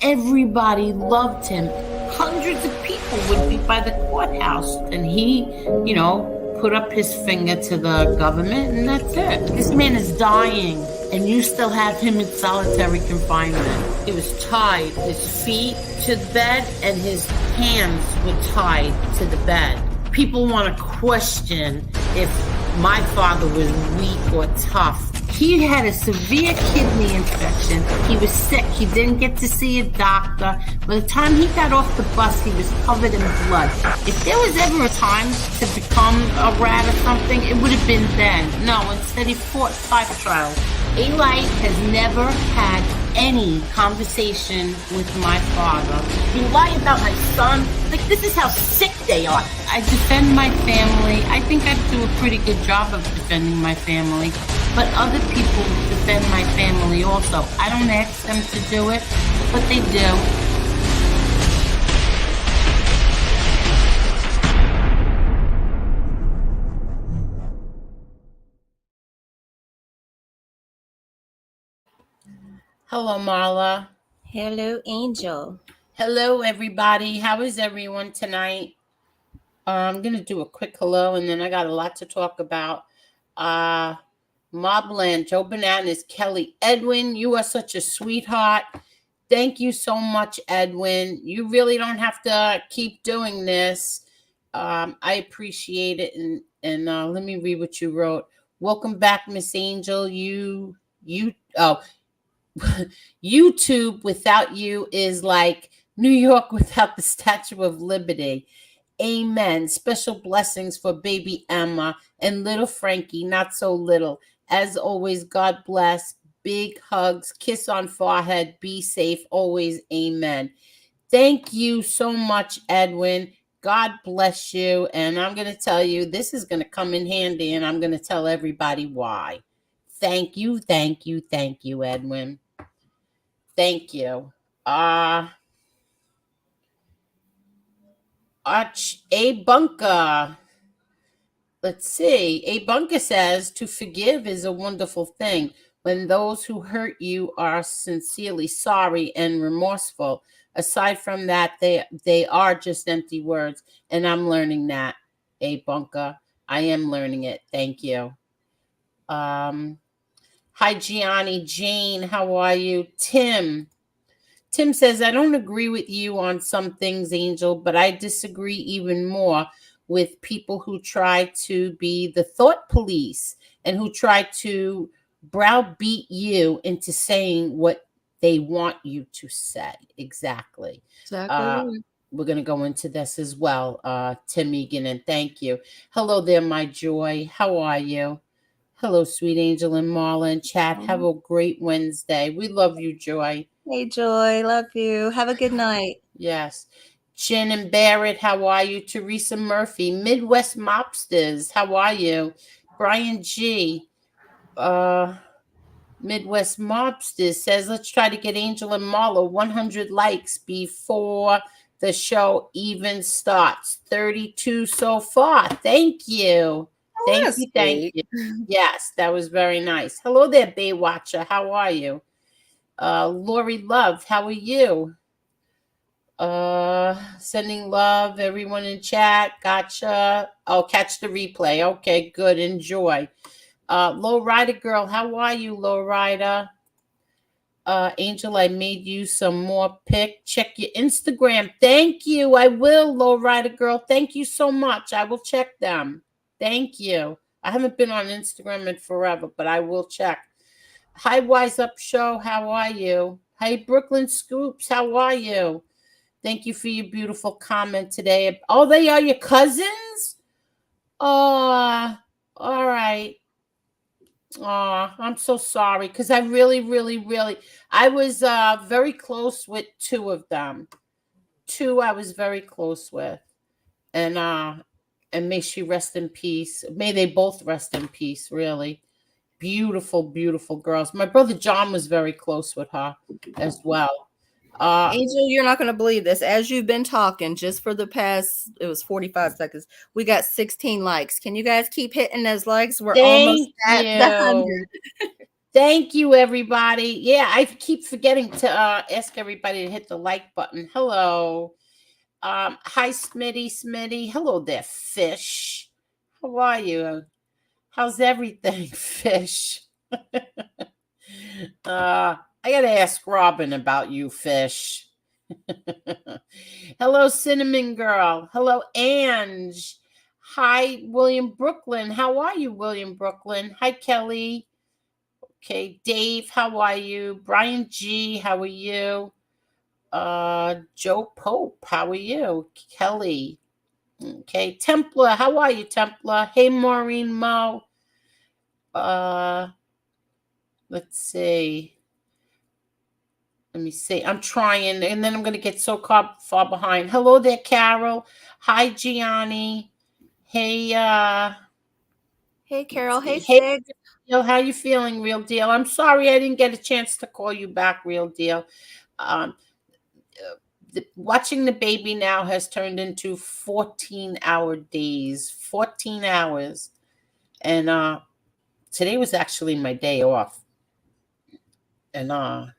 Everybody loved him. Hundreds of people would be by the courthouse, and he, put up his finger to the government, and that's it. This man is dying, and you still have him in solitary confinement. He was tied, his feet to the bed, and his hands were tied to the bed. People want to question if my father was weak or tough. He had a severe kidney infection. He was sick. He didn't get to see a doctor. By the time he got off the bus, he was covered in blood. If there was ever a time to become a rat or something, it would have been then. No, instead he fought 5 trials. Eli has never had any conversation with my father. You lie about my son? Like, this is how sick they are. I defend my family. I think I do a pretty good job of defending my family. But other people defend my family also. I don't ask them to do it, but they do. Hello, Marla. Hello, Angel. Hello, everybody. How is everyone tonight? I'm going to do a quick hello, and then I got a lot to talk about. Mobland, Joe Bananas, Kelly, Edwin, you are such a sweetheart. Thank you so much, Edwin. You really don't have to keep doing this. I appreciate it. And let me read what you wrote. Welcome back, Miss Angel. YouTube without you is like New York without the Statue of Liberty. Amen. Special blessings for baby Emma and little Frankie, not so little. As always, God bless. Big hugs, kiss on forehead, be safe, always. Amen. Thank you so much, Edwin. God bless you. And I'm going to tell you, this is going to come in handy, and I'm going to tell everybody why. Thank you, Edwin. Thank you. A Bunker. Let's see. A Bunker says, to forgive is a wonderful thing when those who hurt you are sincerely sorry and remorseful. Aside from that, they are just empty words. And I'm learning that, A Bunker. I am learning it. Thank you. Hi, Gianni. Jane, how are you? Tim says, I don't agree with you on some things, Angel, but I disagree even more with people who try to be the thought police and who try to browbeat you into saying what they want you to say. Exactly. We're going to go into this as well, Tim Egan, and thank you. Hello there, my joy. How are you? Hello, sweet Angel and Marla and chat. Have a great Wednesday. We love you, Joy. Hey, Joy. Love you. Have a good night. Yes. Jen and Barrett, how are you? Teresa Murphy, Midwest Mobsters, how are you? Brian G. Midwest Mobsters says, let's try to get Angel and Marla 100 likes before the show even starts. 32 so far. Thank you. Thank you. Yes, that was very nice. Hello there, Baywatcher. How are you? Lori Love, how are you? Sending love, everyone in chat. Gotcha. Oh, catch the replay. Okay, good. Enjoy. Low Rider Girl, how are you, Low Rider? Angel, I made you some more pic. Check your Instagram. Thank you. I will, Low Rider Girl. Thank you so much. I will check them. Thank you. I haven't been on Instagram in forever, but I will check. Hi, Wise Up Show. How are you? Hi, Brooklyn Scoops. How are you? Thank you for your beautiful comment today. Oh, they are your cousins? Oh, all right. Oh, I'm so sorry because I really, I was very close with 2 of them. 2 I was very close with. And may she rest in peace. May they both rest in peace, really. Beautiful, beautiful girls. My brother John was very close with her as well. Angel, you're not going to believe this. As you've been talking, just for the past, it was 45 seconds, we got 16 likes. Can you guys keep hitting those likes? We're almost at the 100. Thank you, everybody. Yeah, I keep forgetting to ask everybody to hit the like button. Hello. Hi, Smitty. Hello there, Fish. How are you? How's everything, Fish? I gotta ask Robin about you, Fish. Hello, Cinnamon Girl. Hello, Ange. Hi, William Brooklyn. How are you, William Brooklyn? Hi, Kelly. Okay, Dave, how are you? Brian G, how are you? Joe Pope, how are you? Kelly. Okay, Templar, how are you, Templar? Hey, Maureen Mo. Let's see. Let me see. I'm trying, and then I'm going to get so far behind. Hello there, Carol. Hi, Gianni. Hey, Hey, Carol. Hey, hey, Sig. Real Deal. How you feeling, Real Deal? I'm sorry I didn't get a chance to call you back, Real Deal. Watching the baby now has turned into 14-hour days. 14 hours. And today was actually my day off. And I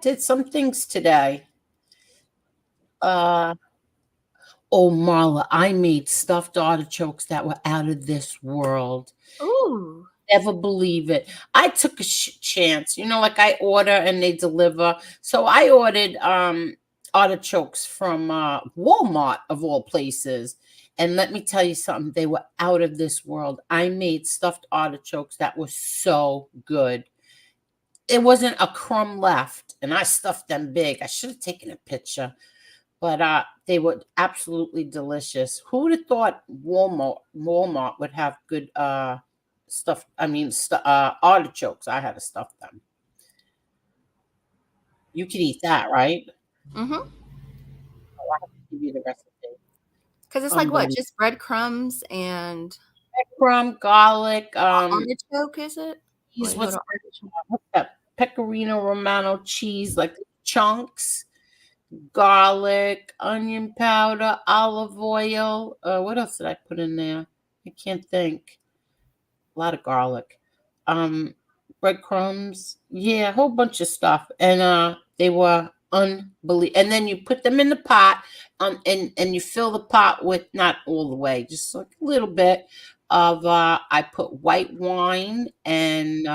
did some things today. Oh, Marla, I made stuffed artichokes that were out of this world. Ooh. Never believe it. I took a chance. Like I order and they deliver. So I ordered artichokes from Walmart, of all places. And let me tell you something, they were out of this world. I made stuffed artichokes that were so good. There wasn't a crumb left, and I stuffed them big. I should have taken a picture. But they were absolutely delicious. Who would have thought Walmart would have good stuff? I mean, artichokes. I had to stuff them. You could eat that, right? Mm-hmm. Oh, I have to give you the recipe. Because it's like what? Just breadcrumbs and Crumb, garlic, artichoke, is it? cheese. Wait, What's hold on. that? Pecorino Romano cheese, like chunks. Garlic, onion powder, olive oil. What else did I put in there? I can't think. A lot of garlic. Breadcrumbs. Yeah, a whole bunch of stuff. And they were unbelievable. And then you put them in the pot, and you fill the pot with, not all the way, just like a little bit of I put white wine and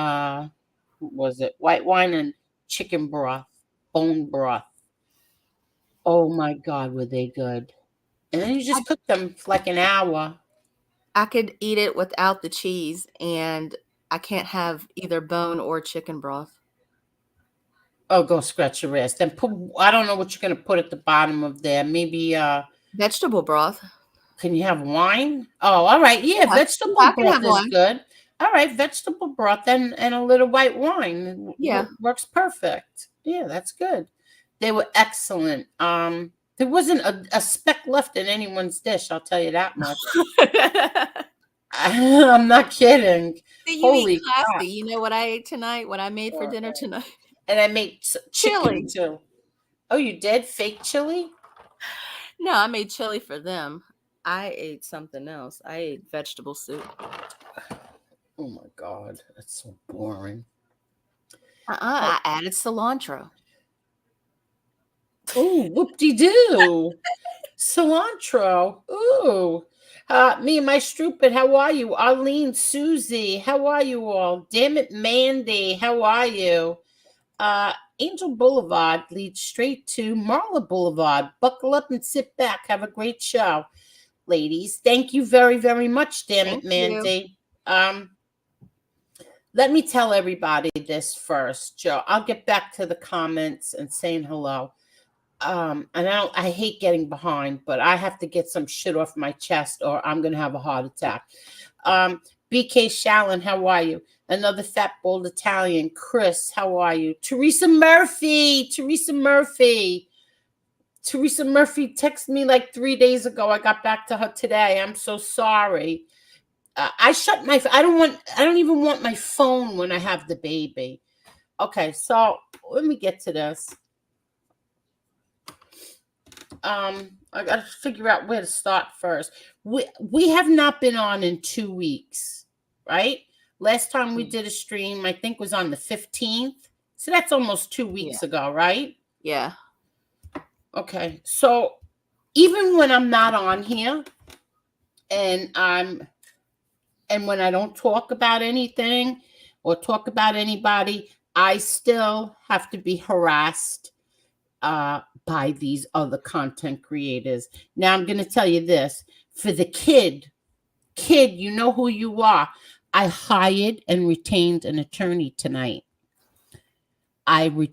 what was it? White wine and chicken broth, bone broth. Oh my God, were they good. And then you just cook them for like an hour. I could eat it without the cheese, and I can't have either bone or chicken broth. Oh, go scratch your ass. Then I don't know what you're gonna put at the bottom of there. Maybe Vegetable broth. can you have wine? Oh, all right. Yeah, Yeah, vegetable I can broth have is one. good. All right, vegetable broth and a little white wine Yeah. works perfect. Yeah, that's good. They were excellent. There wasn't a speck left in anyone's dish, I'll tell you that much. I'm not kidding. See, you eat Holy crap. classy. You know what I ate tonight? What I made for dinner tonight? And I made chicken Chili. too. Oh, you did? Fake chili? No, I made chili for them. I ate something else. I ate vegetable soup. Oh my God, that's so boring. I added cilantro. Oh, whoop-de-doo. Cilantro. Ooh. Me and my stupid, how are you? Arlene, Susie, how are you all? Damn it, Mandy, how are you? Angel Boulevard leads straight to Marla Boulevard. Buckle up and sit back. Have a great show, ladies. Thank you very, very much, damn it, Mandy. Let me tell everybody this first, Joe. I'll get back to the comments and saying hello. And I hate getting behind, but I have to get some shit off my chest or I'm gonna have a heart attack. BK Shallon, how are you? Another fat bald Italian. Chris, how are you? Teresa Murphy texted me like 3 days ago. I got back to her today. I'm so sorry. I don't even want my phone when I have the baby. Okay, so let me get to this. I gotta figure out where to start first. We have not been on in 2 weeks, right? Last time we did a stream, I think, was on the 15th. So that's almost 2 weeks ago, right? Yeah. Okay. So even when I'm not on here and when I don't talk about anything or talk about anybody, I still have to be harassed by these other content creators. Now I'm going to tell you this. For the kid, you know who you are. I hired and retained an attorney tonight. And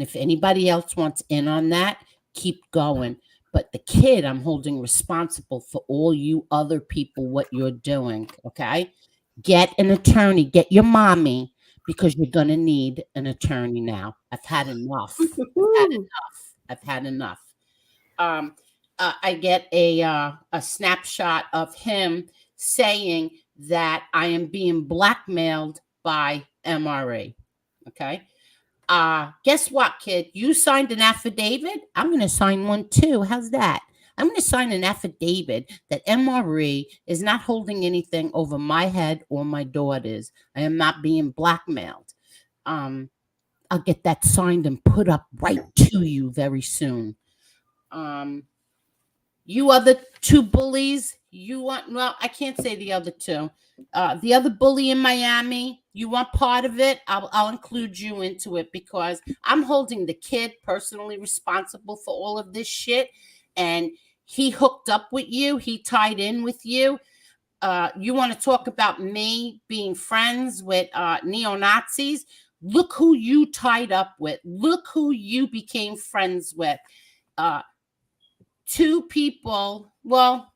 if anybody else wants in on that, keep going. But the kid, I'm holding responsible for all you other people, what you're doing, okay? Get an attorney. Get your mommy, because you're going to need an attorney now. I've had enough. I've had enough. I get a snapshot of him saying that I am being blackmailed by MRE. Okay. Guess what, kid? You signed an affidavit. I'm going to sign one too. How's that? I'm going to sign an affidavit that MRE is not holding anything over my head or my daughter's. I am not being blackmailed. I'll get that signed and put up right to you very soon. You other two bullies, you want, well, I can't say the other two. The other bully in Miami, you want part of it? I'll include you into it, because I'm holding the kid personally responsible for all of this shit. And he hooked up with you. He tied in with you. You want to talk about me being friends with neo-Nazis? Look who you tied up with. Look who you became friends with. Two people. Well,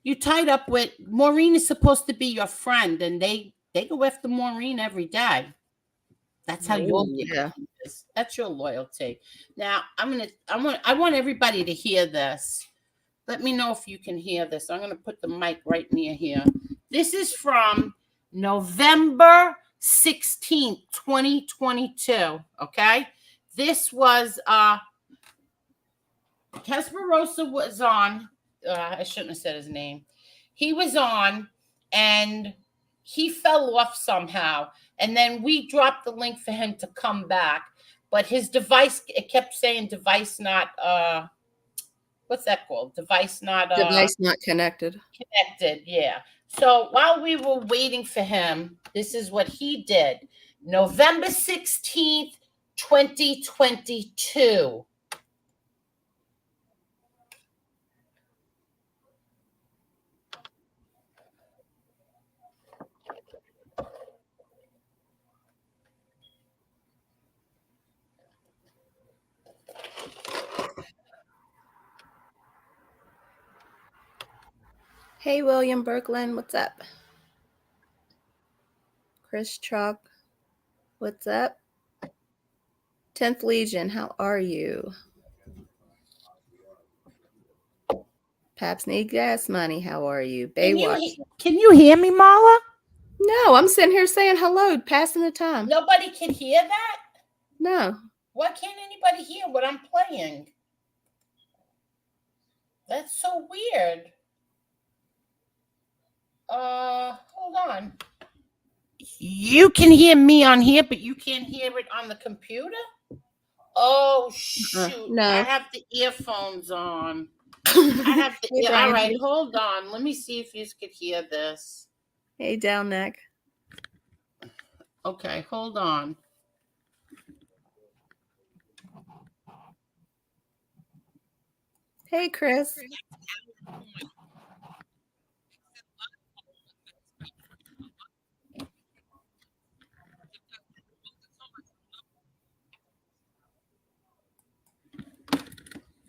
you tied up with Maureen is supposed to be your friend, and they go after Maureen every day. That's how your loyalty is. That's your loyalty. Now I want everybody to hear this. Let me know if you can hear this. I'm gonna put the mic right near here. This is from November 16th, 2022. Okay. This was Casparosa was on. I shouldn't have said his name. He was on, and he fell off somehow. And then we dropped the link for him to come back. But his device, it kept saying device not, what's that called? Device not connected. Connected, yeah. So while we were waiting for him, this is what he did. November 16th, 2022. Hey, William Berkland, what's up? Chris Chalk, what's up? 10th Legion, how are you? Paps Need Gas Money, how are you? Baywatch. Can you hear me, Marla? No, I'm sitting here saying hello, passing the time. Nobody can hear that? No. Why can't anybody hear what I'm playing? That's so weird. Hold on. You can hear me on here, but you can't hear it on the computer? Oh, shoot. No. I have the earphones on. I have the all right, hold on. Let me see if you could hear this. Hey, Down Neck. Okay, hold on. Hey, Chris.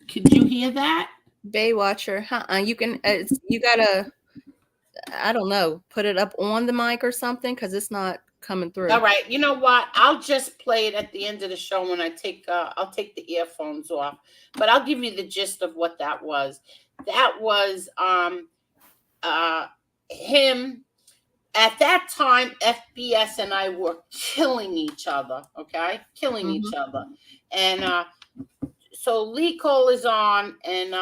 Could you hear that? Baywatcher. You can, you gotta, I don't know, put it up on the mic or something, because it's not coming through. All right. You know what? I'll just play it at the end of the show when I take, I'll take the earphones off, but I'll give you the gist of what that was. That was, him. At that time, FBS and I were killing each other. Okay. Killing each other. And, so Lee Cole is on, and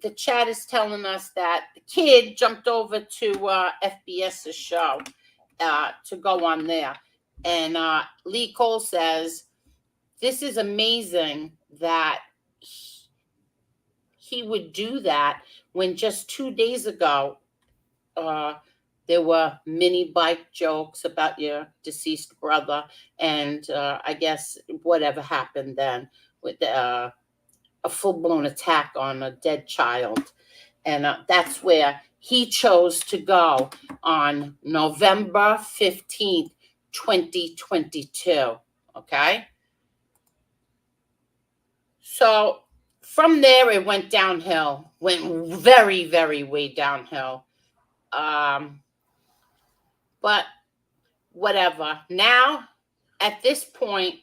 the chat is telling us that the kid jumped over to FBS's show to go on there. And Lee Cole says, this is amazing that he would do that when just 2 days ago, there were many bike jokes about your deceased brother. And I guess whatever happened then with a full-blown attack on a dead child. And that's where he chose to go on November 15th, 2022. Okay? So from there, it went downhill, went very, very way downhill. But whatever. Now, at this point,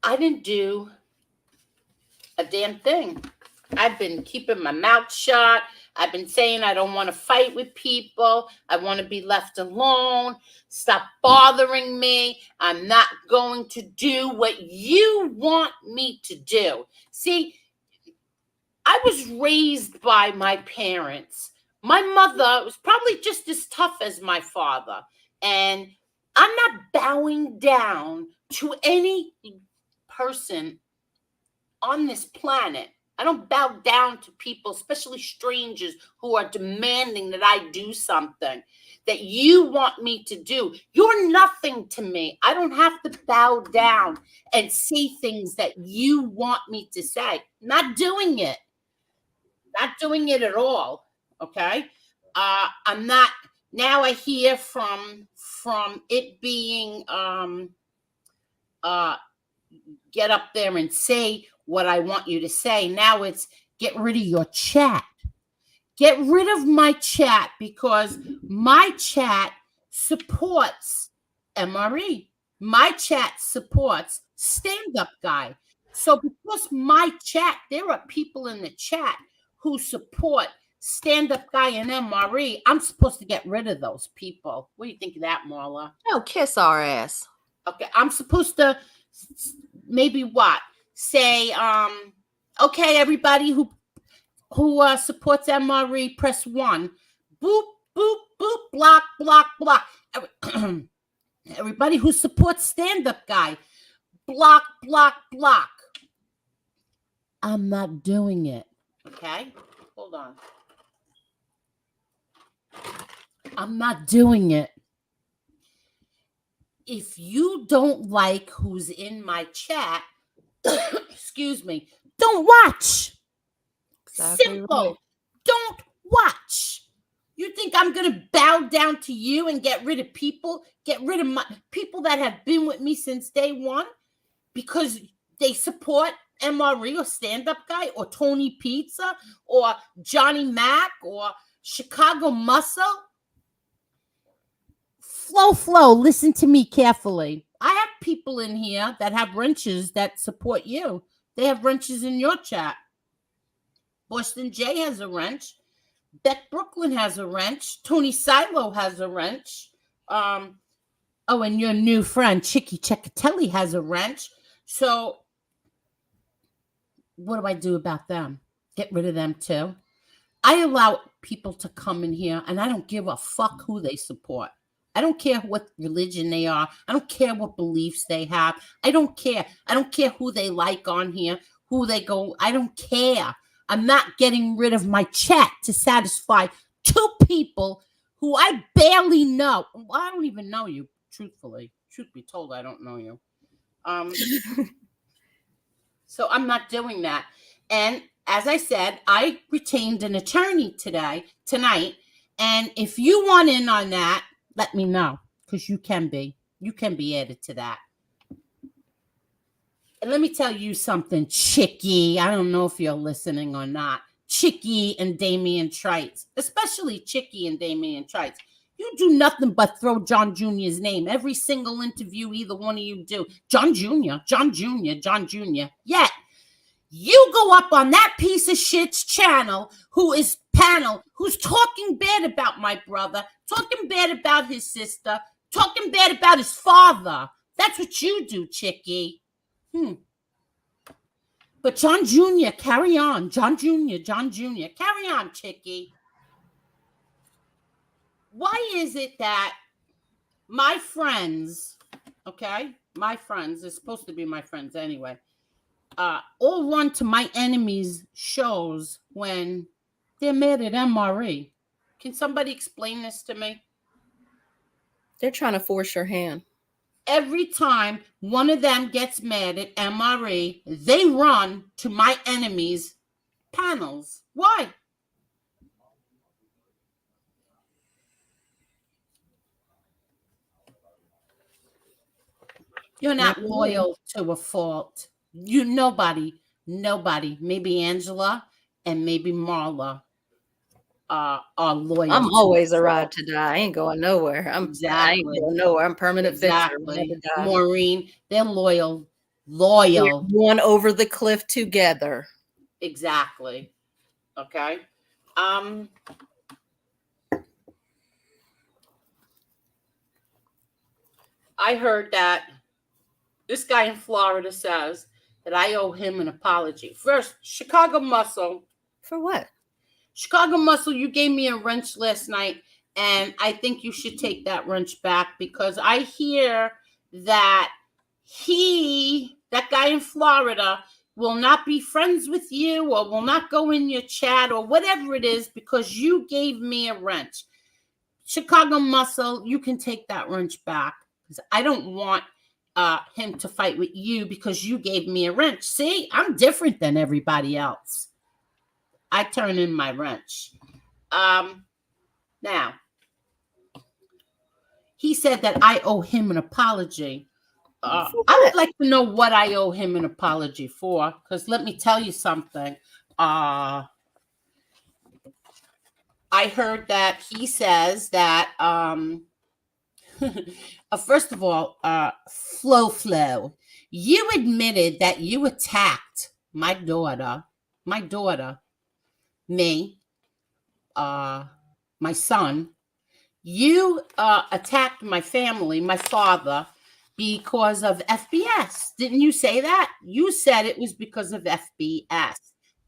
I didn't do a damn thing. I've been keeping my mouth shut. I've been saying I don't want to fight with people. I want to be left alone. Stop bothering me. I'm not going to do what you want me to do. See, I was raised by my parents. My mother was probably just as tough as my father. And I'm not bowing down to any person on this planet. I don't bow down to people, especially strangers who are demanding that I do something that you want me to do. You're nothing to me. I don't have to bow down and say things that you want me to say. Not doing it. Not doing it at all. Okay? I'm not. Now I hear from it being get up there and say what I want you to say. Now it's get rid of your chat. Get rid of my chat, because my chat supports MRE. My chat supports stand-up guy. So because my chat, there are people in the chat who support stand-up guy and MRE. I'm supposed to get rid of those people. What do you think of that, Marla? Oh, kiss our ass. Okay, I'm supposed to maybe what? Say, okay, everybody who supports MRE, press 1. Boop, boop, boop, block, block, block. Everybody who supports stand-up guy, block, block, block. I'm not doing it. Okay? Hold on. I'm not doing it. If you don't like who's in my chat, excuse me, don't watch. Exactly. Simple. Right. Don't watch. You think I'm going to bow down to you and get rid of people? Get rid of my people that have been with me since day one because they support MRE or stand-up guy or Tony Pizza or Johnny Mac or Chicago Muscle? Flow, listen to me carefully. I have people in here that have wrenches that support you. They have wrenches in your chat. Boston J has a wrench. Beck Brooklyn has a wrench. Tony Silo has a wrench. And your new friend, Chicky Ceccatelli, has a wrench. So what do I do about them? Get rid of them too? I allow people to come in here, and I don't give a fuck who they support. I don't care what religion they are. I don't care what beliefs they have. I don't care. I don't care who they like on here, who they go. I don't care. I'm not getting rid of my chat to satisfy 2 people who I barely know. Well, I don't even know you, truthfully. Truth be told, I don't know you. So I'm not doing that. And as I said, I retained an attorney tonight. And if you want in on that, let me know, because you can be added to that. And let me tell you something, Chicky. I don't know if you're listening or not. Chicky and Damian Trites, especially Chicky and Damian Trites. You do nothing but throw John Jr.'s name. Every single interview either one of you do. John Jr. Yet, you go up on that piece of shit's who's talking bad about my brother, talking bad about his sister, talking bad about his father. That's what you do, Chicky. But John Jr., carry on. John Jr., carry on, Chicky. Why is it that my friends, okay, my friends, they're supposed to be my friends anyway, all run to my enemies' shows when they're mad at MRE? Can somebody explain this to me? They're trying to force your hand. Every time one of them gets mad at MRE, they run to my enemies' panels. Why? You're not loyal to a fault. Nobody, maybe Angela and maybe Marla are loyal. I'm always a ride to die. I ain't going nowhere. I ain't going nowhere. I'm permanent fixer. Maureen, they're loyal. We're going over the cliff together. Exactly. Okay. I heard that this guy in Florida says that I owe him an apology. First, Chicago Muscle. For what? Chicago Muscle, you gave me a wrench last night, and I think you should take that wrench back because I hear that that guy in Florida, will not be friends with you or will not go in your chat or whatever it is because you gave me a wrench. Chicago Muscle, you can take that wrench back because I don't want him to fight with you because you gave me a wrench. See, I'm different than everybody else. I turn in my wrench. Now, he said that I owe him an apology. I would like to know what I owe him an apology for, because let me tell you something. I heard that he says that, first of all, Flo, you admitted that you attacked my daughter, me, my son. You attacked my family, my father, because of FBS. Didn't you say that? You said it was because of FBS.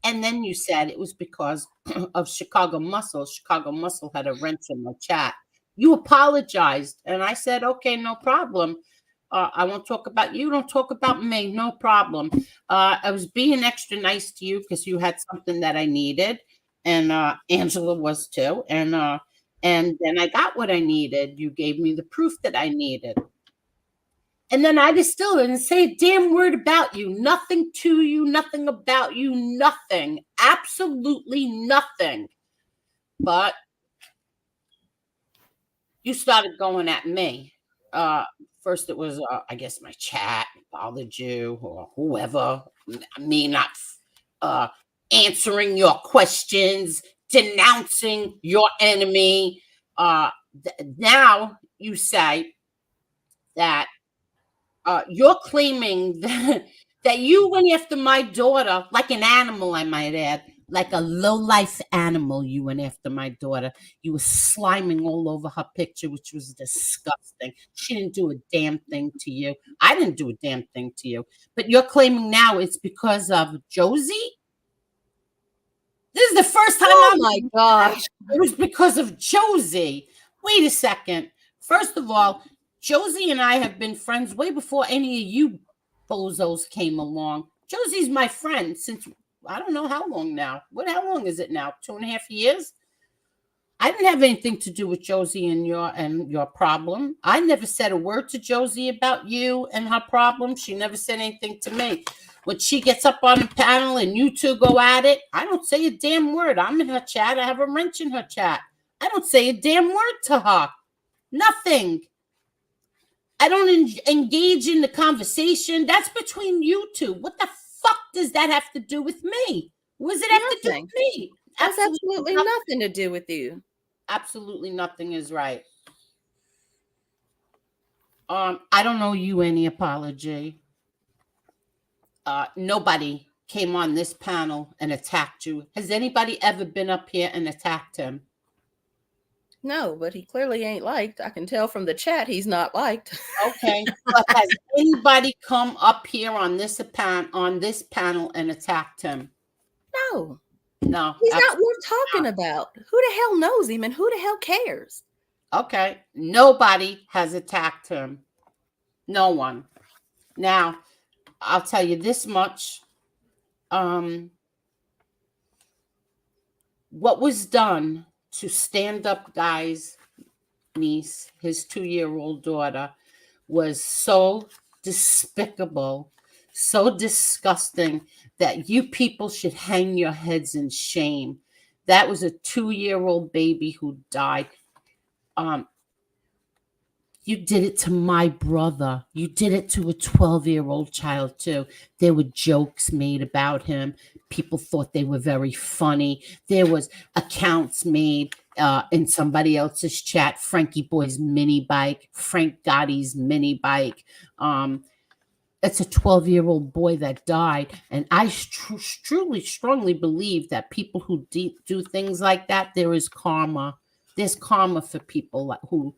And then you said it was because of Chicago Muscle. Chicago Muscle had a wrench in my chat. You apologized. And I said, okay, no problem. I won't talk about you. Don't talk about me. No problem. I was being extra nice to you because you had something that I needed. And Angela was too. And then I got what I needed. You gave me the proof that I needed. And then I just still didn't say a damn word about you. Nothing to you, nothing about you, nothing. Absolutely nothing. But you started going at me. First it was, I guess, my chat bothered you or whoever. Me not answering your questions, denouncing your enemy. Now you say that you're claiming that you went after my daughter like an animal, I might add, like a low-life animal. You went after my daughter. You were sliming all over her picture, which was disgusting. She didn't do a damn thing to you. I didn't do a damn thing to you. But you're claiming now it's because of Josie? This is the first time my gosh. It was because of Josie. Wait a second. First of all, Josie and I have been friends way before any of you bozos came along. Josie's my friend since I don't know how long now. How long is it now? 2.5 years? I didn't have anything to do with Josie and your problem. I never said a word to Josie about you and her problem. She never said anything to me. When she gets up on the panel and you two go at it, I don't say a damn word. I'm in her chat. I have a wrench in her chat. I don't say a damn word to her. Nothing. I don't engage in the conversation. That's between you two. What the fuck does that have to do with me? What does it have to do with me? Has absolutely nothing to do with you. Absolutely nothing is right. I don't owe you any apology. Nobody came on this panel and attacked you. Has anybody ever been up here and attacked him? No, but he clearly ain't liked. I can tell from the chat he's not liked. Okay, but has anybody come up here on this panel and attacked him? No, No, he's not absolutely worth talking not. about. Who the hell knows him and who the hell cares? Okay, nobody has attacked him. No one. Now, I'll tell you this much. What was done to Stand Up Guy's niece, his 2-year-old daughter, was so despicable, so disgusting that you people should hang your heads in shame. That was a 2-year-old baby who died. You did it to my brother. You did it to a 12-year-old child, too. There were jokes made about him. People thought they were very funny. There was accounts made in somebody else's chat. Frankie Boy's mini bike, Frank Gotti's mini bike. It's a 12-year-old boy that died. And I truly, strongly believe that people who do things like that, there is karma. There's karma for people who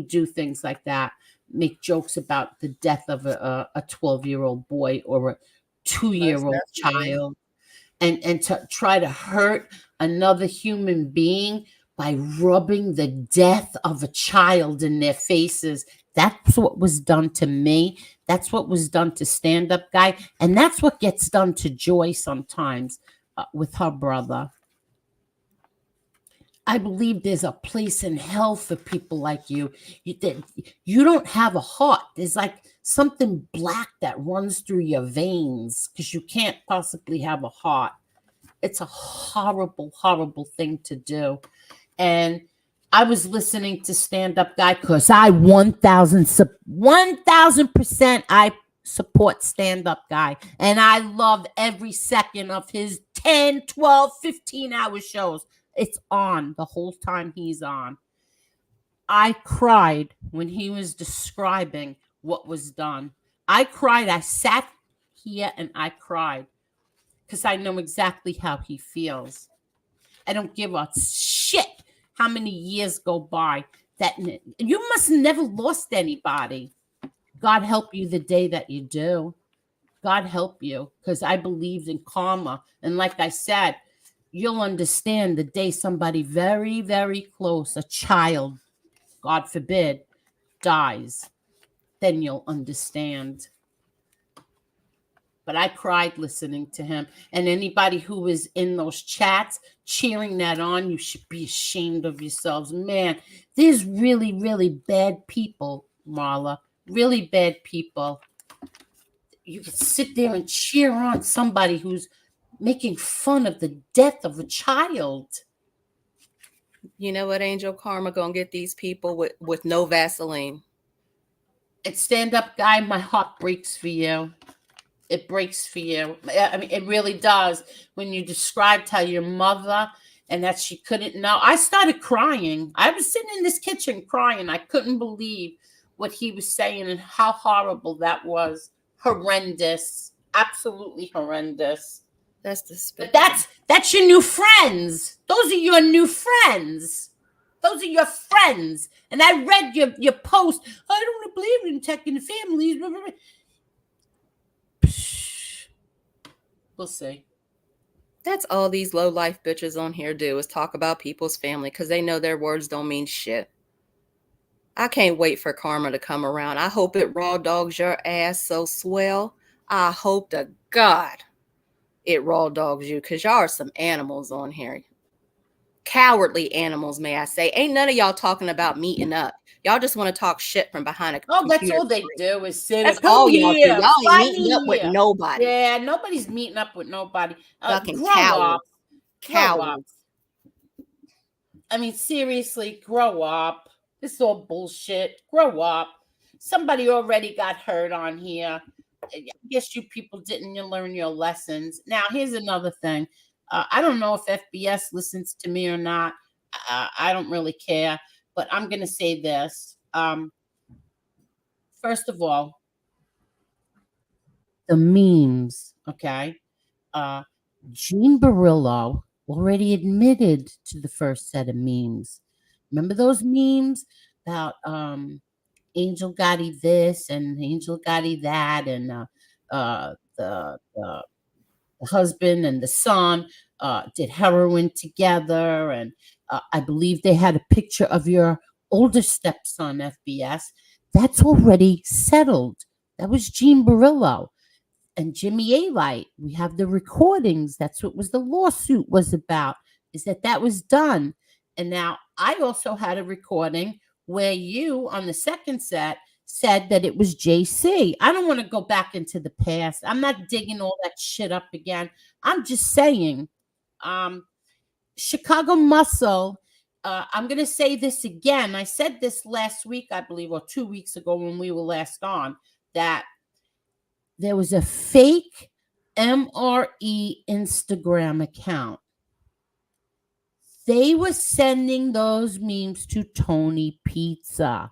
do things like that, make jokes about the death of a 12-year-old boy or a 2-year-old child, and to try to hurt another human being by rubbing the death of a child in their faces. That's what was done to me. That's what was done to Stand Up Guy. And that's what gets done to Joy sometimes with her brother. I believe there's a place in hell for people like you. You don't have a heart. There's like something black that runs through your veins because you can't possibly have a heart. It's a horrible, horrible thing to do. And I was listening to Stand Up Guy because I 1,000% I support Stand Up Guy. And I love every second of his 10, 12, 15-hour shows. It's on the whole time he's on. I cried when he was describing what was done. I cried. I sat here and I cried because I know exactly how he feels. I don't give a shit how many years go by. That you must never lost anybody. God help you the day that you do. God help you, because I believed in karma. And like I said, you'll understand the day somebody very, very close, a child, God forbid, dies. Then you'll understand. But I cried listening to him. And anybody who was in those chats cheering that on, you should be ashamed of yourselves. Man, there's really, really bad people, Marla. Really bad people. You can sit there and cheer on somebody who's making fun of the death of a child. You know what, Angel? Karma gonna get these people with no Vaseline. And Stand Up Guy, my heart breaks for you. It breaks for you. I mean, it really does. When you described how your mother and that she couldn't know, I started crying. I was sitting in this kitchen crying. I couldn't believe what he was saying and how horrible that was. Horrendous. Absolutely horrendous. That's despicable. But that's your new friends. Those are your new friends. Those are your friends. And I read your post. I don't believe in protecting the families. We'll see. That's all these low life bitches on here do is talk about people's family because they know their words don't mean shit. I can't wait for karma to come around. I hope it raw dogs your ass so swell. I hope to God it raw dogs you because y'all are some animals on here. Cowardly animals, may I say. Ain't none of y'all talking about meeting up. Y'all just want to talk shit from behind a computer. That's all they do is sit. That's all y'all do. Y'all ain't meeting up with nobody. Yeah, nobody's meeting up with nobody. Fucking cowards. Cowards. I mean, seriously, grow up. This is all bullshit. Grow up. Somebody already got hurt on here. I guess you people didn't learn your lessons. Now, here's another thing. I don't know if FBS listens to me or not. I don't really care. But I'm going to say this. First of all, the memes, okay? Gene Barillo already admitted to the first set of memes. Remember those memes about AngelGotti this and AngelGotti that, and the husband and the son did heroin together, and I believe they had a picture of your older stepson, FBS. That's already settled. That was Gene Barillo and Jimmy A. Light. We have the recordings. That's what was the lawsuit was about, is that was done. And now I also had a recording where you on the second set said that it was JC. I don't want to go back into the past. I'm not digging all that shit up again. I'm just saying, Chicago Muscle. I'm going to say this again. I said this last week, I believe, or 2 weeks ago when we were last on, that there was a fake MRE Instagram account. They were sending those memes to Tony Pizza.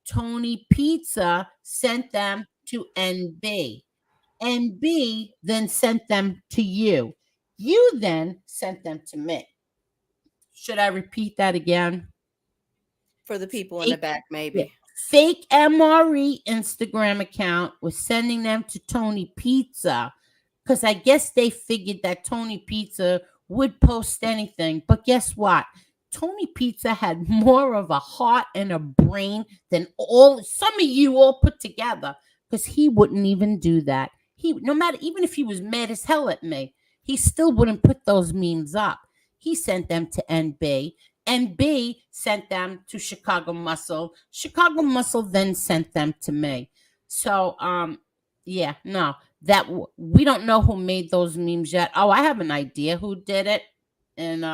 Tony Pizza sent them to NB. NB then sent them to you. You then sent them to me. Should I repeat that again? For the people in the back, maybe. Fake MRE Instagram account was sending them to Tony Pizza because I guess they figured that Tony Pizza would post anything. But guess what? Tony Pizza had more of a heart and a brain than some of you all put together, because he wouldn't even do that. No matter, even if he was mad as hell at me, he still wouldn't put those memes up. He sent them to NB. NB sent them to Chicago Muscle. Chicago Muscle then sent them to me. So, yeah, no, that we don't know who made those memes yet. Oh, I have an idea who did it, and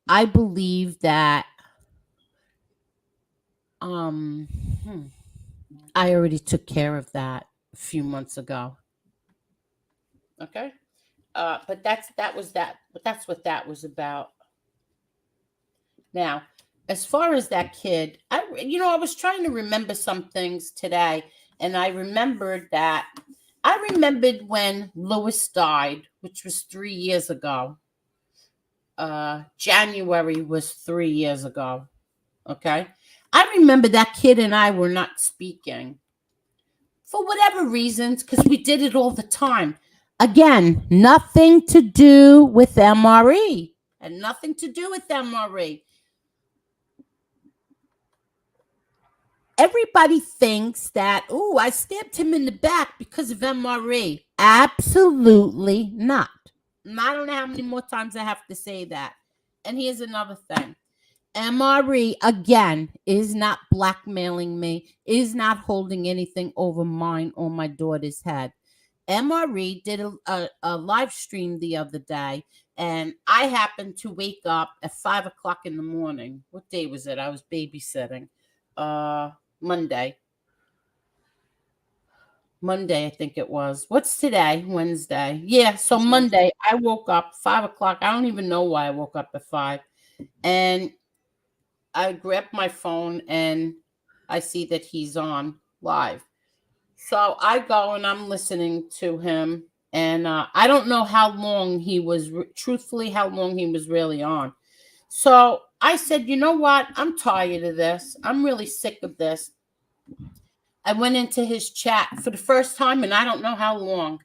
I believe that I already took care of that a few months ago. Okay. But that's what that was about. Now, as far as that kid, I was trying to remember some things today, and I remembered when Lewis died, which was 3 years ago. January was 3 years ago. Okay. I remember that kid and I were not speaking for whatever reasons, because we did it all the time. Again, nothing to do with MRE. And nothing to do with MRE. Everybody thinks that, I stabbed him in the back because of MRE. Absolutely not. And I don't know how many more times I have to say that. And here's another thing. MRE, again, is not blackmailing me, is not holding anything over mine or my daughter's head. MRE did a live stream the other day, and I happened to wake up at 5 o'clock in the morning. What day was it? I was babysitting. Monday, I think it was. What's today? Wednesday. Yeah, so Monday, I woke up 5 o'clock. I don't even know why I woke up at 5. And I grabbed my phone, and I see that he's on live. So I go and I'm listening to him, and I don't know how long he was, how long he was really on. So I said, you know what? I'm tired of this. I'm really sick of this. I went into his chat for the first time, and I don't know how long.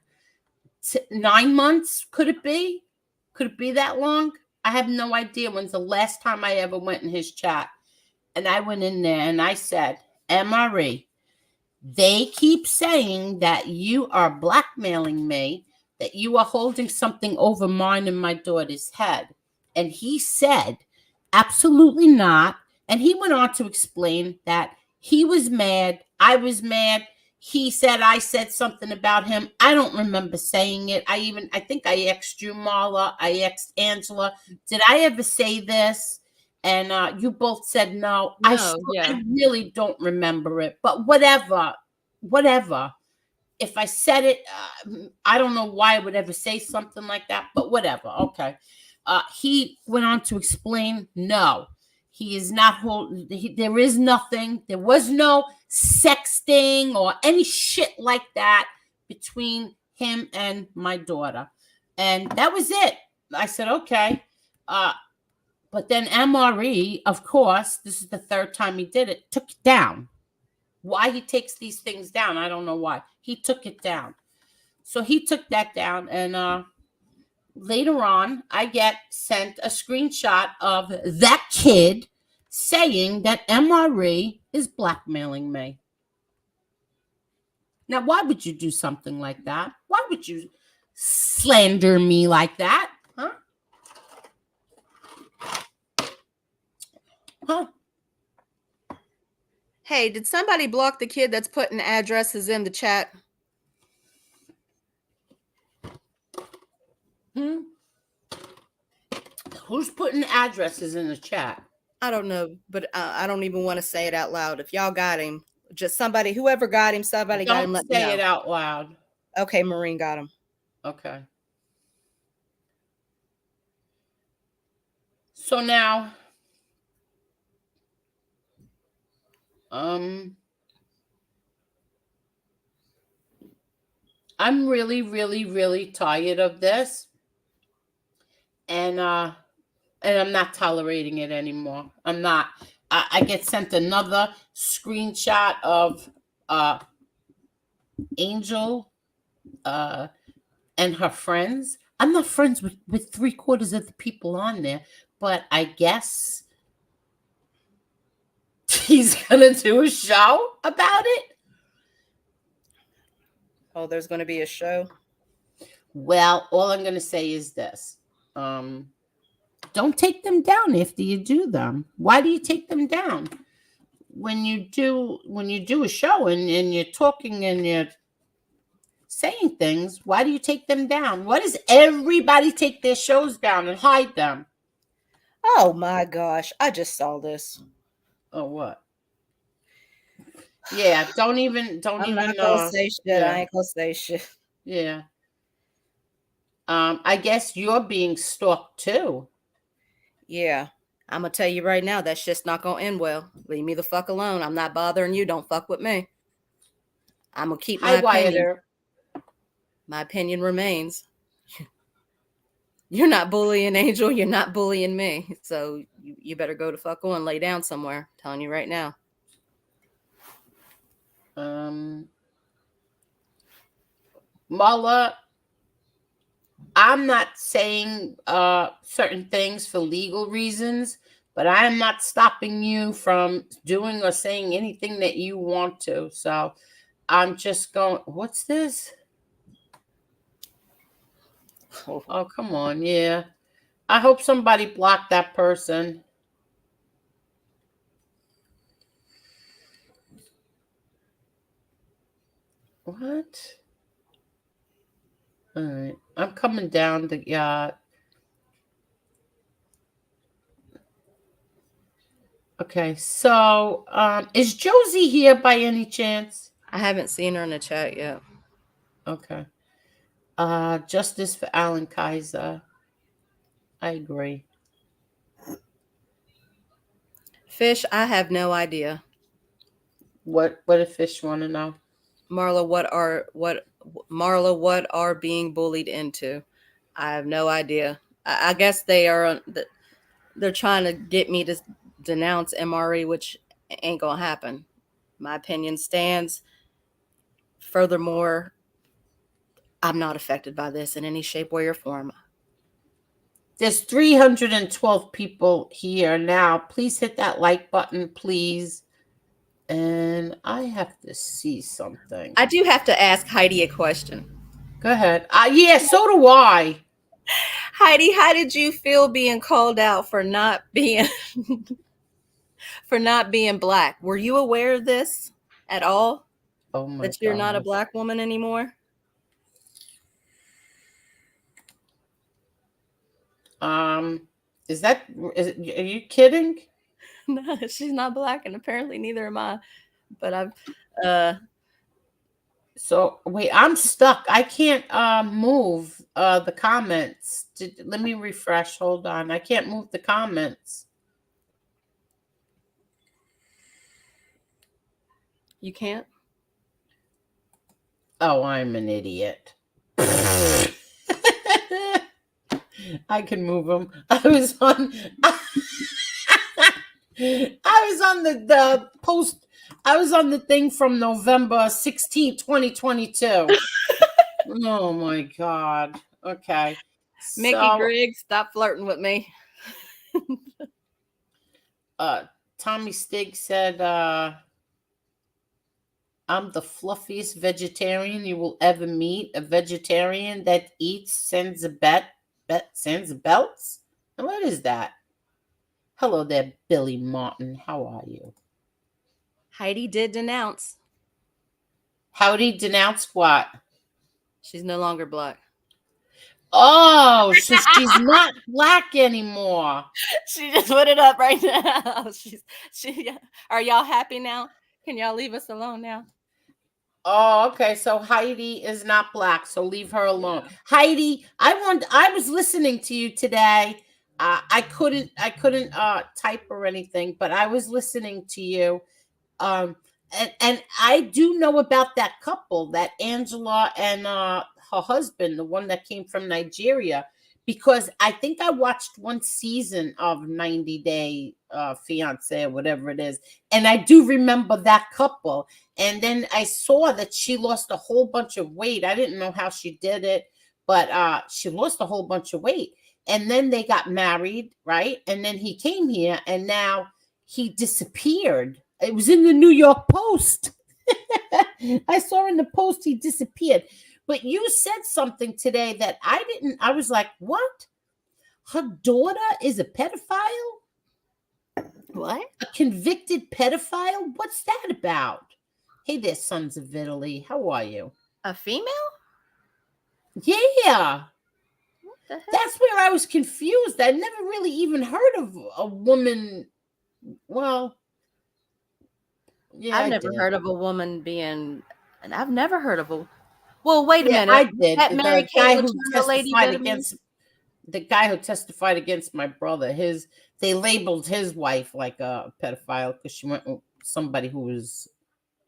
9 months? Could it be? Could it be that long? I have no idea when's the last time I ever went in his chat. And I went in there and I said, MRE, they keep saying that you are blackmailing me, that you are holding something over mine and my daughter's head. And he said, absolutely not. And he went on to explain that he was mad. I was mad. He said I said something about him. I don't remember saying it. I think I asked you, Marla. I asked Angela, did I ever say this? And you both said no. I really don't remember it. But whatever. If I said it, I don't know why I would ever say something like that. But whatever. Okay. He went on to explain, no. He is not there is nothing. There was no sexting or any shit like that between him and my daughter. And that was it. I said, okay. But then MRE, of course, this is the third time he did it, took it down. Why he takes these things down, I don't know why. He took it down. So he took that down, and later on, I get sent a screenshot of that kid saying that MRE is blackmailing me. Now, why would you do something like that? Why would you slander me like that? Huh? Huh? Hey, did somebody block the kid that's putting addresses in the chat? Who's putting addresses in the chat? I don't know, but I don't even want to say it out loud. If y'all got him, just somebody, whoever got him, somebody got him. Don't say it out loud. Okay, Maureen got him. Okay. So now, I'm really, really, really tired of this, and I'm not tolerating it anymore. I'm not. I get sent another screenshot of Angel and her friends. I'm not friends with 3/4 of the people on there, but I guess he's gonna do a show about it. Oh, there's going to be a show? Well, all I'm gonna say is this. Don't take them down after you do them. Why do you take them down? When you do a show and you're talking and you're saying things, why do you take them down? Why does everybody take their shows down and hide them? Oh my gosh, I just saw this. Oh, what? Yeah, don't even I'm not gonna say shit. Yeah. I ain't gonna say shit. Yeah. I guess you're being stalked too. Yeah. I'm gonna tell you right now, that shit's not gonna end well. Leave me the fuck alone. I'm not bothering you. Don't fuck with me. I'm gonna keep my opinion. My opinion remains. You're not bullying Angel. You're not bullying me. So you better go to fuck on, lay down somewhere. I'm telling you right now. Marla, I'm not saying certain things for legal reasons, but I am not stopping you from doing or saying anything that you want to. So I'm just going, what's this? Oh, come on. Yeah. I hope somebody blocked that person. What? All right. I'm coming down the yacht. Okay. So, is Josie here by any chance? I haven't seen her in the chat yet. Okay. Justice for Alan Kaiser. I agree. Fish, I have no idea. What do Fish want to know? Marla, what are being bullied into? I have no idea. I guess they're trying to get me to denounce MRE, which ain't gonna happen. My opinion stands. Furthermore, I'm not affected by this in any shape, way, or form. There's 312 people here now. Please hit that like button, please. And I have to see something. I do have to ask Heidi a question. Go ahead. Yeah, so do I. Heidi, how did you feel being called out for not being black? Were you aware of this at all? Oh my God. That you're not a black woman anymore? Are you kidding? No, she's not black, and apparently neither am I. But I've So wait, I'm stuck. I can't move the comments. Let me refresh. Hold on. I can't move the comments. You can't? Oh, I'm an idiot. I can move him. I was on the post. I was on the thing from November 16th, 2022. Oh my God. Okay. Mickey So Griggs, stop flirting with me. Tommy Stig said, I'm the fluffiest vegetarian you will ever meet. A vegetarian that eats sends a sends belts. And what is that? Hello there, Billy Martin. How are you? Heidi did denounce. Howdy denounced what? She's no longer black. Oh, so she's not black anymore. She just put it up right now. Are y'all happy now? Can y'all leave us alone now? Oh, okay. So Heidi is not black, so leave her alone. Yeah. Heidi, I was listening to you today. I couldn't type or anything, but I was listening to you. And I do know about that couple, that Angela and her husband, the one that came from Nigeria, because I think I watched one season of 90 Day Fiance or whatever it is, and I do remember that couple. And then I saw that she lost a whole bunch of weight. I didn't know how she did it, but she lost a whole bunch of weight. And then they got married, right? And then he came here, and now he disappeared. It was in the New York Post. I saw in the Post he disappeared. But you said something today that I was like, what? Her daughter is a pedophile? What? A convicted pedophile? What's that about? Hey there, sons of Italy. How are you? A female? Yeah. What the heck? That's where I was confused. I never really even heard of a woman. Well, yeah, I've never heard of a woman being, and I've never heard of a. Well, wait a minute. I did. That Mary Kate the guy who testified against my brother. They labeled his wife like a pedophile because she went with somebody who was,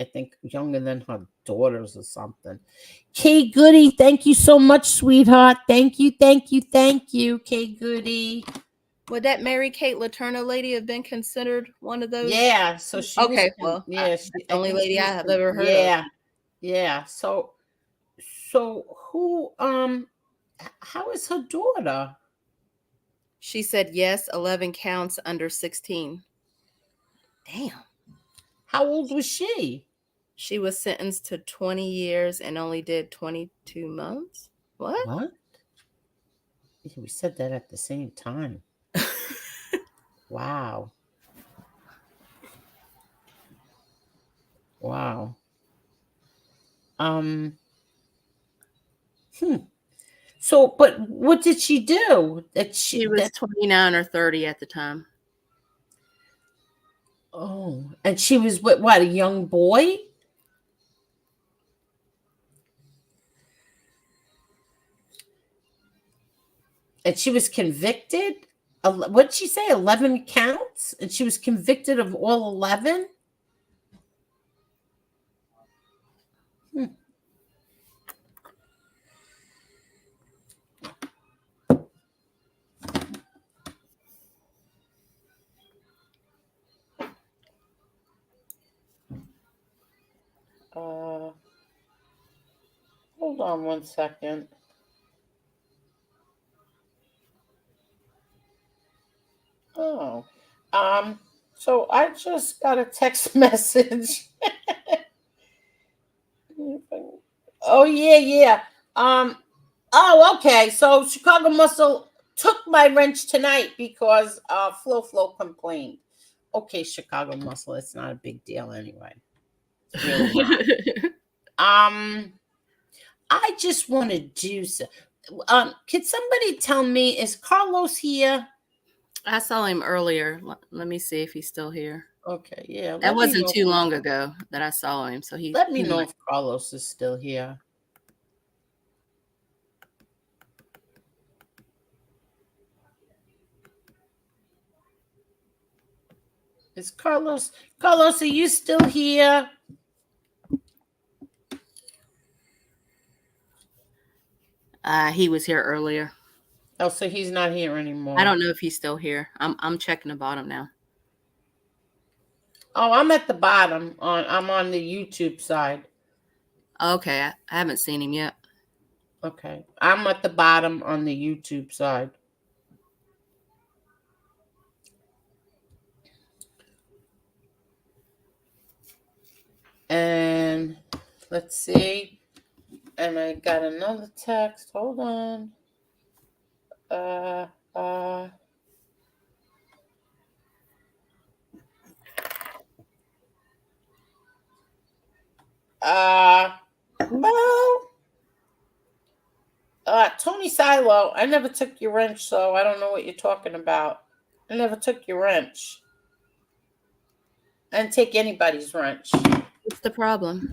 I think, younger than her daughters or something. Kay Gotti, thank you so much, sweetheart. Thank you, Kay Gotti. Would that Mary Kate Letourneau lady have been considered one of those? Yeah, so she okay. Was, she's the only lady I have ever heard of. Yeah. So who? How is her daughter? She said yes, 11 counts, under 16. Damn. How old was she? She was sentenced to 20 years and only did 22 months. What? We said that at the same time. Wow. So, but what did she do? She was 29 or 30 at the time. Oh, and she was what, a young boy? And she was convicted? What did she say? 11 counts? And she was convicted of all 11? Hold on one second. Oh, so I just got a text message. Oh, yeah. Oh, okay. So Chicago Muscle took my wrench tonight because Flo complained. Okay, Chicago Muscle, it's not a big deal anyway. It's really not. I just want to do so. Could somebody tell me, is Carlos here? I saw him earlier. Let me see if he's still here. Okay, yeah. That wasn't too long ago that I saw him. So let me know if Carlos is still here. Is Carlos, are you still here? He was here earlier. Oh, so he's not here anymore. I don't know if he's still here. I'm checking the bottom now. Oh, I'm at the bottom. I'm on the YouTube side. Okay, I haven't seen him yet. Okay, I'm at the bottom on the YouTube side. And let's see. And I got another text. Hold on. Well, Tony Silo, I never took your wrench, so I don't know what you're talking about. I never took your wrench. I didn't take anybody's wrench. What's the problem?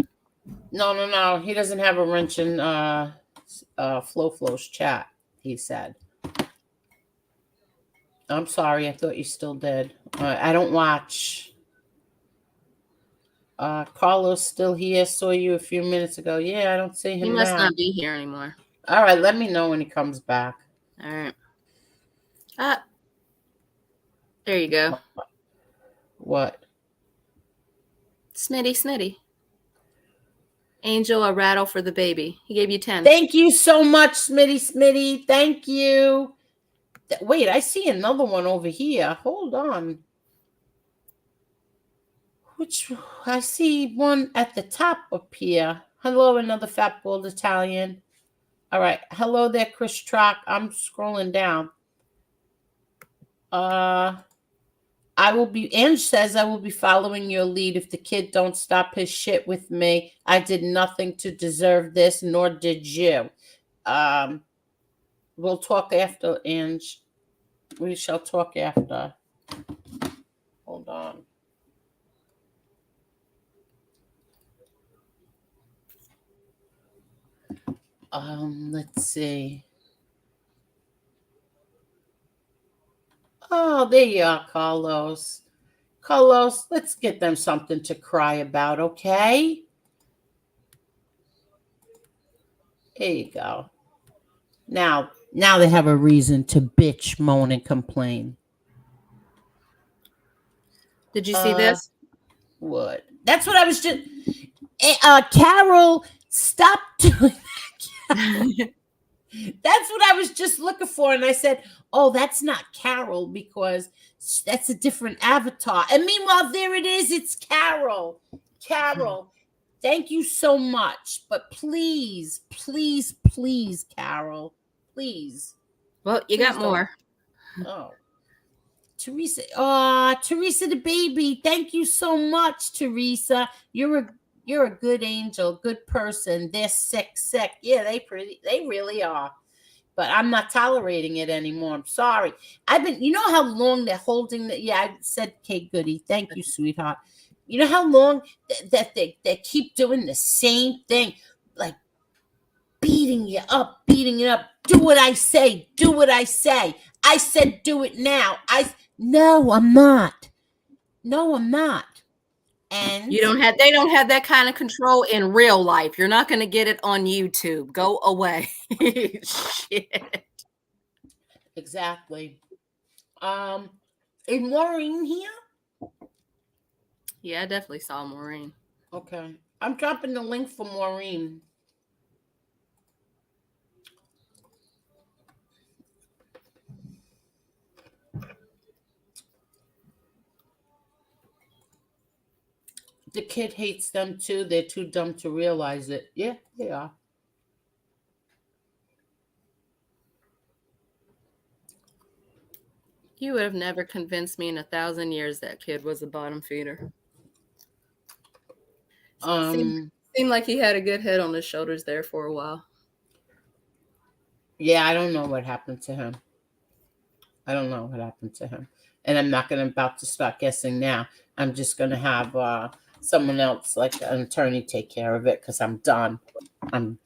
No. He doesn't have a wrench in Flow's chat, he said. I'm sorry, I thought you still did. I don't watch. Carlos still here. Saw you a few minutes ago. Yeah, I don't see him now. He must not be here anymore. All right, let me know when he comes back. All right. There you go. What? Snitty. Angel, a rattle for the baby. He gave you 10. Thank you so much, Smitty. Thank you. Wait, I see another one over here. Hold on. I see one at the top up here. Hello, another fat bald Italian. All right. Hello there, Chris Trock. I'm scrolling down. Ange says I will be following your lead if the kid don't stop his shit with me. I did nothing to deserve this, nor did you. We'll talk after, Ange. We shall talk after. Hold on. Let's see. Oh, there you are, Carlos. Carlos, let's get them something to cry about, okay? There you go. Now they have a reason to bitch, moan, and complain. Did you see this? What? That's what I was just... Carol, stop doing that. That's what I was just looking for. And I said, oh, that's not Carol because that's a different avatar. And meanwhile, there it is. It's Carol. Carol, thank you so much. But please, Carol, please. Well, you got more. Oh. Teresa, Teresa the baby. Thank you so much, Teresa. You're a good angel, good person. They're sick. Yeah, they really are. But I'm not tolerating it anymore. I'm sorry. You know how long they're holding the, yeah, I said Kate Goody. Thank you, sweetheart. You know how long that they keep doing the same thing, like beating you up. Do what I say. I said do it now. No, I'm not. And they don't have that kind of control in real life. You're not going to get it on YouTube. Go away. Shit. Exactly. Is Maureen here? Yeah, I definitely saw Maureen. Okay. I'm dropping the link for Maureen. The kid hates them too. They're too dumb to realize it. Yeah, they are. You would have never convinced me in 1,000 years that kid was a bottom feeder. Seemed like he had a good head on his shoulders there for a while. Yeah, I don't know what happened to him. And I'm not about to start guessing now. I'm just going to have someone else, like an attorney, take care of it because I'm done. I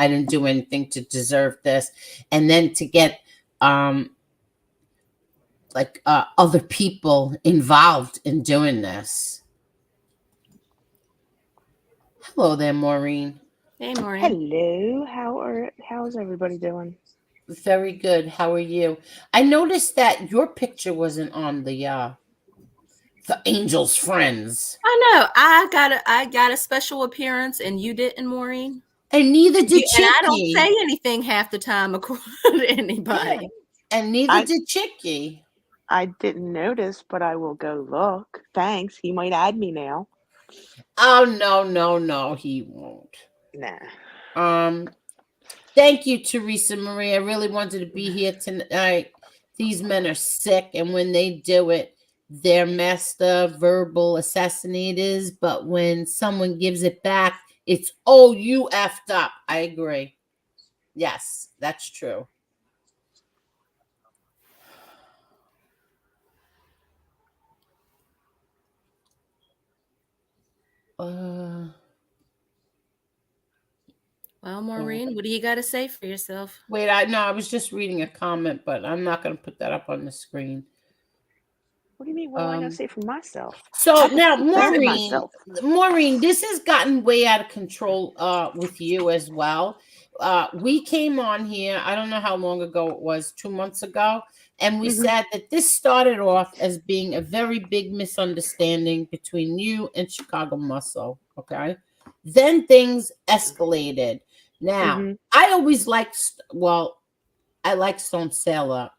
didn't do anything to deserve this. And then to get other people involved in doing this. Hello there, Maureen. Hey, Maureen. Hello. How's everybody doing? Very good. How are you? I noticed that your picture wasn't on the Angel's Friends. I know. I got a special appearance, and you didn't, Maureen. And neither did And I don't say Chicky. anything half the time according to Yeah. anybody. And neither I did Chicky. I didn't notice, but I will go look. Thanks. He might add me now. Oh no, no, no, he won't. Nah. Thank you, Teresa Marie. I really wanted to be here tonight. These men are sick, and when they do it, they're master verbal assassinators. But when someone gives it back, it's, oh, you effed up. I agree. Yes, that's true. Uh, Well, Maureen, what do you got to say for yourself? wait, I was just reading a comment, but I'm not going to put that up on the screen. What do you mean? What am I going to say for myself? So I can now, speak for Maureen, this has gotten way out of control with you as well. We came on here, I don't know how long ago it was, 2 months ago, and we said that this started off as being a very big misunderstanding between you and Chicago Muscle. Okay, then things escalated. Now, I always liked, I like Stone Sailor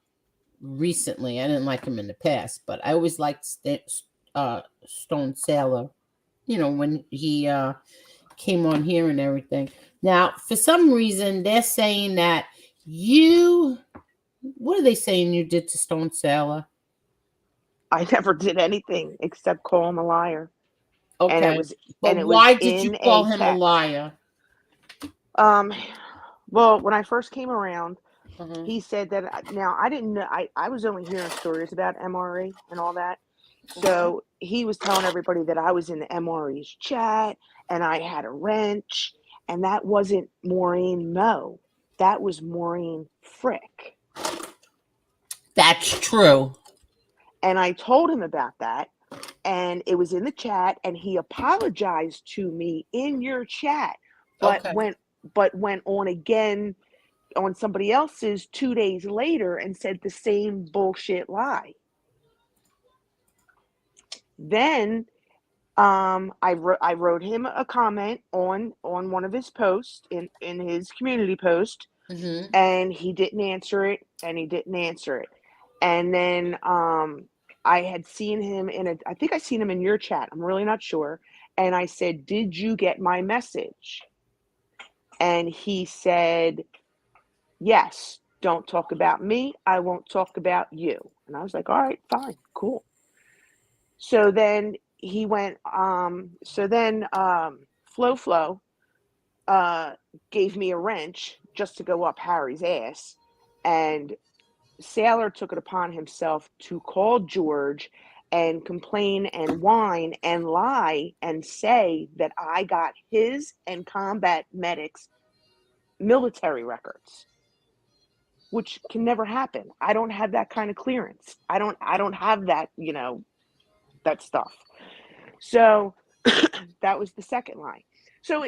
recently. I didn't like him in the past, but I always liked Stone Sailor, when he came on here and everything. Now, for some reason, they're saying that what are they saying you did to Stone Sailor? I never did anything except call him a liar. And Okay. But it was why did you in call a him a text. liar? Well, when I first came around, Uh-huh. he said that now I didn't know I was only hearing stories about MRE and all that. So he was telling everybody that I was in the MRE's chat and I had a wrench, and that wasn't Maureen Moe. That was Maureen Frick. That's true. And I told him about that, and it was in the chat, and he apologized to me in your chat, but Okay. went on again on somebody else's 2 days later and said the same bullshit lie. Then I wrote him a comment on one of his posts in his community post, and he didn't answer it, and then I had seen him I think I seen him in your chat. I'm really not sure. And I said, "Did you get my message?" And he said, "Yes. Don't talk about me. I won't talk about you." And I was like, "All right, fine, cool." So then he went, Flo gave me a wrench just to go up Harry's ass. And Sailor took it upon himself to call George and complain and whine and lie and say that I got his and combat medics military records, which can never happen. I don't have that kind of clearance. I don't have that, that stuff. So that was the second lie. So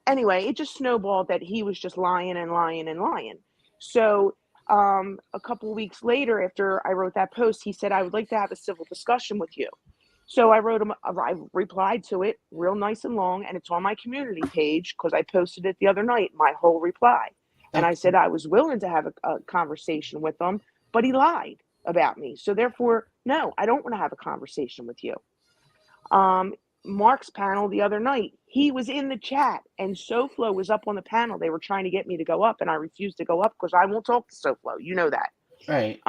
anyway, it just snowballed that he was just lying and lying and lying. So a couple of weeks later, after I wrote that post, he said, "I would like to have a civil discussion with you." So I wrote him, I replied to it real nice and long, and it's on my community page because I posted it the other night, my whole reply. And I said I was willing to have a conversation with him, but he lied about me. So therefore, no, I don't want to have a conversation with you. Mark's panel the other night, he was in the chat, and SoFlo was up on the panel. They were trying to get me to go up, and I refused to go up because I won't talk to SoFlo. You know that. Right.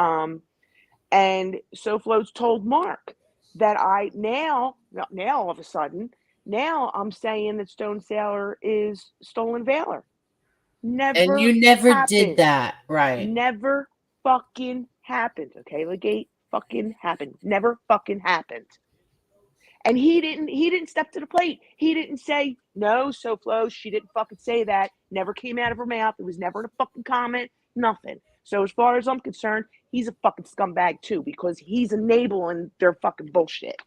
And SoFlo's told Mark that now all of a sudden, now I'm saying that Stone Sailor is stolen valor. Never And you never happened. did that, right? Never fucking happened. Okay, Legate fucking happened. Never fucking happened. And he didn't step to the plate. He didn't say, "No, SoFlo, she didn't fucking say that." Never came out of her mouth. It was never in a fucking comment. Nothing. So as far as I'm concerned, he's a fucking scumbag too, because he's enabling their fucking bullshit.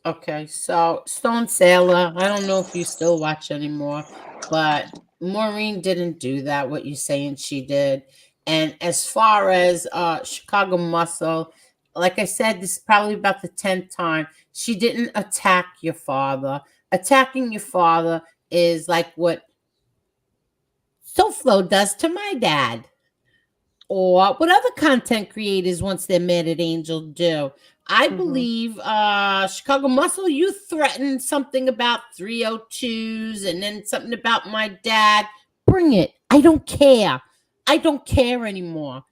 Okay, so Stone Sailor, I don't know if you still watch anymore, but Maureen didn't do that, what you're saying she did. And as far as Chicago Muscle, like I said, this is probably about the 10th time. She didn't attack your father. Attacking your father is like what SoFlo does to my dad. Or what other content creators, once they're mad at Angel, do. I believe Chicago Muscle, you threatened something about 302s and then something about my dad. Bring it. I don't care. I don't care anymore.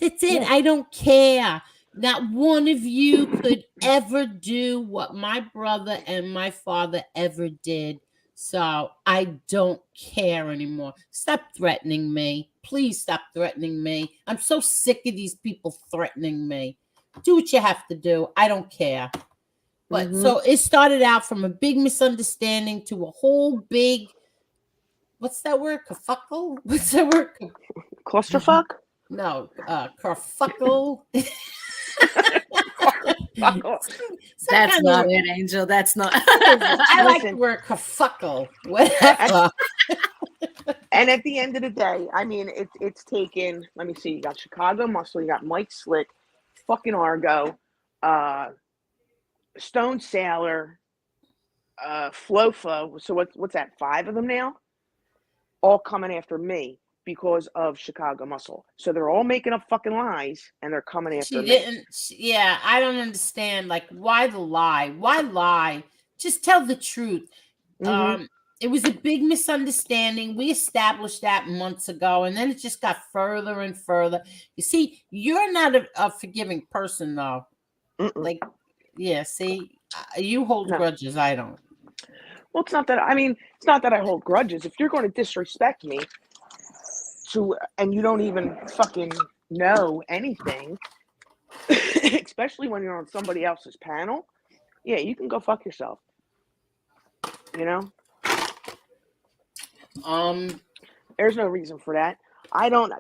That's it. Yeah. I don't care. Not one of you could ever do what my brother and my father ever did. So I don't care anymore. Stop threatening me. Please stop threatening me. I'm so sick of these people threatening me. Do what you have to do. I don't care. But so it started out from a big misunderstanding to a whole big, what's that word? Kerfuckle? What's that word? Clusterfuck? No, kerfuckle. That's not it, Angel. That's not. I like the word kerfuckle. Whatever. And at the end of the day, I mean, it's taken. Let me see. You got Chicago Muscle. You got Mike Slick, fucking Argo, Stone Sailor, Flo. So what's that? 5 of them now, all coming after me because of Chicago Muscle. So they're all making up fucking lies and they're coming after me. Yeah, I don't understand. Like, why the lie? Why lie? Just tell the truth. It was a big misunderstanding. We established that months ago, and then it just got further and further. You see, you're not a forgiving person, though. Like, yeah, see, you hold grudges. I don't. Well, it's not that. I mean, it's not that I hold grudges. If you're going to disrespect me, and you don't even fucking know anything, especially when you're on somebody else's panel, yeah, you can go fuck yourself. You know? There's no reason for that. I don't,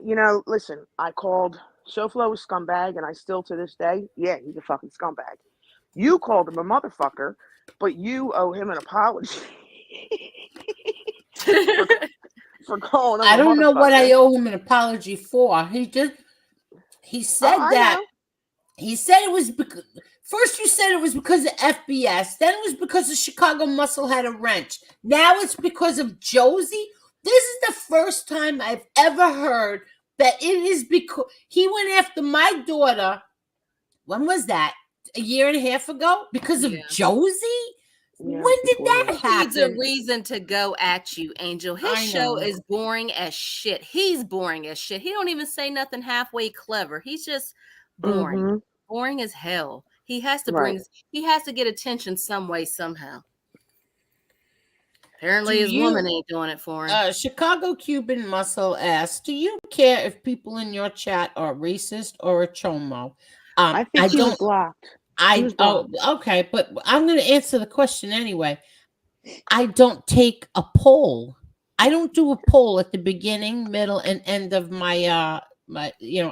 listen, I called SoFlo a scumbag, and I still to this day, yeah, he's a fucking scumbag. You called him a motherfucker, but you owe him an apology. for calling him I don't know what I owe him an apology for. He said that. He said it was because, first you said it was because of FBS, then it was because the Chicago Muscle had a wrench. Now it's because of Josie. This is the first time I've ever heard that it is because he went after my daughter. When was that? A year and a half ago? Because of Josie? Yeah, when did that happen? He's a reason to go at you, Angel. His show is boring as shit. He's boring as shit. He don't even say nothing halfway clever. He's just boring. Boring as hell. He has to he has to get attention some way, somehow. Apparently his woman ain't doing it for him. Chicago Cuban Muscle asks, do you care if people in your chat are racist or a chomo? I think he was blocked. Okay, but I'm going to answer the question anyway. I don't take a poll. I don't do a poll at the beginning, middle, and end of my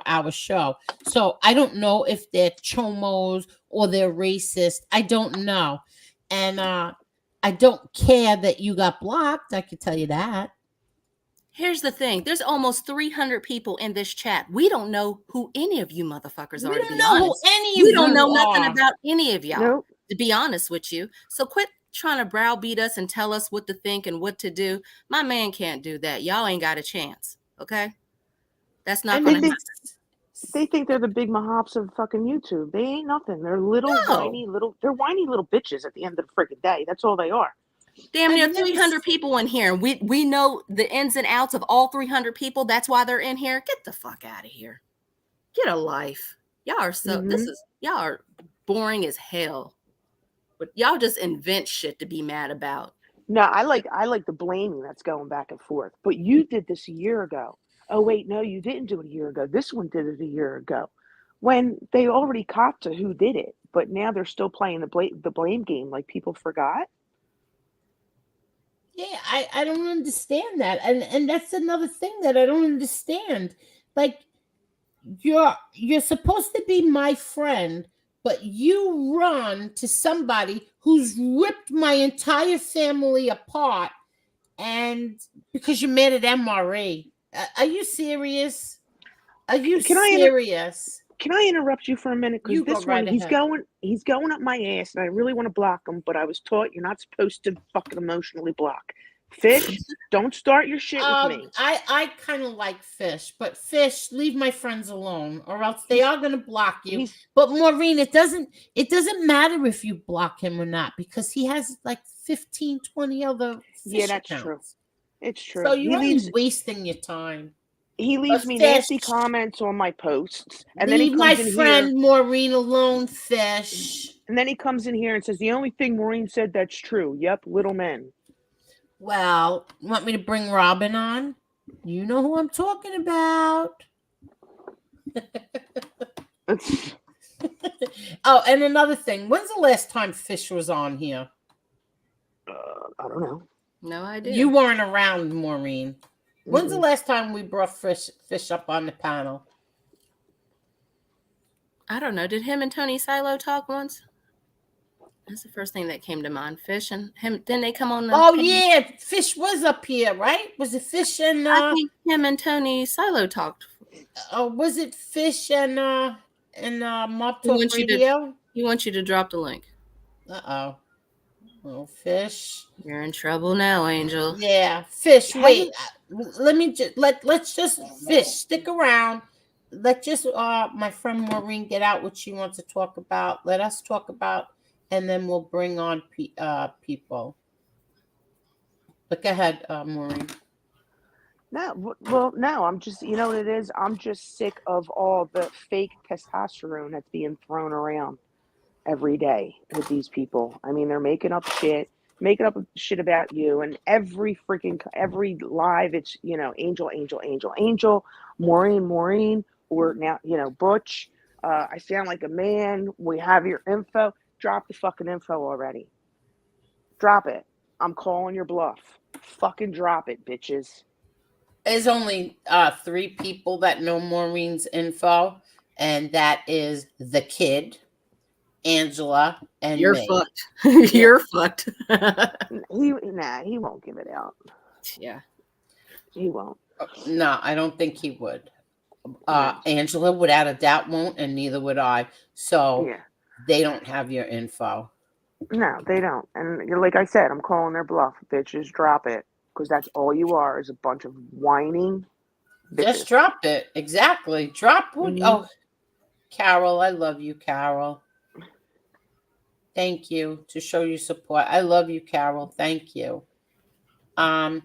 our show. So I don't know if they're chomos or they're racist. I don't know, and I don't care that you got blocked. I can tell you that. Here's the thing. There's almost 300 people in this chat. We don't know who any of you motherfuckers are. We don't know who any of you are. We don't know nothing about any of y'all, to be honest with you. So quit trying to browbeat us and tell us what to think and what to do. My man can't do that. Y'all ain't got a chance, okay? That's not going to happen. They think they're the big mahops of fucking YouTube. They ain't nothing. They're whiny little bitches at the end of the freaking day. That's all they are. Damn near 300 people in here. We know the ins and outs of all 300 people. That's why they're in here. Get the fuck out of here. Get a life. Y'all are y'all are boring as hell. But y'all just invent shit to be mad about. No, I like the blaming that's going back and forth. But you did this a year ago. Oh wait, no, you didn't do it a year ago. This one did it a year ago. When they already copped to who did it, but now they're still playing the blame game like people forgot. Yeah, I don't understand that. And that's another thing that I don't understand. Like, you're supposed to be my friend, but you run to somebody who's ripped my entire family apart and because you're mad at MRE. Are you serious? Are you Can I serious? Can I interrupt you for a minute? Because You go this one, right he's ahead. going up my ass, and I really want to block him, but I was taught you're not supposed to fucking emotionally block. Fish, don't start your shit with me. I kind of like Fish, but Fish, leave my friends alone, or else they are gonna block you. But Maureen, it doesn't matter if you block him or not, because he has like 15, 20 other Fish that's accounts. true. It's true. So you're only wasting your time. He leaves me Fish, nasty comments on my posts, and then he leave comes my in friend here, Maureen alone, Fish. and then he comes in here and says the only thing Maureen said that's true. Yep, little men. Well, you want me to bring Robin on? You know who I'm talking about. Oh, and another thing. When's the last time Fish was on here? I don't know. No idea. You weren't around, Maureen. When's the last time we brought Fish up on the panel? I don't know. Did him and Tony Silo talk once? That's the first thing that came to mind. Fish and him. Didn't they come on? Yeah, Fish was up here, right? Was it Fish and? I think him and Tony Silo talked. Was it Fish and Mob Talk Radio? He wants you to drop the link. Oh, Fish. You're in trouble now, Angel. Yeah, Fish. Wait, let's just Fish. Stick around. Let just my friend Maureen get out what she wants to talk about. Let us talk about, and then we'll bring on people. Look ahead, Maureen. No, I'm just, you know what it is? I'm just sick of all the fake testosterone that's being thrown around every day with these people. I mean, they're making up shit about you, and every live, it's, Angel, Maureen, or now, Butch. I sound like a man. We have your info. Drop the fucking info already. Drop it. I'm calling your bluff. Fucking drop it, bitches. There's only 3 people that know Maureen's info, and that is the kid, Angela, and You're me. fucked. You're fucked. He won't give it out. Yeah. He won't. No, I don't think he would. Angela, without a doubt, won't, and neither would I. So they don't have your info. No, they don't. And like I said, I'm calling their bluff. Bitches, drop it. Because that's all you are, is a bunch of whining bitches. Just drop it. Exactly. Drop. Oh, Carol, I love you, Carol. Thank you to show you support. I love you, Carol. Thank you. But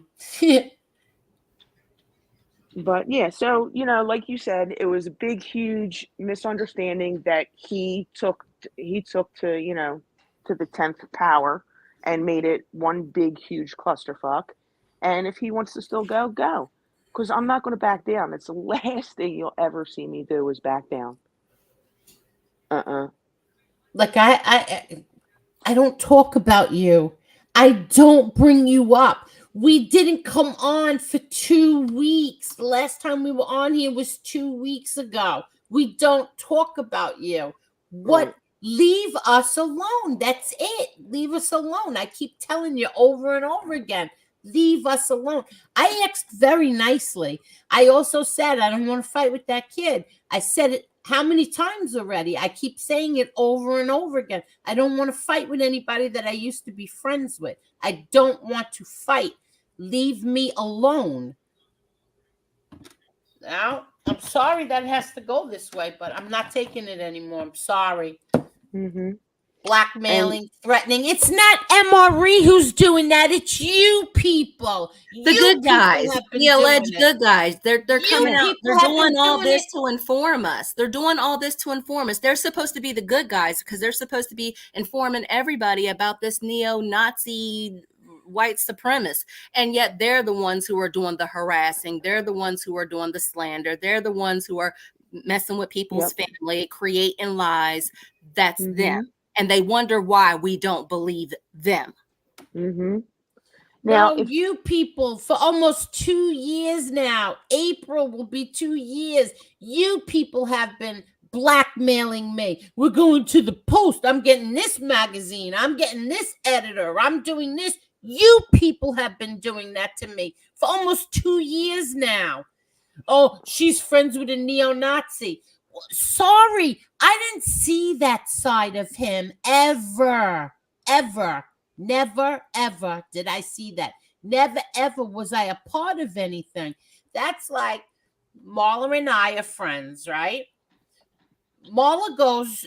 yeah, so, like you said, it was a big, huge misunderstanding that he took to, to the 10th power and made it one big, huge clusterfuck. And if he wants to still go, go. Because I'm not going to back down. It's the last thing you'll ever see me do is back down. Like, I don't talk about you. I don't bring you up. We didn't come on for 2 weeks. The last time we were on here was 2 weeks ago. We don't talk about you. What? Leave us alone. That's it. Leave us alone. I keep telling you over and over again. Leave us alone. I asked very nicely. I also said I don't want to fight with that kid. I said it how many times already? I keep saying it over and over again. I don't want to fight with anybody that I used to be friends with. I don't want to fight. Leave me alone. Now, I'm sorry that it has to go this way, but I'm not taking it anymore. I'm sorry. Blackmailing, threatening. It's not MRE who's doing that. It's you people. The good guys. The alleged good guys. They're coming out. They're doing all this to inform us. They're doing all this to inform us. They're supposed to be the good guys because they're supposed to be informing everybody about this neo-Nazi white supremacist. And yet they're the ones who are doing the harassing. They're the ones who are doing the slander. They're the ones who are messing with people's family, creating lies. That's them. And they wonder why we don't believe them. Now, you people, for almost 2 years now, April will be 2 years, you people have been blackmailing me. We're going to the Post. I'm getting this magazine. I'm getting this editor. I'm doing this. You people have been doing that to me for almost 2 years now. Oh, she's friends with a neo-Nazi. Sorry, I didn't see that side of him ever. Never, ever did I see that. Never, ever was I a part of anything. That's like Marla and I are friends, right? Marla's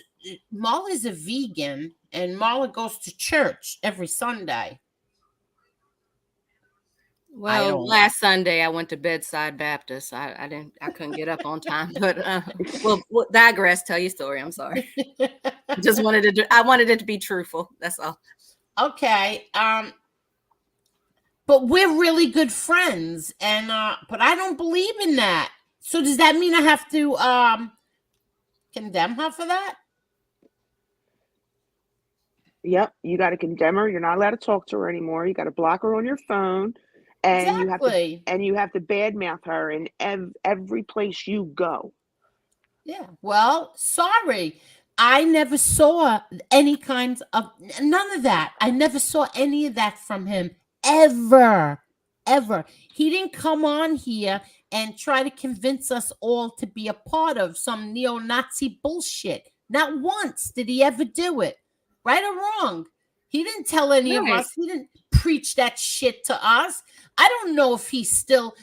a vegan, and Marla goes to church every Sunday. Well, last Sunday I went to Bedside Baptist. I couldn't get up on time, but we'll digress. Tell your story. I'm sorry. I wanted it to be truthful. That's all. Okay. But we're really good friends, and but I don't believe in that. So does that mean I have to condemn her for that? Yep, you got to condemn her. You're not allowed to talk to her anymore. You got to block her on your phone, and exactly. you have to badmouth her in every place you go. Yeah. Well, sorry. I never saw any kinds of none of that. I never saw any of that from him ever. He didn't come on here and try to convince us all to be a part of some neo-Nazi bullshit. Not once did he ever do it. Right or wrong. He didn't tell any of us. He didn't preach that shit to us. I don't know if he's still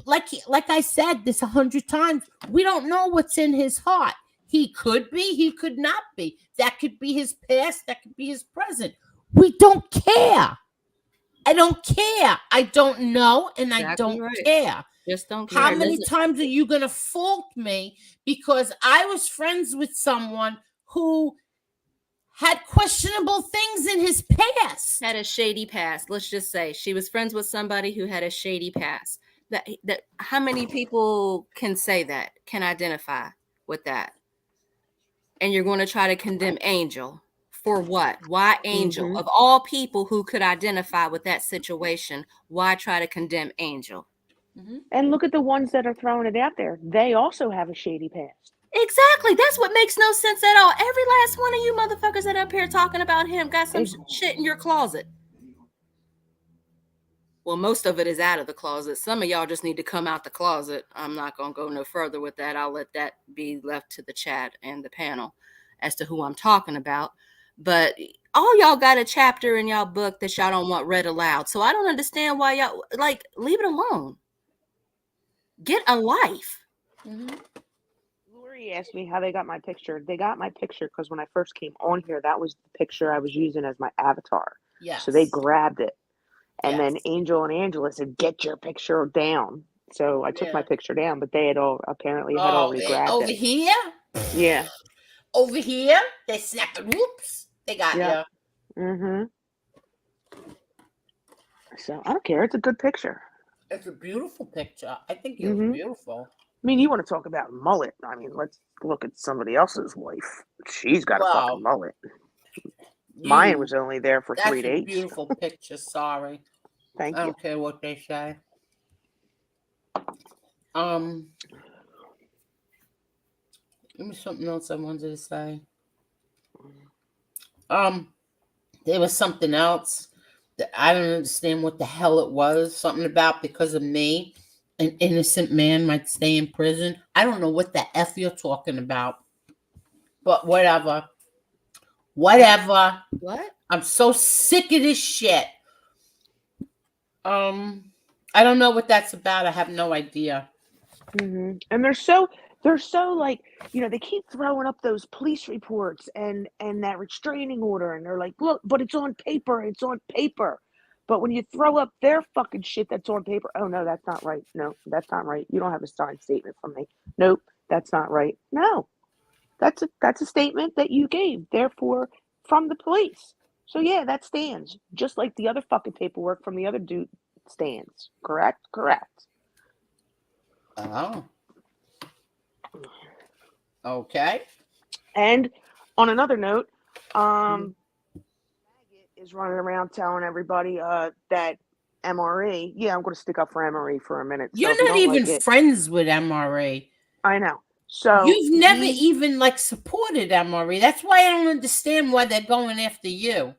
like I said this 100 times. We don't know what's in his heart. He could be, he could not be. That could be his past, that could be his present. We don't care. I don't care. I don't know, and I don't care. Just don't care. How many times are you going to fault me because I was friends with someone who had questionable things in his past? Had a shady past. Let's just say she was friends with somebody who had a shady past. That how many people can say that, can identify with that? And you're going to try to condemn Angel for what? Why Angel? Mm-hmm. Of all people who could identify with that situation, why try to condemn Angel? Mm-hmm. And look at the ones that are throwing it out there. They also have a shady past. Exactly. That's what makes no sense at all. Every last one of you motherfuckers that up here talking about him got some shit in your closet. Well, most of it is out of the closet. Some of y'all just need to come out the closet. I'm not going to go no further with that. I'll let that be left to the chat and the panel as to who I'm talking about. But all y'all got a chapter in y'all book that y'all don't want read aloud. So I don't understand why y'all, like, leave it alone. Get a life. Mm-hmm. Lori asked me how they got my picture. They got my picture because when I first came on here, that was the picture I was using as my avatar. Yes. So they grabbed it. And then Angel and Angela said, get your picture down. So I took my picture down, but they had apparently already grabbed it. Over here? Yeah. Over here? They snapped it. Whoops. They got you. Mm-hmm. So I don't care. It's a good picture. It's a beautiful picture. I think you're beautiful. I mean, you want to talk about mullet. I mean, let's look at somebody else's wife. She's got a fucking mullet. Mine was only there for 3 days. That's a beautiful picture. Sorry. Thank you. I don't care what they say. Give me something else I wanted to say. There was something else that I don't understand what the hell it was. Something about because of me, an innocent man might stay in prison. I don't know what the F you're talking about. But whatever. Whatever. What? I'm so sick of this shit. I don't know what that's about. I have no idea. Mm-hmm. And they're so like, you know, they keep throwing up those police reports and that restraining order, and they're like, look, but it's on paper. But when you throw up their fucking shit that's on paper, oh no, that's not right. No, that's not right. You don't have a signed statement from me. Nope, that's not right. No, that's a statement that you gave, therefore, from the police. So yeah, that stands. Just like the other fucking paperwork from the other dude stands. Correct? Correct. Oh. Okay. And on another note, Maggot is running around telling everybody that MRE. Yeah, I'm going to stick up for MRE for a minute. You're not even friends with MRE. I know. So you've never even like supported MRE. That's why I don't understand why they're going after you.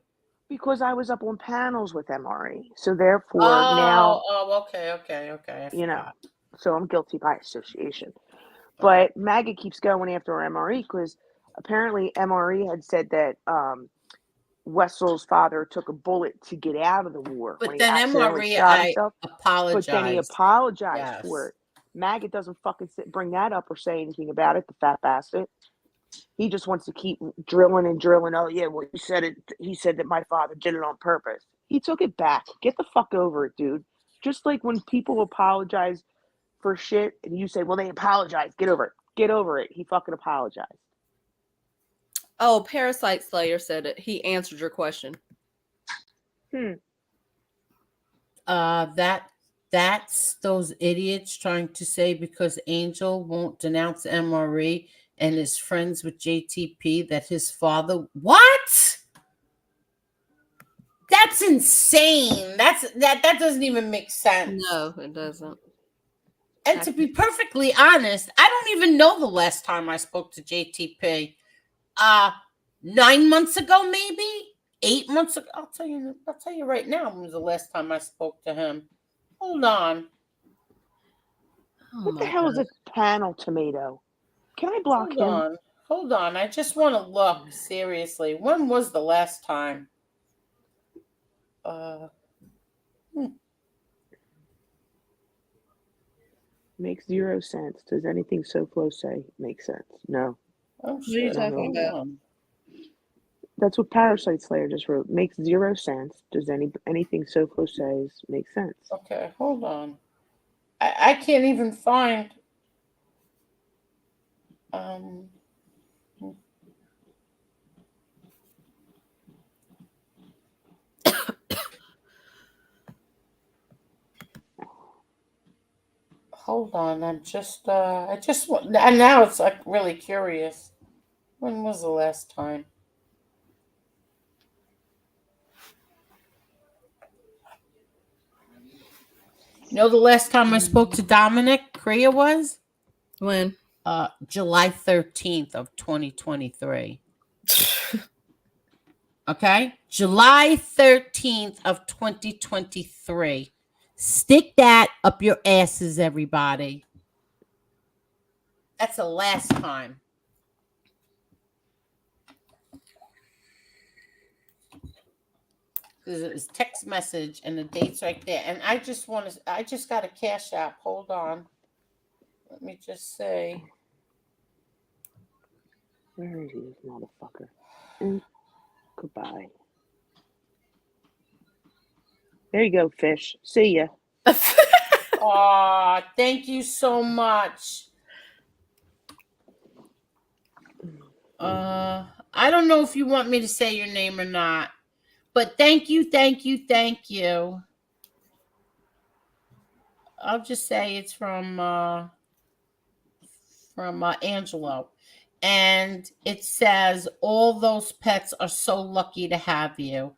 Because I was up on panels with MRE. So therefore now, Okay. I you know, forgot. so I'm guilty by association. Okay. But Maggot keeps going after MRE because apparently MRE had said that Wessel's father took a bullet to get out of the war when But he then accidentally MRE, shot I himself. But then he apologized. apologized for Yes. it. Maggot doesn't fucking bring that up or say anything about it, the fat bastard. He just wants to keep drilling and drilling. Oh, yeah, well, he said it. He said that my father did it on purpose. He took it back. Get the fuck over it, dude. Just like when people apologize for shit and you say, well, they apologized. Get over it. Get over it. He fucking apologized. Oh, Parasite Slayer said it. He answered your question. That's those idiots trying to say because Angel won't denounce MRE and is friends with JTP that his father. What? That's insane. That doesn't even make sense. No, it doesn't. And to be perfectly honest, I don't even know the last time I spoke to JTP. 9 months ago, maybe 8 months ago. I'll tell you right now when was the last time I spoke to him. Hold on. What the hell is a panel tomato? Can I block him? Hold on. I just want to look seriously. When was the last time? Makes zero sense. Does anything SoFlo say make sense? No. Oh, What are you talking about? That's what Parasite Slayer just wrote. Makes zero sense. Does anything SoFlo says make sense? Okay, hold on. I can't even find. Hold on. I just want. And now it's like really curious. When was the last time? You know, the last time I spoke to Dominic Crea was when? July 13th of 2023. Okay, July 13th of 2023. Stick that up your asses, everybody. That's the last time. There's text message and the date's right there. And I just got a Cash App. Hold on. Let me just say. Where is he, this motherfucker? And goodbye. There you go, fish. See ya. Aw, thank you so much. I don't know if you want me to say your name or not, but thank you. I'll just say it's from Angelo, and it says all those pets are so lucky to have you.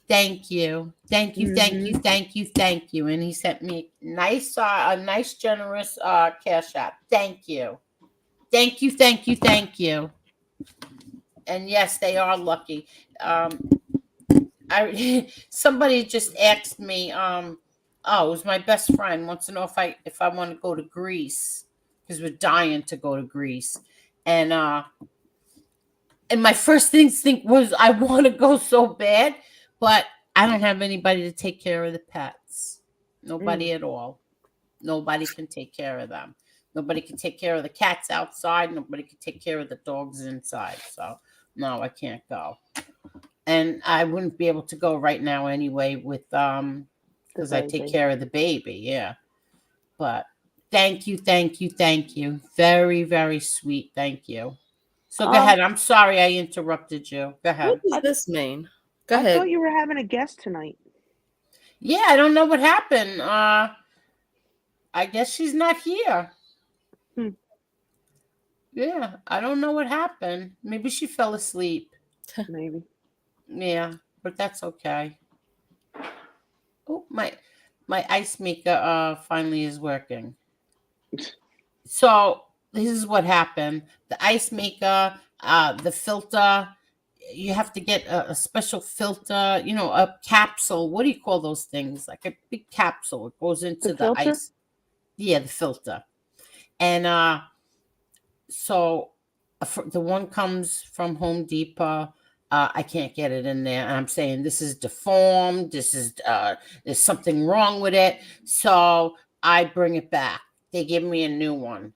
Thank you. And he sent me a nice, generous Cash App. Thank you. And yes, they are lucky. Somebody just asked me. It was my best friend wants to know if I want to go to Greece because we're dying to go to Greece, and my first instinct was I want to go so bad, but I don't have anybody to take care of the pets. Nobody at all. Nobody can take care of them. Nobody can take care of the cats outside. Nobody can take care of the dogs inside. So no, I can't go. And I wouldn't be able to go right now anyway with because I take care of the baby. Yeah. But thank you. Very, very sweet. Thank you. So go ahead. I'm sorry I interrupted you. Go ahead. What does this mean? Go ahead. I thought you were having a guest tonight. Yeah, I don't know what happened. I guess she's not here. Yeah, I don't know what happened. Maybe she fell asleep. Maybe. Yeah, but that's okay. Oh, my ice maker finally is working. So this is what happened. The ice maker, the filter, you have to get a special filter, a capsule. What do you call those things? Like a big capsule. It goes The into the filter? ice. Yeah, the filter. And so the one comes from Home Depot. I can't get it in there. And I'm saying this is deformed. There's something wrong with it. So I bring it back. They give me a new one.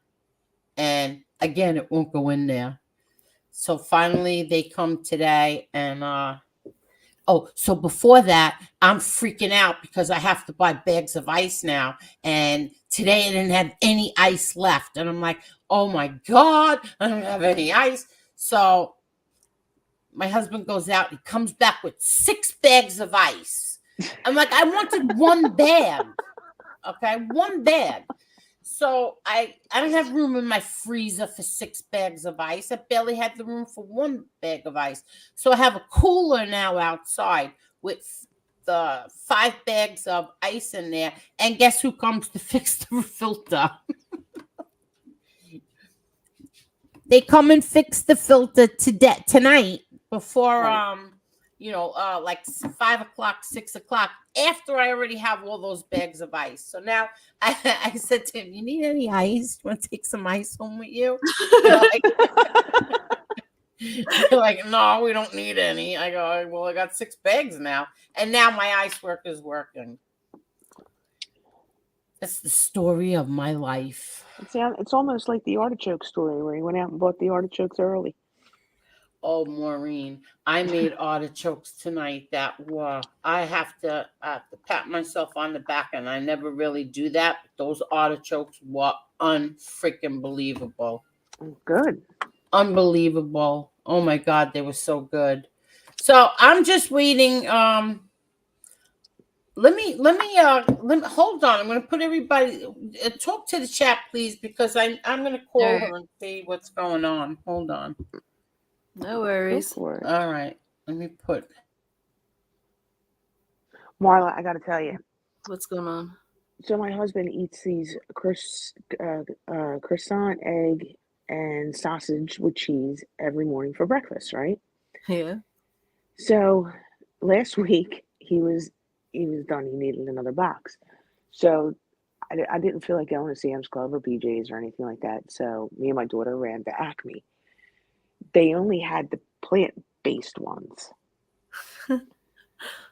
And again, it won't go in there. So finally they come today and so before that, I'm freaking out because I have to buy bags of ice now. And today I didn't have any ice left. And I'm like, oh my God, I don't have any ice. So my husband goes out, he comes back with 6 bags of ice. I'm like, I wanted one bag. Okay, one bag. So I don't have room in my freezer for 6 bags of ice. I barely had the room for 1 bag of ice. So I have a cooler now outside with the 5 bags of ice in there. And guess who comes to fix the filter? They come and fix the filter tonight before like 5 o'clock, 6 o'clock, after I already have all those bags of ice. So now I said to him, you need any ice? You want to take some ice home with you? They're like, no, we don't need any. I go, well, I got 6 bags now. And now my ice work is working. That's the story of my life. It's almost like the artichoke story where he went out and bought the artichokes early. Oh, Maureen, I made artichokes tonight that I have to pat myself on the back, and I never really do that. But those artichokes were unfreaking believable. Good. Unbelievable. Oh my God, they were so good. So I'm just waiting. Let me hold on. I'm going to put everybody talk to the chat, please, because I'm going to call her and see what's going on. Hold on. No worries. Go for it. All right. Let me put. Marla, I got to tell you. What's going on? So my husband eats these croissant, egg, and sausage with cheese every morning for breakfast, right? Yeah. So last week he was done. He needed another box. So I didn't feel like going to Sam's Club or BJ's or anything like that. So me and my daughter ran to Acme. They only had the plant-based ones.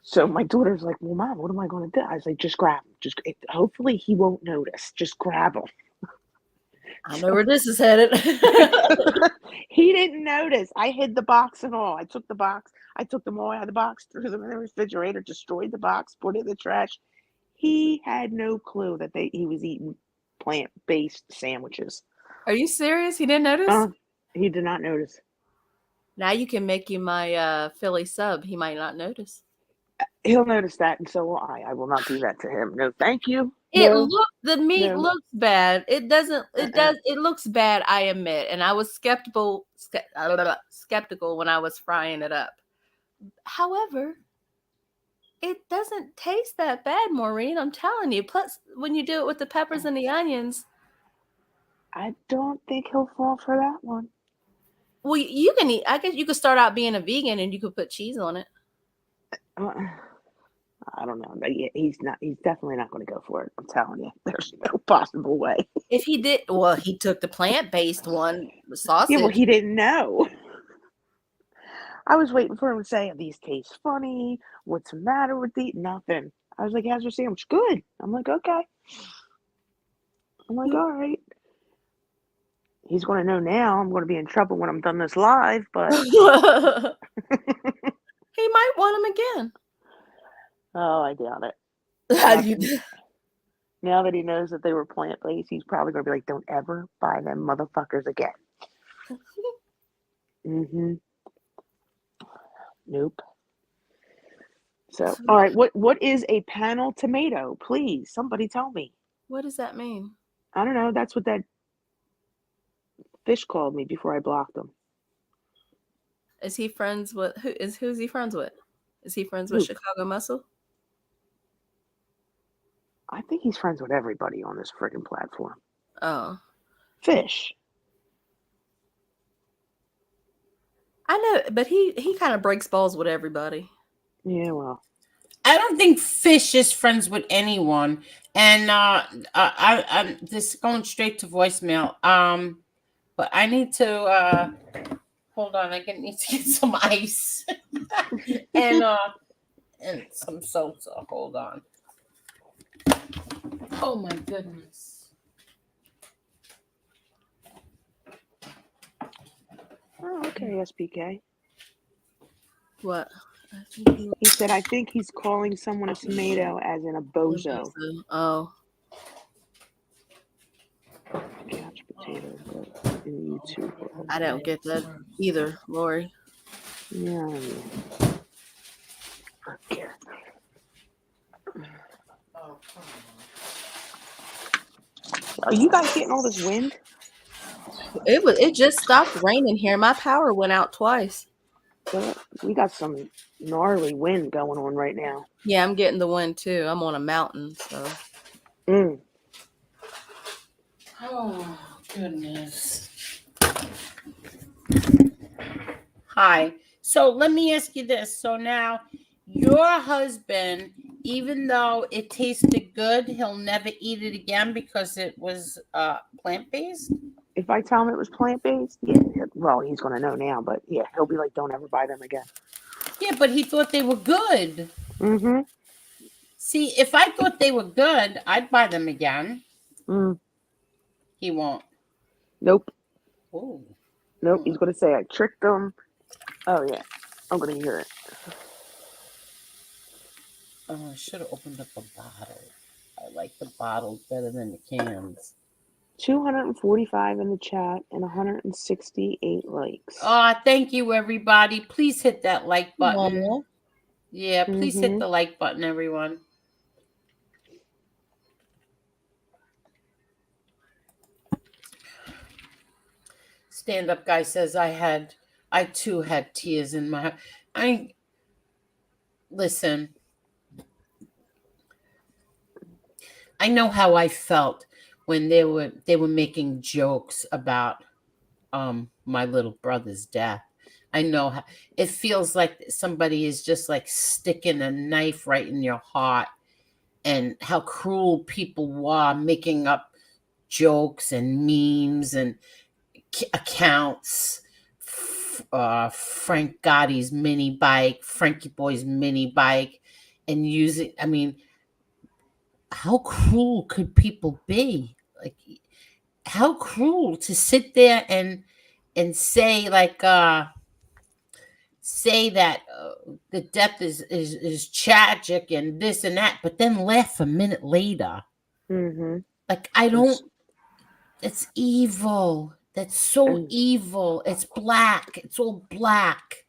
So my daughter's like, well, Mom, what am I going to do? I was like, just grab them. Hopefully he won't notice. Just grab them. I know where this is headed. He didn't notice. I hid the box and all. I took the box. I took them all out of the box, threw them in the refrigerator, destroyed the box, put it in the trash. He had no clue that he was eating plant-based sandwiches. Are you serious? He didn't notice? He did not notice. Now you can make you my Philly sub. He might not notice. He'll notice that, and so will I. I will not do that to him. No, thank you. The meat looks bad. It doesn't. It looks bad. I admit, and I was skeptical when I was frying it up. However, it doesn't taste that bad, Maureen. I'm telling you. Plus, when you do it with the peppers and the onions, I don't think he'll fall for that one. Well, you can eat. I guess you could start out being a vegan and you could put cheese on it. I don't know. He's not. He's definitely not going to go for it. I'm telling you. There's no possible way. If he did, well, he took the plant-based one, the sausage. Yeah, well, he didn't know. I was waiting for him to say, these taste funny. What's the matter with these? Nothing. I was like, how's your sandwich? Good. I'm like, okay. I'm like, all right. He's going to know now. I'm going to be in trouble when I'm done this live, but he might want him again. Oh, I doubt it. Now that he knows that they were plant-based, he's probably going to be like, don't ever buy them motherfuckers again. Nope. So, all right, what is a panel tomato? Please, somebody tell me. What does that mean? I don't know. That's what that fish called me before I blocked him. Is he friends with who's he friends with? Is he friends with Chicago Muscle? I think he's friends with everybody on this friggin' platform. Oh. Fish. I know, but he kind of breaks balls with everybody. Yeah, well. I don't think Fish is friends with anyone. And I'm this is going straight to voicemail. But I need to hold on. Need to get some ice and some salsa. Hold on. Oh my goodness. Oh, okay, SPK. What? He said, I think he's calling someone a tomato as in a bozo. Oh. Couch potato, but in YouTube. I don't get that either, Lori. Yeah. Okay. Oh, come on. Are you guys getting all this wind? It just stopped raining here. My power went out twice. We got some gnarly wind going on right now. Yeah, I'm getting the wind too. I'm on a mountain, so. Oh goodness. Hi. So let me ask you this. So now your husband, even though it tasted good, he'll never eat it again because it was plant-based? If I tell him it was plant-based, yeah, well, he's going to know now, but yeah, he'll be like, don't ever buy them again. Yeah, but he thought they were good. Mm-hmm. See, if I thought they were good, I'd buy them again. He won't. Nope. Ooh. Nope, he's going to say I tricked him. Oh, yeah. I'm going to hear it. Oh, I should have opened up a bottle. I like the bottles better than the cans. 245 in the chat and 168 likes. Thank you, everybody. Please hit that like button. Mama. Yeah, please hit the like button, everyone. Stand-up guy says I too had tears in my listen. I know how I felt when they were making jokes about my little brother's death. I know how it feels like somebody is just like sticking a knife right in your heart, and how cruel people were making up jokes and memes and accounts. Frank Gotti's mini bike, Frankie Boy's mini bike, and using, I mean, how cruel could people be? Like, how cruel to sit there and say like say that the death is tragic and this and that, but then laugh a minute later. Like, I don't. It's evil. That's so evil. It's black. It's all black.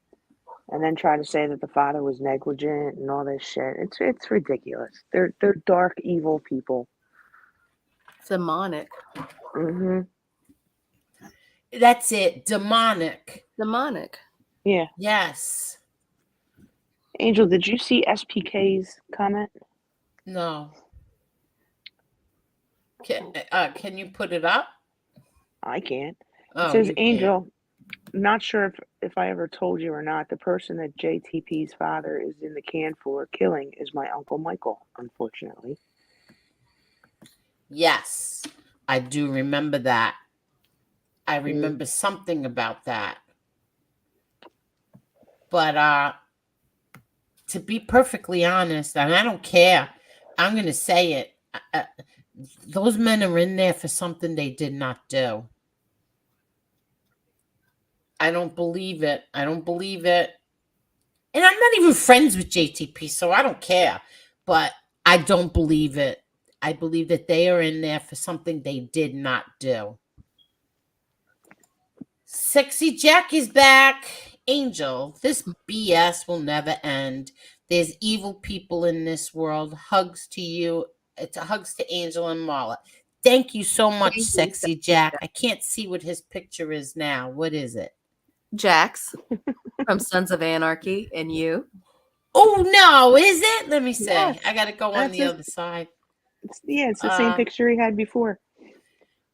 And then try to say that the father was negligent and all this shit. It's ridiculous. They're dark, evil people. Demonic. That's it. Demonic. Demonic. Yeah. Yes. Angel, did you see SPK's comment? No. Can you put it up? I can't. Oh, it says, you Angel, not sure if I ever told you or not, the person that JTP's father is in the can for killing is my Uncle Michael, unfortunately. Yes, I do remember that. I remember something about that. But to be perfectly honest, and I don't care, I'm going to say it. Those men are in there for something they did not do. I don't believe it. I don't believe it. And I'm not even friends with JTP, so I don't care. But I don't believe it. I believe that they are in there for something they did not do. Sexy Jack is back. Angel, this BS will never end. There's evil people in this world. Hugs to you. It's hugs to Angel and Marla. Thank you so much, Sexy Jack. I can't see what his picture is now. What is it? Jax from Sons of Anarchy and you. Oh, no. Is it? Let me see. Yes, I got to go on the other side. It's the same picture he had before.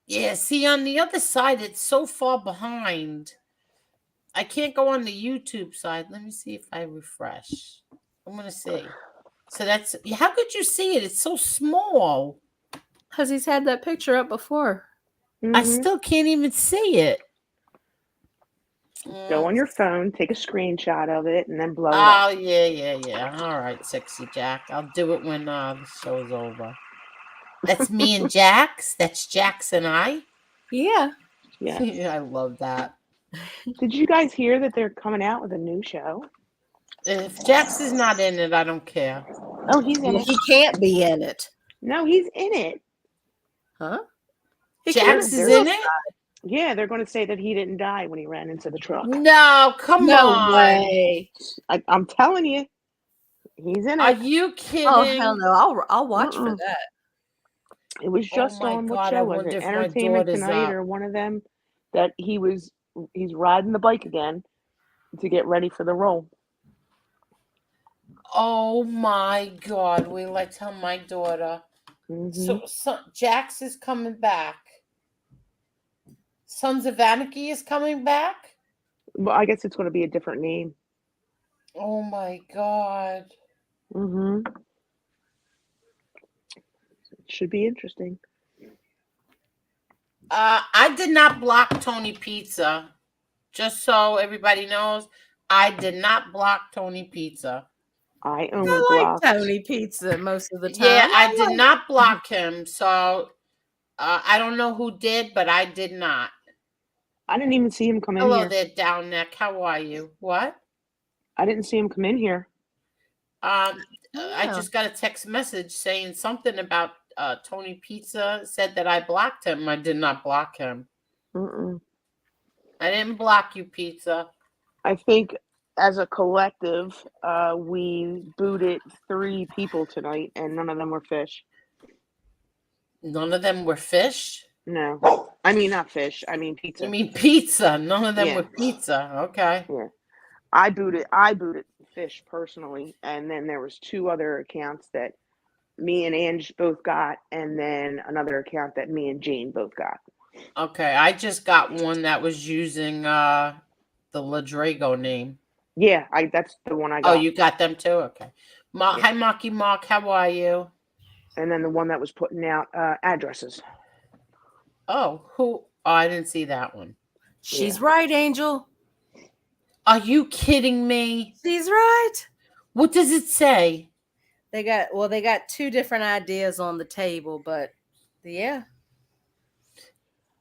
Yeah, see, on the other side, it's so far behind. I can't go on the YouTube side. Let me see if I refresh. I'm gonna see. So that's how could you see it? It's so small. Because he's had that picture up before. I still can't even see it. Go on your phone, take a screenshot of it, and then blow it Oh up. yeah. All right, sexy Jack. I'll do it when the show's over. That's me and Jax. That's Jax and I. Yeah. Yeah. I love that. Did you guys hear that they're coming out with a new show? If Jax is not in it, I don't care. Oh, he's in Well, it. he can't be in it. No, he's in it. Huh? Jax is in it? Yeah, they're going to say that he didn't die when he ran into the truck. No, come on. No way. I'm telling you, he's in it. Are you kidding? Oh, hell no. I'll watch for that. It was just my on what God, I show was wonder it? if my Entertainment daughter's Tonight up. or one of them that he's riding the bike again to get ready for the role. Oh my God. Wait till I tell my daughter. So Jax is coming back. Sons of Anarchy is coming back? Well, I guess it's going to be a different name. Oh my God. It should be interesting. I did not block Tony Pizza. Just so everybody knows, I did not block Tony Pizza. I only blocked blocked Tony Pizza most of the time. Yeah, I did not block him. So I don't know who did, but I did not. I didn't even see him come in Hello here. there, down neck. How are you? What? I didn't see him come in here. I just got a text message saying something about Tony Pizza said that I blocked him. I did not block him. I didn't block you, Pizza. I think as a collective, we booted 3 people tonight, and none of them were fish. None of them were fish? No. I mean, not fish. I mean pizza. You mean pizza. None of them were pizza. Okay. Yeah. I booted fish personally, and then there was 2 other accounts that me and Ange both got, and then another account that me and Jane both got. Okay, I just got one that was using the Ladrago name. Yeah, that's the one I got. Oh, you got them too? Okay. Hi, Marky Mark. How are you? And then the one that was putting out addresses. Oh, who? Oh, I didn't see that one. She's right, Angel. Are you kidding me? She's right. What does it say? They got 2 different ideas on the table, but yeah.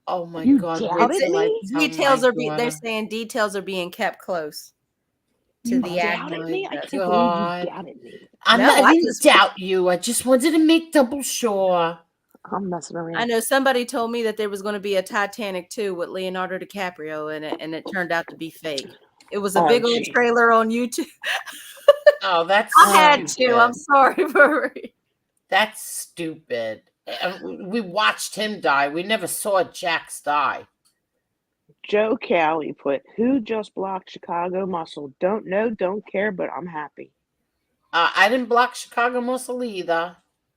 Oh my God! They're saying details are being kept close to the doubted me. I can't believe you doubted me. I didn't doubt you. I just wanted to make double sure. I'm messing around. I know somebody told me that there was going to be a Titanic 2 with Leonardo DiCaprio in it, and it turned out to be fake. It was a big old trailer on YouTube. Oh, that's I had to. I'm sorry, Marie. That's stupid. We watched him die. We never saw Jax die. Joe Cowley put, who just blocked Chicago Muscle? Don't know, don't care, but I'm happy. I didn't block Chicago Muscle either.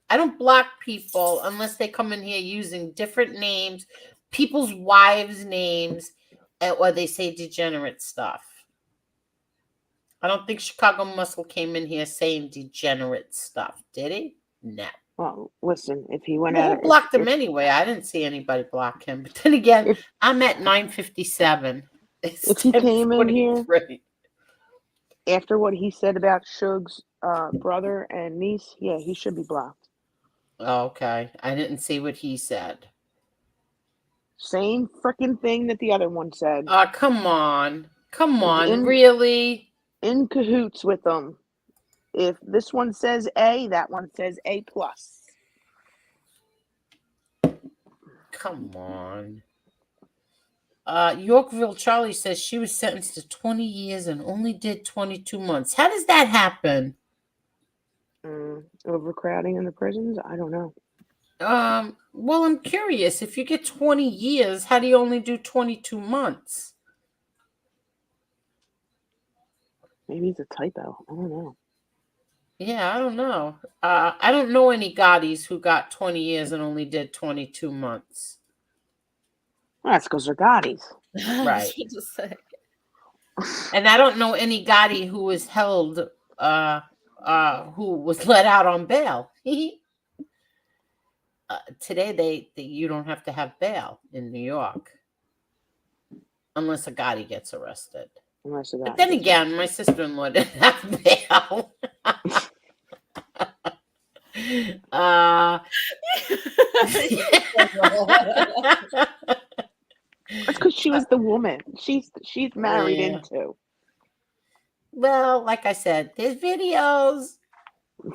I don't block people unless they come in here using different names, people's wives' names, or they say degenerate stuff. I don't think Chicago Muscle came in here saying degenerate stuff, did he? No. Well, listen, if he went out... Who blocked him anyway? I didn't see anybody block him. But then again, I'm at 9:57. If he came in here, after what he said about Suge's brother and niece, yeah, he should be blocked. Oh, okay. I didn't see what he said. Same freaking thing that the other one said. Come on. Come on. Really? In cahoots with them. If this one says A, that one says A+. Come on. Yorkville Charlie says she was sentenced to 20 years and only did 22 months. How does that happen? Overcrowding in the prisons? I don't know. Well, I'm curious. If you get 20 years, how do you only do 22 months? Maybe it's a typo. I don't know. Yeah, I don't know. I don't know any Gottis who got 20 years and only did 22 months. Well, that's because they're Gottis. Right. And I don't know any Gotti who was held, who was let out on bail. Today, you don't have to have bail in New York unless a Gotti gets arrested. Unless But then again, my sister-in-law didn't have bail. That's because she was the woman. She's married Yeah. into. Well, like I said, there's videos.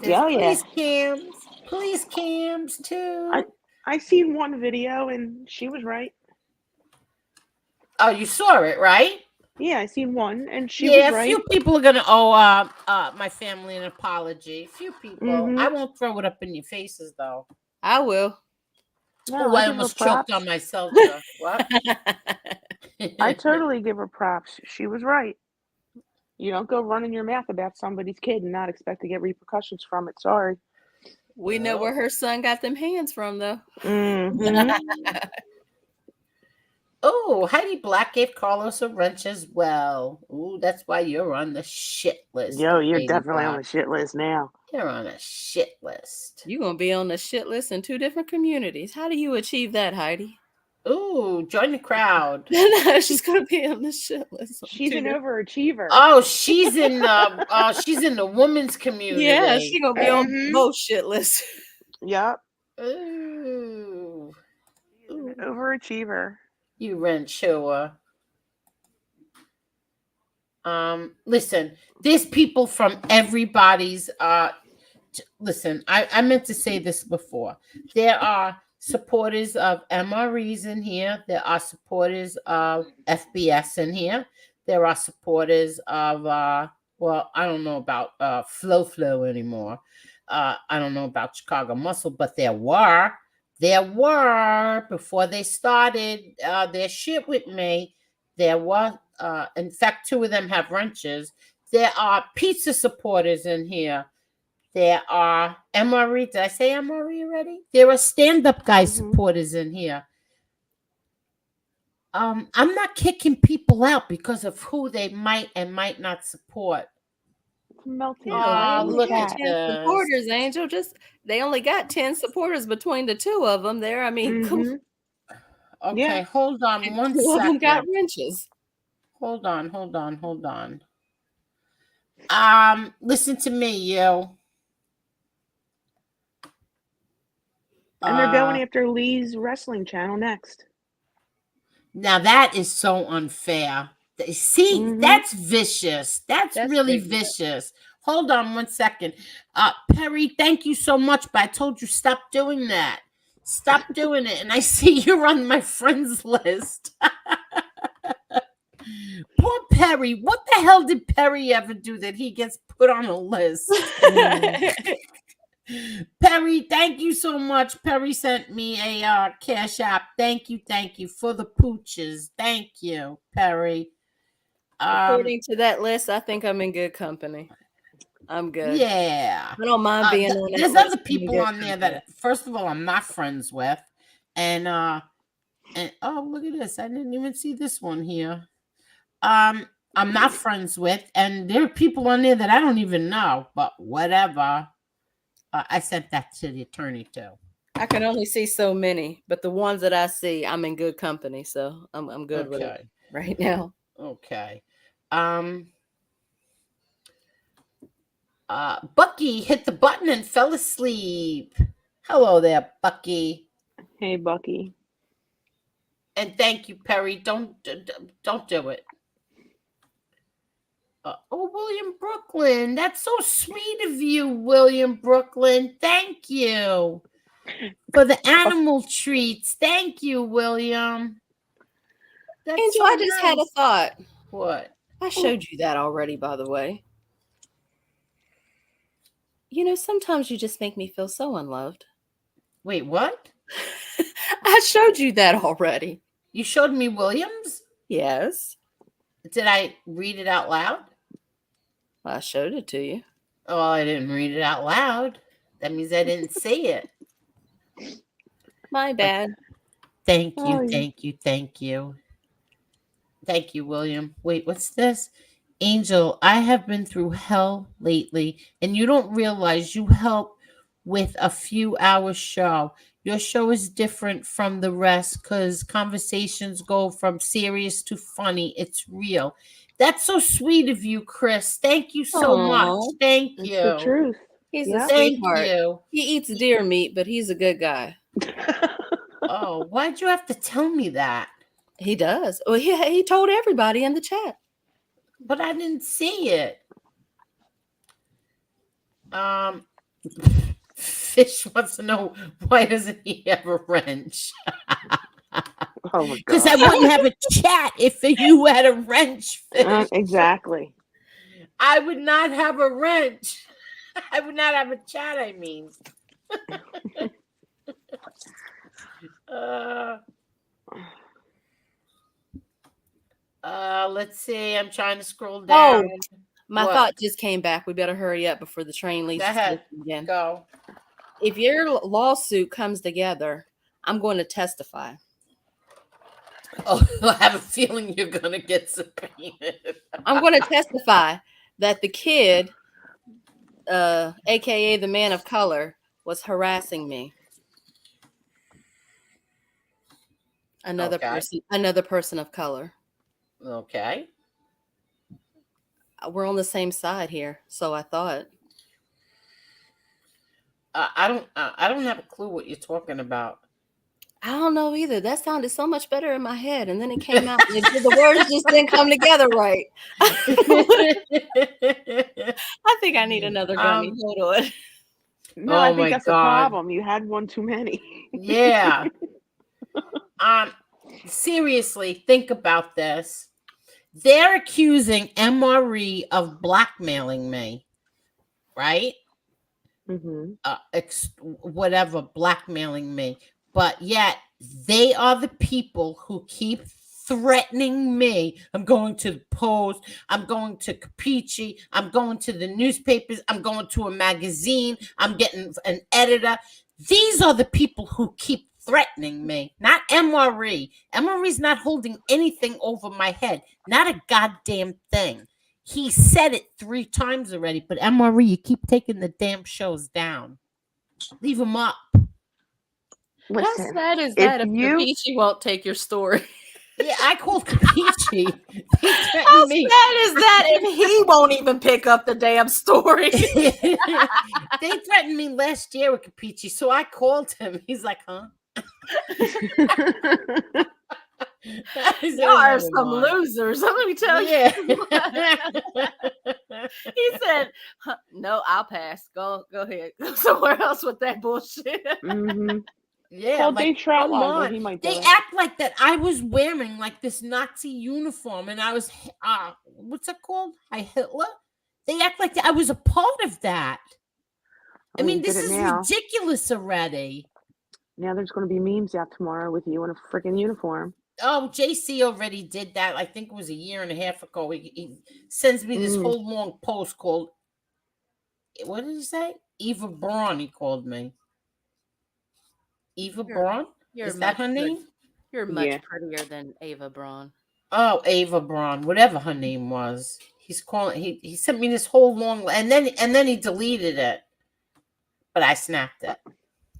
There's police cams too. I seen one video and she was right. Oh, you saw it, right? Yeah, I seen one and she was right. A few people are gonna owe my family an apology. A few people. Mhm. I won't throw it up in your faces though. I will. No, I almost choked on myself. What? I totally give her props. She was right. You don't go running your mouth about somebody's kid and not expect to get repercussions from it. Sorry. We know where her son got them hands from, though. Oh, Heidi Black gave Carlos a wrench as well. Ooh, that's why you're on the shit list. Yo, you're Heidi definitely on Black. the shit list now. You're on a shit list. You're going to be on the shit list in 2 different communities. How do you achieve that, Heidi? Ooh, join the crowd. No, she's going to be on the shit list. She's an overachiever. Oh, she's in the women's community. Yeah, she's going to be on both shit lists. Yep. Ooh. An overachiever. You Ranchoa. Listen, there's people from everybody's listen, I meant to say this before. There are supporters of MREs in here. There are supporters of FBS in here. There are supporters of well, I don't know about Flow anymore. I don't know about Chicago Muscle, but there were before they started their shit with me. There were in fact 2 of them have wrenches. There are pizza supporters in here. There are MRE. Did I say MRE already? There are stand-up guy supporters in here. I'm not kicking people out because of who they might and might not support. Melting. Look at 10 supporters, Angel. They only got 10 supporters between the 2 of them there. I mean, okay, hold on one 2 second. of them got wrenches. Hold on. Listen to me, you. And they're going after Lee's wrestling channel next. Now that is so unfair. See, that's vicious. That's really vicious. Hold on one second. Perry, thank you so much, but I told you stop doing that. Stop doing it. And I see you're on my friends list. Poor Perry. What the hell did Perry ever do that he gets put on a list? Perry, thank you so much. Perry sent me a cash app. Thank you for the pooches. Thank you, Perry. According to that list, I think I'm in good company. I'm good. Yeah. I don't mind being on that there's list. other people on there that, first of all, I'm not friends with. And oh, look at this. I didn't even see this one here. I'm not friends with. And there are people on there that I don't even know, but whatever. I sent that to the attorney too. I can only see so many, but the ones that I see, I'm in good company, so I'm good with it right now. Okay. Bucky hit the button and fell asleep. Hello there, Bucky. Hey, Bucky. And thank you, Perry. Don't do it. William Brooklyn. That's so sweet of you, William Brooklyn. Thank you for the animal treats. Thank you, William. That's Angel, I just had a thought. What? I showed you that already, by the way. You know, sometimes you just make me feel so unloved. Wait, what? I showed you that already. You showed me Williams? Yes. Did I read it out loud? I showed it to you. Oh, I didn't read it out loud. That means I didn't see it. My bad. Thank you. Thank you, William. Wait, what's this? Angel, I have been through hell lately, and you don't realize you help with a few hour show. Your show is different from the rest because conversations go from serious to funny. It's real. That's so sweet of you, Chris. Thank you so much. Aw, Thank It's the you. truth. he's a Yeah. Thank sweetheart. you. He eats deer meat, but he's a good guy. Oh, why'd you have to tell me that? He does. Well, he told everybody in the chat. But I didn't see it. Fish wants to know, why doesn't he have a wrench? Oh my Because I god. wouldn't have a chat if you had a wrench, Fish. Exactly. I would not have a wrench. I would not have a chat, I mean. Let's see. I'm trying to scroll down. Oh, my What? thought just came back. We better hurry up before the train leaves Go the ahead. station again. Go. If your lawsuit comes together, I'm going to testify. Oh, I have a feeling you're going to get subpoenaed. I'm going to testify that the kid, aka the man of color, was harassing me. Another person of color. Okay. We're on the same side here, so I thought. I don't have a clue what you're talking about. I don't know either. That sounded so much better in my head, and then it came out. The words just didn't come together right. I think I need another gummy. Hold on. No, Oh I think my that's the God. problem. You had one too many. Yeah. Seriously, think about this. They're accusing MRE of blackmailing me, right? Mm-hmm. Whatever, blackmailing me. But yet they are the people who keep threatening me. I'm going to the Post. I'm going to Capici. I'm going to the newspapers. I'm going to a magazine. I'm getting an editor. These are the people who keep threatening me, not MRE. MRE's not holding anything over my head. Not a goddamn thing. He said it 3 times already, but MRE, you keep taking the damn shows down. Leave them up. Listen, how sad is that if you- Capici won't take your story? Yeah, I called Capici. They How threatened me. sad is that if he won't even pick up the damn story? They threatened me last year with Capici, so I called him. He's like, huh? Y'all are some losers. Let me tell you. He said, "No, I'll pass. Go ahead. Go somewhere else with that bullshit." Mm-hmm. Yeah, Call like, Dave come Troutwine, on. he might do They it. act like that I was wearing like this Nazi uniform, and I was, what's it called? Heil Hitler? They act like I was a part of that. I mean, this is ridiculous already. Now there's going to be memes out tomorrow with you in a freaking uniform. Oh, JC already did that. I think it was a year and a half ago. He sends me this whole long post called, what did he say? Eva Braun, he called me. Eva Braun? Is that her name? You're much prettier than Ava Braun. Oh, Ava Braun, whatever her name was. He's calling. He sent me this whole long, and then he deleted it. But I snapped it.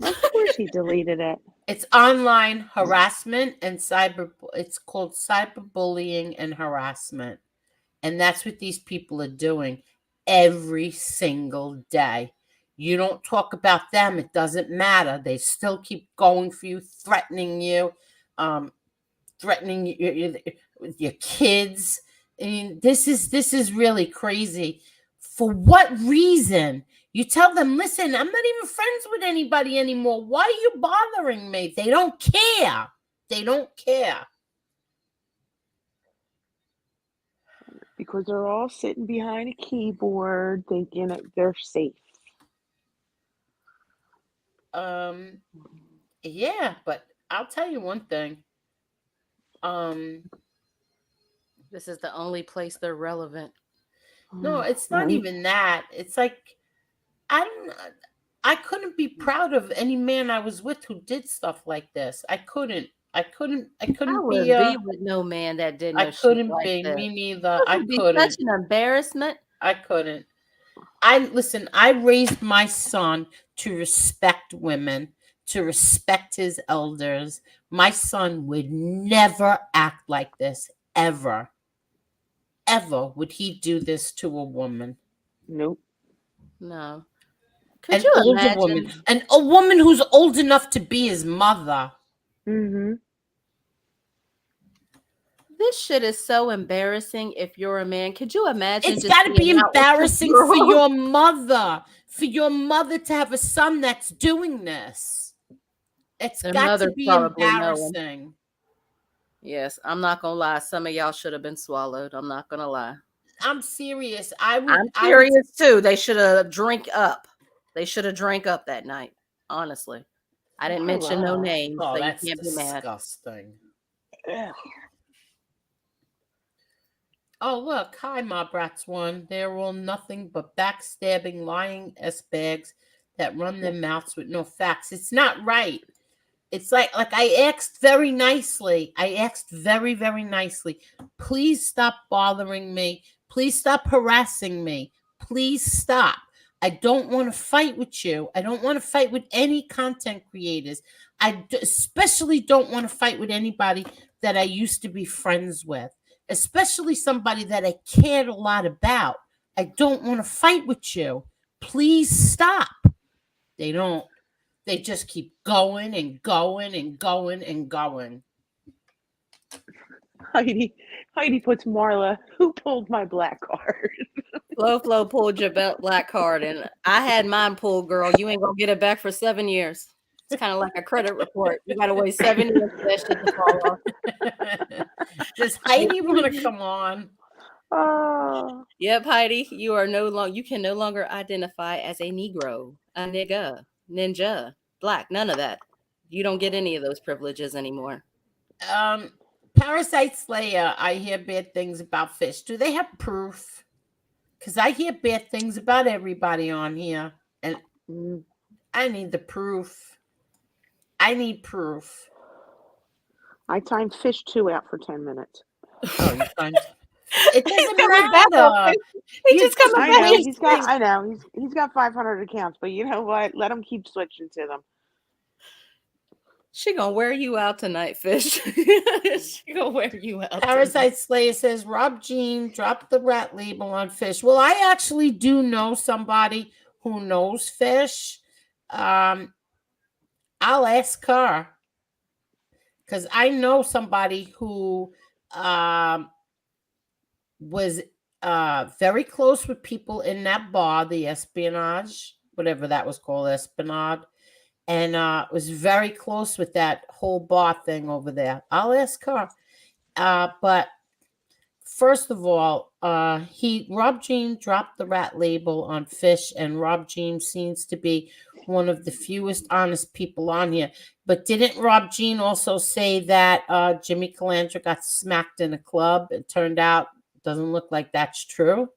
Of course, he deleted it. It's online harassment and cyber. It's called cyberbullying and harassment, and that's what these people are doing every single day. You don't talk about them; it doesn't matter. They still keep going for you, threatening you, threatening your kids. I mean, this is really crazy. For what reason? You tell them, listen, I'm not even friends with anybody anymore. Why are you bothering me? They don't care. They don't care. Because they're all sitting behind a keyboard thinking that they're safe. Yeah, but I'll tell you one thing. This is the only place they're relevant. No, it's not even that. It's like, I couldn't be proud of any man I was with who did stuff like this. I couldn't. I couldn't I be wouldn't be with no man that did I no shit couldn't like be. that. Me neither. This I would be such couldn't. an embarrassment. I couldn't. Listen, I raised my son to respect women, to respect his elders. My son would never act like this, ever. Ever would he do this to a woman. Nope. No. Could An you older woman. imagine? And a woman who's old enough to be his mother. Mm-hmm. This shit is so embarrassing if you're a man. Could you imagine It's just got to be being out with your embarrassing for girl? your mother. For your mother to have a son that's doing this. It's Their got to mother's be probably knowing. embarrassing. Yes, I'm not gonna lie. Some of y'all should have been swallowed. I'm not gonna lie. I'm serious. I'm serious too. They should have drank up. They should have drank up that night. Honestly, I didn't mention no names, Oh, so you that's can't be mad. disgusting. Ugh. Oh, look. Hi, my brats one. They're all nothing but backstabbing, lying S-bags that run their mouths with no facts. It's not right. It's like I asked very nicely. I asked very, very nicely. Please stop bothering me. Please stop harassing me. Please stop. I don't want to fight with you. I don't want to fight with any content creators. Especially don't want to fight with anybody that I used to be friends with, especially somebody that I cared a lot about. I don't want to fight with you. Please stop. They don't. They just keep going and going and going and going. Heidi puts Marla, who pulled my black card. Flo pulled your black card, and I had mine pulled, girl. You ain't gonna get it back for 7 years. It's kind of like a credit report. You gotta wait 7 years for that shit to fall off. Does Heidi want to come on? Oh. Yep, Heidi, you can no longer identify as a Negro, a nigga, ninja, black, none of that. You don't get any of those privileges anymore. Parasite Slayer, I hear bad things about fish. Do they have proof? Because I hear bad things about everybody on here. And I need the proof. I need proof. I timed Fish 2 out for 10 minutes. Oh, you timed. It doesn't matter. He just coming back. I know he's got 500 accounts, but you know what? Let him keep switching to them. She gonna wear you out tonight, Fish. She gonna wear you out. Parasite Slayer says Rob Jean dropped the rat label on Fish. Well, I actually do know somebody who knows Fish. I'll ask her because I know somebody who was very close with people in that bar, the Espionage, whatever that was called, Espionage, and was very close with that whole bar thing over there. I'll ask her. But first of all, Rob Jean dropped the rat label on Fish, and Rob Jean seems to be one of the fewest honest people on here. But didn't Rob Jean also say that Jimmy Calandra got smacked in a club? It turned out doesn't look like that's true.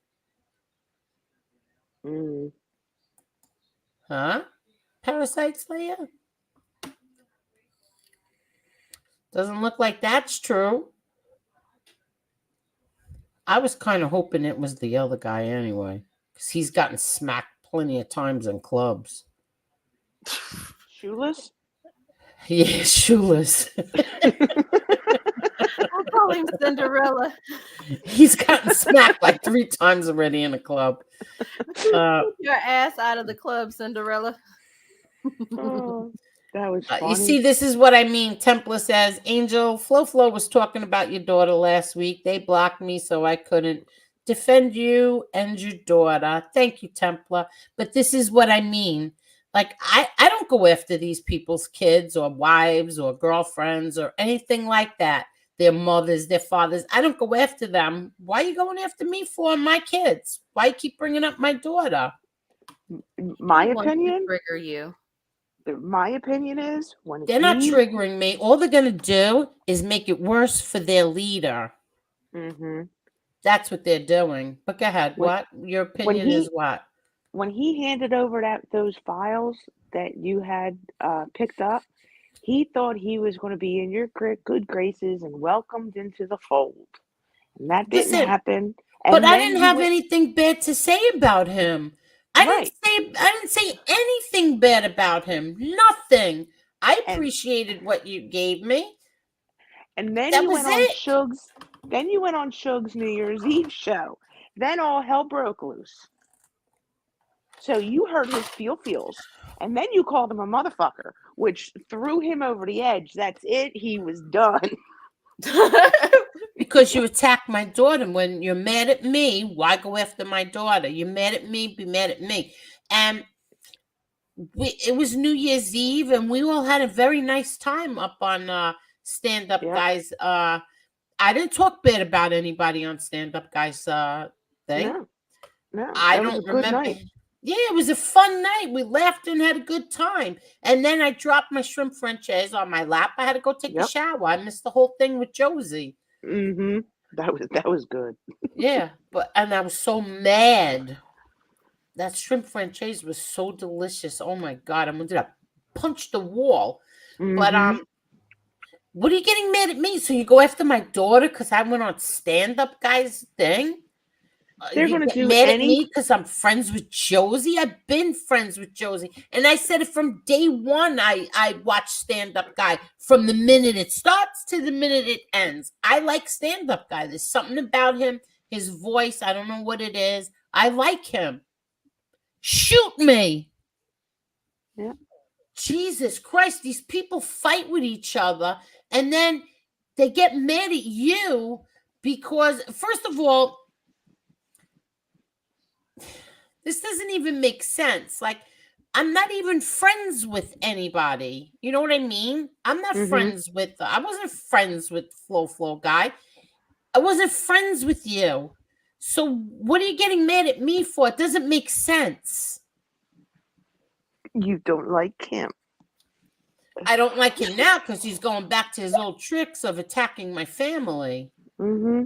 Huh? Parasite Slayer? Doesn't look like that's true. I was kind of hoping it was the other guy anyway, because he's gotten smacked plenty of times in clubs. Shoeless? Yeah, shoeless. I call him Cinderella. He's gotten smacked like 3 times already in a club. Your ass out of the club, Cinderella. Oh, that was funny. You see, this is what I mean. Templar says, Angel, Flo was talking about your daughter last week. They blocked me, so I couldn't defend you and your daughter. Thank you, Templar. But this is what I mean. Like, I don't go after these people's kids or wives or girlfriends or anything like that. Their mothers, their fathers. I don't go after them. Why are you going after me for my kids? Why you keep bringing up my daughter? My opinion? Trigger you. My opinion is when they're not triggering me. All they're going to do is make it worse for their leader. Mm-hmm. That's what they're doing. But go ahead. What your opinion is? What when he handed over those files that you had picked up, He thought he was going to be in your good graces and welcomed into the fold. And that didn't Listen, happen. but And I then didn't he have went, anything bad to say about him. I right. didn't say anything bad about him. Nothing. I And appreciated what you gave me. and then That you was went on it. Suge's New Year's Eve show. Then all hell broke loose. So you heard his feels, and then you called him a motherfucker, which threw him over the edge. That's it. He was done. Because you attacked my daughter. When you're mad at me, why go after my daughter? You're mad at me, be mad at me. And it was New Year's Eve, and we all had a very nice time up on Stand Up Yep. Guys. I didn't talk bad about anybody on Stand Up Guys thing. No, I that was a don't good remember. night. Yeah, it was a fun night. We laughed and had a good time. And then I dropped my shrimp franchise on my lap. I had to go take a Yep. shower. I missed the whole thing with Josie. Mm-hmm. That was good. Yeah, and I was so mad. That shrimp franchise was so delicious. Oh my god, I'm gonna punch the wall. But Mm-hmm. what are you getting mad at me? So you go after my daughter because I went on Stand Up Guys thing? They're You gonna get do mad at any. me because I'm friends with Josie? I've been friends with Josie. And I said it from day one. I watch Stand Up Guy from the minute it starts to the minute it ends. I like Stand Up Guy. There's something about him, his voice. I don't know what it is. I like him. Shoot me. Yeah. Jesus Christ, these people fight with each other and then they get mad at you because, first of all, this doesn't even make sense. Like, I'm not even friends with anybody. You know what I mean? I'm not friends with, I wasn't friends with Flo guy. I wasn't friends with you. So what are you getting mad at me for? It doesn't make sense. You don't like him. I don't like him now because he's going back to his old tricks of attacking my family. Mm-hmm.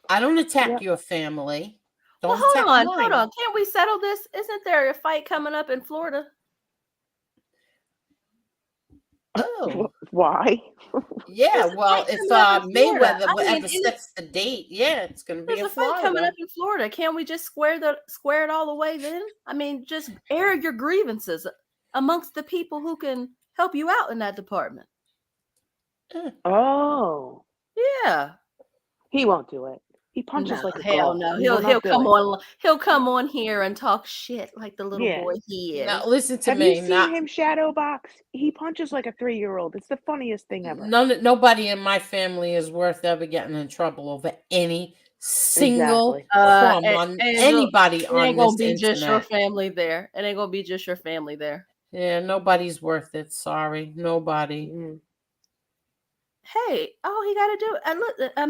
I don't attack your family. Don't well, attack hold mine. on. Can't we settle this? Isn't there a fight coming up in Florida? Oh. Why? Yeah, well, if Mayweather I mean, ever sets the date, yeah, it's going to be there's in a fight coming Florida. up in Florida. Can't we just square it all away then? I mean, just air your grievances amongst the people who can help you out in that department. Oh, Yeah. he won't do it. He punches like a hell girl. no. He will He'll not do come it. on. He'll come on here and talk shit like the little Yeah. boy he is. Now, listen to Have me. you seen him shadow box? He punches like a 3-year-old. It's the funniest thing ever. Nobody in my family is worth ever getting in trouble over any single Exactly. crumb on anybody It on ain't gonna this be just your internet. family there. It ain't gonna be just your family there. Yeah, nobody's worth it. Sorry, nobody. Mm. Hey, all he got to do, and look, a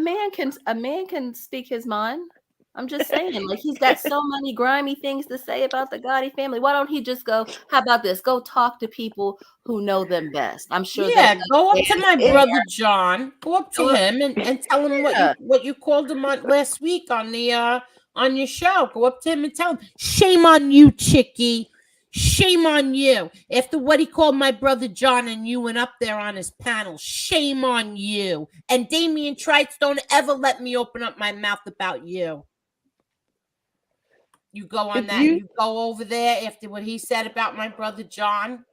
man can speak his mind. I'm just saying, like he's got so many grimy things to say about the Gotti family. Why don't he just go? How about this? Go talk to people who know them best. I'm sure Yeah, that go up to my it- brother John. Go up to Go up- him and tell him what you called him on last week on your show. Go up to him and tell him, shame on you, Chickie. Shame on you. After what he called my brother John and you went up there on his panel, shame on you. And Damian Trites, don't ever let me open up my mouth about you. You go on you go over there after what he said about my brother John.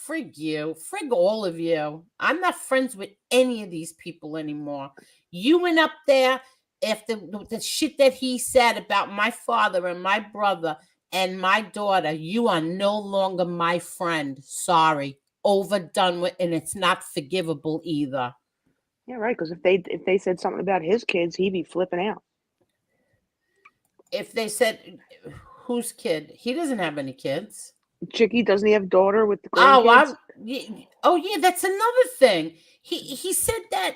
Frig you. Frig all of you. I'm not friends with any of these people anymore. You went up there after the shit that he said about my father and my brother and my daughter. You are no longer my friend. Sorry. Overdone with, and it's not forgivable either. Yeah, right. Because if they said something about his kids, he'd be flipping out. If they said, whose kid? He doesn't have any kids. Chickie, doesn't he have a daughter with the grandkids? Oh yeah, that's another thing. He said that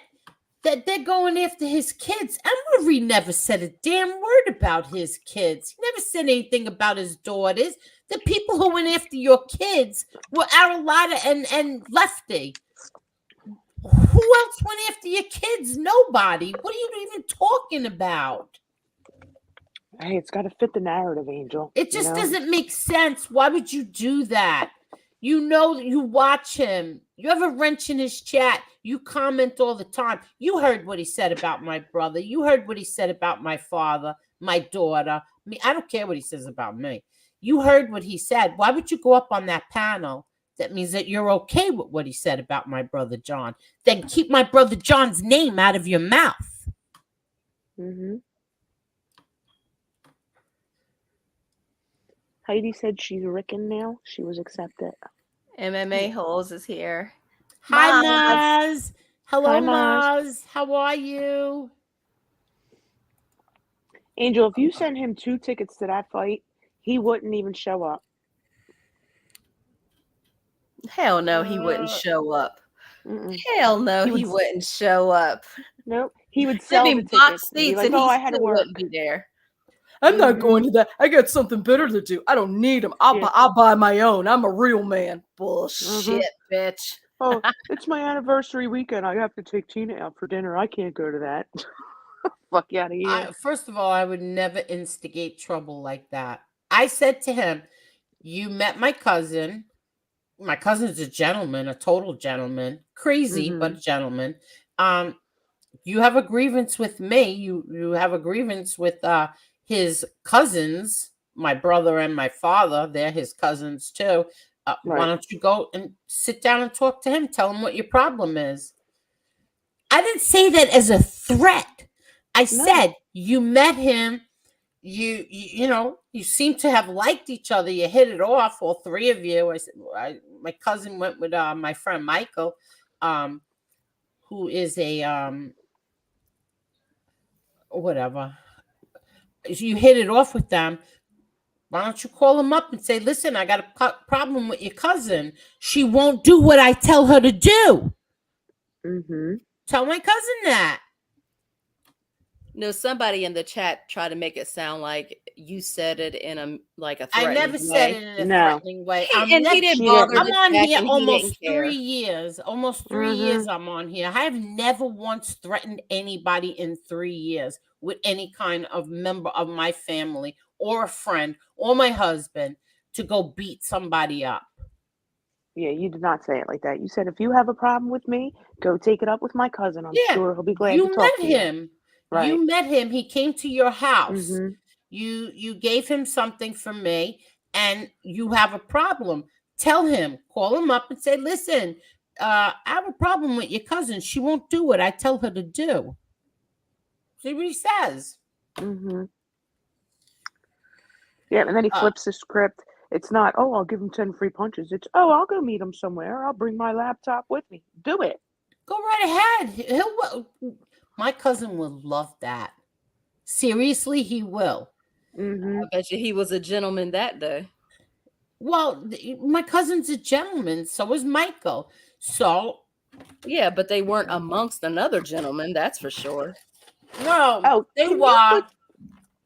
they're going after his kids. MRE never said a damn word about his kids. He never said anything about his daughters. The people who went after your kids were Aralata and Lefty. Who else went after your kids? Nobody. What are you even talking about? Hey, it's got to fit the narrative, Angel. It just doesn't make sense. Why would you do that? You know, you watch him. You have a wrench in his chat. You comment all the time. You heard what he said about my brother. You heard what he said about my father, my daughter. Me, I don't care what he says about me. You heard what he said. Why would you go up on that panel? That means that you're okay with what he said about my brother John. Then keep my brother John's name out of your mouth. Mm-hmm. Heidi said she's Rican now. She was accepted. MMA Holes is here. Hi, Maz. Maz. Hello, Hi, Maz. Maz. How are you? Angel, if you send him 2 tickets to that fight, he wouldn't even show up. Hell no, he wouldn't show up. Mm-mm. Hell no, He he would- wouldn't show up. Nope. He would There'd sell be the box tickets. And be seats, like, and oh, he I had to still work. wouldn't be there. I'm not going to that. I got something better to do. I don't need them. I'll buy my own. I'm a real man. Bullshit, bitch. Oh, it's my anniversary weekend. I have to take Tina out for dinner. I can't go to that. Fuck you out of here. First of all, I would never instigate trouble like that. I said to him, you met my cousin. My cousin's a gentleman, a total gentleman. Crazy, but a gentleman. You have a grievance with me. You have a grievance with his cousins, my brother and my father. They're his cousins too. Why don't you go and sit down and talk to him? Tell him what your problem is. I didn't say that as a threat. I said you met him. You know, you seem to have liked each other. You hit it off, all 3 of you. I said, my cousin went with my friend Michael, who is a whatever. You hit it off with them. Why don't you call him up and say, listen, I got a problem with your cousin. She won't do what I tell her to do. Tell my cousin that. No, somebody in the chat tried to make it sound like you said it in a I threatening never said it in a threatening way. He didn't bother. I'm on here and almost he didn't care. 3 years. Almost 3 years I'm on here. I have never once threatened anybody in 3 years with any kind of member of my family or a friend or my husband to go beat somebody up. Yeah, you did not say it like that. You said, if you have a problem with me, go take it up with my cousin. I'm sure he'll be glad to talk to you. You met him. Right. You met him. He came to your house. You gave him something from me, and you have a problem. Tell him. Call him up and say, listen, I have a problem with your cousin. She won't do what I tell her to do. See what he says. Yeah, and then he flips the script. It's not, oh, I'll give him 10 free punches. It's, oh, I'll go meet him somewhere. I'll bring my laptop with me. Do it. Go right ahead. My cousin will love that. Seriously, he will. I bet you he was a gentleman that day. Well, my cousin's a gentleman. So is Michael. So. Yeah, but they weren't amongst another gentleman. That's for sure. No, they were.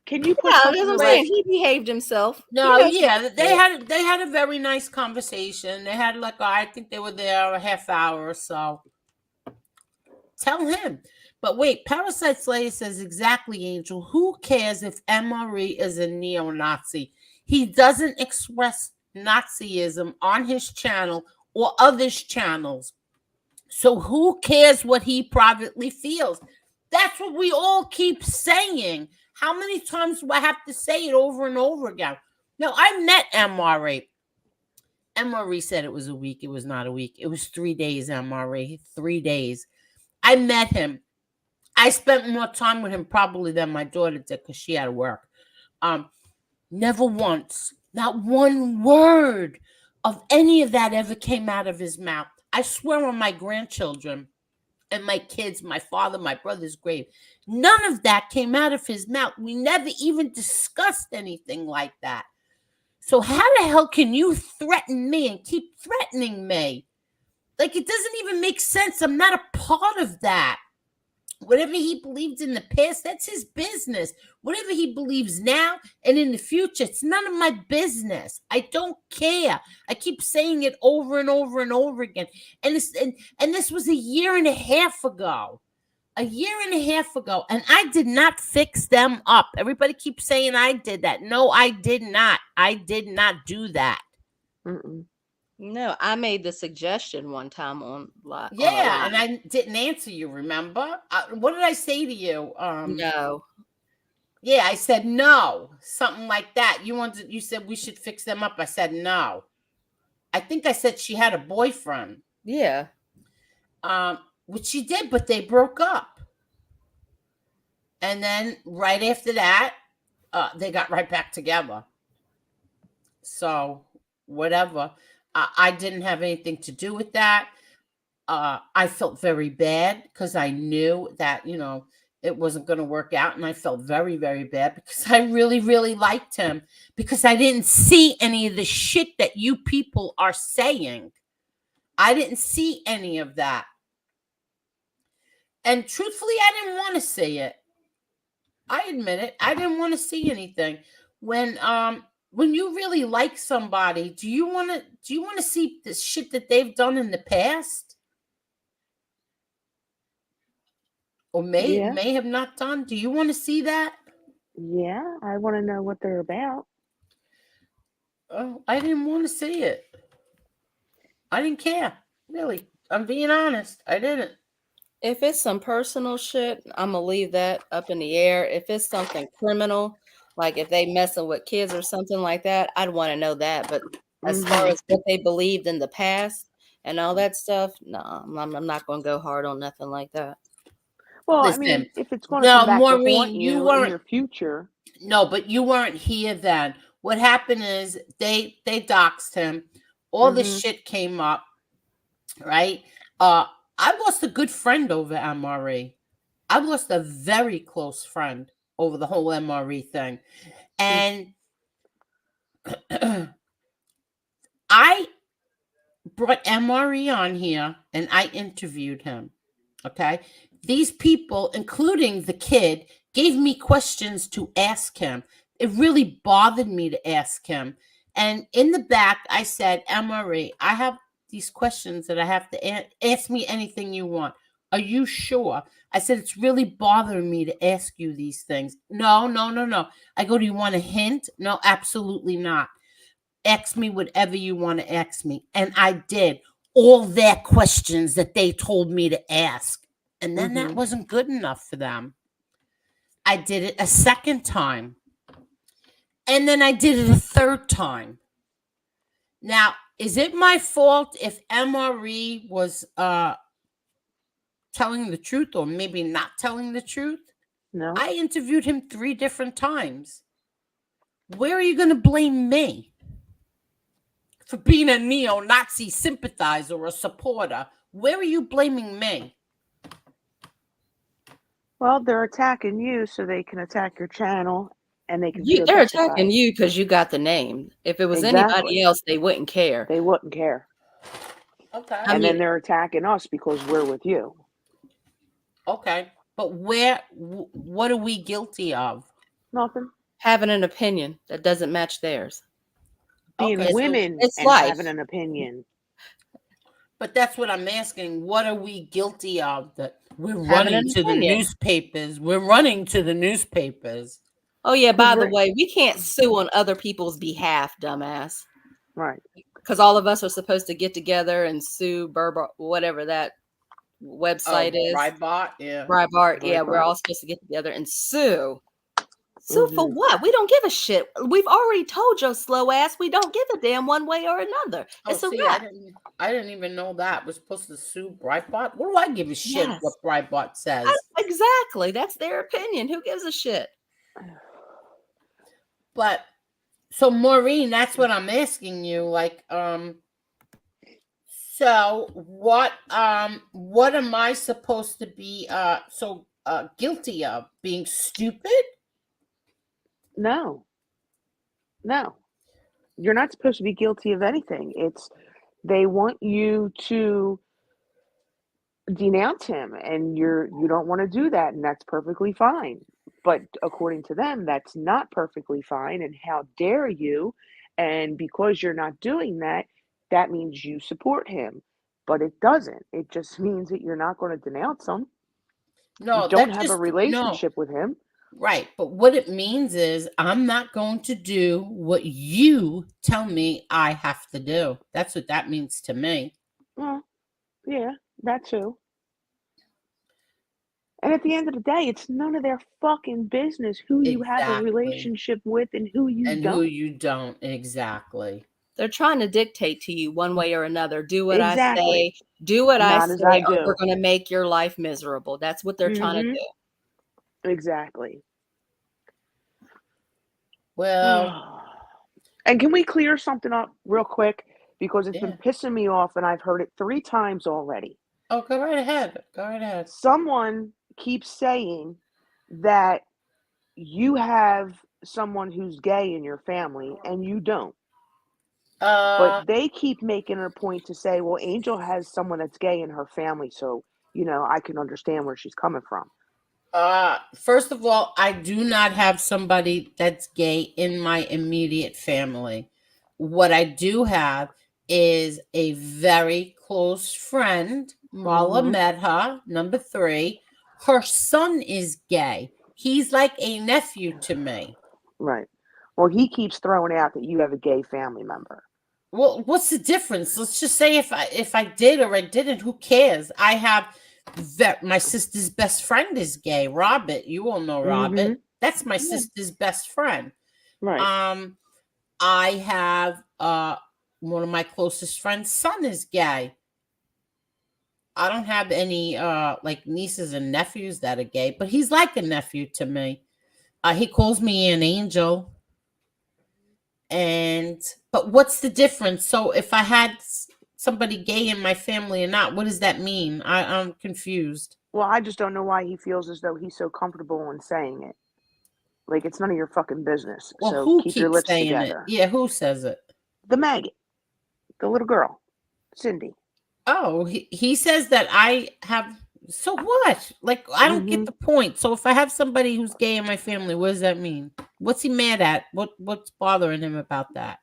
Can you put that's what I'm saying. He behaved himself. No, yeah, they had a very nice conversation. They had I think they were there a half hour or so. Tell him. But wait, Parasite Slayer says exactly, Angel. Who cares if MRE is a neo-Nazi? He doesn't express Nazism on his channel or others' channels. So who cares what he privately feels? That's what we all keep saying. How many times do I have to say it over and over again? Now, I met MRE. MRE said it was a week. It was not a week. It was 3 days, MRE. 3 days. I met him. I spent more time with him probably than my daughter did because she had to work. Never once, not one word of any of that ever came out of his mouth. I swear on my grandchildren and my kids, my father, my brother's grave. None of that came out of his mouth. We never even discussed anything like that. So how the hell can you threaten me and keep threatening me? Like, it doesn't even make sense. I'm not a part of that. Whatever he believed in the past, that's his business. Whatever he believes now and in the future, it's none of my business. I don't care. I keep saying it over and over and over again. And this was a year and a half ago. A year and a half ago. And I did not fix them up. Everybody keeps saying I did that. No, I did not. I did not do that. No, I made the suggestion one time on live. Yeah, and I didn't answer you, remember? What did I say to you? No. Yeah, I said no, something like that. You said we should fix them up. I said no. I think I said she had a boyfriend. Yeah. Which she did, but they broke up. And then right after that, they got right back together. So whatever. I didn't have anything to do with that. I felt very bad because I knew that, it wasn't going to work out. And I felt very, very bad because I really, really liked him because I didn't see any of the shit that you people are saying. I didn't see any of that. And truthfully, I didn't want to see it. I admit it. I didn't want to see anything. When you really like somebody, do you want to see the shit that they've done in the past? Or may have not done? Do you want to see that? Yeah, I want to know what they're about. Oh, I didn't want to see it. I didn't care. Really. I'm being honest. I didn't. If it's some personal shit, I'm gonna leave that up in the air. If it's something criminal, like if they messing with kids or something like that, I'd want to know that. But as far as what they believed in the past and all that stuff, no, I'm not gonna go hard on nothing like that. Well, Listen, I mean, if it's going to come back Maureen, to haunt you in your future. No, but you weren't here then. What happened is they doxed him. All this shit came up, right? I lost a good friend over MRE. I lost a very close friend over the whole MRE thing. And I brought MRE on here and I interviewed him. Okay. These people, including the kid, gave me questions to ask him. It really bothered me to ask him. And in the back, I said, MRE, I have these questions that I have to ask me anything you want. Are you sure? I said, it's really bothering me to ask you these things. No. I go, do you want a hint? No, absolutely not. Ask me whatever you want to ask me. And I did all their questions that they told me to ask. And then that wasn't good enough for them. I did it a second time. And then I did it a third time. Now, is it my fault if MRE was telling the truth or maybe not telling the truth? No. I interviewed him 3 different times. Where are you going to blame me? For being a neo-Nazi sympathizer or a supporter? Where are you blaming me? Well, they're attacking you so they can attack your channel and they can They're attacking you because you got the name. If it was anybody else, they wouldn't care. They wouldn't care. Okay. And then they're attacking us because we're with you. Okay. But what are we guilty of? Nothing. Having an opinion that doesn't match theirs. Being women it's and life. having an opinion. But that's what I'm asking. What are we guilty of? That we're running to the newspapers. We're running to the newspapers. Oh, yeah. By the way, we can't sue on other people's behalf, dumbass. Right. Because all of us are supposed to get together and sue whatever that website is. Breitbart, yeah. Breitbart, yeah. We're all supposed to get together and sue. Sue for what? We don't give a shit. We've already told your slow ass we don't give a damn one way or another. It's a wrap. I didn't even know that. We're supposed to sue Breitbart? What do I give a shit what Breitbart says? Exactly. That's their opinion. Who gives a shit? But so Maureen, that's what I'm asking you. Like, so what am I supposed to be guilty of? Being stupid? No. You're not supposed to be guilty of anything. They want you to denounce him and you don't want to do that, and that's perfectly fine. But according to them, that's not perfectly fine, and how dare you? And because you're not doing that, that means you support him. But it doesn't. It just means that you're not going to denounce him. No, you don't have a relationship with him. Right. But what it means is I'm not going to do what you tell me I have to do. That's what that means to me. Well, yeah, that too. And at the end of the day, it's none of their fucking business who you have a Exactly. relationship with and who you And who don't. you don't. Exactly. They're trying to dictate to you one way or another. Do what I say, Exactly. do what I Not as I say, or we're do. going to make your life miserable. That's what they're trying to Mm-hmm. do. Exactly. Well, And can we clear something up real quick? Because it's been yeah. pissing me off and I've heard it 3 times already. Oh, go right ahead. Go right ahead. Someone keeps saying that you have someone who's gay in your family and you don't. But they keep making it a point to say, well, Angel has someone that's gay in her family, so, I can understand where she's coming from. First of all, I do not have somebody that's gay in my immediate family. What I do have is a very close friend. Marla Mhm. met her, number 3. Her son is gay. He's like a nephew to me. Right. Well, he keeps throwing out that you have a gay family member. Well, what's the difference? Let's just say if I did or I didn't, who cares? I have my sister's best friend is gay. Robert, you all know Robert. Mhm. That's my Yeah. sister's best friend. Right. I have one of my closest friends' son is gay. I don't have any like nieces and nephews that are gay, but he's like a nephew to me. He calls me an angel. But what's the difference? So if I had somebody gay in my family or not, what does that mean? I'm confused. Well, I just don't know why he feels as though he's so comfortable in saying it. Like, it's none of your fucking business. Well, So who keep your keeps lips saying it? together. Yeah, who says it? The maggot, the little girl, Cindy. Oh, he says that I have. So what? Like, I don't get Mhm. the point. So if I have somebody who's gay in my family, what does that mean? What's he mad at? What's bothering him about that?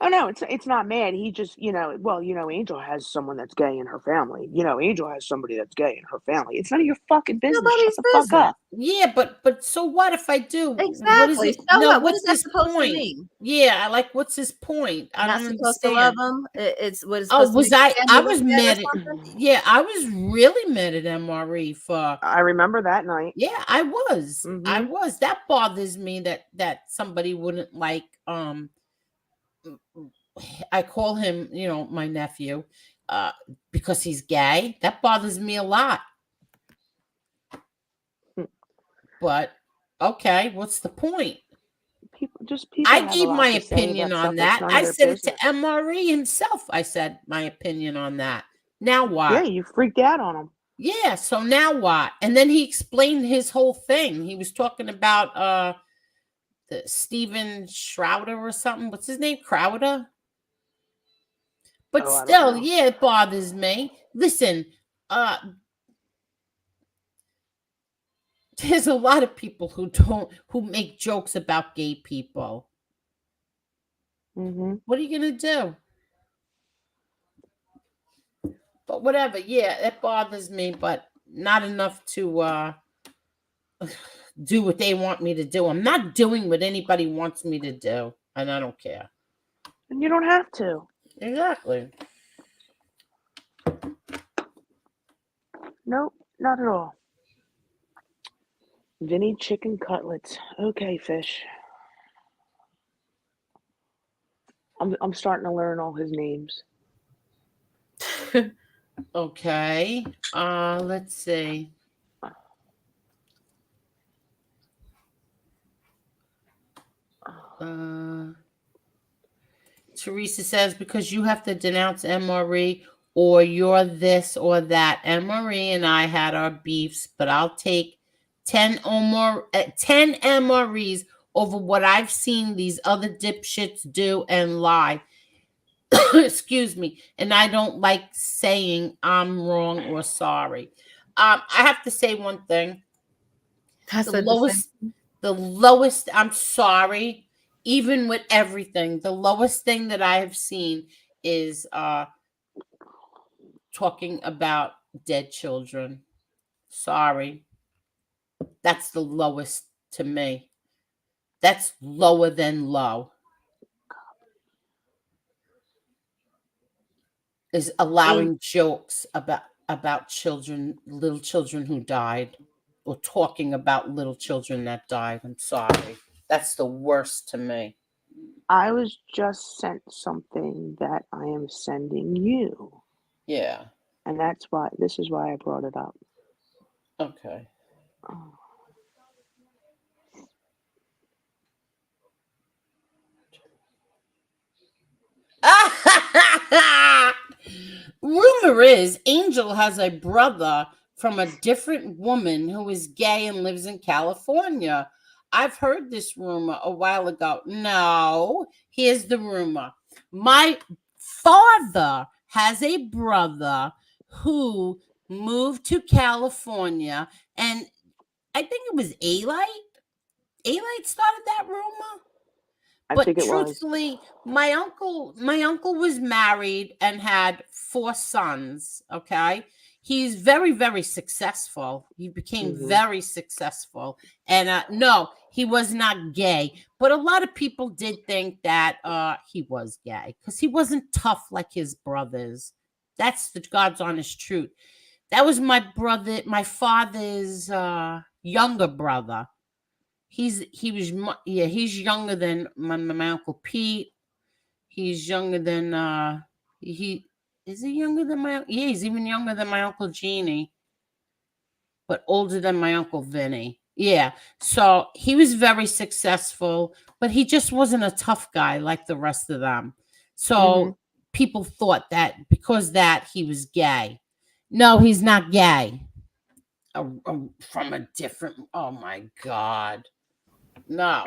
Oh no, it's not mad. He just, Angel has someone that's gay in her family. Angel has somebody that's gay in her family. It's none of your fucking business. Shut Nobody's the fuck business. up. Yeah, but so what if I do? What is Exactly. it? So No, what? What is what's that his supposed to point? mean? Yeah, I like. What's his point? I Not don't supposed to love understand. them. It's what is Oh, supposed to was make I? your I family look was bad or mad at. something. Yeah, I was really mad at MRE for. I remember that night. Yeah, I was. I Mhm. was. That bothers me that somebody wouldn't like. I call him, my nephew, uh, because he's gay. That bothers me a lot. Hmm. But okay, what's the point? People I have a gave my lot to say opinion about on stuff that's that. none of I their said it to business. MRE himself. I said my opinion on that. Now Yeah, what? you freaked out on him. Yeah, so now what? And then he explained his whole thing. He was talking about the Steven Schrouder or something. What's his name? Crowder? But Oh, I don't still, know. yeah, it bothers me. Listen, uh there's a lot of people who make jokes about gay people. Mhm. What are you gonna do? But whatever, yeah, it bothers me, but not enough to do what they want me to do. I'm not doing what anybody wants me to do, and I don't care. And you don't have to. Exactly. Nope, not at all. Vinny chicken cutlets. Okay, fish. I'm starting to learn all his names. Okay. Let's see. Uh Teresa says, because you have to denounce MRE or you're this or that. MRE and I had our beefs, but I'll take 10 10 MREs over what I've seen these other dipshits do and lie. Excuse me. And I don't like saying I'm wrong or sorry. I have to say one thing. I The said the same. lowest, I'm sorry, even with everything, the lowest thing that I have seen is talking about dead children. Sorry. That's the lowest to me. That's lower than low. Is allowing jokes about children, little children who died, or talking about little children that died. I'm sorry. That's the worst to me. I was just sent something that I am sending you. Yeah. And this is why I brought it up. Okay. Oh. Rumor is Angel has a brother from a different woman who is gay and lives in California. I've heard this rumor a while ago. No, here's the rumor. My father has a brother who moved to California, and I think it was A-Light. A-Light started that rumor. I But think it was. truthfully, my uncle was married and had 4 sons. Okay. He's very, very successful. He became very successful. And no, he was not gay. But a lot of people did think that he was gay because he wasn't tough like his brothers. That's the God's honest truth. That was my father's younger brother. He's younger than my Uncle Pete. He's younger than he younger than he's even younger than my Uncle Jeannie, but older than my Uncle Vinny. Yeah. So he was very successful, but he just wasn't a tough guy like the rest of them. So people thought that because that he was gay. No, he's not gay. From a different, oh my God. No,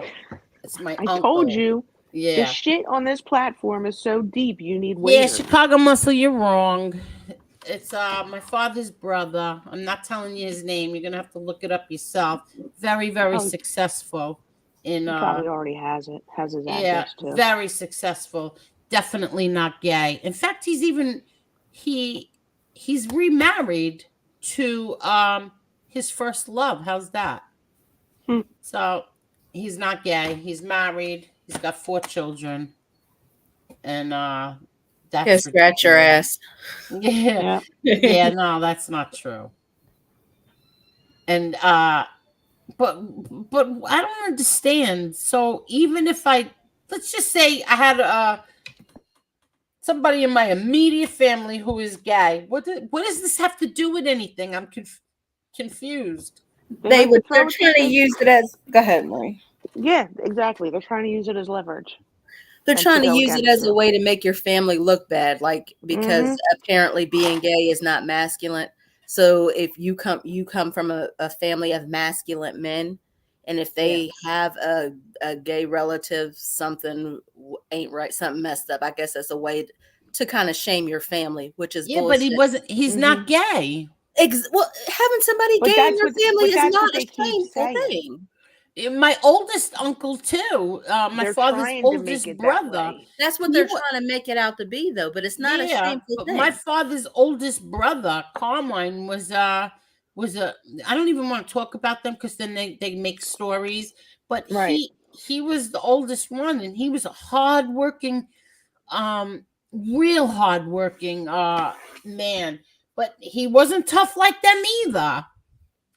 it's my I uncle. told you. Yeah. The shit on this platform is so deep. You need Yeah, waiters. Chicago Muscle, you're wrong. It's my father's brother. I'm not telling you his name. You're gonna have to look it up yourself. Very, very successful. In He probably already has it. Has his address too. Very successful. Definitely not gay. In fact, he's remarried to his first love. How's that? So he's not gay. He's married. He's got 4 children. And that's scratch your ass. Yeah. Yeah, no, that's not true. And but I don't understand. So even if let's just say I had somebody in my immediate family who is gay, what does this have to do with anything? I'm confused. They're trying to use it as. Go ahead, Marie. Yeah, exactly. They're trying to use it as leverage. They're trying to use it as a way to make your family look bad, like because apparently being gay is not masculine. So if you come from a family of masculine men, and if they have a gay relative, something ain't right, something messed up. I guess that's a way to kind of shame your family, which is bullshit. But he's not gay. Well, having somebody gay in your family is not a shameful thing. My oldest uncle too. My father's oldest brother. That's what they're trying to make it out to be, though. But it's not a shameful thing. My father's oldest brother, Carmine, was a. I don't even want to talk about them because then they make stories. But he was the oldest one, and he was a hardworking, real hardworking man. But he wasn't tough like them either.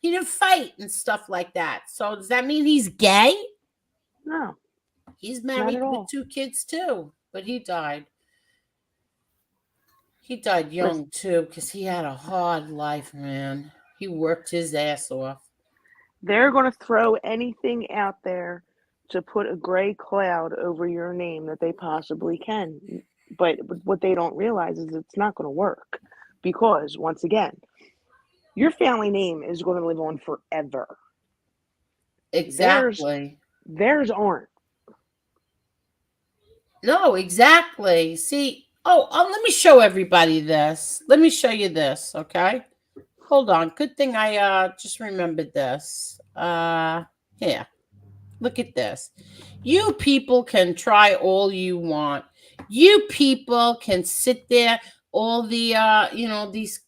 He didn't fight and stuff like that. So does that mean he's gay? No. He's married with 2 kids too, but he died. He died young too because he had a hard life, man. He worked his ass off. They're going to throw anything out there to put a gray cloud over your name that they possibly can. But what they don't realize is it's not going to work because, once again, your family name is going to live on forever. Exactly. Theirs aren't. No, exactly. See, let me show everybody this. Let me show you this, okay? Hold on. Good thing I just remembered this. Here. Look at this. You people can try all you want. You people can sit there, all the these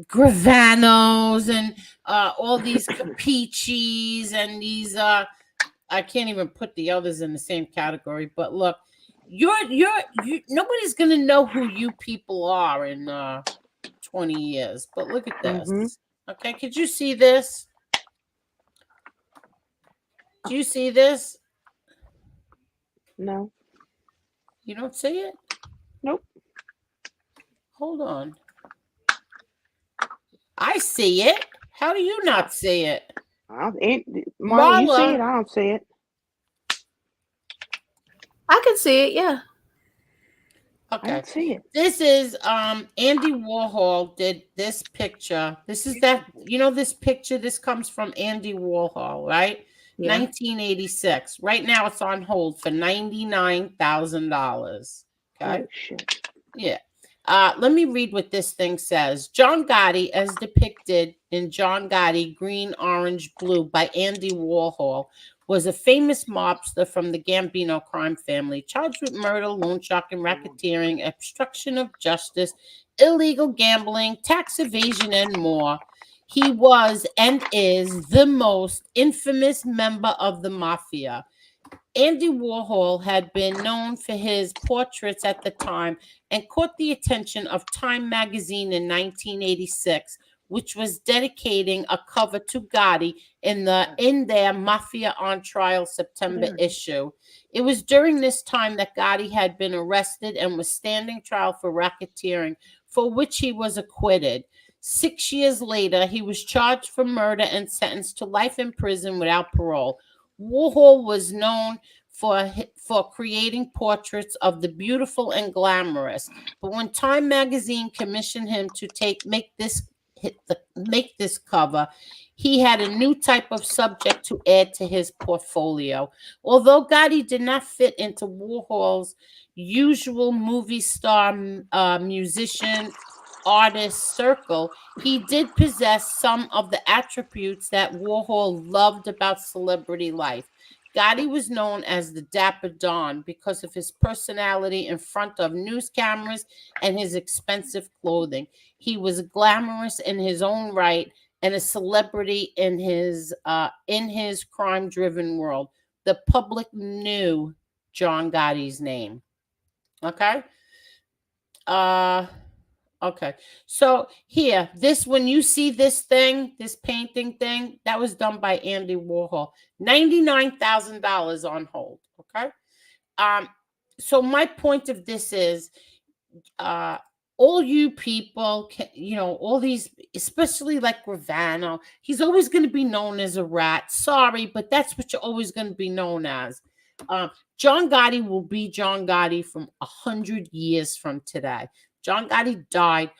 Gravanos and all these Capichis and these I can't even put the others in the same category. But look, you nobody's gonna know who you people are in 20 years. But look at this. Mm-hmm. Okay, could you see this? Do you see this? No. You don't see it? Nope. Hold on. I see it. How do you not see it? Marla, you see Marla. it? I don't see it. I can see it, yeah. I Okay. don't see it. This is Andy Warhol did this picture. This is that, this picture, this comes from Andy Warhol, right? Yeah. 1986. Right now it's on hold for $99,000. Okay. Oh, shit. Yeah. Let me read what this thing says. John Gotti, as depicted in John Gotti, Green, Orange, Blue by Andy Warhol, was a famous mobster from the Gambino crime family, charged with murder, loan sharking, racketeering, obstruction of justice, illegal gambling, tax evasion, and more. He was and is the most infamous member of the mafia. Andy Warhol had been known for his portraits at the time and caught the attention of Time magazine in 1986, which was dedicating a cover to Gotti in their Mafia on Trial September issue. It was during this time that Gotti had been arrested and was standing trial for racketeering, for which he was acquitted. 6 years later, he was charged for murder and sentenced to life in prison without parole. Warhol was known for creating portraits of the beautiful and glamorous, but when Time magazine commissioned him to make this cover, he had a new type of subject to add to his portfolio. Although Gotti did not fit into Warhol's usual movie star, musician, artist circle, he did possess some of the attributes that Warhol loved about celebrity life. Gotti was known as the Dapper Don because of his personality in front of news cameras and his expensive clothing. He was glamorous in his own right and a celebrity in his crime-driven world. The public knew John Gotti's name. Okay? Okay, so here, when you see this thing, this painting thing, that was done by Andy Warhol. $99,000 on hold. Okay, so my point of this is, all you people, all these, especially like Gravano, he's always going to be known as a rat. Sorry, but that's what you're always going to be known as. John Gotti will be John Gotti from 100 years from today. John Gotti died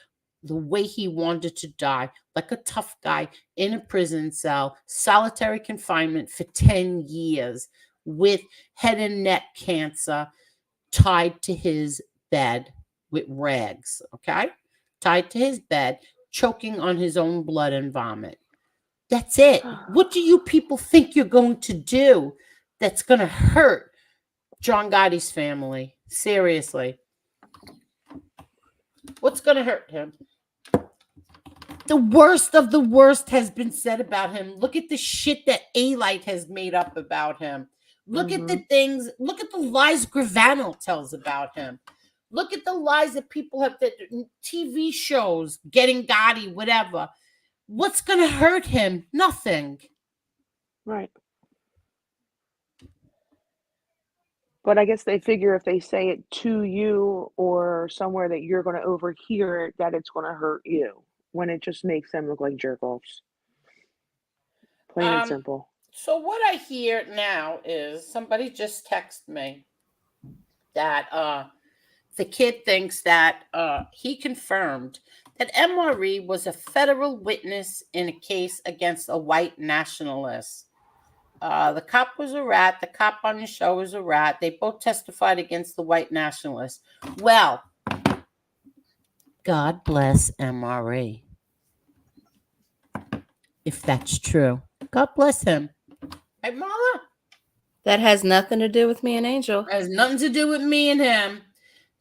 the way he wanted to die, like a tough guy in a prison cell, solitary confinement for 10 years with head and neck cancer, tied to his bed with rags, okay? Tied to his bed, choking on his own blood and vomit. That's it. What do you people think you're going to do that's going to hurt John Gotti's family? Seriously. What's going to hurt him? The worst of the worst has been said about him. Look at the shit that A-Light has made up about him. Look at the things. Look at the lies Gravano tells about him. Look at the lies that people have, that TV shows, getting Gotti, whatever. What's going to hurt him? Nothing. Right. But I guess they figure if they say it to you or somewhere that you're going to overhear it, that it's going to hurt you, when it just makes them look like jerk-offs. Plain and simple. So what I hear now is somebody just texted me that the kid thinks that he confirmed that MRE was a federal witness in a case against a white nationalist. The cop was a rat. The cop on the show was a rat. They both testified against the white nationalist. Well, God bless MRE. If that's true. God bless him. Hey, Marla? That has nothing to do with me and Angel. It has nothing to do with me and him.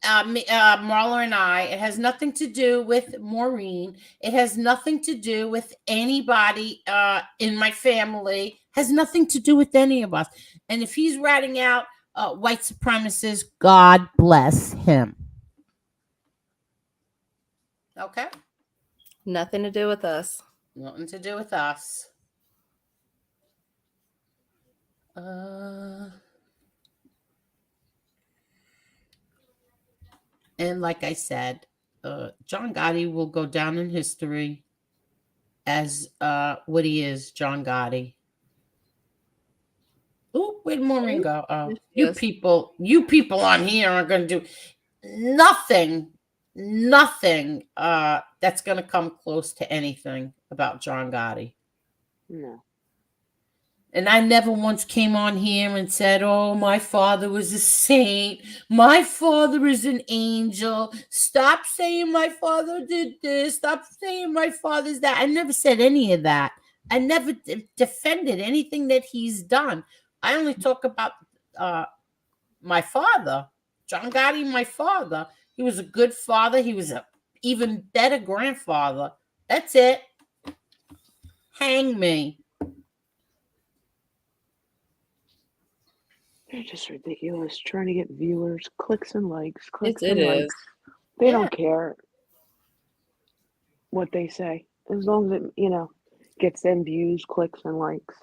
Marla and I. It has nothing to do with Maureen. It has nothing to do with anybody in my family. Has nothing to do with any of us. And if he's ratting out white supremacists, God bless him. Okay? Nothing to do with us. Nothing to do with us. And like I said, John Gotti will go down in history as what he is, John Gotti. Oh, where'd Maureen go? Oh, you people on here are going to do nothing that's going to come close to anything about John Gotti. No. And I never once came on here and said, oh, my father was a saint. My father is an angel. Stop saying my father did this. Stop saying my father's that. I never said any of that. I never defended anything that he's done. I only talk about my father, John Gotti, my father. He was a good father. He was an even better grandfather. That's it. Hang me. They're just ridiculous. Trying to get viewers, clicks and likes, clicks It and likes. is. They don't care what they say. As long as it, gets them views, clicks, and likes.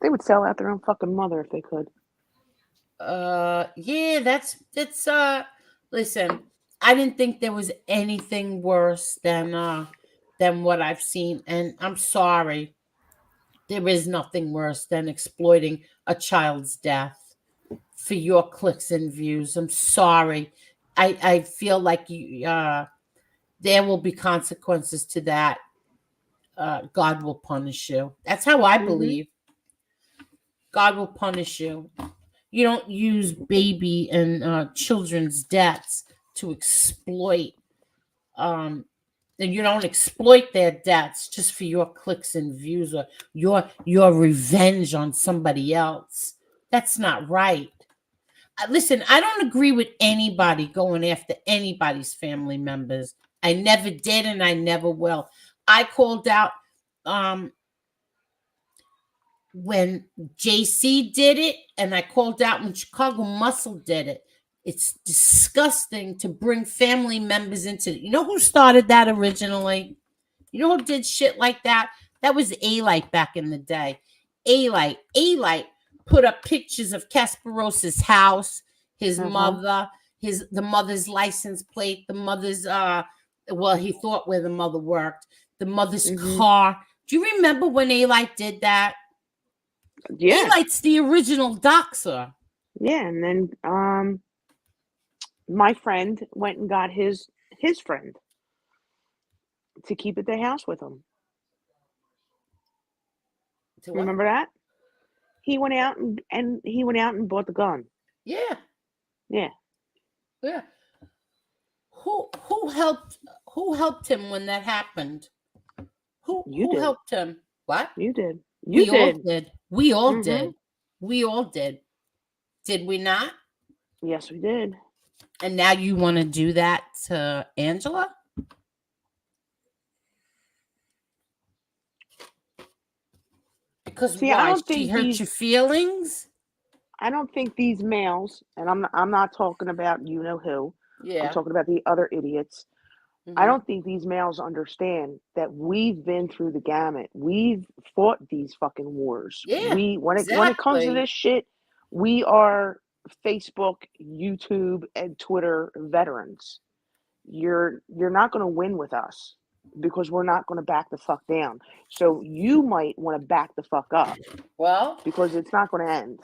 They would sell out their own fucking mother if they could. Yeah, that's listen, I didn't think there was anything worse than what I've seen, and I'm sorry. There is nothing worse than exploiting a child's death for your clicks and views. I'm sorry. I feel like there will be consequences to that. God will punish you. That's how I believe. God will punish you. You don't use baby and children's deaths to exploit. And you don't exploit their deaths just for your clicks and views or your revenge on somebody else. That's not right. Listen, I don't agree with anybody going after anybody's family members. I never did and I never will. I called out when JC did it, and I called out when Chicago Muscle did it. It's disgusting to bring family members into it. You know who started that originally? You know who did shit like that? That was A-Light back in the day. A-Light put up pictures of Kasparov's house, his mother, the mother's license plate, the mother's he thought where the mother worked, the mother's car. Do you remember when A-Light did that? Yeah. A-Light's the original doxer. Yeah, and then my friend went and got his friend to keep at the house with him. Remember that? He went out and he went out and bought the gun. Yeah. Yeah. Yeah. Who helped him when that happened? Who helped him? What? You did. We all did. We all did. We all did. Did we not? Yes, we did. And now you want to do that to Angela? Because why? She hurt your feelings? I don't think these males, and I'm not talking about you know who. Yeah. I'm talking about the other idiots. I don't think these males understand that we've been through the gamut. We've fought these fucking wars. Yeah. When it comes to this shit, we are Facebook, YouTube, and Twitter veterans. You're not going to win with us because we're not going to back the fuck down. So you might want to back the fuck up. Well, because it's not going to end.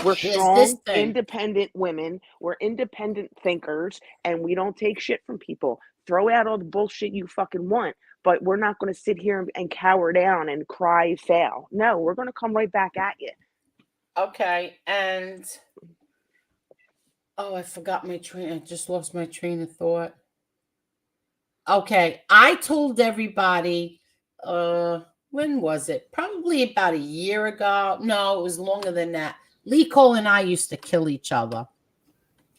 We're strong, independent women. We're independent thinkers, and we don't take shit from people. Throw out all the bullshit you fucking want, but we're not going to sit here and cower down and cry foul. No, we're going to come right back at you. Okay, and I forgot my train. I just lost my train of thought. Okay, I told everybody, when was it? Probably about a year ago. No, it was longer than that. Lee Cole and I used to kill each other.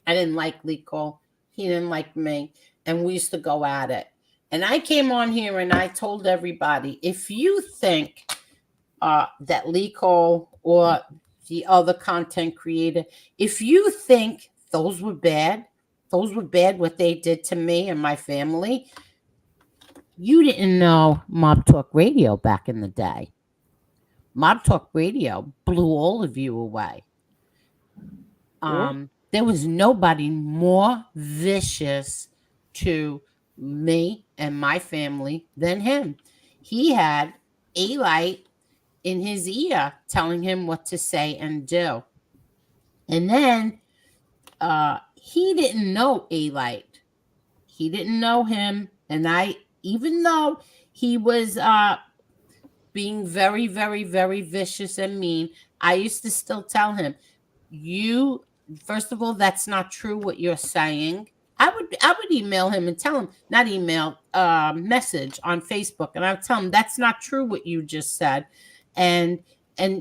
I didn't like Lee Cole. He didn't like me. And we used to go at it. And I came on here and I told everybody, if you think that Lee Cole or the other content creator, if you think those were bad what they did to me and my family, you didn't know Mob Talk Radio back in the day. Mob Talk Radio blew all of you away. There was nobody more vicious to me and my family than him. He had a light in his ear telling him what to say and do. And then he didn't know a light. He didn't know him. And even though he was being very, very, very vicious and mean, I used to still tell him, first of all, that's not true what you're saying. I would email him and tell him, not email, message on Facebook, and I would tell him that's not true what you just said. And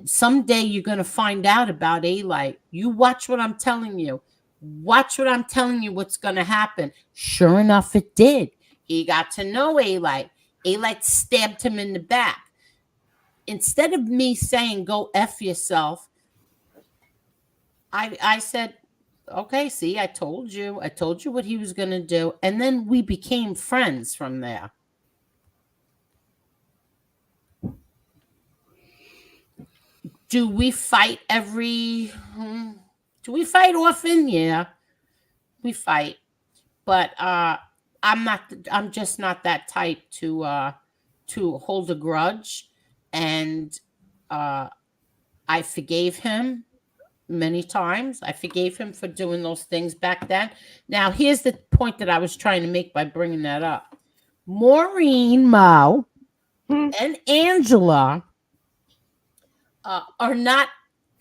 someday you're going to find out about A-Light. You watch what I'm telling you. Watch what I'm telling you what's going to happen. Sure enough, it did. He got to know A-Light. A-Light stabbed him in the back. Instead of me saying, go F yourself, I said, okay, see, I told you what he was going to do. And then we became friends from there. Do we fight often? Yeah, we fight. But I'm just not that type to hold a grudge. And I forgave him many times. I forgave him for doing those things back then. Now, here's the point that I was trying to make by bringing that up. Maureen, Mo, and Angela are not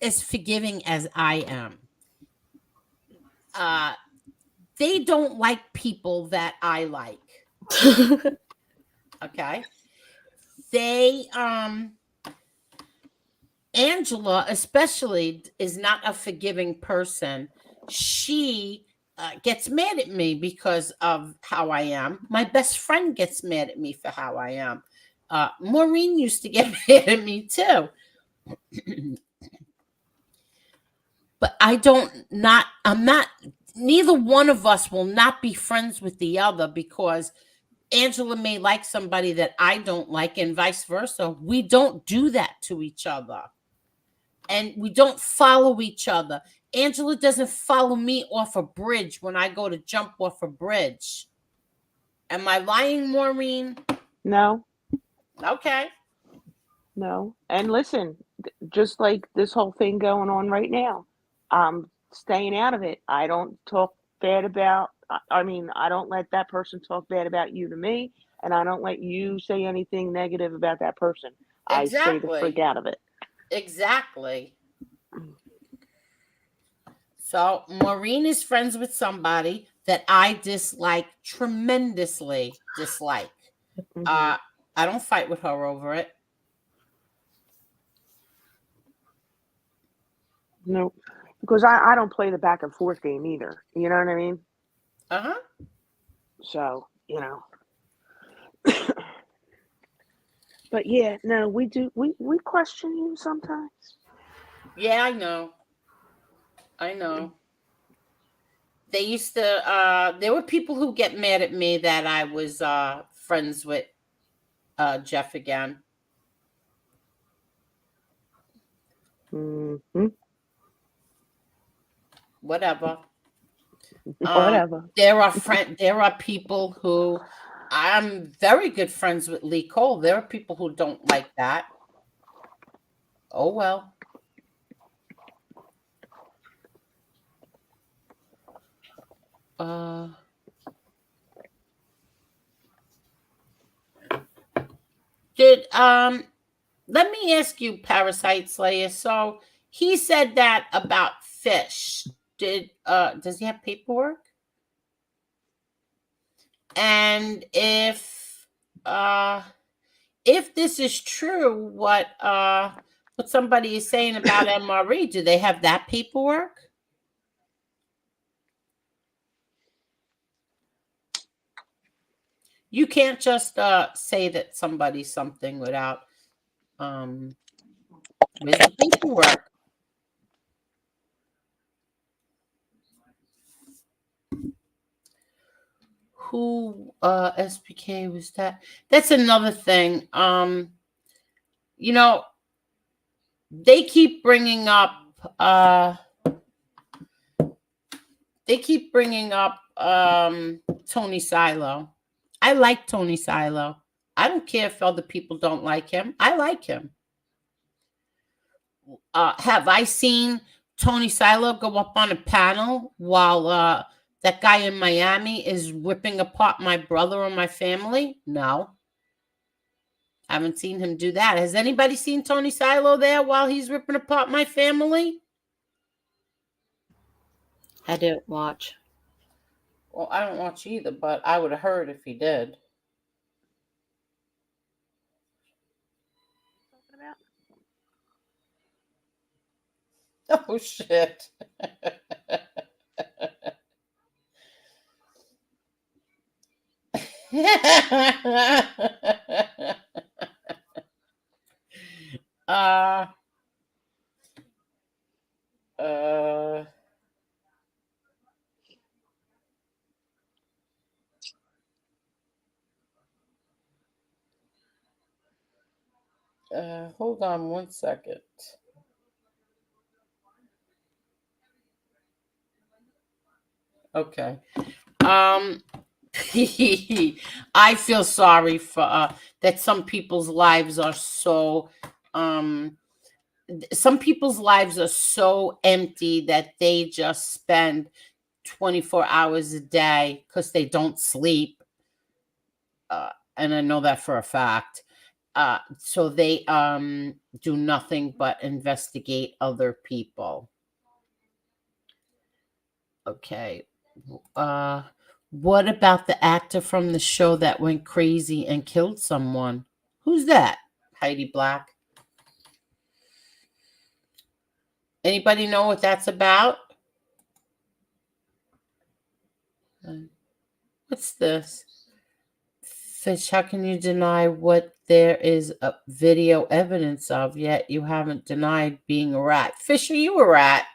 as forgiving as I am. They don't like people that I like. Okay. They, Angela especially is not a forgiving person. She gets mad at me because of how I am. My best friend gets mad at me for how I am. Maureen used to get mad at me too. But neither one of us will not be friends with the other because Angela may like somebody that I don't like and vice versa. We don't do that to each other. And we don't follow each other. Angela doesn't follow me off a bridge when I go to jump off a bridge. Am I lying, Maureen? No. Okay. No. And listen, just like this whole thing going on right now, I'm staying out of it. I don't talk bad about, I don't let that person talk bad about you to me, and I don't let you say anything negative about that person. I stay the freak out of it. Exactly. So Maureen is friends with somebody that I tremendously dislike. I don't fight with her over it. Nope. Because I don't play the back and forth game either. You know what I mean? Uh-huh. So, But yeah, no, we do. We question you sometimes. Yeah, I know. They used to, there were people who get mad at me that I was friends with Jeff again. Mm-hmm. Whatever. Whatever. There are people who I'm very good friends with Lee Cole. There are people who don't like that. Oh well. Let me ask you, Parasite Slayer. So he said that about fish. Does he have paperwork? And if this is true, what somebody is saying about MRE, do they have that paperwork? You can't just say that somebody's something without where's the paperwork? Who SPK was that? That's another thing. You know, they keep bringing up Tony Silo. I like Tony Silo. I don't care if other people don't like him. I like him. Have I seen Tony Silo go up on a panel while that guy in Miami is ripping apart my brother or my family? No. I haven't seen him do that. Has anybody seen Tony Silo there while he's ripping apart my family? I didn't watch. Well, I don't watch either, but I would have heard if he did. Oh, shit. Hold on one second. Okay. I feel sorry for that some people's lives are so empty that they just spend 24 hours a day because they don't sleep. And I know that for a fact. So they do nothing but investigate other people. Okay. What about the actor from the show that went crazy and killed someone? Who's that? Heidi Black. Anybody know what that's about? What's this? Fish, how can you deny what there is a video evidence of, yet you haven't denied being a rat? Fish, are you a rat?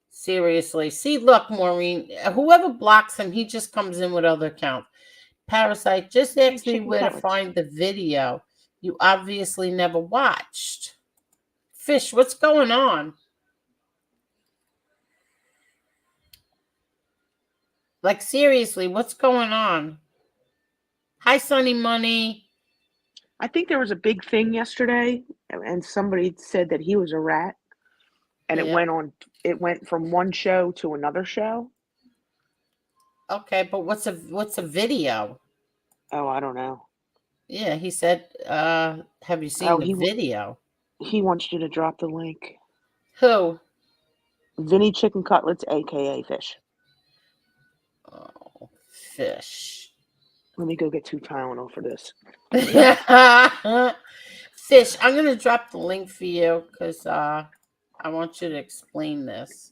Seriously. See, look, Maureen, whoever blocks him, he just comes in with other accounts. Parasite, just ask me where to find the video you obviously never watched. Fish, what's going on? Like, seriously, what's going on? Hi, Sunny Money. I think there was a big thing yesterday, and somebody said that he was a rat, and Yeah. it went from one show to another show. Okay, but what's a video? Oh, I don't know. Yeah, he said, have you seen the video? He wants you to drop the link. Who? Vinny Chicken Cutlets, aka Fish. Oh, Fish. Let me go get 2 Tylenol for this. Fish, I'm gonna drop the link for you because I want you to explain this.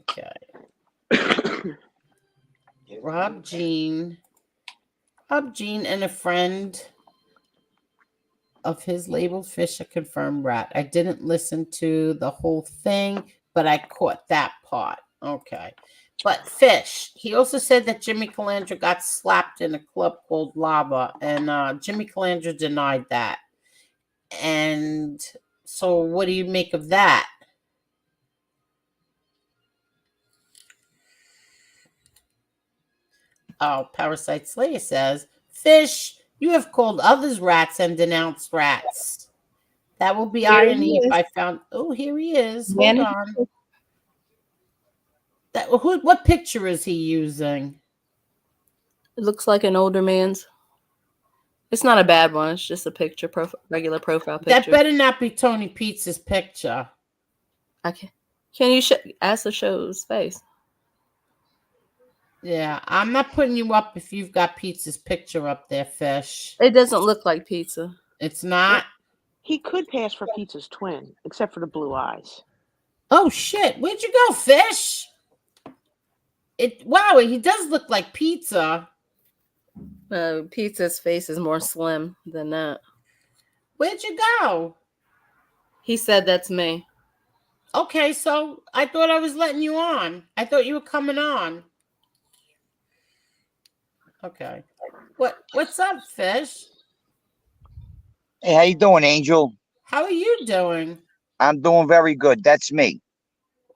Okay. Rob Jean and a friend of his labeled Fish a confirmed rat. I didn't listen to the whole thing, but I caught that part. Okay. But Fish, he also said that Jimmy Calandra got slapped in a club called Lava, and Jimmy Calandra denied that. And so what do you make of that? Oh, Parasite Slayer says, Fish, you have called others rats and denounced rats. That will be irony if I found. Oh, here he is. Hold on. What picture is he using? It looks like an older man's. It's not a bad one. It's just a picture, regular profile picture. That better not be Tony Pizza's picture. Okay. Can you ask to show his face? Yeah, I'm not putting you up if you've got Pizza's picture up there, Fish. It doesn't look like Pizza. It's not? He could pass for Pizza's twin, except for the blue eyes. Oh shit! Where'd you go, Fish? Wow, he does look like pizza. Pizza's face is more slim than that. Where'd you go? He said that's me. Okay, so I thought I was letting you on. I thought you were coming on. Okay. What's up, Fish? Hey, how you doing, Angel? How are you doing? I'm doing very good. That's me.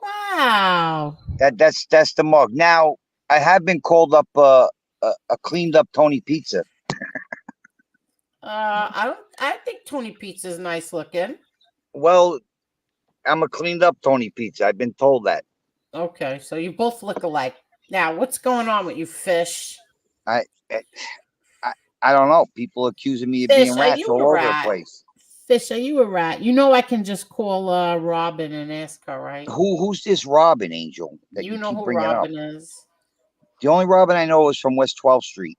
Wow. That's the mug. Now, I have been called up a cleaned up Tony Pizza. I think Tony Pizza's nice looking. Well, I'm a cleaned up Tony Pizza. I've been told that. Okay, so you both look alike. Now, what's going on with you, Fish? I I, I don't know. People accusing me of Fish, being are rats you all a over the rat? place. Fish, are you a rat? You know I can just call Robin and ask her, right? Who's this Robin, Angel, that you know keep who bringing up? Robin is. The only Robin I know is from West 12th Street,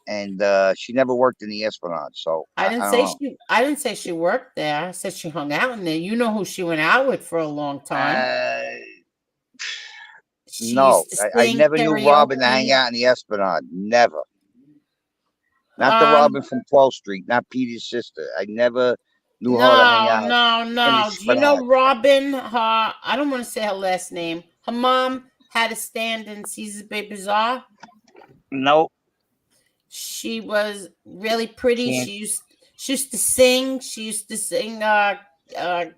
and she never worked in the Esplanade. So I I didn't don't say know. I didn't say she worked there. I said she hung out in there. You know who she went out with for a long time. She No, used to I sing never knew Robin to hang karaoke. out in the Esplanade. Never. Not the Robin from 12th Street, not Peter's sister. I never knew her to hang out in the No. Do you know Esplanade. Robin? I don't want to say her last name. Her mom had a stand in Caesar's Bay Bazaar. Nope. She was really pretty. Can't. She used to sing. She used to sing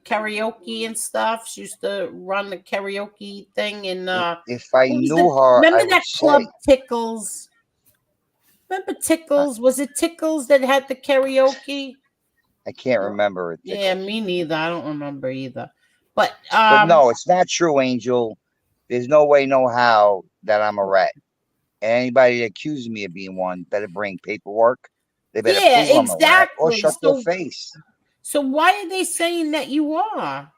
karaoke and stuff. She used to run the karaoke thing. And If I what was knew her, I remember would that club say. Tickles? Remember Tickles? Was it Tickles that had the karaoke? I can't remember it. Yeah, me neither. I don't remember either. But no, it's not true, Angel. There's no way, no how that I'm a rat. And anybody that accuses me of being one better bring paperwork. They better yeah, prove I'm a rat or exactly. shut their face. So why are they saying that you are?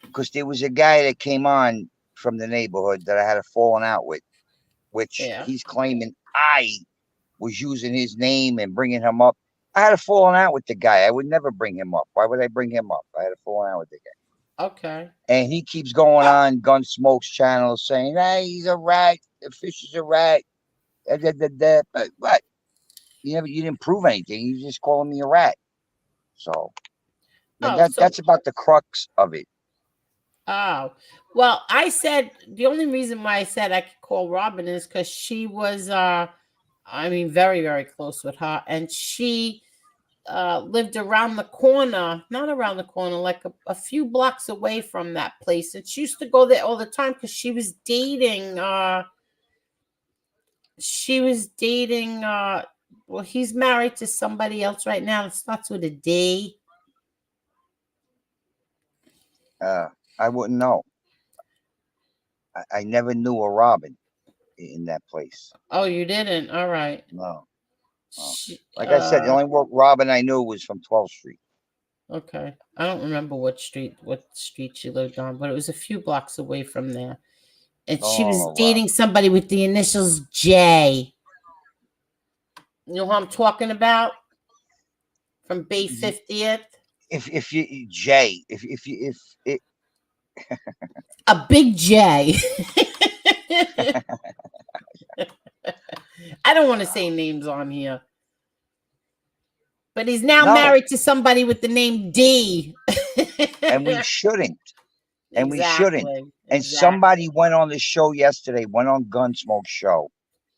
Because there was a guy that came on from the neighborhood that I had a falling out with, which he's claiming I was using his name and bringing him up. I had a falling out with the guy. I would never bring him up. Why would I bring him up? I had a falling out with the guy. Okay. And he keeps going on Gunsmoke's channel saying, hey, he's a rat. The Fish is a rat. But what? You didn't prove anything. You just calling me a rat. So, that's about the crux of it. Oh, well, I said the only reason why I said I could call Robin is because she was, very, very close with her. And she lived around the corner, not around the corner, like a few blocks away from that place. And she used to go there all the time because she was dating, well, he's married to somebody else right now. It starts with a D. I wouldn't know. I never knew a Robin in that place. Oh, you didn't? All right. No. Like I said, the only Robin I knew was from 12th Street. Okay. I don't remember what street she lived on, but it was a few blocks away from there. And she was dating somebody with the initials J. You know who I'm talking about? From Bay 50th? If you J, if it a big J. I don't want to say names on here. But he's now married to somebody with the name D. And we shouldn't. And we shouldn't. And somebody went on the show yesterday, went on Gunsmoke's show,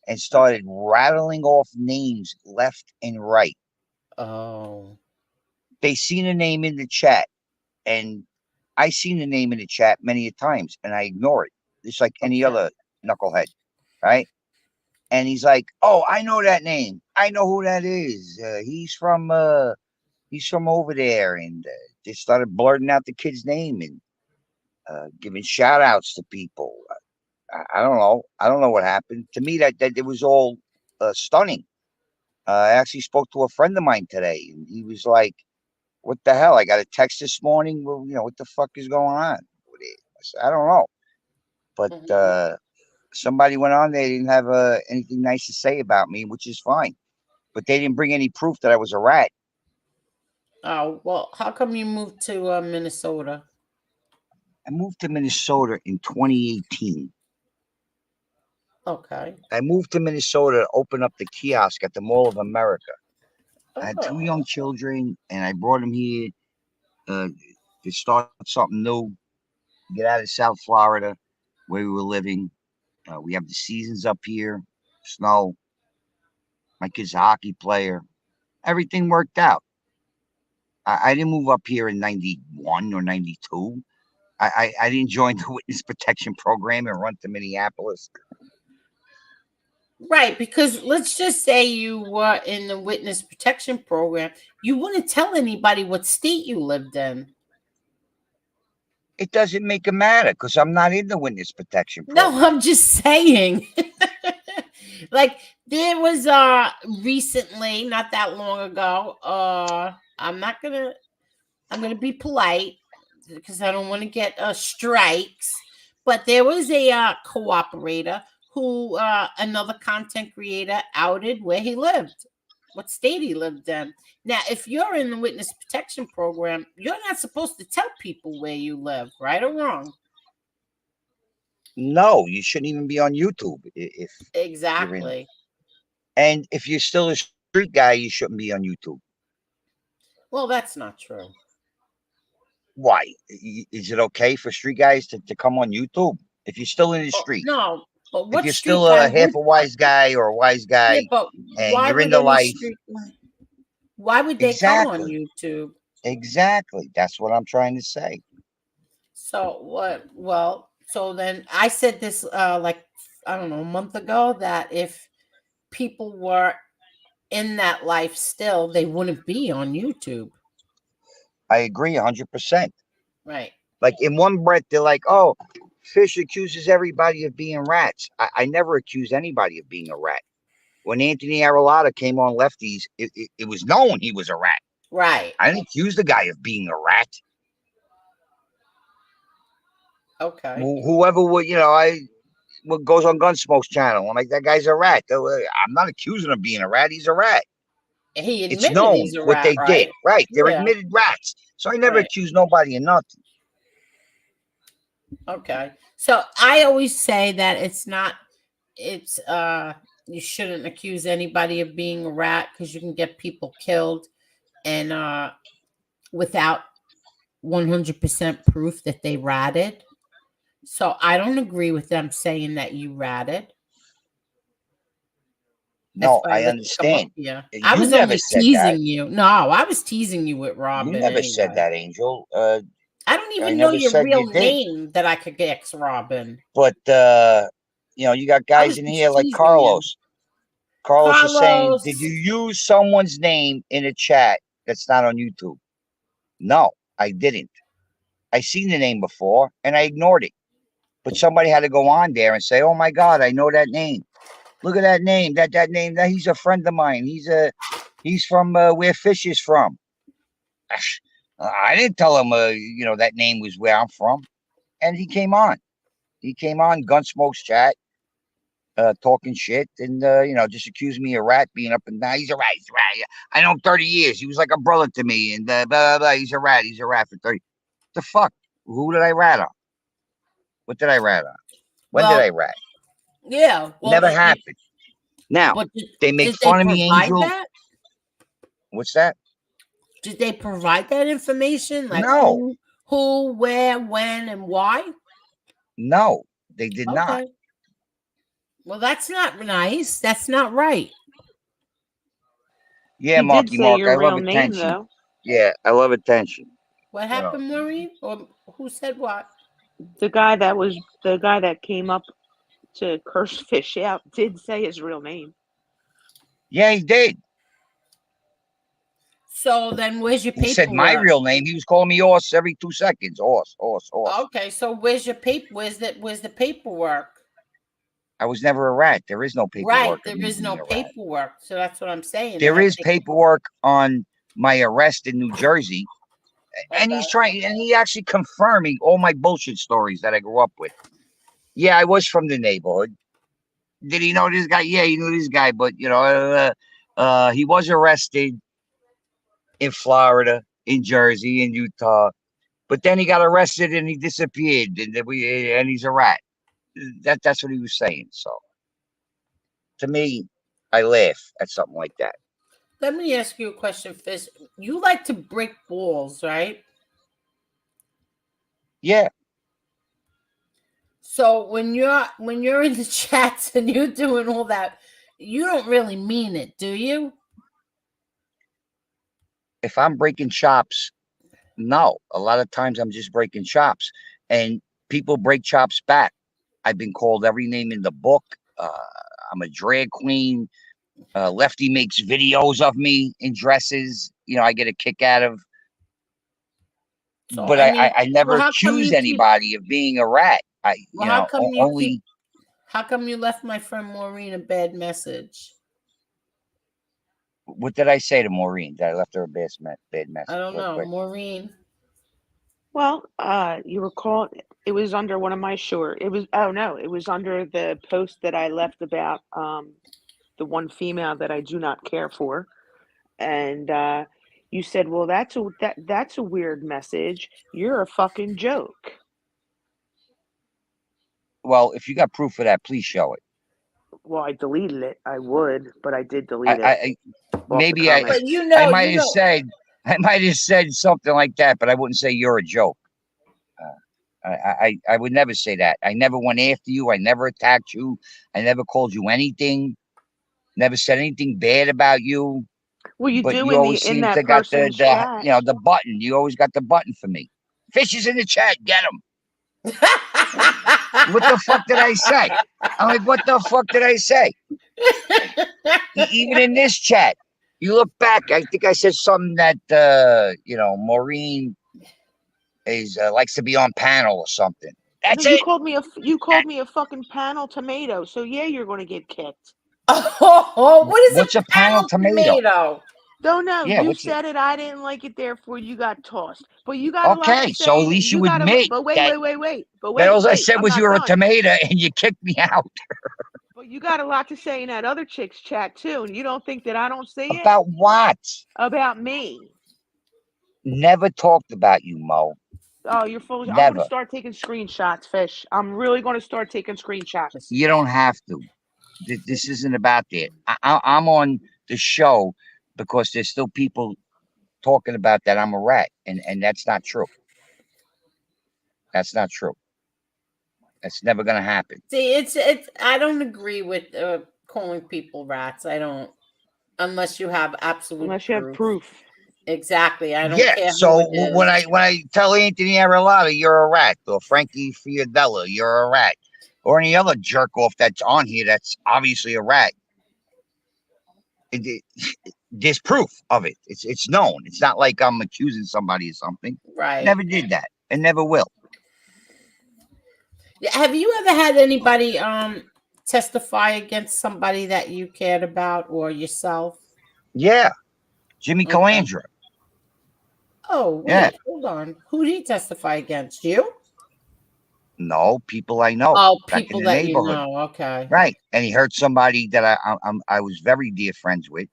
and started rattling off names left and right. Oh. They seen a name in the chat, and I seen the name in the chat many a times, and I ignore it. Just like any other knucklehead, right? And he's like, "Oh, I know that name. I know who that is. He's from over there." And they started blurting out the kid's name and giving shout outs to people. I don't know. I don't know what happened. To me, that it was all stunning. I actually spoke to a friend of mine today, and he was like, "What the hell? I got a text this morning. Well, what the fuck is going on with it?" I said, "I don't know." But somebody went on there, they didn't have anything nice to say about me, which is fine. But they didn't bring any proof that I was a rat. Oh, well, how come you moved to Minnesota? I moved to Minnesota in 2018. Okay. I moved to Minnesota to open up the kiosk at the Mall of America. I had 2 Oh. young children, and I brought them here to start something new, get out of South Florida, where we were living. We have the seasons up here, snow. My kid's a hockey player. Everything worked out. I didn't move up here in 91 or 92. I didn't join the witness protection program and run to Minneapolis. Right, because let's just say you were in the witness protection program, you wouldn't tell anybody what state you lived in. It doesn't make a matter because I'm not in the witness protection program. No, I'm just saying. Like there was recently, not that long ago, I'm gonna be polite because I don't want to get strikes, but there was a cooperator who another content creator outed where he lived, what state he lived in. Now, if you're in the witness protection program, you're not supposed to tell people where you live, right or wrong. No, you shouldn't even be on YouTube if you're in. Exactly. And if you're still a street guy, you shouldn't be on YouTube. Well, that's not true. Why? Is it okay for street guys to come on YouTube? If you're still in the street, No, but if what you're street still guy a half would? a wise guy or a wise Yeah, guy but and why you're would into any life, street? Why would they come on exactly, YouTube? exactly. That's what I'm trying to say. So what? Well, so then I said this like I don't know, a month ago, that if people were in that life still, they wouldn't be on YouTube. I agree 100%. Right. Like in one breath, they're like, "Oh, Fish accuses everybody of being rats." I never accused anybody of being a rat. When Anthony Aralotta came on Lefties, it was known he was a rat. Right. I didn't accuse the guy of being a rat. Okay. Whoever would, what goes on Gunsmoke's channel, I'm like, that guy's a rat. I'm not accusing him of being a rat. He's a rat. He It's admitted known he's a what rat, they right? did. Right. They're Yeah. admitted rats. So I never Right. accused nobody of nothing. Okay. So I always say that it's you shouldn't accuse anybody of being a rat because you can get people killed and without 100% proof that they ratted. So I don't agree with them saying that you ratted. No, That's why I let you come up understand. here. I You was never only said that. teasing you. No, I was teasing you with You Robin never said anyway. that, Angel. I don't I even know never your said real you did. name that I could get Robin. But you got I guys was in just here like teasing you. Carlos. Carlos is saying, did Carlos. you use someone's name in a chat that's not on YouTube? No, I didn't. I seen the name before and I ignored it. But somebody had to go on there and say, "Oh my God, I know that name. Look at that name. That name. That he's a friend of mine. He's from where Fish is from." I didn't tell him that name was where I'm from. And he came on. He came on Gunsmoke's chat, talking shit, and just accused me of rat being up and down. He's a rat. He's a rat. I know him 30 years. He was like a brother to me, and blah, blah, blah. He's a rat. He's a rat for 30. The fuck? Who did I rat on? What did I rat on? When did I rat? Yeah. Well, Never happened. Now, but they make did fun they of me, provide Angel. that? What's that? Did they provide that information? Like No. who, where, when, and why? No, they did not. Well, that's not nice. That's not right. Yeah, He Marky did say Mark, your I love real name, attention. though. Yeah, I love attention. What happened, Maureen? Or who said what? The guy that came up to curse Fish out did say his real name. Yeah, he did. So then where's your paperwork? He said my real name. He was calling me horse every 2 seconds. Horse. Okay, so where's your paper? Where's the paperwork? I was never a rat. There is no paperwork. Right, there is no paperwork. So that's what I'm saying. There is paperwork on my arrest in New Jersey. And he actually confirming all my bullshit stories that I grew up with. Yeah, I was from the neighborhood. Did he know this guy? Yeah, he knew this guy, but he was arrested in Florida, in Jersey, in Utah. But then he got arrested and he disappeared, and he's a rat. That's what he was saying. So, to me, I laugh at something like that. Let me ask you a question, Fish. You like to break balls, right? Yeah. So when you're in the chats and you're doing all that, you don't really mean it, do you? If I'm breaking chops, no. A lot of times I'm just breaking chops, and people break chops back. I've been called every name in the book. I'm a drag queen. Lefty makes videos of me in dresses. I get a kick out of. So But I mean, I never how come accused you keep? anybody of being a rat. Well, how come you only. keep? How come you left my friend Maureen a bad message? What did I say to Maureen? That I left her a bad message? I don't know, What? Maureen. Well, you recall it was under one of my short. It was it was under the post that I left about the one female that I do not care for, and you said, "Well, that's a weird message. You're a fucking joke." Well, if you got proof of that, please show it. Well, I deleted it. I would, but I did delete it. I maybe comments. But I might have said something like that, but I wouldn't say you're a joke. I would never say that. I never went after you. I never attacked you. I never called you anything. Never said anything bad about you. Well, you But do you always in seem that to got person's chat. the button. You always got the button for me. Fish is in the chat. Get him. What the fuck did I say? I'm like, what the fuck did I say? Even in this chat, you look back. I think I said something that Maureen is likes to be on panel or something. That's No, it. you called me a fucking panel tomato. So yeah, you're going to get kicked. Oh, what is What's a panel tomato? Don't know. Yeah, You what's it? said it. I didn't like it. Therefore, you got tossed. But you got a lot to Okay, say. so at least you admit But wait, that. wait, wait. But That all I wait. said I'm was not you were a done. tomato and you kicked me out. But you got a lot to say in that other chick's chat too, and you don't think that I don't see it About what? about me. Never talked about you, Mo. Oh, you're full of. I'm going to Never. start taking screenshots, Fish. I'm really going to start taking screenshots. You don't have to. This isn't about that. I'm on the show because there's still people talking about that I'm a rat, and that's not true. That's not true. That's never gonna happen. See, it's. I don't agree with calling people rats. I don't, unless you have absolute Proof. Exactly. I don't Yeah. care So who it is. when I tell Anthony Arellano you're a rat, or Frankie Fiodella you're a rat, or any other jerk off that's on here that's obviously a rat, there's proof of it. It's known. It's not like I'm accusing somebody of something. Right. Never did that, and never will. Have you ever had anybody testify against somebody that you cared about or yourself? Yeah. Jimmy Calandra. Oh, wait, yeah. Hold on. Who did he testify against? You? No, people I know. Oh, back people in the that neighborhood. you know. Okay. Right. And he hurt somebody that I was very dear friends with.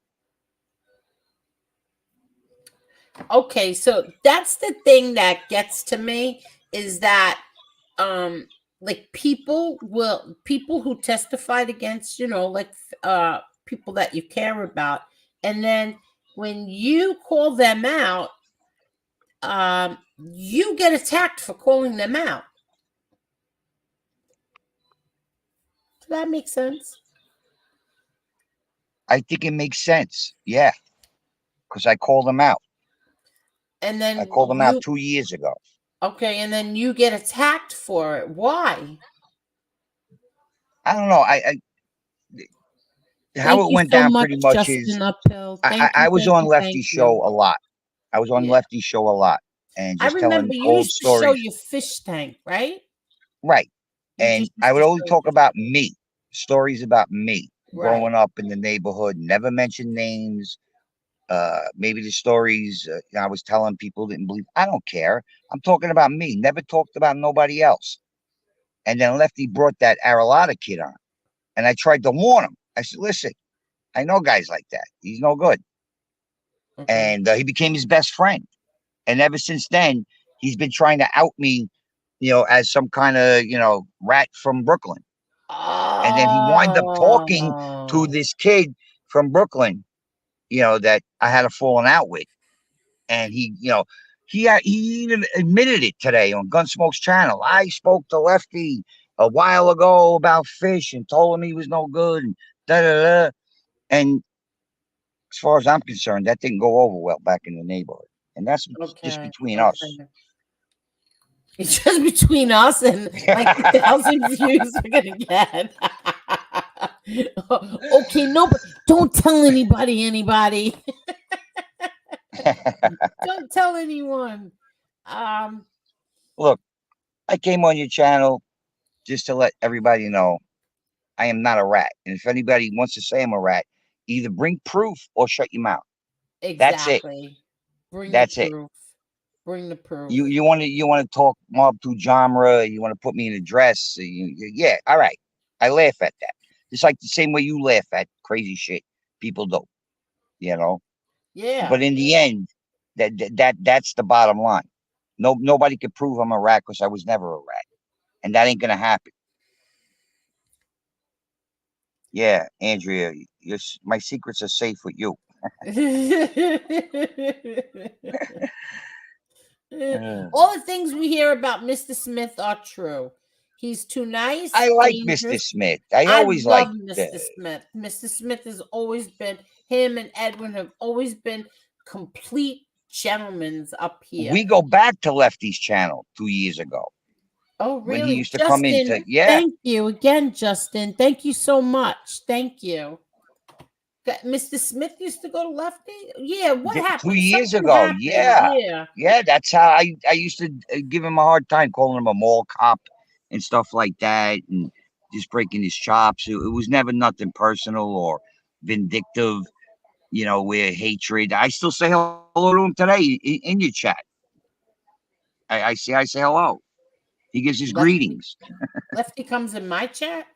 Okay, so that's the thing that gets to me is that like people who testified against, like people that you care about, and then when you call them out, you get attacked for calling them out. Does that make sense? I think it makes sense. Yeah. Because I called them out. And then I called them out 2 years ago. Okay, and then you get attacked for it. Why? I don't know. How it went down pretty much is I was on Lefty's show a lot. I was on Lefty's show a lot and just telling old stories. To show your fish tank, right? Right. And I would only talk about me, stories about me growing up in the neighborhood, never mention names. Maybe the stories I was telling people didn't believe. I don't care. I'm talking about me. Never talked about nobody else. And then Lefty brought that Arellano kid on. And I tried to warn him. I said, listen, I know guys like that. He's no good. And he became his best friend. And ever since then, he's been trying to out me, as some kind of, rat from Brooklyn. And then he wind up talking to this kid from Brooklyn, that I had a falling out with. And he even admitted it today on Gunsmoke's channel. I spoke to Lefty a while ago about fish and told him he was no good and da da da. And as far as I'm concerned, that didn't go over well back in the neighborhood. And that's just between us. It's just between us and like 1,000 views we're gonna get. Okay, no, but don't tell anybody. Don't tell anyone. Look, I came on your channel just to let everybody know I am not a rat. And if anybody wants to say I'm a rat, either bring proof or shut your mouth. Exactly. That's it. Bring the proof. You want to talk mob to genre, you want to put me in a dress. Yeah, all right. I laugh at that. Just like the same way you laugh at crazy shit people do. Yeah. But in the end, that's the bottom line. Nobody can prove I'm a rat because I was never a rat. And that ain't gonna happen. Yeah, Andrea, my secrets are safe with you. All the things we hear about Mr. Smith are true. He's too nice. I like dangerous. Mr. Smith. I always love liked Mr. Smith. Mr. Smith has always been, him and Edwin have always been complete gentlemen up here. We go back to Lefty's channel 2 years ago. Oh, really? When he used to Justin, come into, yeah. Thank you again, Justin. Thank you so much. Thank you. Mr. Smith used to go to Lefty? Yeah, what happened? 2 years Something ago, happened. yeah. That's how I used to give him a hard time, calling him a mall cop and stuff like that, and just breaking his chops. It was never nothing personal or vindictive, where hatred. I still say hello to him today in your chat. I say hello. He gives his greetings. Lefty comes in my chat?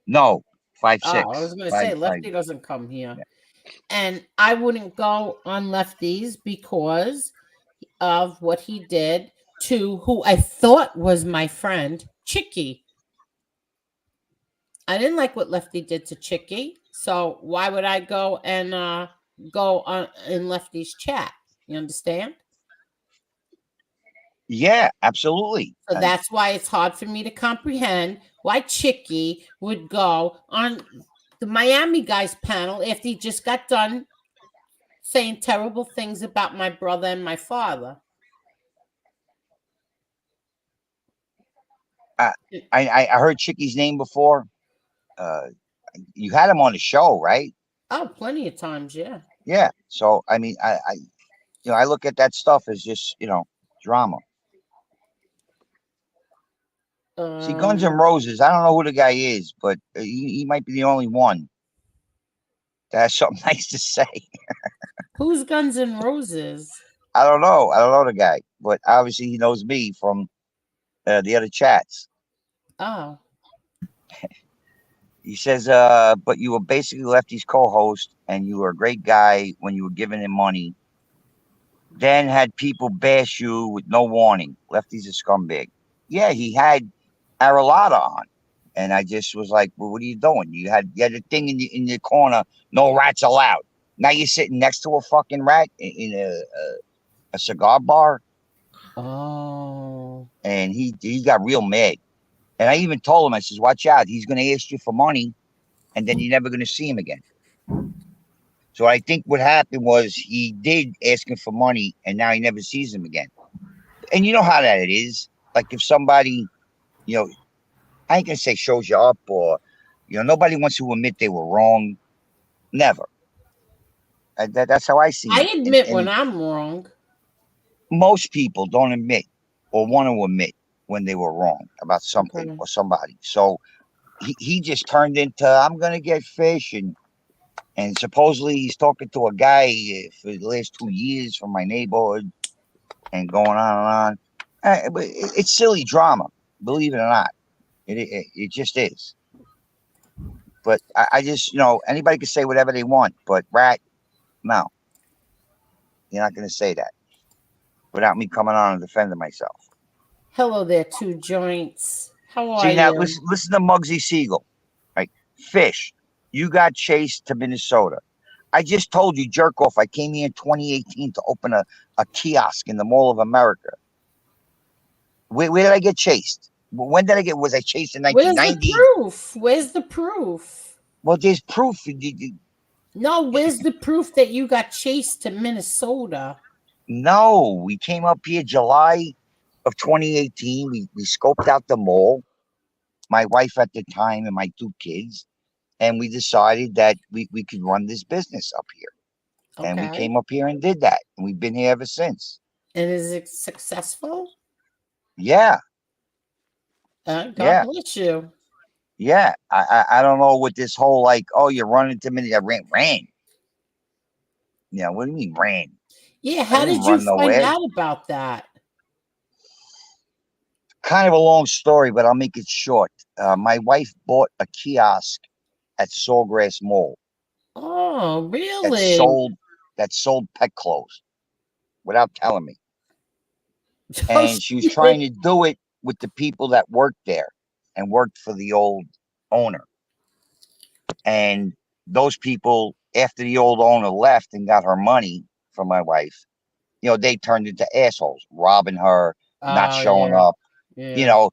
No, 5'6". I was going to say, Lefty doesn't come here. Yeah. And I wouldn't go on Lefty's because of what he did to who I thought was my friend, Chicky. I didn't like what Lefty did to Chicky. So why would I go and go on in Lefty's chat? You understand? Yeah, absolutely. So that's why it's hard for me to comprehend why Chicky would go on the Miami guys panel after he just got done saying terrible things about my brother and my father. I heard Chicky's name before. You had him on the show, right? Oh, plenty of times, yeah. Yeah. So I mean, I look at that stuff as just drama. See, Guns N' Roses. I don't know who the guy is, but he might be the only one that has something nice to say. Who's Guns N' Roses? I don't know the guy, but obviously he knows me from the other chats. Oh. He says, but you were basically Lefty's co-host, and you were a great guy when you were giving him money. Then had people bash you with no warning. Lefty's a scumbag. Yeah, he had Aralata on, and I just was like, well, what are you doing? You had a thing in your corner, no rats allowed. Now you're sitting next to a fucking rat in a cigar bar. Oh. And he got real mad. And I even told him, I says, watch out. He's going to ask you for money, and then you're never going to see him again. So I think what happened was he did ask him for money, and now he never sees him again. And you know how that it is. Like if somebody, I ain't going to say shows you up or, nobody wants to admit they were wrong. Never. That's how I see it. I admit when I'm wrong. Most people don't admit or want to admit when they were wrong about something or somebody. So he just turned into, I'm going to get fish. And supposedly he's talking to a guy for the last 2 years from my neighborhood and going on and on. But it's silly drama, believe it or not. It just is. But I just, anybody can say whatever they want, but rat, no. You're not going to say that. without me coming on and defending myself. Hello there, two joints. How are See, now you? listen to Muggsy Siegel. Right? Fish, you got chased to Minnesota. I just told you, jerk off. I came here in 2018 to open a kiosk in the Mall of America. Where did I get chased? When did I get? Was I chased in Where's the 1990? proof? Where's the proof? Well, there's proof. No, where's the proof that you got chased to Minnesota? No, we came up here July of 2018. We scoped out the mall, my wife at the time and my two kids, and we decided that we could run this business up here. And we Okay. came up here and did that. And we've been here ever since. And is it successful? Yeah. God Yeah. bless you. Yeah. I don't know what this whole like, oh, you're running to me. I ran. Yeah, what do you mean ran? Yeah, how did you find out about that? Kind of a long story, but I'll make it short. My wife bought a kiosk at Sawgrass Mall. Oh, really? That sold pet clothes without telling me. And she was trying to do it with the people that worked there and worked for the old owner. And those people, after the old owner left and got her money from my wife, they turned into assholes, robbing her, not showing up. Yeah.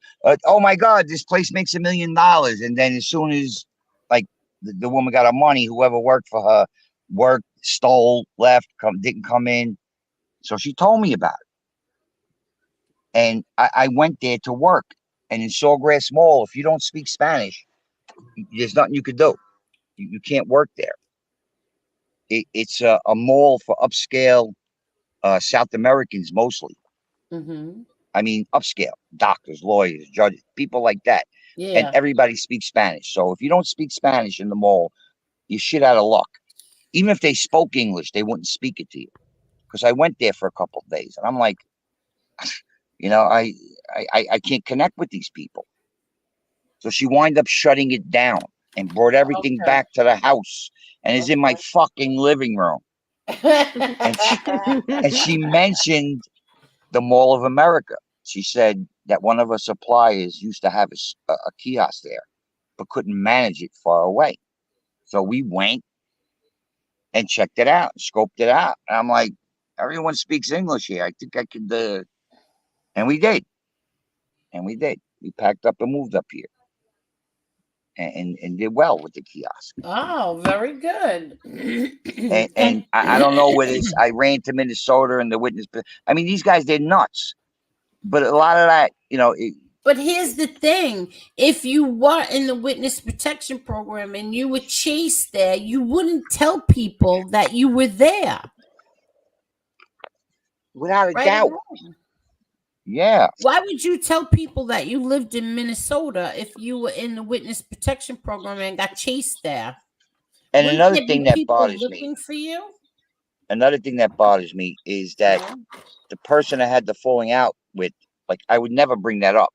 Oh my God, this place makes $1 million. And then as soon as like the woman got her money, whoever worked for her worked, stole, left, didn't come in. So she told me about it. And I went there to work. And in Sawgrass Mall, if you don't speak Spanish, there's nothing you could do. You can't work there. It's a mall for upscale South Americans mostly. Mm-hmm. I mean, upscale, doctors, lawyers, judges, people like that. Yeah. And everybody speaks Spanish. So if you don't speak Spanish in the mall, you're shit out of luck. Even if they spoke English, they wouldn't speak it to you. Because I went there for a couple of days, and I'm like, I can't connect with these people. So she wound up shutting it down and brought everything back to the house and is in my fucking living room. And she mentioned the Mall of America. She said that one of her suppliers used to have a kiosk there, but couldn't manage it far away. So we went and checked it out, scoped it out. And I'm like, everyone speaks English here. I think I could, and we did. And we did. We packed up and moved up here. And did well with the kiosk. Oh, very good. And I don't know whether it's I ran to Minnesota and the witness. I mean, these guys, they're nuts. But a lot of that, But here's the thing. If you were in the witness protection program and you were chased there, you wouldn't tell people that you were there. Without a doubt. Yeah. Why would you tell people that you lived in Minnesota if you were in the witness protection program and got chased there? And Wouldn't another there thing be that people bothers looking me. for you? Another thing that bothers me is that the person I had the falling out with, like, I would never bring that up.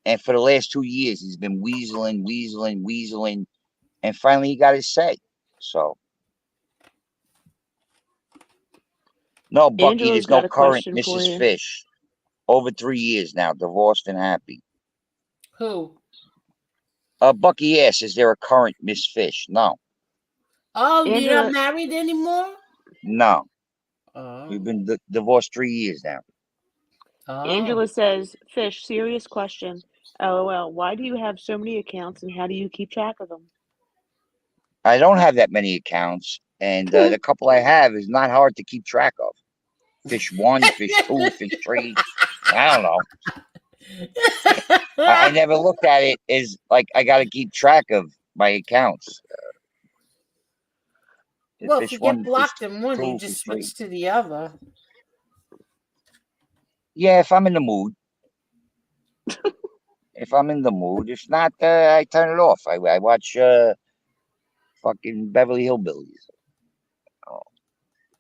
And for the last 2 years, he's been weaseling. And finally, he got his say. So. No, Bucky, Angela's there's no got a current question for Mrs. you. Fish. Over 3 years now, divorced and happy. Who? Bucky asks, is there a current Miss Fish? No. Oh, Angela, you're not married anymore? No. Oh. We've been divorced 3 years now. Oh. Angela says, Fish, serious question. LOL, why do you have so many accounts and how do you keep track of them? I don't have that many accounts. And the couple I have is not hard to keep track of. Fish 1, Fish 2, Fish 3. I don't know. I never looked at it as like I got to keep track of my accounts. Well, if you get blocked in one, you just switch to the other. Yeah, if I'm in the mood. If I'm in the mood. If not, I turn it off. I watch fucking Beverly Hillbillies.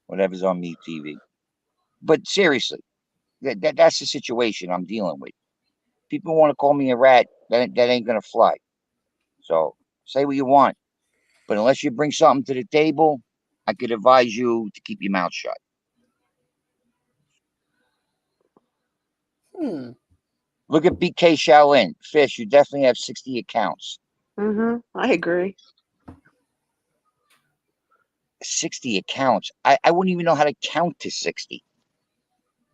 Whatever's on me TV. But seriously, that's the situation I'm dealing with. People want to call me a rat. That ain't gonna fly. So say what you want, but unless you bring something to the table, I could advise you to keep your mouth shut. Look at BK Shaolin. Fish, you definitely have 60 accounts. I agree. 60 accounts. I wouldn't even know how to count to 60.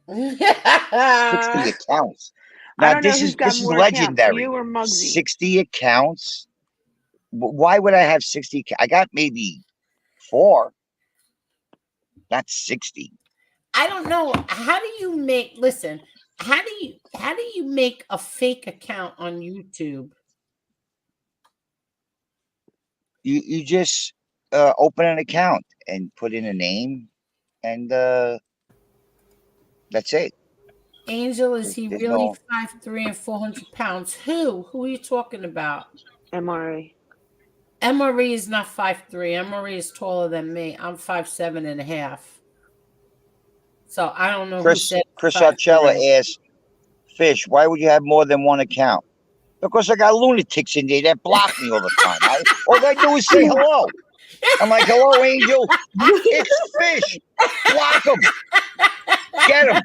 60 accounts. I Now don't know this who's is got more accounts, legendary. you or Muggsy. 60 accounts. Why would I have 60? I got maybe 4. Not 60. I don't know. How do you make? Listen. How do you make a fake account on YouTube? You just open an account and put in a name, and that's it. Angel, is he There's really no- 5'3" and 400 pounds? Who are you talking about? MRE. MRE is not 5'3". MRE is taller than me. I'm 5'7.5". So I don't know who said Chris 5'3". Archella asked, Fish, why would you have more than one account? Because I got lunatics in there that block me all the time. All I do is say hello. I'm like, hello, Angel. It's Fish. Block him. Get him.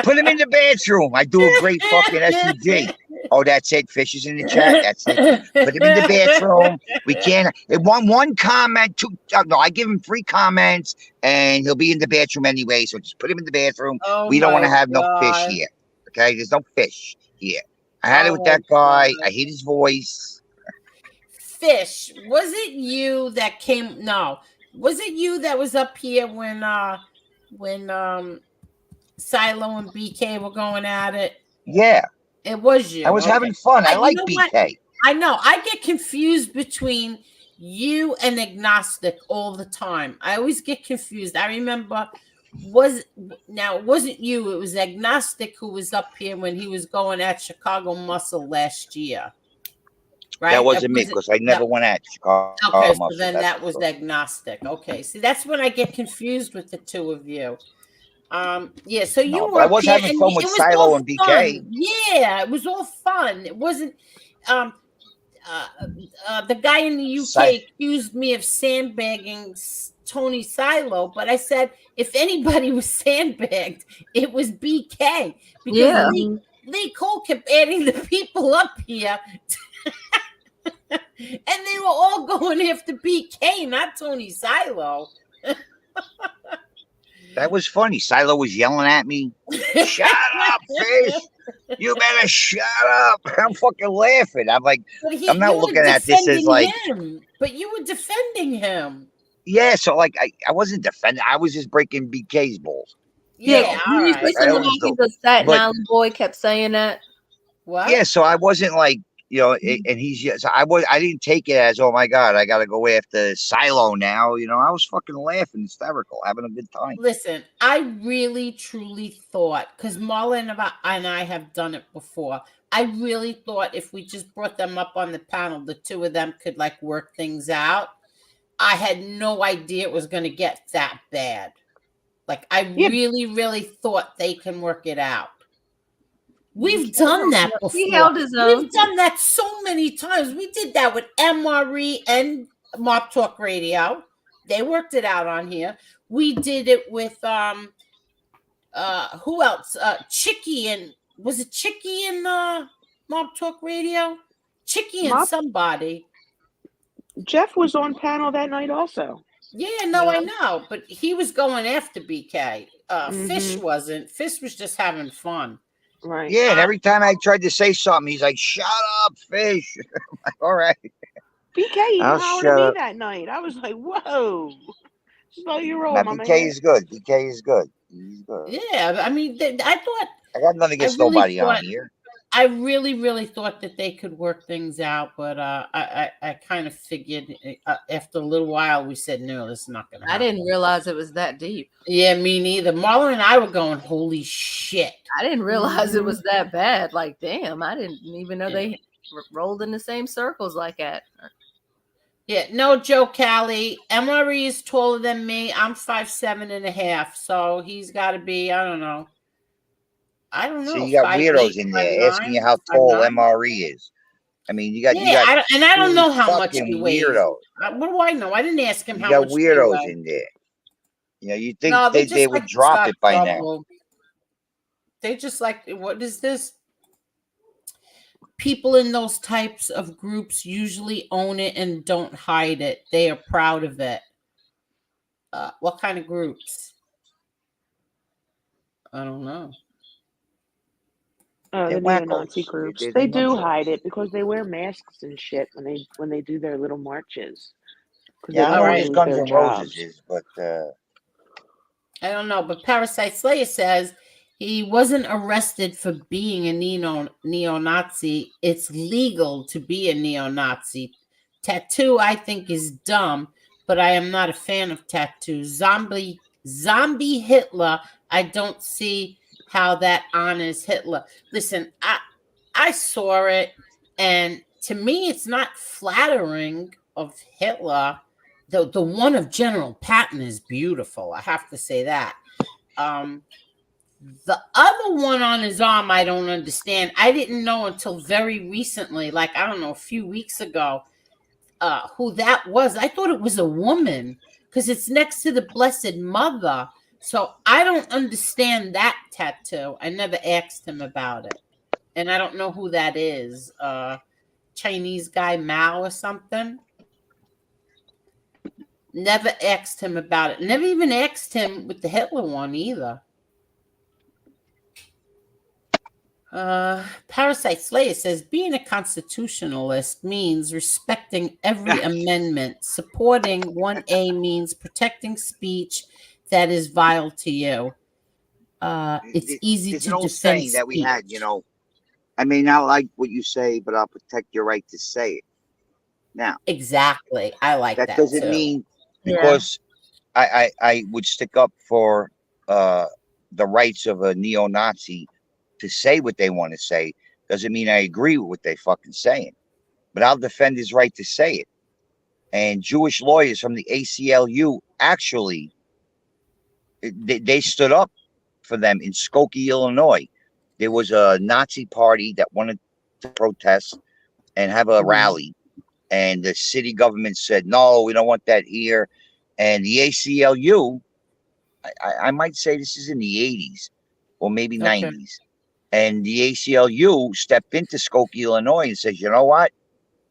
Put him in the bathroom. I do a great fucking SUG. Oh, that's it. Fish is in the chat. That's it. Put him in the bathroom. We can't. One comment. No, I give him 3 comments, and he'll be in the bathroom anyway. So just put him in the bathroom. Oh, we don't want to my have no fish God. here. Okay, there's no fish here. I had it with that guy. I hate his voice. Fish, was it you that came? No, was it you that was up here when Silo and BK were going at it? Yeah, it was you. I was having fun. I like BK. What? I know. I get confused between you and agnostic all the time. I always get confused. I remember it wasn't you, it was agnostic who was up here when he was going at Chicago Muscle last year. Right? That wasn't me because I never went at Chicago Okay, Muscle. so then that was agnostic. Okay, see, that's when I get confused with the two of you. Yeah, so you were. I was having fun with Silo and BK. Fun. Yeah, it was all fun. It wasn't. The guy in the UK accused me of sandbagging Tony Silo, but I said if anybody was sandbagged, it was BK because Lee Cole kept adding the people up here. And they were all going after BK, not Tony Silo. That was funny. Silo was yelling at me. Shut up, Fish. You better shut up. I'm fucking laughing. I'm like, I'm not looking at this as like. But you were defending him. Yeah, so like I wasn't defending. I was just breaking BK's balls. Yeah, all right. He's a Staten Island boy kept saying that. What? Yeah, so I wasn't like, and he's so I didn't take it as, oh my God, I got to go after Silo now. I was fucking laughing, hysterical, having a good time. Listen, I really truly thought, because Marla and I have done it before. I really thought if we just brought them up on the panel, the two of them could like work things out. I had no idea it was going to get that bad. Like I really, really thought they can work it out. We've done that before. He held his own. We've done that so many times. We did that with MRE and Mob Talk Radio. They worked it out on here. We did it with who else? Chicky and was it Chicky and Mob Talk Radio? Chicky and somebody. Jeff was on panel that night also. Yeah, no, I know, but he was going after BK. Fish wasn't. Fish was just having fun. Right. Yeah, and every time I tried to say something, he's like, "Shut up, Fish." I'm like, all right. BK even hollered at me that night. I was like, "Whoa, slow your roll, my man." BK is good. BK is good. He's good. Yeah, I mean, I thought I got nothing against nobody on here. I really, really thought that they could work things out, but I kind of figured after a little while we said no, this is not going to happen. I didn't realize it was that deep. Yeah, me neither. Marlon and I were going, holy shit. I didn't realize it was that bad. Like, damn, I didn't even know they rolled in the same circles like that. Yeah, no joke, Callie. MRE is taller than me. I'm 5'7.5", so he's got to be, I don't know. So you got weirdos in there asking you how tall MRE is. I mean, you got I don't know how much he weighs. Weirdos. What do I know? I didn't ask him how much. You got weirdos in there. You think they would drop it by now. They just like, what is this? People in those types of groups usually own it and don't hide it. They are proud of it. What kind of groups? I don't know. The They're neo-Nazi wackos. groups. They're They do nuts. hide it because they wear masks and shit when they do their little marches. Because they Yeah, I don't know All what want right. to his lose Guns their N' Roses jobs. is, but I don't know, but Parasite Slayer says he wasn't arrested for being a neo-Nazi. It's legal to be a neo-Nazi. Tattoo, I think, is dumb, but I am not a fan of tattoos. Zombie Hitler, I don't see how that honors Hitler. Listen, I saw it, and to me, it's not flattering of Hitler. The one of General Patton is beautiful. I have to say that. Um, the other one on his arm, I don't understand. I didn't know until very recently, like I don't know, a few weeks ago, who that was. I thought it was a woman because it's next to the Blessed Mother. So I don't understand that tattoo. I never asked him about it, and I don't know who that is. Chinese guy Mao or something. Never asked him about it. Never even asked him with the Hitler one either. Parasite Slayer says being a constitutionalist means respecting every amendment. Supporting 1A means protecting speech that is vile to you. It's easy there's an to old defend saying that we speech. had, I may not like what you say, but I'll protect your right to say it. Now, Exactly. I like that that doesn't too. mean Yeah. because I would stick up for the rights of a neo-Nazi to say what they want to say, doesn't mean I agree with what they fucking saying. But I'll defend his right to say it. And Jewish lawyers from the ACLU actually they stood up for them in Skokie, Illinois. There was a Nazi party that wanted to protest and have a rally, and the city government said, no, we don't want that here. And the ACLU, I might say this is in the 80s or maybe Okay. 90s. And the ACLU stepped into Skokie, Illinois and says, you know what?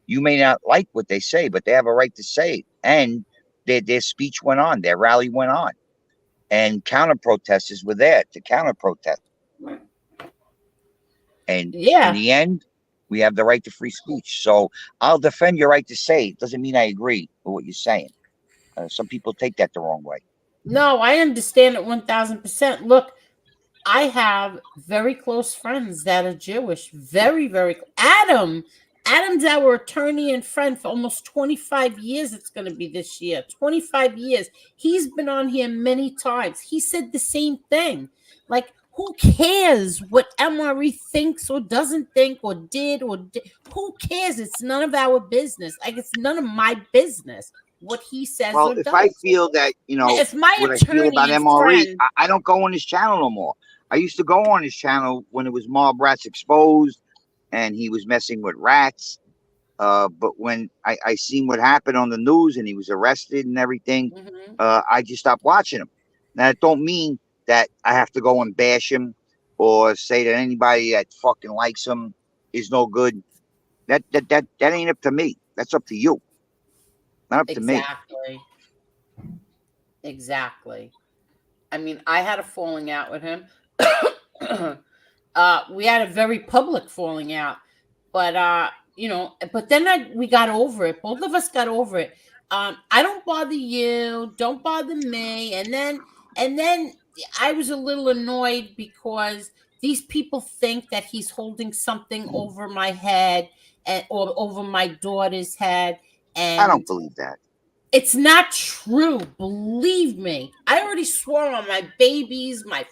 You may not like what they say, but they have a right to say it. And their speech went on, their rally went on. And counter protesters were there to counter protest. And in the end, we have the right to free speech. So I'll defend your right to say it. Doesn't mean I agree with what you're saying. Some people take that the wrong way. No, I understand it 1000%. Look, I have very close friends that are Jewish. Very, very. Adam's our attorney and friend for almost 25 years. It's going to be this year. 25 years. He's been on here many times. He said the same thing. Like, who cares what MRE thinks or doesn't think or did or did? Who cares? It's none of our business. Like, it's none of my business what he says Well, or if I does. feel that, If my what I feel about attorney and MRE, friend, I don't go on his channel no more. I used to go on his channel when it was Mob Rats Exposed and he was messing with rats. But when I seen what happened on the news and he was arrested and everything, I just stopped watching him. Now, it don't mean that I have to go and bash him or say that anybody that fucking likes him is no good. That ain't up to me. That's up to you. Not up to me. Exactly. I mean, I had a falling out with him. We had a very public falling out, but but then we got over it. Both of us got over it. I don't bother you, don't bother me, and then I was a little annoyed because these people think that he's holding something over my head or over my daughter's head, I don't and believe that. it's not true. Believe me. I already swore on my babies, my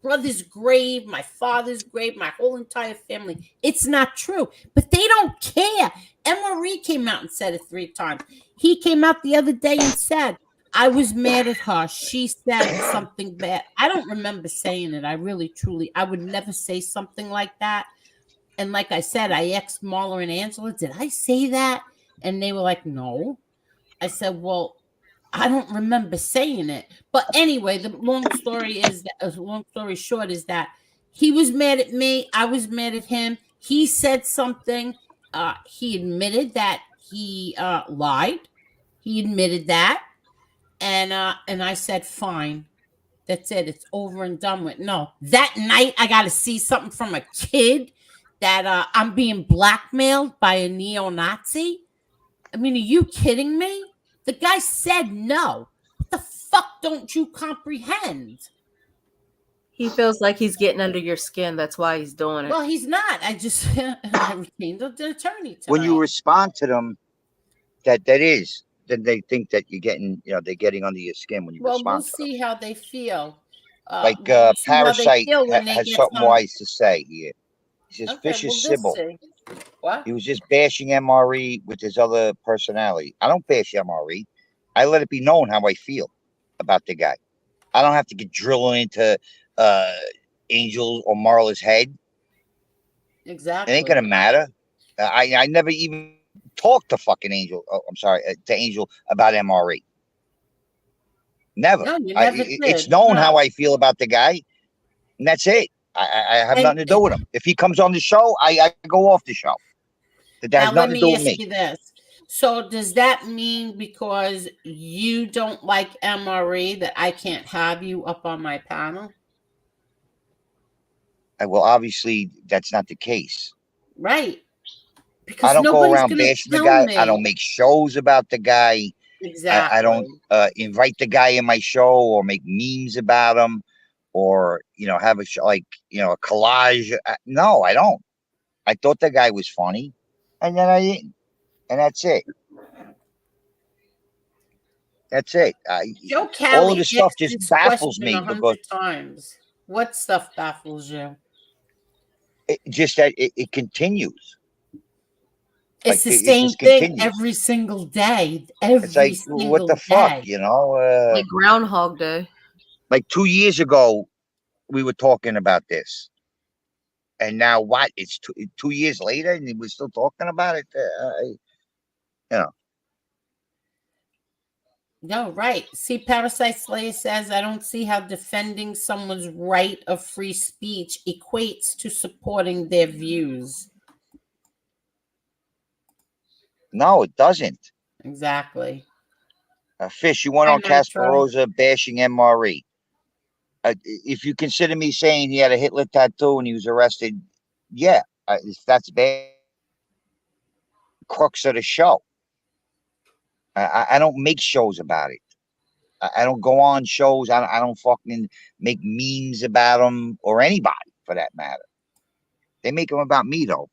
brother's grave, my father's grave, my whole entire family. It's not true. But they don't care. MRE came out and said it 3 times. He came out the other day and said, I was mad at her. She said something bad. I don't remember saying it. I really, truly, I would never say something like that. And like I said, I asked Marla and Angela, did I say that? And they were like, no. I said, well, I don't remember saying it. But anyway, the long story short is that He was mad at me. I was mad at him. He said something. He admitted that he lied. He admitted that, and I said, "Fine, that's it. It's over and done with." No, that night I got to see something from a kid that I'm being blackmailed by a neo-Nazi. I mean, are you kidding me? The guy said no. What the fuck don't you comprehend? He feels like he's getting under your skin. That's why he's doing it. Well, he's not. I just I retained an attorney today. When you respond to them, that is, then they think that you're getting, they're getting under your skin when you well, respond we'll to see how they feel. them. We'll see how they Parasite feel when they has get something some. wise to say here. He says, Okay, Fish well, is we'll Sybil. see. What? He was just bashing MRE with his other personality. I don't bash MRE. I let it be known how I feel about the guy. I don't have to get drilling into Angel or Marla's head. Exactly. It ain't gonna matter. I never even talked to fucking Angel. Oh, I'm sorry, to Angel about MRE. Never. No, you never did. It's known No. how I feel about the guy, and that's it. I have nothing to do with him. If he comes on the show, I go off the show. That has Now, let nothing to do me with ask me. you this. So, does that mean because you don't like MRE that I can't have you up on my panel? Well, obviously, that's not the case. Right. I Because don't go nobody's around going to bashing the tell guy. me. I don't make shows about the guy. Exactly. I don't invite the guy in my show or make memes about him or, have a show, like, a collage. No, I don't. I thought the guy was funny, and then I didn't. And that's it. That's it. Joe All Cali of the stuff asked just this baffles question me 100 because times. What stuff baffles you? just that it continues. It's the It same just thing continues. every single day. It's Every like, what single the fuck, day. Like Groundhog Day. Like 2 years ago, we were talking about this. And now what? It's 2 years later and we're still talking about it? No, right. See, Parasite Slayer says, I don't see how defending someone's right of free speech equates to supporting their views. No, it doesn't. Exactly. Fish, you went Hi, on Casparosa bashing MRE. If you consider me saying he had a Hitler tattoo and he was arrested, yeah, if that's bad, crux of the show. I don't make shows about it. I don't go on shows. I don't fucking make memes about them or anybody for that matter. They make them about me though.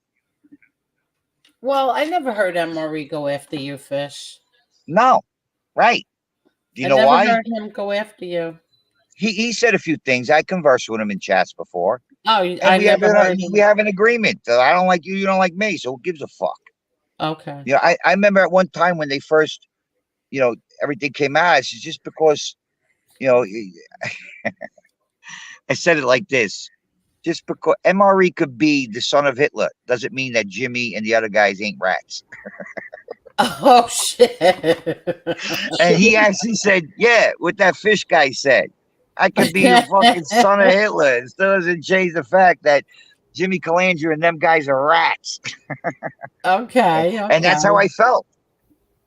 Well, I never heard MRE go after you, Fish. No, right. Do you know never why? heard him go after you. He said a few things. I conversed with him in chats before. Oh, And I never heard him. we have an agreement. I don't like you, you don't like me. So who gives a fuck? Okay. I remember at one time when they first, everything came out, it's just because, I said it like this. Just because MRE could be the son of Hitler doesn't mean that Jimmy and the other guys ain't rats. Oh, shit. And he actually said, yeah, what that Fish guy said. I could be the fucking son of Hitler. It still doesn't change the fact that Jimmy Calandra and them guys are rats. Okay. And that's how I felt.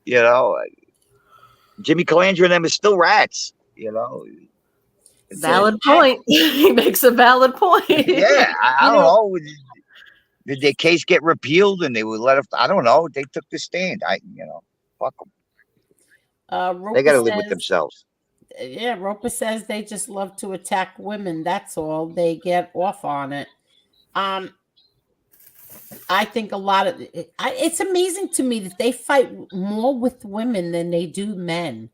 Jimmy Calandra and them is still rats. Valid point. He makes a valid point. Yeah, I don't know. Did their case get repealed and they would let us? I don't know. They took the stand. Fuck them. They got to live with themselves. Yeah, Roper says they just love to attack women. That's all. They get off on it. I think a lot of it's amazing to me that they fight more with women than they do men.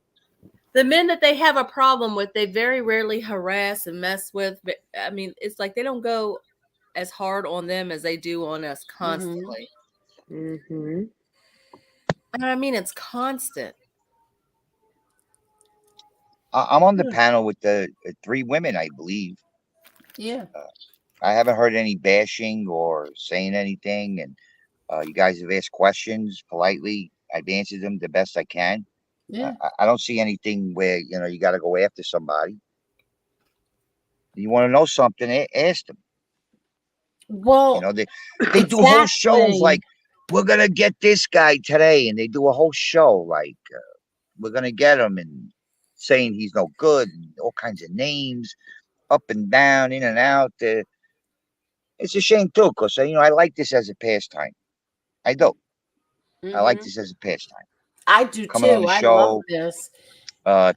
The men that they have a problem with, they very rarely harass and mess with. I mean, it's like they don't go as hard on them as they do on us constantly. Mm-hmm. And I mean, it's constant. I'm on the panel with the 3 women, I believe. Yeah. I haven't heard any bashing or saying anything, and you guys have asked questions politely. I've answered them the best I can. Yeah. I don't see anything where you got to go after somebody. You want to know something? Ask them. Well, You know, they do whole shows exactly. like, we're gonna get this guy today, and they do a whole show like, we're gonna get him, and saying he's no good, and all kinds of names, up and down, in and out. It's a shame too, because I like this as a pastime. I do. I like Mhm. this as a pastime. I do Coming on too. the I love show, this.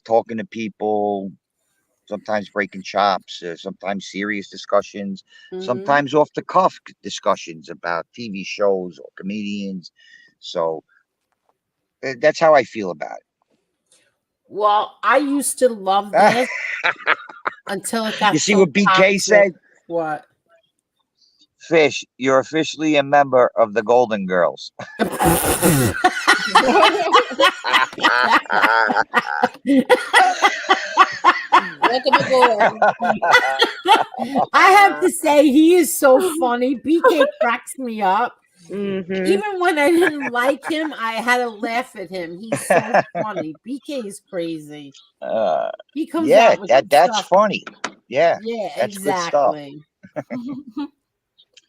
talking to people, sometimes breaking chops, sometimes serious discussions, Mhm. sometimes off the cuff discussions about TV shows or comedians. So that's how I feel about Well, I used to love it. this until it You got see so what BK toxic. said? What? Fish, you're officially a member of the Golden Girls. Welcome aboard. I have to say, he is so funny. BK cracks me up. Mm-hmm. Even when I didn't like him, I had to laugh at him. He's so funny. BK is crazy. He comes Yeah, out with good that's stuff. funny. Yeah, Yeah, that's good stuff. exactly.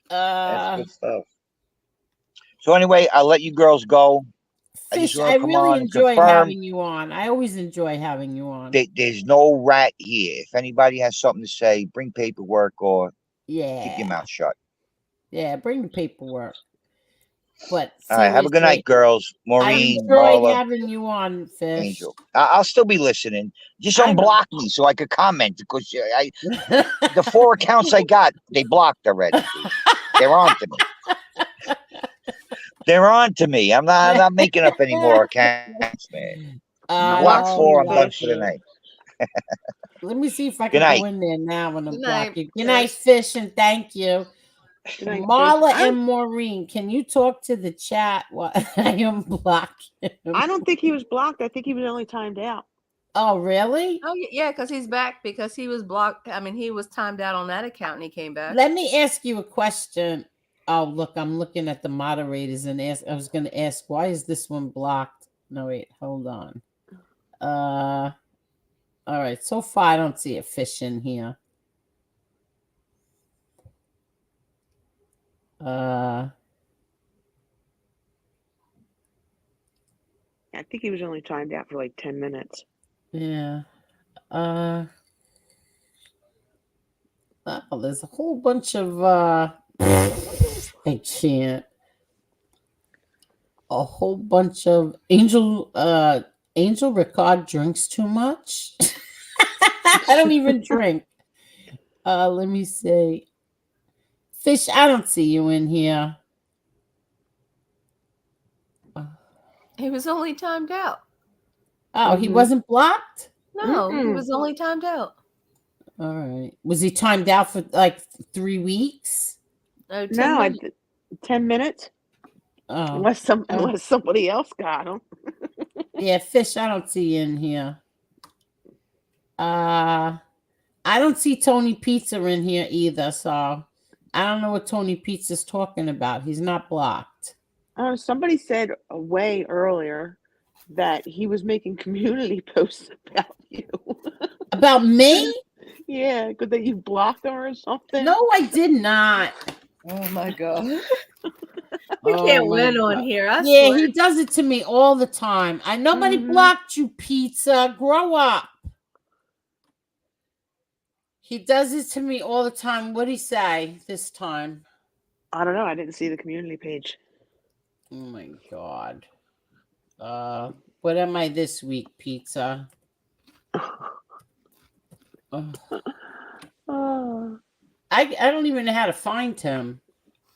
That's good stuff. So anyway, I'll let you girls go. I just Fish, want I to come really on and enjoyed confirm having you on. I always enjoy having you on. there's no rat here. If anybody has something to say, bring paperwork or keep your Yeah. mouth shut. Yeah, bring the paperwork. But All right, have a good night, seriously, girls. I Maureen, enjoyed Marla, having you on, Fish. Angel. I'll still be listening. Just I know. unblock me so I could comment, because the 4 accounts I got, they blocked already. They're on to me. They're on to me. I'm not making up any more accounts, man. Block Oh, 4, I'm done bless for the you. night. Let me see if I Good can night. go in there now and Good unblock night, you. Good night, Fish. Fish, and thank you. Good night, Marla Fish. and Maureen, can you talk to the chat while I unblock him? I don't think he was blocked. I think he was only timed out. Oh, really? Oh yeah, because he's back because he was blocked. I mean, he was timed out on that account and he came back. Let me ask you a question. Oh, look, I'm looking at the moderators and I was going to ask, why is this one blocked? No, wait, hold on. All right, so far I don't see a Fish in here. I think he was only timed out for like 10 minutes. Yeah. Oh, there's a whole bunch of I can't. A whole bunch of Angel Ricard drinks too much. I don't even drink. Let me see. Fish, I don't see you in here. He was only timed out. Oh, he wasn't blocked? No, he Mm-mm. was only timed out. All right. Was he timed out for like 3 weeks? No, 10 No, minutes. 10 minutes. Oh. Unless somebody else got him. Yeah, Fish, I don't see you in here. I don't see Tony Pizza in here either, so I don't know what Tony Pizza's talking about. He's not blocked. Somebody said way earlier that he was making community posts about you. About me? Yeah, because that you blocked him or something. No, I did not. Oh my god. We Oh can't my win on God. here. I Yeah, swear. he does it to me all the time. Nobody blocked you, Pizza. Grow up. He does it to me all the time. What'd he say this time? I don't know. I didn't see the community page. Oh my God. What am I this week, Pizza? Oh. I don't even know how to find him.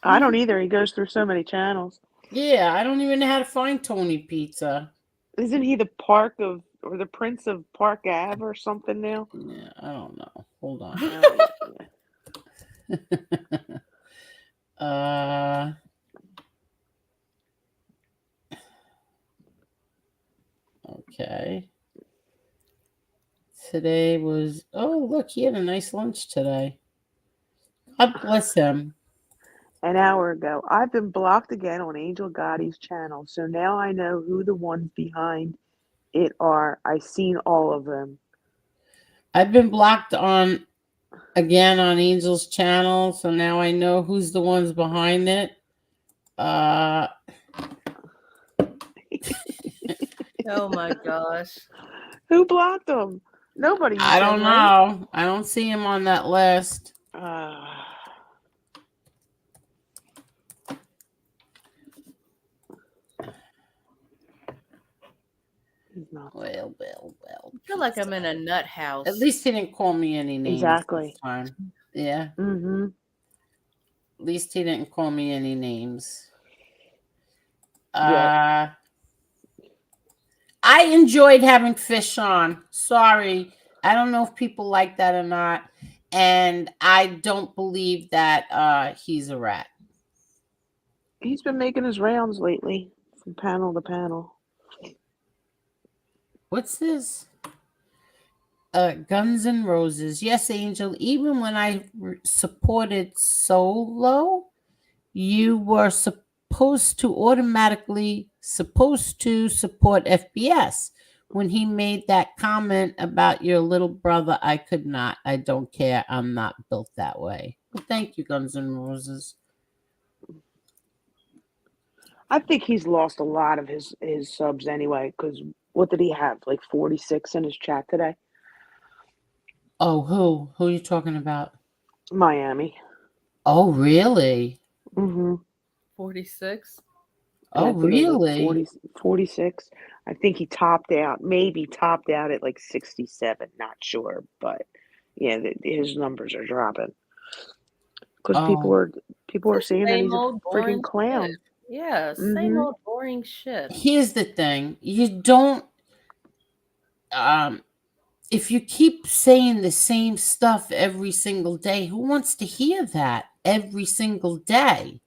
I don't either. He goes through so many channels. Yeah, I don't even know how to find Tony Pizza. Isn't he the Prince of Park Ave or something now? Yeah, I don't know. Hold on. Okay. Today was, oh, look, he had a nice lunch today. God bless him. An hour ago. I've been blocked again on Angel Gotti's channel, so now I know who the ones behind it are. I've seen all of them. I've been blocked on again on Angel's channel, so now I know who's the ones behind it. Oh my gosh. Who blocked him? Nobody. I don't know. I don't see him on that list. Well. I feel like I'm in a nut house. At least he didn't call me any names. Exactly. This time. Yeah. Mm-hmm. At least he didn't call me any names. Yeah. I enjoyed having Fish on. Sorry. I don't know if people like that or not. And I don't believe that he's a rat. He's been making his rounds lately from panel to panel. What's this? Guns N' Roses. Yes, Angel. Even when I supported Solo, you were supposed to support FBS. When he made that comment about your little brother, I could not. I don't care. I'm not built that way. Well, thank you, Guns N' Roses. I think he's lost a lot of his subs anyway, because what did he have? Like 46 in his chat today? Oh, who? Who are you talking about? Miami. Oh, really? Mm-hmm. 46? Oh, really? 46. I think he maybe topped out at like 67. Not sure, but yeah, his numbers are dropping. Because people are saying that he's a freaking clown. Shit. Yeah, same old boring shit. Here's the thing. You don't if you keep saying the same stuff every single day, who wants to hear that every single day?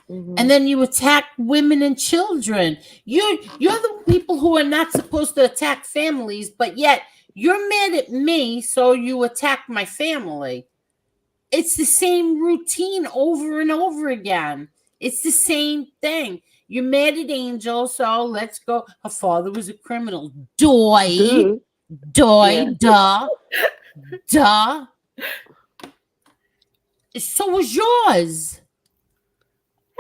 And then you attack women and children. You're the people who are not supposed to attack families, but yet you're mad at me, so you attack my family. It's the same routine over and over again. It's the same thing. You're mad at Angel, so let's go. Her father was a criminal. Duh. So was yours.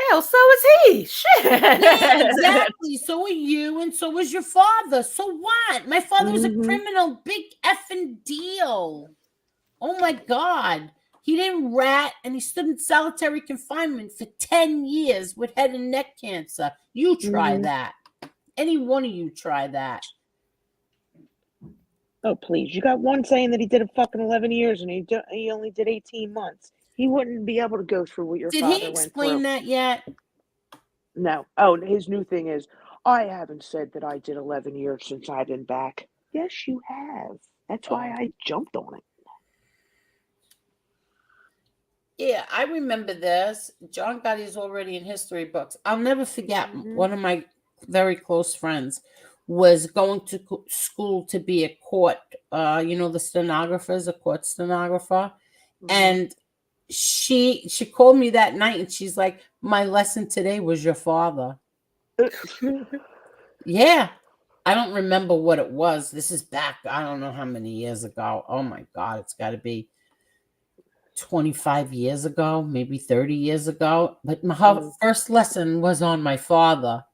Hell, so is he. Shit. Yeah, exactly. So are you, and so was your father. So what? My father was a criminal. Big effing deal. Oh my God. He didn't rat, and he stood in solitary confinement for 10 years with head and neck cancer. You try that. Any one of you try that. Oh, please. You got one saying that he did a fucking 11 years and he only did 18 months. He wouldn't be able to go through what your father went through. Did he explain that yet? No. Oh, his new thing is, I haven't said that I did 11 years since I've been back. Yes, you have. That's why I jumped on it. Yeah, I remember this. John Gotti is already in history books. I'll never forget one of my very close friends was going to school to be a court, the stenographer is a court stenographer. And she called me that night and she's like, my lesson today was your father. Yeah. I don't remember what it was. This is back, I don't know how many years ago. Oh my God, it's got to be 25 years ago, maybe 30 years ago. But my first lesson was on my father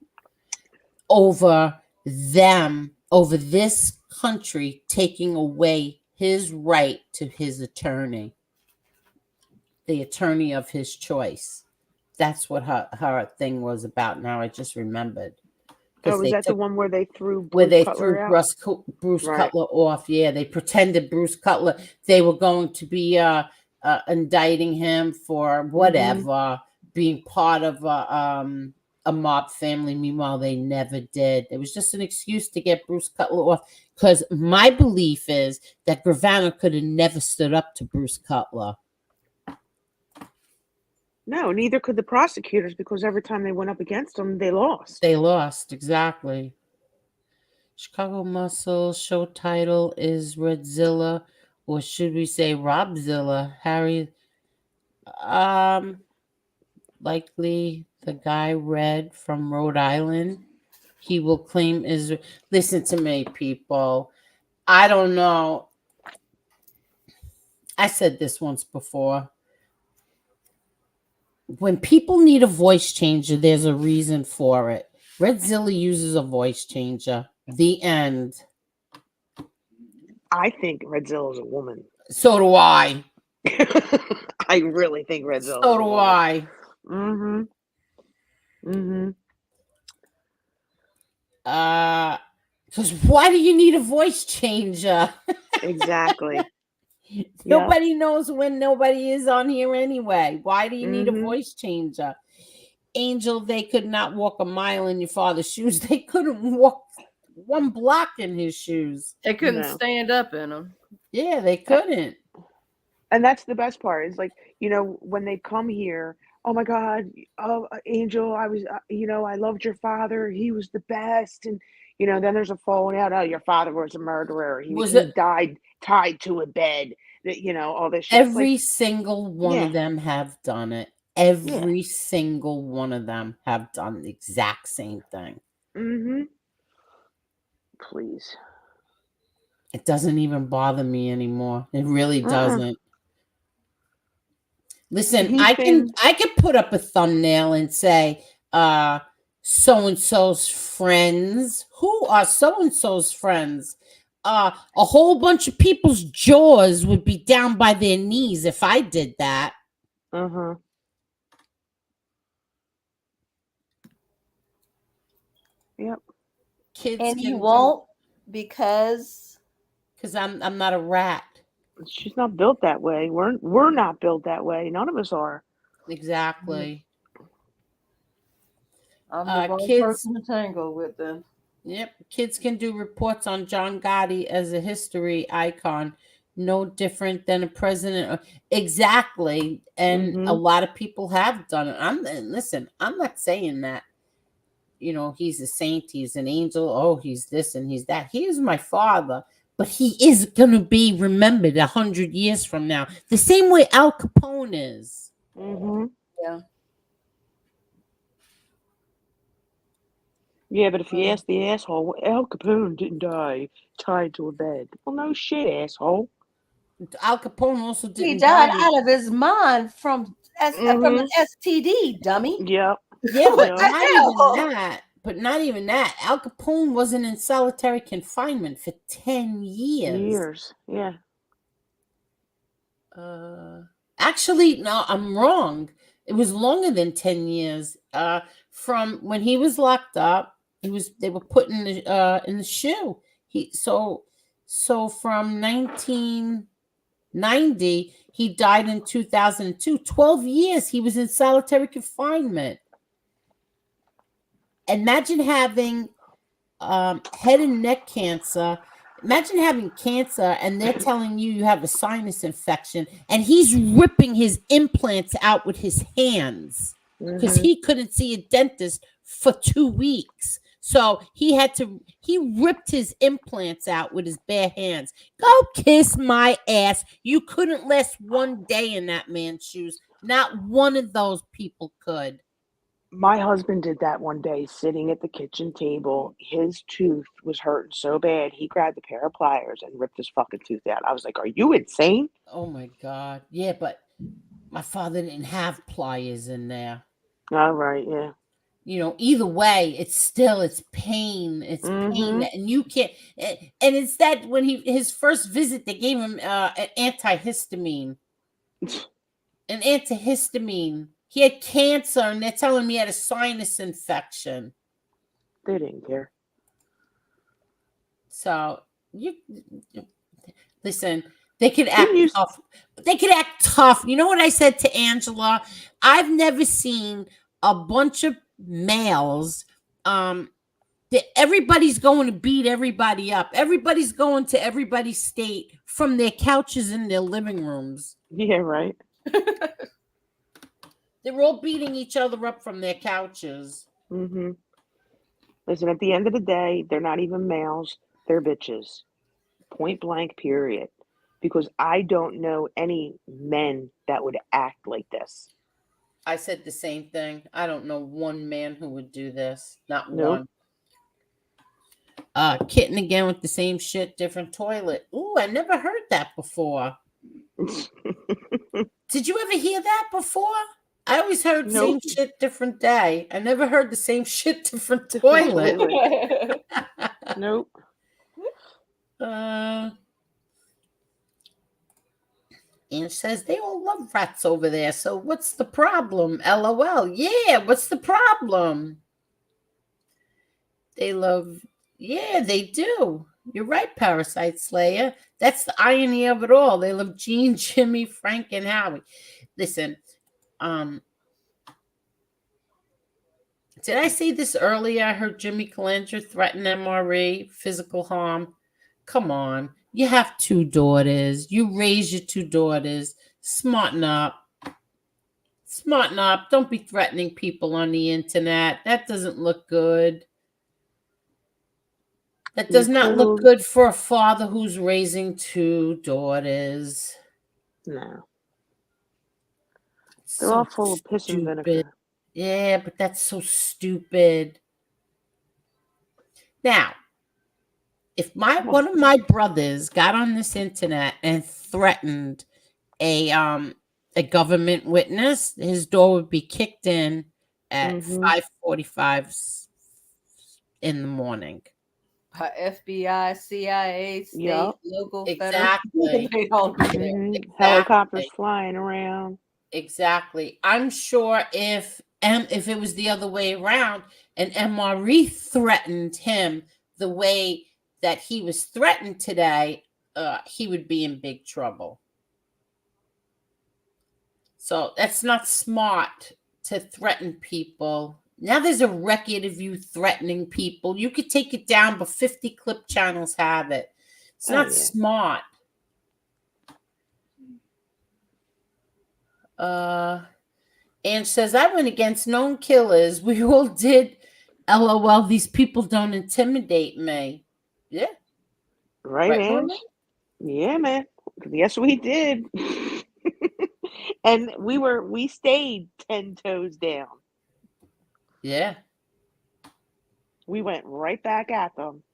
over this country taking away his right to his attorney, the attorney of his choice. That's what her thing was about. Now I just remembered. Oh, was that the one where they threw Bruce Cutler off? Yeah, they pretended Bruce Cutler. They were going to be indicting him for whatever, being part of a mob family. Meanwhile, they never did. It was just an excuse to get Bruce Cutler off. Because my belief is that Gravano could have never stood up to Bruce Cutler. No, neither could the prosecutors, because every time they went up against them, they lost. They lost, exactly. Chicago Muscle show title is Redzilla, or should we say Robzilla? Harry, likely the guy Red from Rhode Island. He will claim Israel. Listen to me, people. I don't know. I said this once before. When people need a voice changer, there's a reason for it. Redzilla uses a voice changer. The end. I think Redzilla is a woman. So do I. I really think Redzilla. So do I. Mm-hmm. Mm-hmm. Because why do you need a voice changer? Exactly. Nobody knows when nobody is on here anyway. Why do you need a Mhm. voice changer? Angel, they could not walk a mile in your father's shoes. They couldn't walk one block in his shoes. They couldn't No. stand up in them. Yeah, they couldn't. And that's the best part is like, you know, when they come here, oh my God, oh Angel, I was, you know, I loved your father. He was the best. And, you know, then there's a falling out. Oh, your father was a murderer. He died tied to a bed. That, you know, all this shit. Every Like, single one of them have done it. Every single one of them have done the exact same thing. Mm-hmm. Please. It doesn't even bother me anymore. It really doesn't. Listen, I can put up a thumbnail and say, so and so's friends. Who are so and so's friends? A whole bunch of people's jaws would be down by their knees if I did that. Uh-huh. Yep. Kids and you won't because I'm not a rat. She's not built that way. We're not built that way. None of us are. Exactly. I'm the wrong person to tangle with then. Yep. Kids can do reports on John Gotti as a history icon. No different than a president. Exactly. And a lot of people have done it. Listen, I'm not saying that, you know, he's a saint, he's an angel, oh, he's this and he's that. He is my father, but he is going to be remembered 100 years from now. The same way Al Capone is. Mm-hmm. Yeah. Yeah, but if you ask the asshole, Al Capone didn't die tied to a bed. Well, no shit, asshole. Al Capone also didn't. He died out of his mind from an STD, dummy. Yep. Yeah, but not even that. Al Capone wasn't in solitary confinement for 10 years. Yeah. Actually, no, I'm wrong. It was longer than 10 years. From when he was locked up, they were put in the shoe. So from 1990, he died in 2002. 12 years he was in solitary confinement. Imagine having head and neck cancer. Imagine having cancer and they're telling you have a sinus infection and he's ripping his implants out with his hands because he couldn't see a dentist for 2 weeks. So he ripped his implants out with his bare hands. Go kiss my ass. You couldn't last one day in that man's shoes. Not one of those people could. My husband did that one day sitting at the kitchen table. His tooth was hurting so bad, he grabbed a pair of pliers and ripped his fucking tooth out. I was like, are you insane? Oh my God. Yeah, but my father didn't have pliers in there. All right, yeah. You know, either way, it's pain. It's pain. And you can't, and it's that when his first visit, they gave him an antihistamine. An antihistamine. He had cancer, and they're telling me he had a sinus infection. They didn't care. So listen. They could act tough. They could act tough. You know what I said to Angela? I've never seen a bunch of males. That everybody's going to beat everybody up. Everybody's going to everybody's state from their couches in their living rooms. Yeah, right. They're all beating each other up from their couches. Listen, at the end of the day, they're not even males. They're bitches. Point blank, period. Because I don't know any men that would act like this. I said the same thing. I don't know one man who would do this. Not one. Kitten again with the same shit, different toilet. Ooh, I never heard that before. Did you ever hear that before? I always heard Nope. same shit, different day. I never heard the same shit, different toilet. Toilet. Nope. And it says they all love rats over there. So what's the problem? LOL. Yeah, what's the problem? They love, yeah, they do. You're right, Parasite Slayer. That's the irony of it all. They love Gene, Jimmy, Frank, and Howie. Listen, did I say this earlier? I heard Jimmy Calandra threaten MRE, physical harm. Come on. You have 2 daughters. You raise your 2 daughters. Smarten up. Smarten up. Don't be threatening people on the internet. That doesn't look good. That does not look good for a father who's raising 2 daughters. No. They're all full of piss and vinegar. Yeah, but that's so stupid. Now, if one of my brothers got on this internet and threatened a government witness, his door would be kicked in at 5:45 in the morning. FBI, CIA, state, local, exactly. federal. Helicopters flying around. Exactly. I'm sure if it was the other way around and MRE threatened him the way that he was threatened today, he would be in big trouble. So that's not smart to threaten people. Now there's a record of you threatening people. You could take it down, but 50 clip channels have it. It's not smart. And says, I went against known killers. We all did. LOL, these people don't intimidate me. Yeah. Right, Ange? Yeah, man. Yes, we did. And we stayed 10 toes down. Yeah. We went right back at them.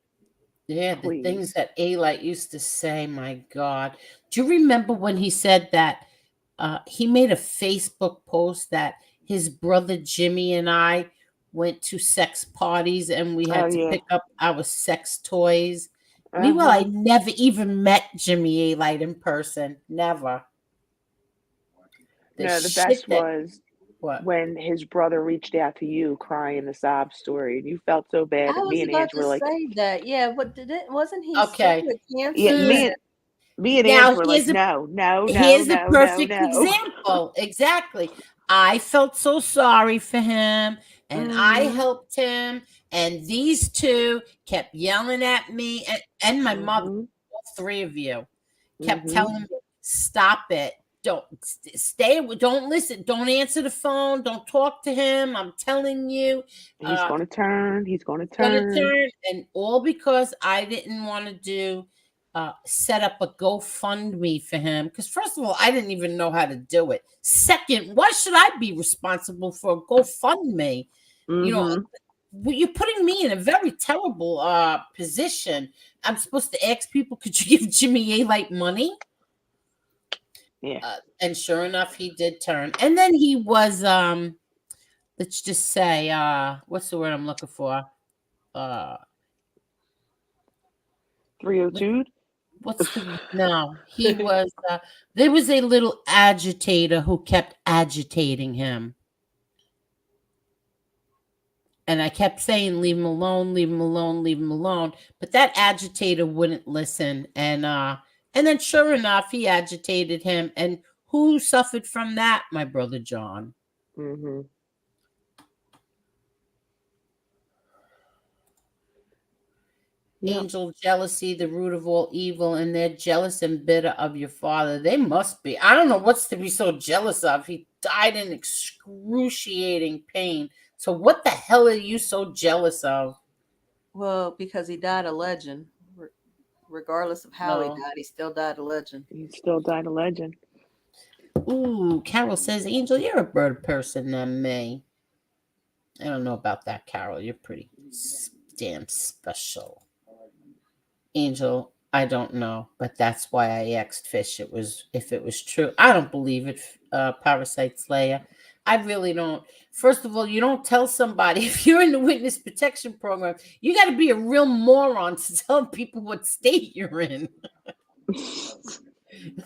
Yeah, the things that A-Light used to say, my God. Do you remember when he said that he made a Facebook post that his brother Jimmy and I went to sex parties and we had to pick up our sex toys? Meanwhile, I never even met Jimmy A-Light in person. Never. The best was when his brother reached out to you crying the sob story, and you felt so bad. And me and Ange were like, say that. Yeah, but wasn't he okay? Sick with cancer? Yeah, me and Ange were like, no. Here's a perfect example. Exactly. I felt so sorry for him, and I helped him. And these 2 kept yelling at me, and my mother, all 3 of you, kept telling me, stop it. Don't stay. Don't listen. Don't answer the phone. Don't talk to him. I'm telling you. He's going to turn. He's going to turn. And all because I didn't want to do set up a GoFundMe for him. Because first of all, I didn't even know how to do it. Second, why should I be responsible for a GoFundMe? You know, you're putting me in a very terrible position. I'm supposed to ask people, could you give Jimmy A-Light money? Yeah. And sure enough, he did turn. And then he was, let's just say, what's the word I'm looking for? 302? No, he was, there was a little agitator who kept agitating him. And I kept saying, leave him alone, leave him alone, leave him alone. But that agitator wouldn't listen. And then sure enough, he agitated him. And who suffered from that? My brother John. Angel, jealousy, the root of all evil, and they're jealous and bitter of your father. They must be. I don't know what's to be so jealous of. He died in excruciating pain. So what the hell are you so jealous of? Well, because he died a legend. Regardless of how he died, he still died a legend. He still died a legend. Ooh, Carol says, Angel, you're a better person than me. I don't know about that, Carol. You're pretty damn special. Angel, I don't know, but that's why I asked Fish if it was true. I don't believe it, Parasite Slayer. I really don't. First of all, you don't tell somebody if you're in the witness protection program, you got to be a real moron to tell people what state you're in.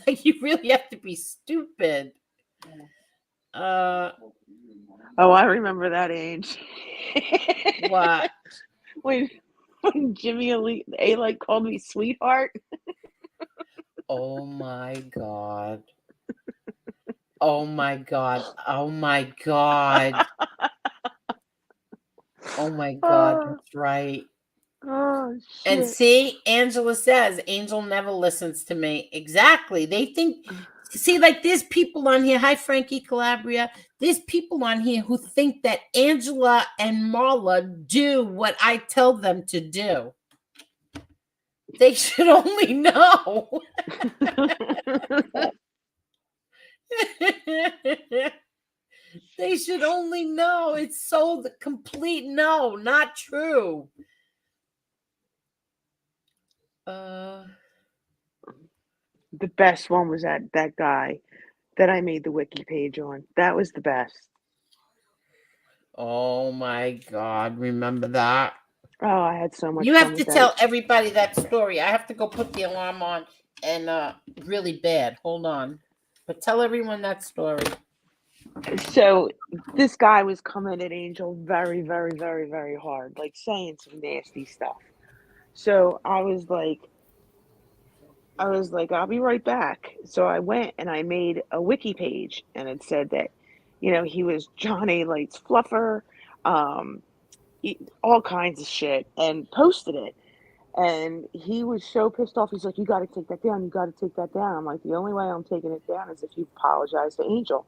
Like, you really have to be stupid. Oh, I remember that age. What? when Jimmy A like called me sweetheart. Oh my God. Oh my God. Oh my God. Oh my God. That's right. Oh shit. And see, Angela says Angel never listens to me. Exactly. They think, see, like there's people on here. Hi, Frankie Calabria. There's people on here who think that Angela and Marla do what I tell them to do. They should only know. They should only know. It's so the complete no, not true. The best one was that guy that I made the wiki page on. That was the best. Oh my God, remember that? Oh, I had so much You fun have to with tell that. everybody that story. I have to go put the alarm on and really bad. Hold on. But tell everyone that story. So this guy was coming at Angel very, very, very, very hard, like saying some nasty stuff. So I was like, I'll be right back. So I went and I made a wiki page, and it said that, he was John A. Light's fluffer, all kinds of shit, and posted it. And he was so pissed off. He's like, "You got to take that down. You got to take that down." I'm like, "The only way I'm taking it down is if you apologize to Angel."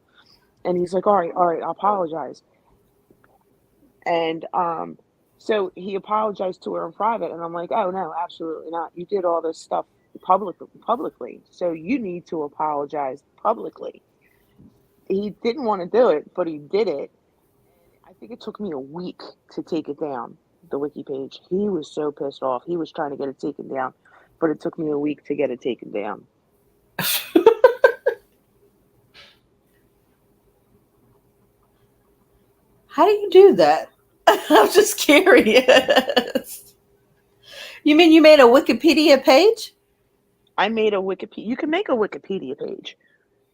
And he's like, all right, I'll apologize. And so he apologized to her in private, and I'm like, oh no, absolutely not. You did all this stuff publicly, so you need to apologize publicly. He didn't want to do it, but he did it. I think it took me a week to take it down, the wiki page. He was so pissed off. He was trying to get it taken down, but it took me a week to get it taken down. How do you do that? I'm just curious. You mean you made a Wikipedia page? I made a Wikipedia. You can make a Wikipedia page,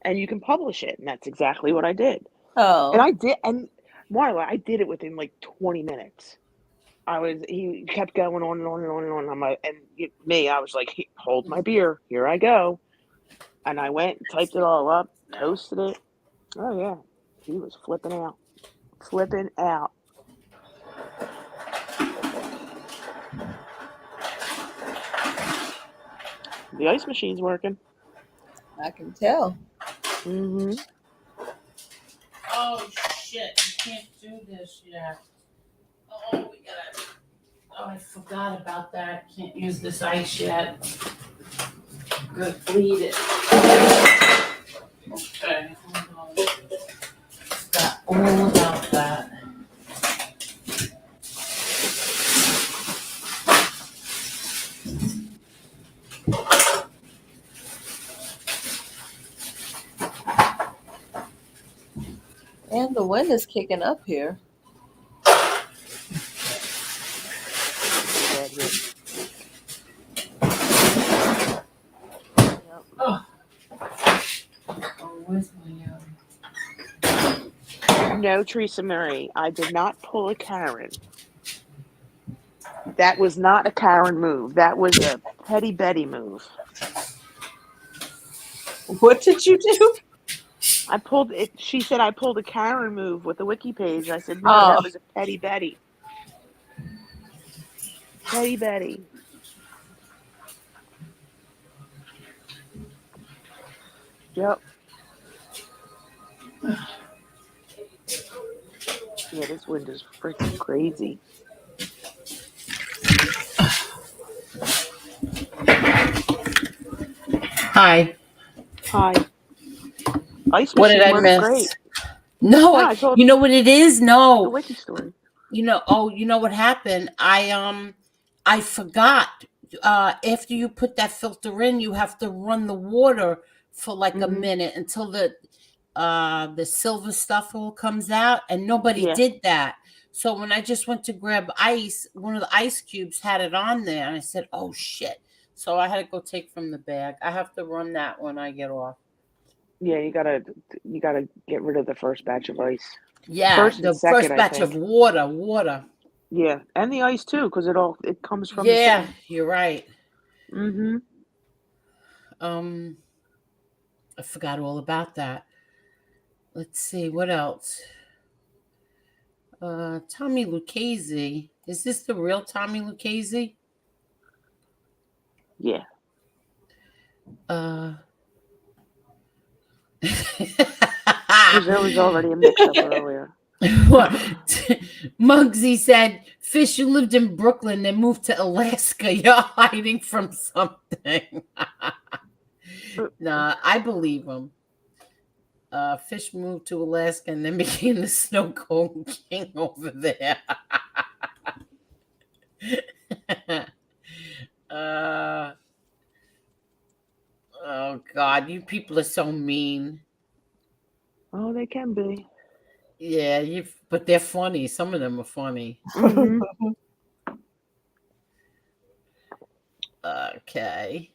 and you can publish it, and that's exactly what I did. Oh. And I did, and Marla, I did it within like 20 minutes. He kept going on and on and on and on. I was like, hold my beer, here I go. And I went, typed it all up, posted it. Oh yeah, he was flipping out. The ice machine's working. I can tell. Mm-hmm. Oh shit, you can't do this yet. Oh, I forgot about that. Can't use this ice yet. Good, bleed it. Okay, hold on. Forgot all about that. And the wind is kicking up here. Oh, where's my No, Teresa Marie, I did not pull a Karen. That was not a Karen move. That was a Petty Betty move. What did you do? I pulled it. She said I pulled a Karen move with the wiki page. I said, no, that was a Petty Betty. Petty Betty. Yep. Yeah, this wind is freaking crazy. Hi. Ice What did machine I works miss? great. No, I told you know what it is? the No. wiki story. You know what happened? I forgot after you put that filter in, you have to run the water for like a Mhm. minute until the silver stuff all comes out, and nobody Yeah. did that. So when I just went to grab ice, one of the ice cubes had it on there, and I said, "Oh shit!" So I had to go take from the bag. I have to run that when I get off. Yeah, you gotta get rid of the first batch of ice. Yeah, First and the second, first I batch of think. water. Yeah, and the ice too, because it comes from the Yeah, same. you're right. Mm-hmm. Um, I forgot all about that. Let's see what else. Tommy Lucchese. Is this the real Tommy Lucchese? Yeah. Uh, Because there was already a mix-up earlier. what? Muggsy said, Fish, you lived in Brooklyn, then moved to Alaska. You're hiding from something. Nah, I believe him. Fish moved to Alaska and then became the snow cone king over there. uh, oh, God, you people are so mean. Oh, they can be. Yeah, but they're funny. Some of them are funny. Mm-hmm. Okay.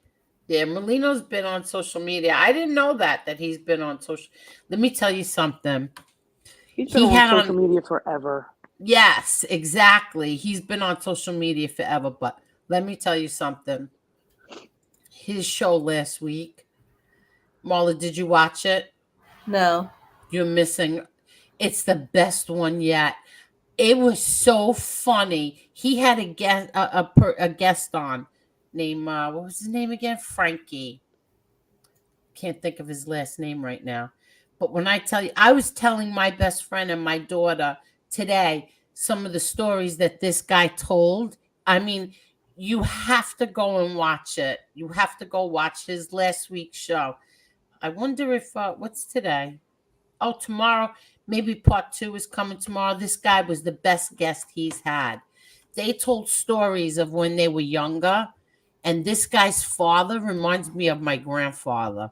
Yeah, Molino's been on social media. I didn't know that he's been on social. Let me tell you something. He's been He on had social on media forever. Yes, exactly. He's been on social media forever, but let me tell you something. His show last week, Marla, did you watch it? No. You're missing. It's the best one yet. It was so funny. He had a guest on named what was his name again? Frankie. Can't think of his last name right now. But when I tell you, I was telling my best friend and my daughter today some of the stories that this guy told. I mean, you have to go and watch it. You have to go watch his last week's show. I wonder if what's today? Oh, tomorrow. Maybe part 2 is coming tomorrow. This guy was the best guest he's had. They told stories of when they were younger, and this guy's father reminds me of my grandfather.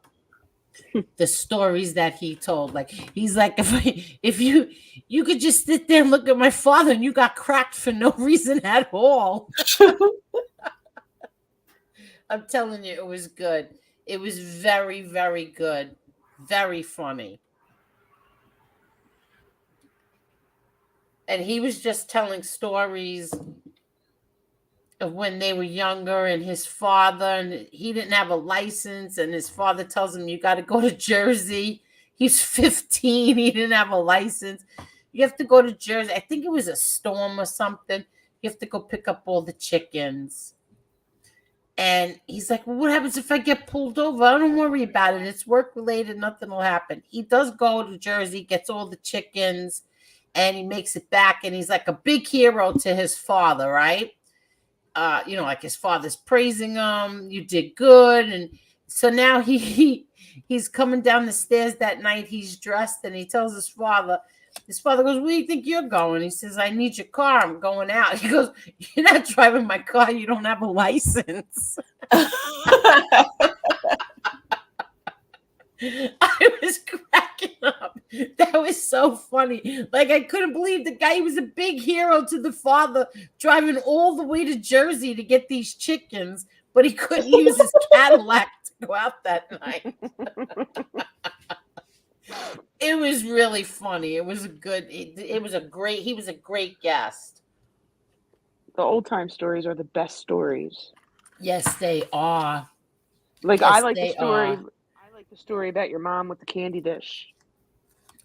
The stories that he told, like he's like, if you could just sit there and look at my father, and you got cracked for no reason at all. I'm telling you, it was good. It was very, very good, very funny. And he was just telling stories of when they were younger and his father, and he didn't have a license, and his father tells him, you got to go to Jersey. He's 15. He didn't have a license. You have to go to Jersey. I think it was a storm or something. You have to go pick up all the chickens. And he's like, well, what happens if I get pulled over? I don't worry about it. It's work related. Nothing will happen. He does go to Jersey, gets all the chickens, and he makes it back. And he's like a big hero to his father, right? Like his father's praising him. You did good. And so now he's coming down the stairs that night. He's dressed, and he tells his father goes, where do you think you're going? He says, I need your car. I'm going out. He goes, you're not driving my car. You don't have a license. I was cracking up. That was so funny. Like, I couldn't believe the guy was a big hero to the father, driving all the way to Jersey to get these chickens, but he couldn't use his Cadillac to go out that night. It was really funny. It was he was a great guest. The old time stories are the best stories. Yes, they are. Like Yes, I like the they story. are. I like the story about your mom with the candy dish,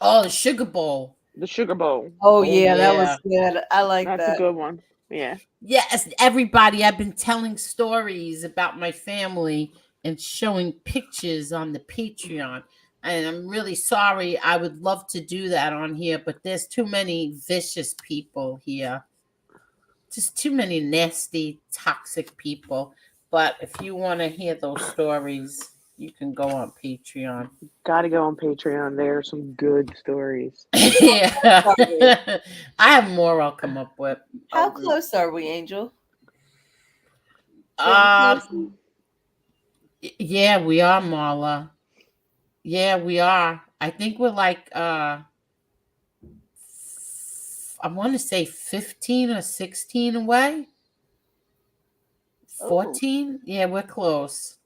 Oh, the Sugar Bowl. the sugar bowl. Oh, Oh, yeah, that was yeah. good. I like That's a that. good one. Yeah. Yes, everybody. I've been telling stories about my family and showing pictures on the Patreon. And I'm really sorry. I would love to do that on here, but there's too many vicious people here. Just too many nasty, toxic people. But if you want to hear those stories, you can go on Patreon. Gotta go on Patreon. There are some good stories. Yeah. I have more I'll come up with. How close are we, Angel? Getting Uh, close. yeah, we are, Marla. Yeah, we are. I think we're like I want to say 15 or 16 away. Oh, 14? Yeah, we're close.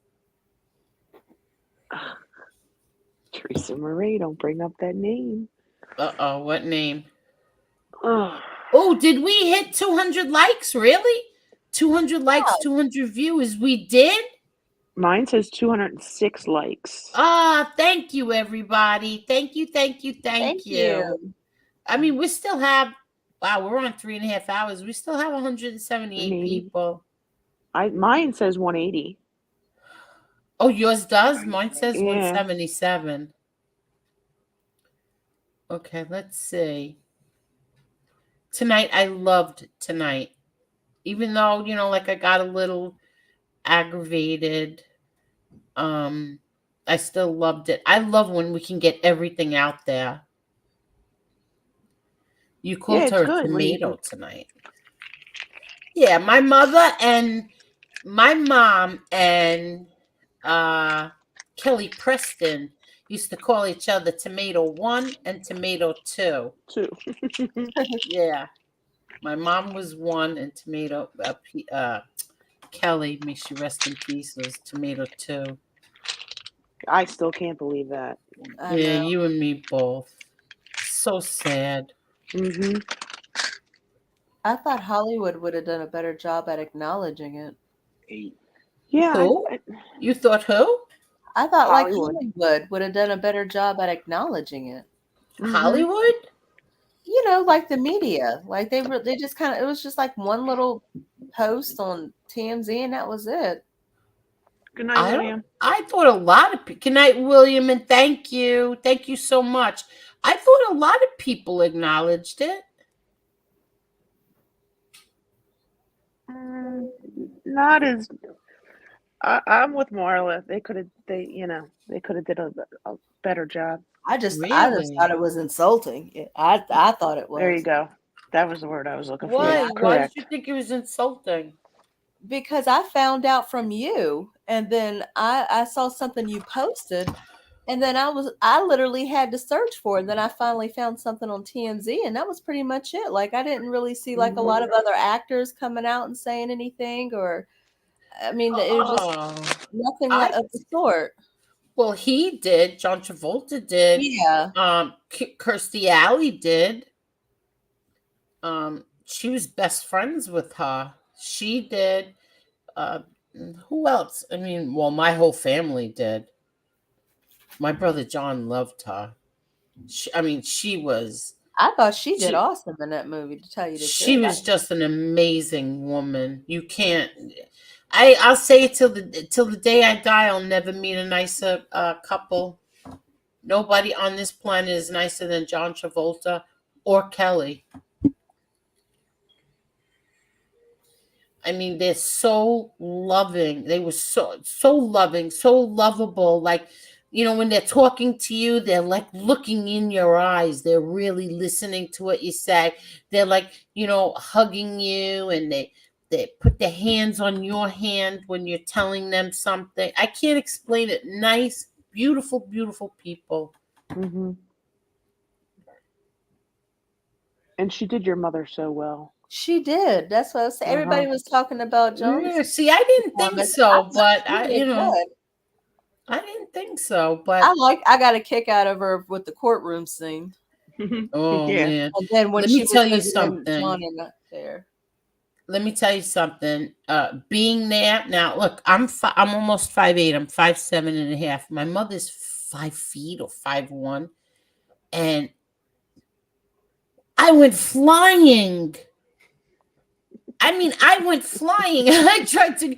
Teresa Marie, don't bring up that name. Uh-oh, what name? Oh, Oh, did we hit 200 likes? Really? 200 likes, 200 views. We did? mine says 206 likes. Ah, thank you, everybody. Thank you, thank you, thank thank you. you. I mean, we still have, wow, we're on 3.5 hours. We still have 178 Maybe. people. Mine says 180. Oh, yours does? Mine says Yeah. 177. Okay, let's see. Tonight, I loved tonight. Even though, like I got a little aggravated, I still loved it. I love when we can get everything out there. You Yeah, called it's her a good when you tomato can. tonight. Yeah, my mother and my mom and Kelly Preston used to call each other Tomato 1 and Tomato 2. Too. Yeah. My mom was 1 and Kelly, may she rest in peace, was Tomato 2. I still can't believe that. I Yeah, know. you and me both. So sad. Hmm. I thought Hollywood would have done a better job at acknowledging it. Yeah, Who? You thought who? I thought like Hollywood. Hollywood would have done a better job at acknowledging it. Hollywood? You know, like the media, like they just kind of, it was just like one little post on TMZ and that was it. Good night, William. I thought a lot of people. Good night, William, and thank you so much. I thought a lot of people acknowledged it. Not as. I'm with Marla. They could have. They could have did a better job. I just Really? thought it was insulting. I thought it was. There you go. That was the word I was looking for. Why? Why Correct. did you think it was insulting? Because I found out from you, and then I saw something you posted, and then I literally had to search for it. And then I finally found something on TMZ, and that was pretty much it. Like I didn't really see like a lot of other actors coming out and saying anything, or I mean, it was just nothing of the sort. Well, he did. John Travolta did. Yeah. Kirstie Alley did. She was best friends with her. She did. Who else? I mean, well, my whole family did. My brother John loved her. She was. I thought she did awesome in that movie, to tell you the truth. She was just an amazing woman. You can't. I'll say it till the day I die. I'll never meet a nicer couple. Nobody on this planet is nicer than John Travolta or Kelly. I mean, they're so loving. They were so loving, so lovable. Like, when they're talking to you, they're like looking in your eyes. They're really listening to what you say. They're like, hugging you, and they put their hands on your hand when you're telling them something. I can't explain it. Nice, beautiful, beautiful people. Mm-hmm. And she did your mother so well. She did. That's what I was saying. Everybody was talking about Jones. Yeah, see, I didn't think so, but I didn't think so, but I got a kick out of her with the courtroom scene. Oh Yeah. man! And then when Let she me tell you was visiting something. John in there. Let me tell you something. Being there now, look, I'm almost 5'8". I'm 5'7.5". My mother's 5 feet or 5'1", and I went flying. I mean, I went flying. I tried to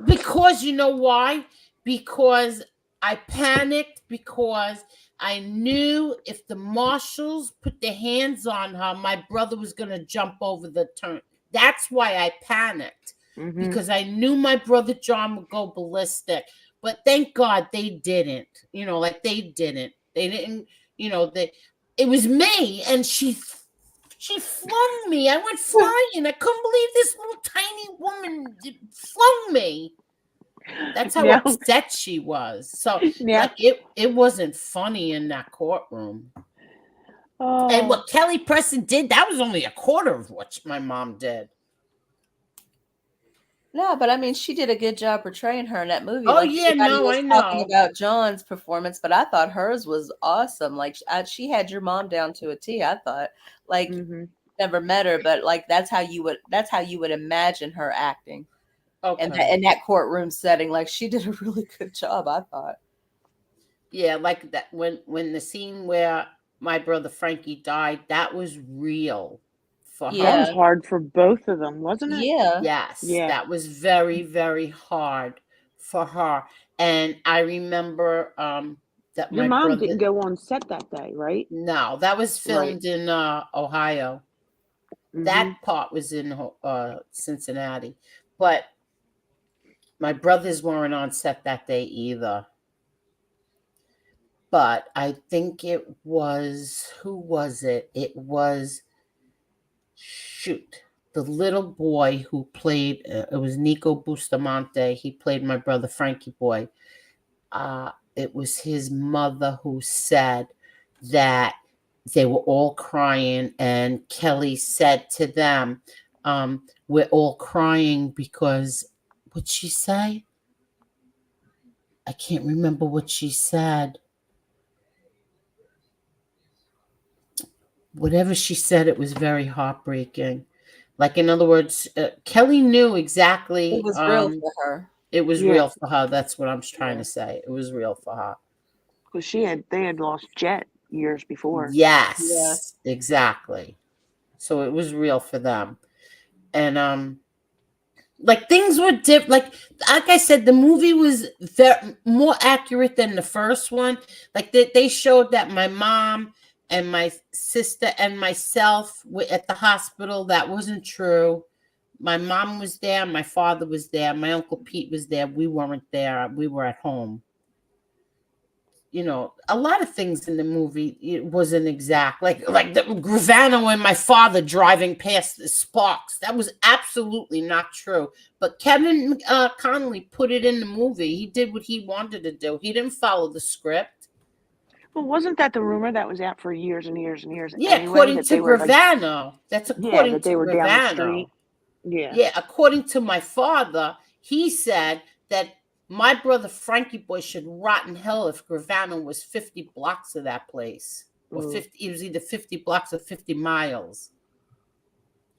because you know why? Because I panicked, because I knew if the marshals put their hands on her, my brother was going to jump over the turn. That's why I panicked, because I knew my brother John would go ballistic. But thank God they didn't. They didn't. They didn't. It was me, and she She flung me. I went flying. I couldn't believe this little tiny woman flung me. That's how Now- upset she was. So Now- like it wasn't funny in that courtroom. Oh. And what Kelly Preston did, that was only a quarter of what my mom did. No, but I mean, she did a good job portraying her in that movie. Oh, Like, yeah, everybody no, was I talking know. about John's performance, but I thought hers was awesome. Like, she had your mom down to a T. I thought, like, Mhm. never met her, but like that's how you would imagine her acting, Okay. and in that courtroom setting. Like, she did a really good job, I thought. Yeah, like that when the scene where my brother Frankie died, that was real for Yeah. That was her. hard for both of them, wasn't it? Yeah. Yes, Yeah. that was very, very hard for her. And I remember that Your my mom brother. didn't go on set that day, right? No, that was filmed in Ohio. Mhm. That part was in Cincinnati, but my brothers weren't on set that day either. But I think it was, who was it? It was, shoot, the little boy who played, it was Nico Bustamante. He played my brother Frankie Boy. It was his mother who said that they were all crying, and Kelly said to them, we're all crying because, what'd she say? I can't remember what she said. Whatever she said, it was very heartbreaking. Like, in other words, Kelly knew exactly. It was real for her. It was Yeah. real for her. That's what I'm trying Yeah. to say. It was real for her. Because they had lost Jet years before. Yes, exactly. So it was real for them. And like things were different. Like I said, the movie was more accurate than the first one. Like they showed that my mom and my sister and myself were at the hospital. That wasn't true. My mom was there. My father was there. My Uncle Pete was there. We weren't there. We were at home. You know, a lot of things in the movie, it wasn't exact. Like the Gravano and my father driving past the sparks. That was absolutely not true. But Kevin Connolly put it in the movie. He did what he wanted to do. He didn't follow the script. Well, wasn't that the rumor that was out for years and years and years? Yeah, anyway, according that to they were like, Gravano. That's according that to they were down the Gravano. street. Yeah. Yeah, according to my father, he said that my brother Frankie Boy should rot in hell if Gravano was 50 blocks of that place. Or 50, it was either 50 blocks or 50 miles.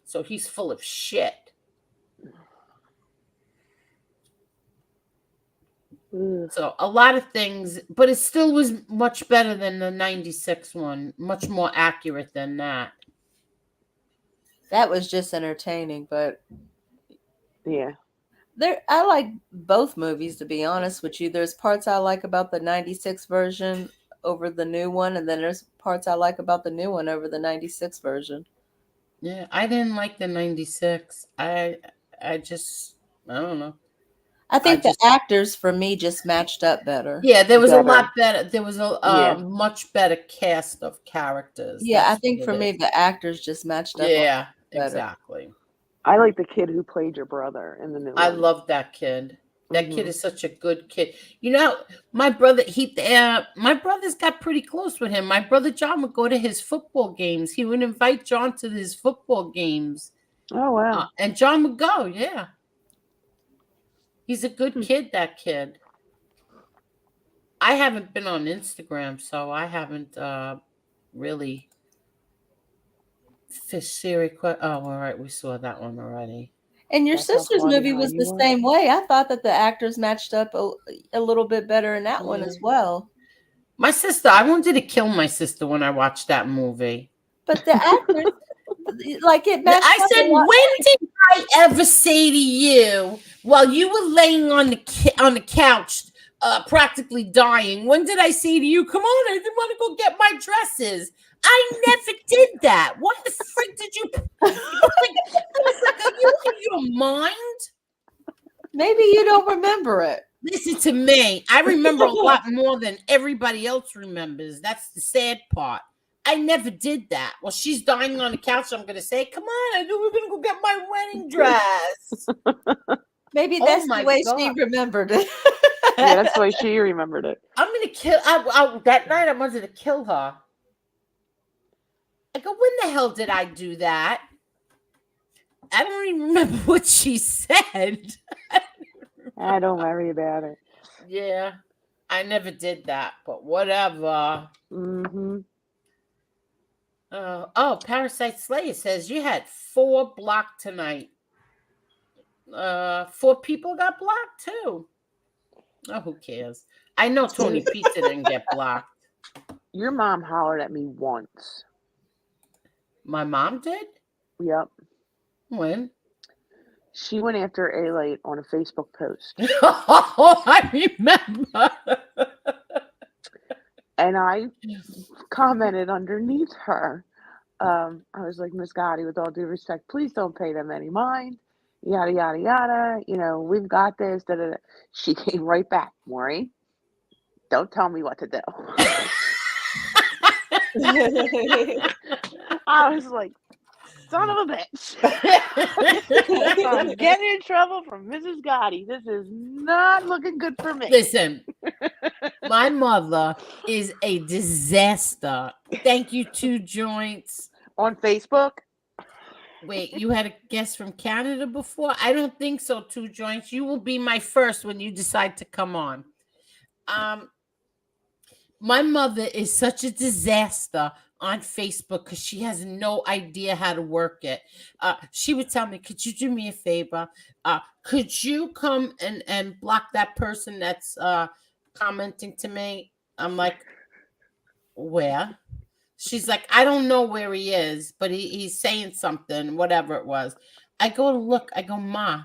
So he's full of shit. Ugh. So a lot of things, but it still was much better than the 96 one, much more accurate than that. That was just entertaining, but Yeah. I like both movies, to be honest with you. There's parts I like about the 96 version over the new one, and then there's parts I like about the new one over the 96 version. Yeah, I didn't like the 96. I don't know. I think the actors for me just matched up better. Yeah, there was a lot better. There was a much better cast of characters. Yeah, That's I think for me the actors just matched up. Yeah, better. exactly. I like the kid who played your brother in the new I one. love that kid. That kid is such a good kid. You know, my brother, my brothers got pretty close with him. My brother John would go to his football games. He would invite John to his football games. Oh, wow. And John would go, yeah. He's a good kid, that kid. I haven't been on Instagram, so I haven't really oh, all right, we saw that one already. And your sister's movie was the same way. I thought that the actors matched up a little bit better in that one as well. My sister, I wanted to kill my sister when I watched that movie. But the actors, like it matched I up said, a lot. when did I ever say to you, while you were laying on the couch, practically dying, when did I say to you, come on, I didn't want to go get my dresses? I never did that. What the frick did you? I was like, are you in your mind? Maybe you don't remember it. Listen to me. I remember a lot more than everybody else remembers. That's the sad part. I never did that. Well, she's dying on the couch. I'm going to say, come on, I knew we were going to go get my wedding dress. Maybe Oh that's my the way God. she remembered it. Yeah, that's the way she remembered it. I'm going to kill, that night I wanted to kill her. I go, when the hell did I do that? I don't even remember what she said. I don't worry about it. Yeah, I never did that, but whatever. Mm-hmm. Parasite Slayer says you had 4 blocked tonight. 4 people got blocked too. Oh, who cares? I know Tony Pizza didn't get blocked. Your mom hollered at me once. My mom did? Yep. When? She went after A-Light on a Facebook post. Oh, I remember. And I commented underneath her. I was like, Miss Gotti, with all due respect, please don't pay them any mind. Yada, yada, yada. You know, we've got this. Da, da, da. She came right back. Maureen, don't tell me what to do. I was like, son of a bitch. I'm getting in trouble from Mrs. Gotti. This is not looking good for me. Listen, my mother is a disaster. Thank you, 2 joints. On Facebook? Wait, you had a guest from Canada before? I don't think so, 2 joints. You will be my first when you decide to come on. My mother is such a disaster on Facebook because she has no idea how to work it. She would tell me, could you do me a favor? Could you come and block that person that's commenting to me? I'm like, where? She's like, I don't know where he is, but he's saying something, whatever it was. I go to look. I go, Ma,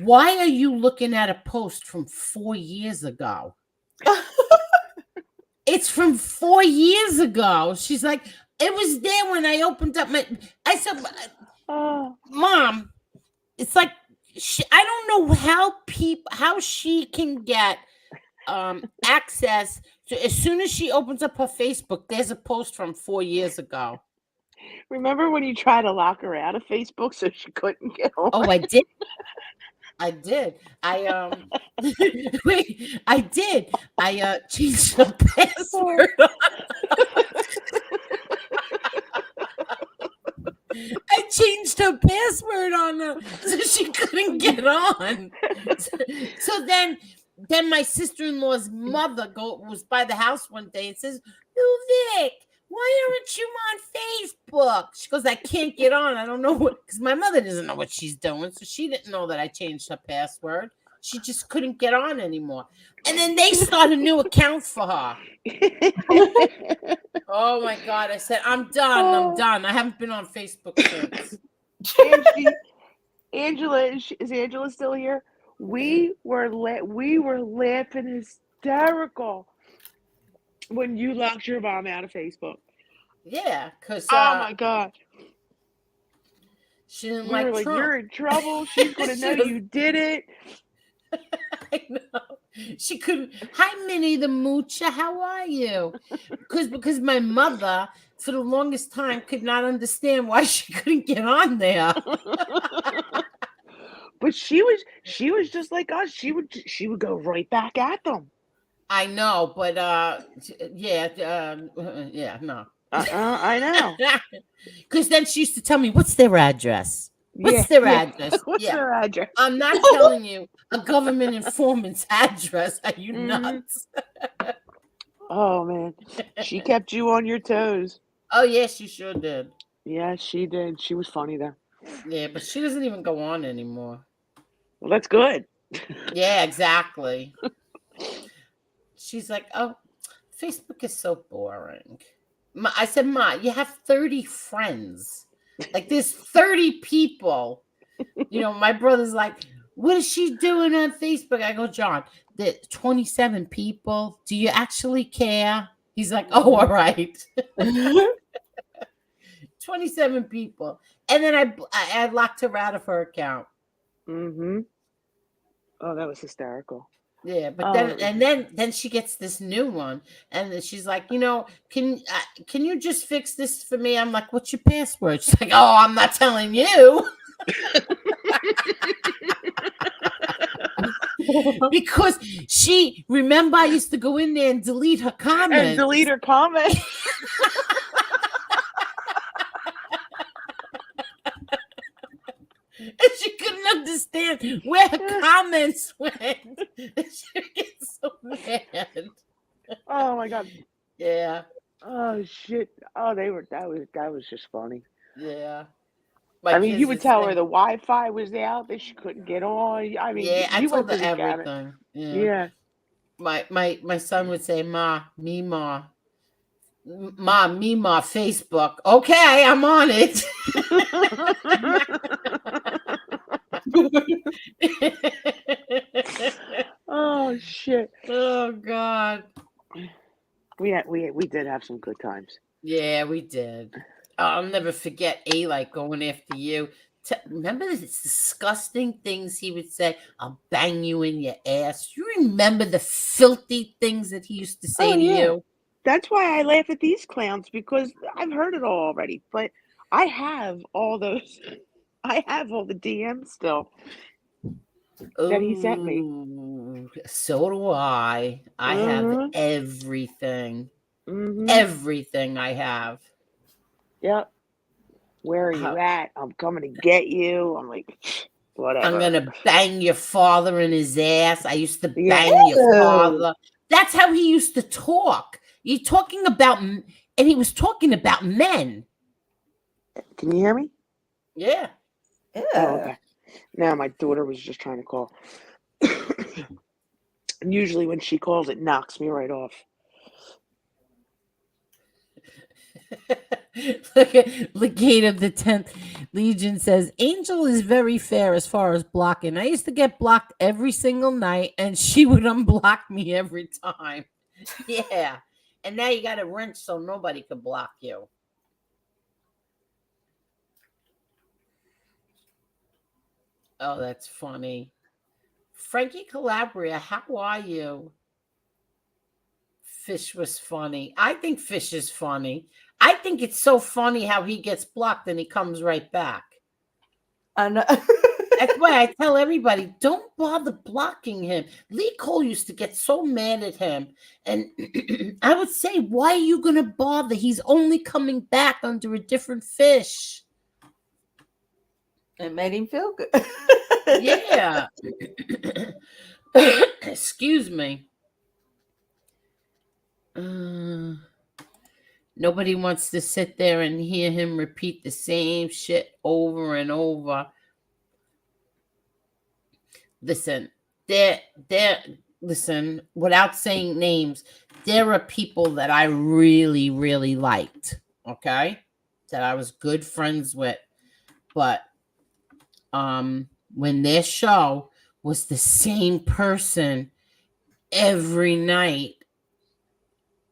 why are you looking at a post from 4 years ago? It's from 4 years ago. She's like, it was there when I opened up my. I said, Mom, it's like I don't know how she can get access to. As soon as she opens up her Facebook, there's a post from 4 years ago. Remember when you tried to lock her out of Facebook so she couldn't get on? Oh, I did. I did. Wait, I did. I changed the password on. I changed her password on her so she couldn't get on. So then my sister-in-law's mother was by the house one day and says, Vic, why aren't you on Facebook? She goes, I can't get on. I don't know what, because my mother doesn't know what she's doing. So she didn't know that I changed her password. She just couldn't get on anymore. And then they start a new account for her. Oh my God. I said, I'm done. I haven't been on Facebook since. Angela, is Angela still here? We were laughing hysterical when you locked your mom out of Facebook. Yeah, because oh my God, she didn't we were like, Trump. You're in trouble. She's gonna know you did it. I know. She couldn't. Hi, Minnie the Moocher. How are you? Because my mother, for the longest time, could not understand why she couldn't get on there. But she was just like us. She would go right back at them. I know, but yeah, no. I know. Because then she used to tell me, "What's their address? What's their address? What's their address? I'm not telling you a government informant's address. Are you nuts?" Oh man, she kept you on your toes. Oh yes, she sure did. Yeah, she did. She was funny though. Yeah, but she doesn't even go on anymore. Well, that's good. Yeah, exactly. She's like, oh, Facebook is so boring. I said, Ma, you have 30 friends. Like, there's 30 people. You know, my brother's like, what is she doing on Facebook? I go, John, there's 27 people. Do you actually care? He's like, oh, all right. 27 people. And then I locked her out of her account. Mm-hmm. Oh, that was hysterical. Yeah, but Oh, then she gets this new one, and then she's like, can you just fix this for me? I'm like, what's your password? She's like, oh, I'm not telling you. Because remember, I used to go in there and delete her comments. and delete her comment. And she couldn't understand where her comments went. She gets so mad. Oh my god. Yeah, Oh shit. Oh, that was just funny. yeah. I mean, you kids would are tell her saying, the Wi-Fi was out, that she couldn't get on. I mean, yeah, I you went told her through the gamut. everything. Yeah. Yeah. My son would say, Ma, me, Ma. Mom, me, Ma, Facebook. Okay, I'm on it. Oh shit. Oh God. We did have some good times. Yeah, we did. I'll never forget A-Light going after you. Remember the disgusting things he would say? I'll bang you in your ass. You remember the filthy things that he used to say Oh to yeah. you? That's why I laugh at these clowns, because I've heard it all already. But I have all those. I have all the DMs still that he sent me. Oh, so do I. I have Mhm. everything. Mhm. Everything I have. Yep. Where are you at? I'm coming to get you. I'm like, whatever. I'm gonna bang your father in his ass. I used to Yeah. bang your Ew. father. That's how he used to talk. You're talking about, and he was talking about men. Can you hear me? Yeah. Ew. Oh, okay. Now my daughter was just trying to call. And usually when she calls, it knocks me right off. Look at Legate of the 10th Legion says, Angel is very fair as far as blocking. I used to get blocked every single night, and she would unblock me every time. Yeah. And now you got a wrench so nobody could block you. Oh, that's funny. Frankie Calabria, how are you? Fish was funny. I think Fish is funny. I think it's so funny how he gets blocked and he comes right back. I know. That's why I tell everybody, don't bother blocking him. Lee Cole used to get so mad at him. And I would say, why are you going to bother? He's only coming back under a different fish. It made him feel good. Yeah. Excuse me. Nobody wants to sit there and hear him repeat the same shit over and over. Listen, listen, without saying names, there are people that I really, really liked, okay? That I was good friends with. But when their show was the same person every night,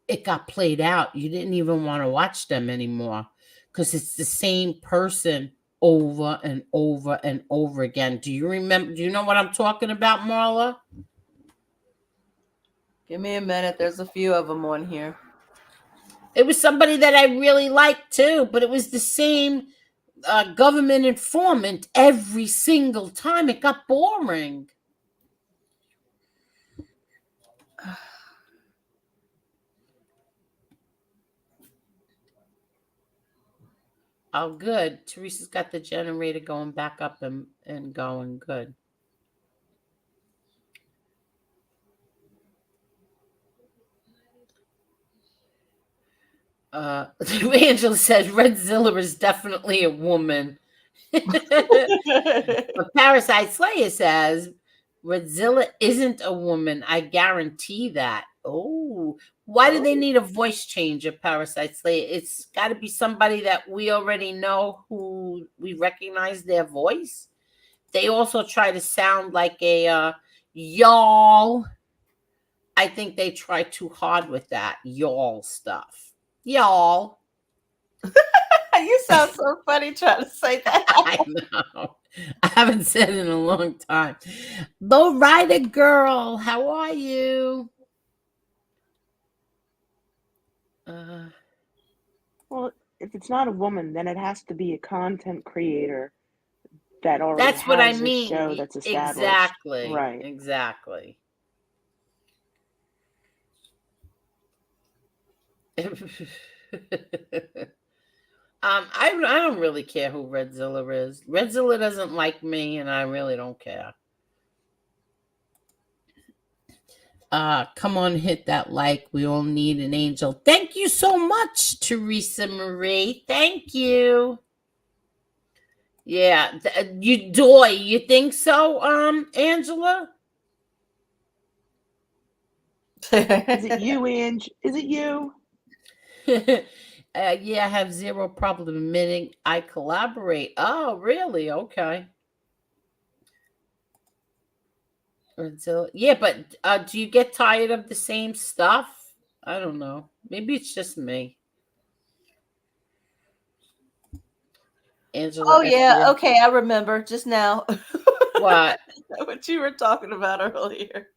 it got played out. You didn't even want to watch them anymore because it's the same person over and over and over again. Do you remember? Do you know what I'm talking about, Marla? Give me a minute. There's a few of them on here. It was somebody that I really liked too, but it was the same government informant every single time. It got boring. Oh, good. Teresa's got the generator going back up and going. Good. Angela says Redzilla is definitely a woman. But Parasite Slayer says Redzilla isn't a woman. I guarantee that. Oh, why do they need a voice change of Parasite Slayer? It's got to be somebody that we already know, who we recognize their voice. They also try to sound like a y'all. I think they try too hard with that y'all stuff. Y'all. You sound so funny trying to say that. I know. I haven't said it in a long time. Low rider girl, how are you? Well, if it's not a woman, then it has to be a content creator that already That's what I has a mean. show that's established. Exactly. Right. Exactly. I don't really care who Redzilla is. Redzilla doesn't like me, and I really don't care. Come on, hit that like. We all need an angel. Thank you so much, Teresa Marie. Thank you. Yeah, you doy. You think so, Angela? Is it you, Ange? Is it you? Yeah, I have zero problem admitting I collaborate. Oh, really? Okay. Until yeah, but do you get tired of the same stuff? I don't know. Maybe it's just me. Angela Oh yeah, FBS. okay, I remember just now. What? What you were talking about earlier.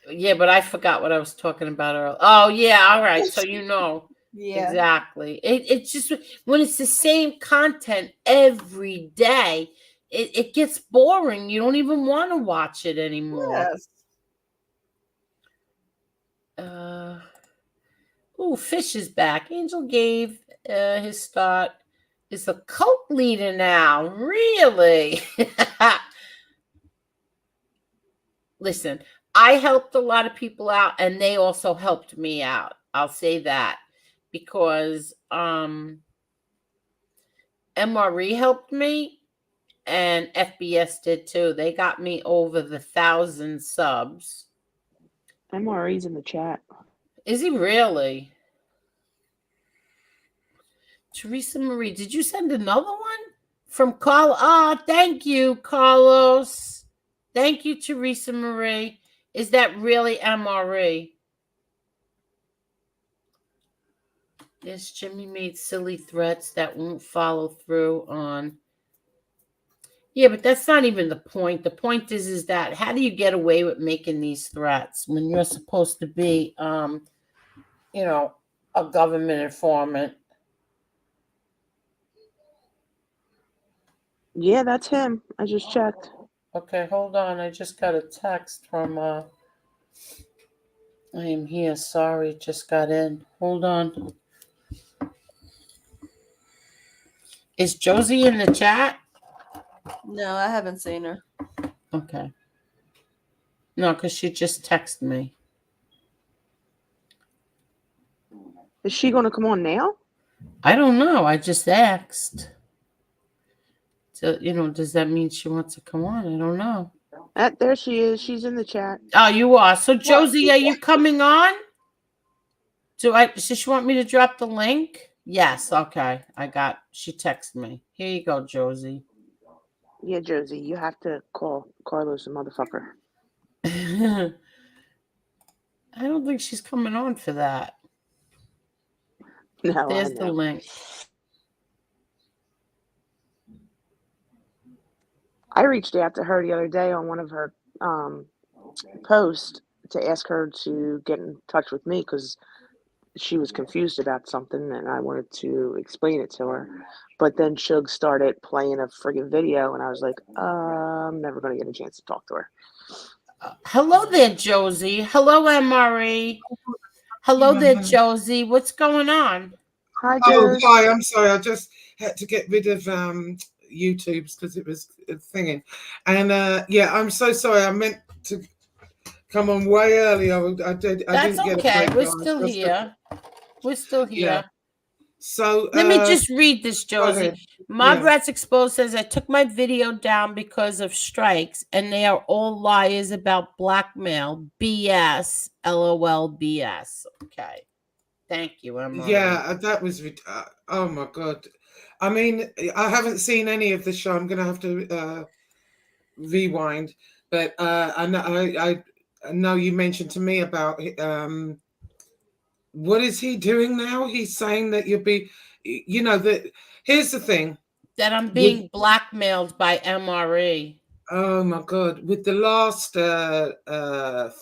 Yeah, but I forgot what I was talking about earlier. Oh yeah, all right. So you know. Yeah. Exactly. It's just when it's the same content every day, it gets boring. You don't even want to watch it anymore. Yes. Fish is back. Angel gave his start. Is a cult leader now. Really? Listen, I helped a lot of people out, and they also helped me out. I'll say that because MRE helped me, and FBS did too. They got me over the 1,000 subs. MRE's in the chat. Is he really? Teresa Marie, did you send another one from Carlos? Ah, thank you, Carlos. Thank you, Teresa Marie. Is that really MRE? Yes, Jimmy made silly threats that won't follow through on. Yeah, but that's not even the point. The point is that how do you get away with making these threats when you're supposed to be, a government informant? Yeah, that's him. I just checked. Okay, hold on. I just got a text from, I am here. Sorry, just got in. Hold on. Is Josie in the chat? No, I haven't seen her. Okay. No, because she just texted me. Is she going to come on now? I don't know. I just asked. So, does that mean she wants to come on? I don't know. There she is. She's in the chat. Oh, you are. So, Josie, are you coming on? Does she want me to drop the link? Yes. Okay. She texted me. Here you go, Josie. Yeah, Josie, you have to call Carlos a motherfucker. I don't think she's coming on for that. No, There's the link. I reached out to her the other day on one of her posts to ask her to get in touch with me because she was confused about something and I wanted to explain it to her. But then Shug started playing a friggin' video and I was like, I'm never going to get a chance to talk to her. Hello there, Josie. Hello, MRE. Hello there, Josie. What's going on? Hi, Josie. Hi. I'm sorry. I just had to get rid of YouTube's because it was thinking. And I'm so sorry. I meant to come on way earlier. I didn't get okay. a break. We're still here. We're still here. Yeah. So let me just read this, Josie. Margaret's Exposed says, I took my video down because of strikes, and they are all liars about blackmail. BS. LOL BS. Okay. Thank you, Emma. Yeah, that was, oh my God. I mean, I haven't seen any of the show. I'm going to have to rewind. But I know you mentioned to me about what is he doing now? He's saying that you'll be, that here's the thing. That I'm being blackmailed by MRE. Oh my God! With the last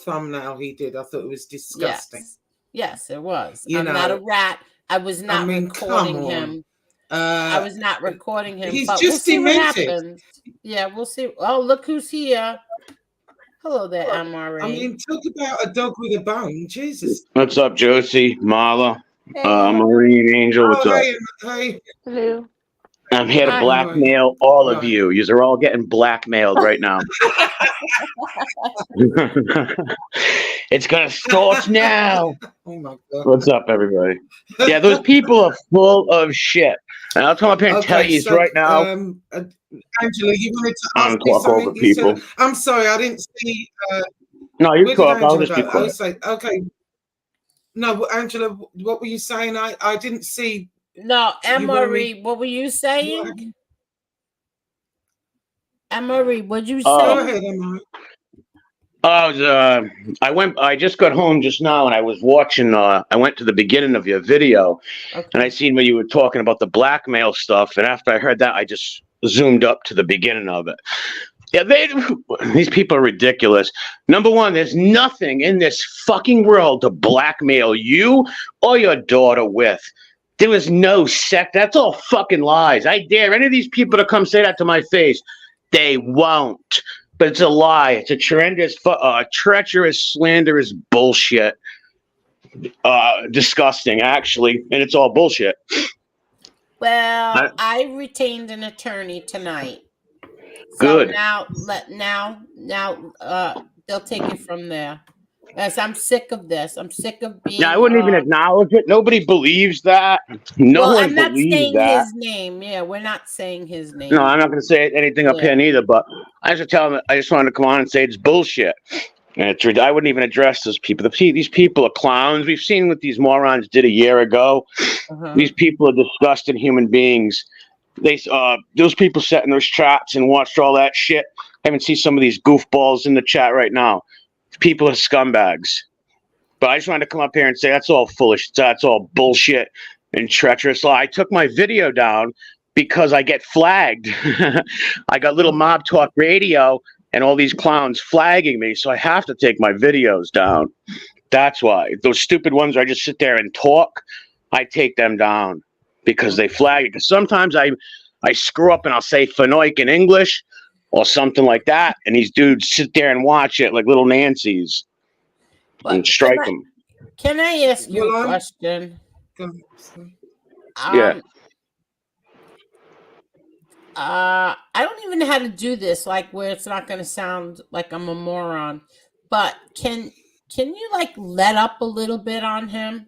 thumbnail he did, I thought it was disgusting. Yes, it was. You I'm know, not a rat. I was not mean, recording come on. him. I was not recording him. He's But we'll just see what demented. happens. Yeah, we'll see. Oh, look who's here. Hello there, MRE. I mean, talk about a dog with a bone. Jesus. What's up, Josie, Marla, Hey, Marine Angel? What's up? Hey. Hello. I'm here to Hi. blackmail all of Right. you. You're all getting blackmailed right now. It's gonna start now. Oh my God. What's up, everybody? Yeah, those people are full of shit. And I'll come up here and tell you so, right now. Angela, you wanted to I ask don't me talk something? over You said, people. I'm sorry, I didn't see. No, you Where talk. did I'll Angela just be go? I quiet. was like, okay. No, Angela, what were you saying? I didn't see. No, You wanted me- MRE, what were you What saying? happened? MRE, what'd you Go say? ahead, Emma. I just got home just now and I was watching, I went to the beginning of your video and I seen where you were talking about the blackmail stuff. And after I heard that, I just zoomed up to the beginning of it. Yeah, these people are ridiculous. Number one, there's nothing in this fucking world to blackmail you or your daughter with. There was no sex. That's all fucking lies. I dare any of these people to come say that to my face. They won't. But it's a lie. It's a treacherous, slanderous bullshit. Disgusting, actually, and it's all bullshit. Well, I retained an attorney tonight. Good. So now they'll take it from there. Yes, I'm sick of this. I'm sick of being. Yeah, I wouldn't even acknowledge it. Nobody believes that. No one I'm not believes saying that. his name. Yeah, we're not saying his name. No, I'm not going to say anything up here neither. But I just tell them. I just wanted to come on and say it's bullshit. And I wouldn't even address those people. These people are clowns. We've seen what these morons did a year ago. These people are disgusting human beings. Those people sat in those chats and watched all that shit. I haven't seen some of these goofballs in the chat right now. People are scumbags. But I just wanted to come up here and say that's all foolish. That's all bullshit and treacherous lie. I took my video down because I get flagged. I got little mob talk radio and all these clowns flagging me, so I have to take my videos down. That's why. Those stupid ones where I just sit there and talk, I take them down because they flag it. Because sometimes I screw up and I'll say Fanoik in English or something like that, and these dudes sit there and watch it like little Nancy's and strike them. Can I ask you a question? Yeah. I don't even know how to do this, like where it's not going to sound like I'm a moron. But can you like let up a little bit on him?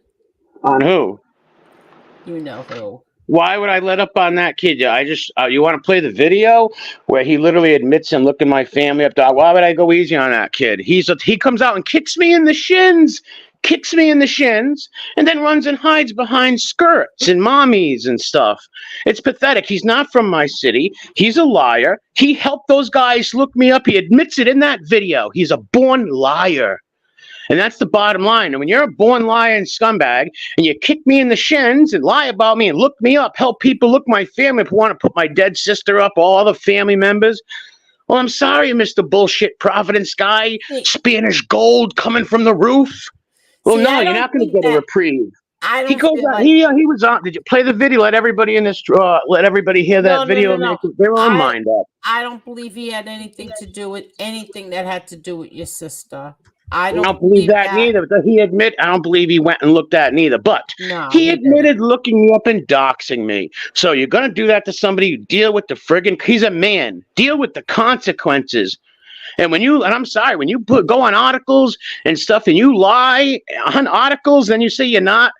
On who? You know who. Why would I let up on that kid? I just you want to play the video where he literally admits and looking my family up. Why would I go easy on that kid? He comes out and kicks me in the shins, and then runs and hides behind skirts and mommies and stuff. It's pathetic. He's not from my city. He's a liar. He helped those guys look me up. He admits it in that video. He's a born liar. And that's the bottom line. And when you're a born liar and scumbag, and you kick me in the shins and lie about me and look me up, help people look my family, if you want to put my dead sister up, all other family members. Well, I'm sorry, Mr. Bullshit Providence guy, Spanish gold coming from the roof. Well, no, you're not going to get a reprieve. He goes out. He was on. Did you play the video? Let everybody in this. Let everybody hear that video. No. Make their own mind up. I don't believe he had anything to do with anything that had to do with your sister. I don't believe that neither. But I don't believe he went and looked at neither. But he admitted looking me up and doxing me. So you're going to do that to somebody? Deal with the friggin'. He's a man. Deal with the consequences. And I'm sorry, when you go on articles and stuff and you lie on articles, then you say you're not.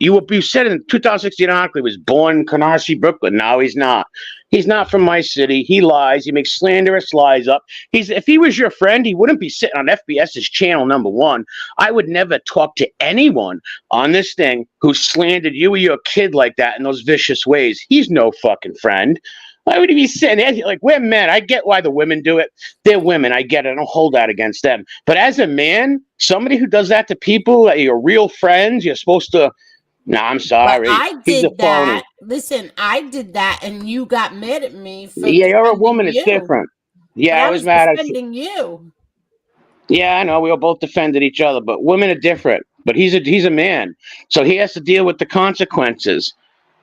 You said in 2016 article he was born in Canarsie, Brooklyn. Now he's not. He's not from my city. He lies. He makes slanderous lies up. If he was your friend, he wouldn't be sitting on FBS's channel, number one. I would never talk to anyone on this thing who slandered you or your kid like that in those vicious ways. He's no fucking friend. Why would he be sitting there? Like, we're men. I get why the women do it. They're women. I get it. I don't hold that against them. But as a man, somebody who does that to people that you're real friends, you're supposed to No, I'm But sorry. I He's a did phony. that. Listen, I did that, and you got mad at me for Yeah, you're a defending woman. It's you. different. Yeah, But I I was was mad at you. defending you. Yeah, I know. We all both defended each other, but women are different. But he's a man, so he has to deal with the consequences.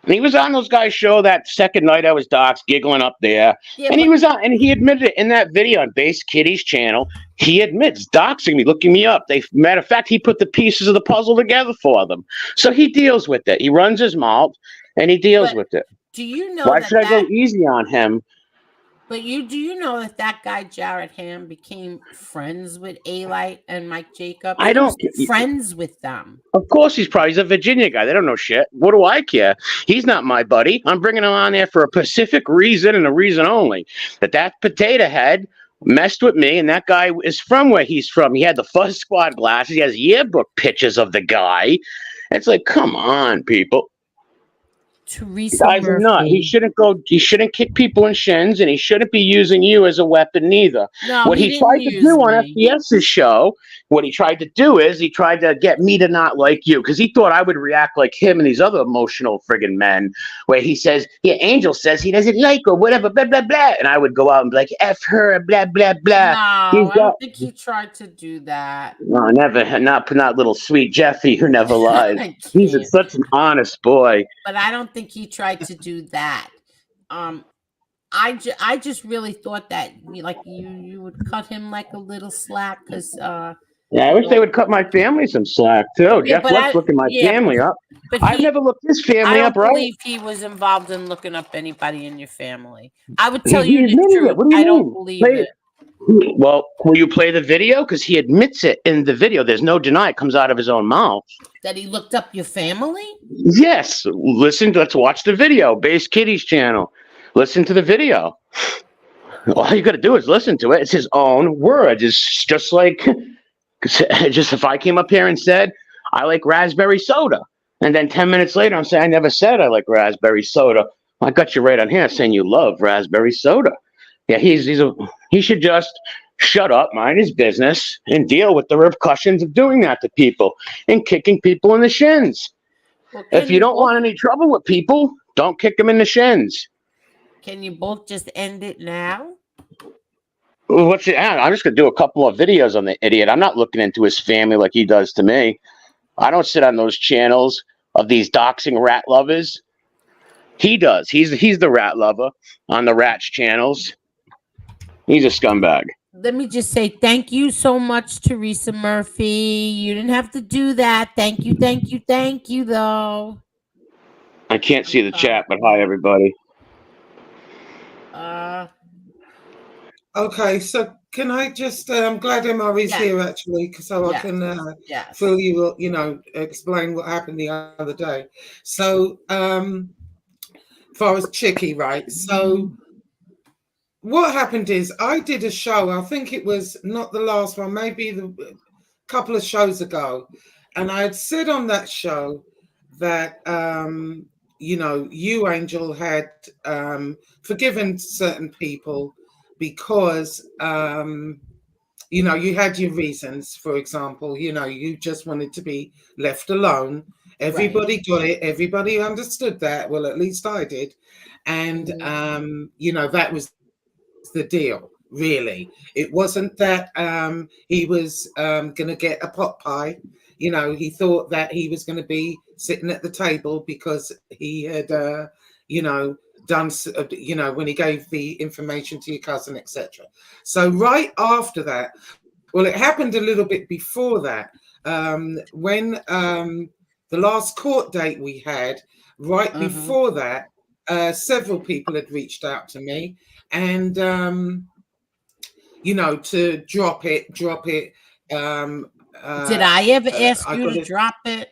And he was on those guys' show that second night I was doxxed, giggling up there. Yeah, And he but was on, and he admitted it in that video on Base Kitty's channel. He admits doxing me, looking me up. Matter of fact, he put the pieces of the puzzle together for them. So he deals with it. He runs his mouth, and he deals but with it. do you know Why that should I go that? easy on him? But do you know that that guy Jared Ham became friends with A-Light and Mike Jacobs? I He was don't. friends with them. Of course, he's a Virginia guy. They don't know shit. What do I care? He's not my buddy. I'm bringing him on there for a specific reason and a reason only. That potato head messed with me, and that guy is from where he's from. He had the Fuzz Squad glasses. He has yearbook pictures of the guy. It's like, come on, people. Teresa Guy's a nut. He shouldn't kick people in shins, and he shouldn't be using you as a weapon neither. No, What he he didn't tried to use do on me. FBS's show, what he tried to do is he tried to get me to not like you, because he thought I would react like him and these other emotional friggin' men, where he says, yeah, Angel says he doesn't like her, whatever, blah, blah, blah. And I would go out and be like, F her, blah, blah, blah. No, I don't think he tried to do that. No, never, not little sweet Jeffy who never lies. I He's can't. such an honest boy. But I don't think he tried to do that. I just really thought that you would cut him like a little slack because Yeah, I wish they would cut my family some slack too. Yeah, Jeff but Left's looking my family up. but I've never looked his I family don't up, right? believe he was involved in looking up anybody in your family. I would tell He you the admitted truth. it. What do you I don't mean? believe Play it. Well, will you play the video? Because he admits it in the video. There's no deny. It comes out of his own mouth. That he looked up your family? Yes. Let's watch the video. Base Kitty's channel. Listen to the video. All you got to do is listen to it. It's his own words. It's just like, just if I came up here and said, I like raspberry soda. And then 10 minutes later, I'm saying, I never said I like raspberry soda. I got you right on here saying you love raspberry soda. Yeah, he should just shut up, mind his business, and deal with the repercussions of doing that to people and kicking people in the shins. Well, If you don't want any trouble with people, don't kick them in the shins. Can you both just end it now? I'm just going to do a couple of videos on the idiot. I'm not looking into his family like he does to me. I don't sit on those channels of these doxing rat lovers. He does. He's the rat lover on the rats channels. He's a scumbag. Let me just say thank you so much, Teresa Murphy. You didn't have to do that. Thank you, though. I can't see the chat, but hi, everybody. Okay, so can I just? I'm glad MRE's here actually, so I can fill you, explain what happened the other day. So, as far as Chicky, right? So, what happened is I did a show. I think it was not the last one, maybe a couple of shows ago, and I had said on that show that you, Angel, had forgiven certain people because you had your reasons. For example, you just wanted to be left alone. Everybody got it. Everybody understood that. Well, at least I did. And that was the deal. Really, it wasn't that he was gonna get a pot pie. He thought that he was going to be sitting at the table because he had done, when he gave the information to your cousin, etc. So right after that, well, it happened a little bit before that, when the last court date we had, right before that, several people had reached out to me and to drop it. Did I ever ask you to drop it?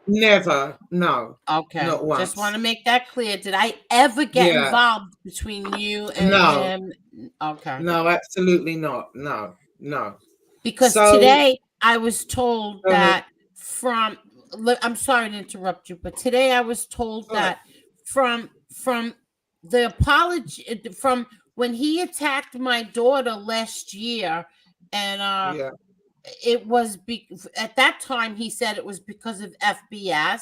Never, no. Okay. Not once. Just want to make that clear. Did I ever get involved between you and him? Okay. No, absolutely not. No. Because today I was told that I'm sorry to interrupt you, but today I was told that from the apology, from when he attacked my daughter last year, and it was at that time he said it was because of FBS.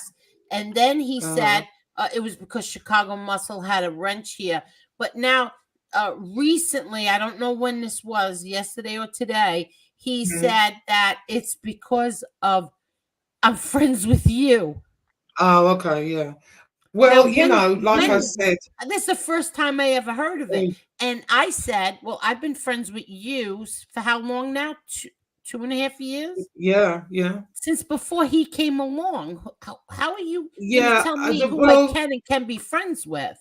And then he said it was because Chicago Muscle had a wrench here. But now, recently, I don't know when this was, yesterday or today, he said that it's because of I'm friends with you. Oh, okay, yeah. Well, Now, like I said, this is the first time I ever heard of it. And I said, well, I've been friends with you for how long now? 2.5 years? yeah. Since before he came along. How are you going to Yeah, tell me who well, I can and can be friends with?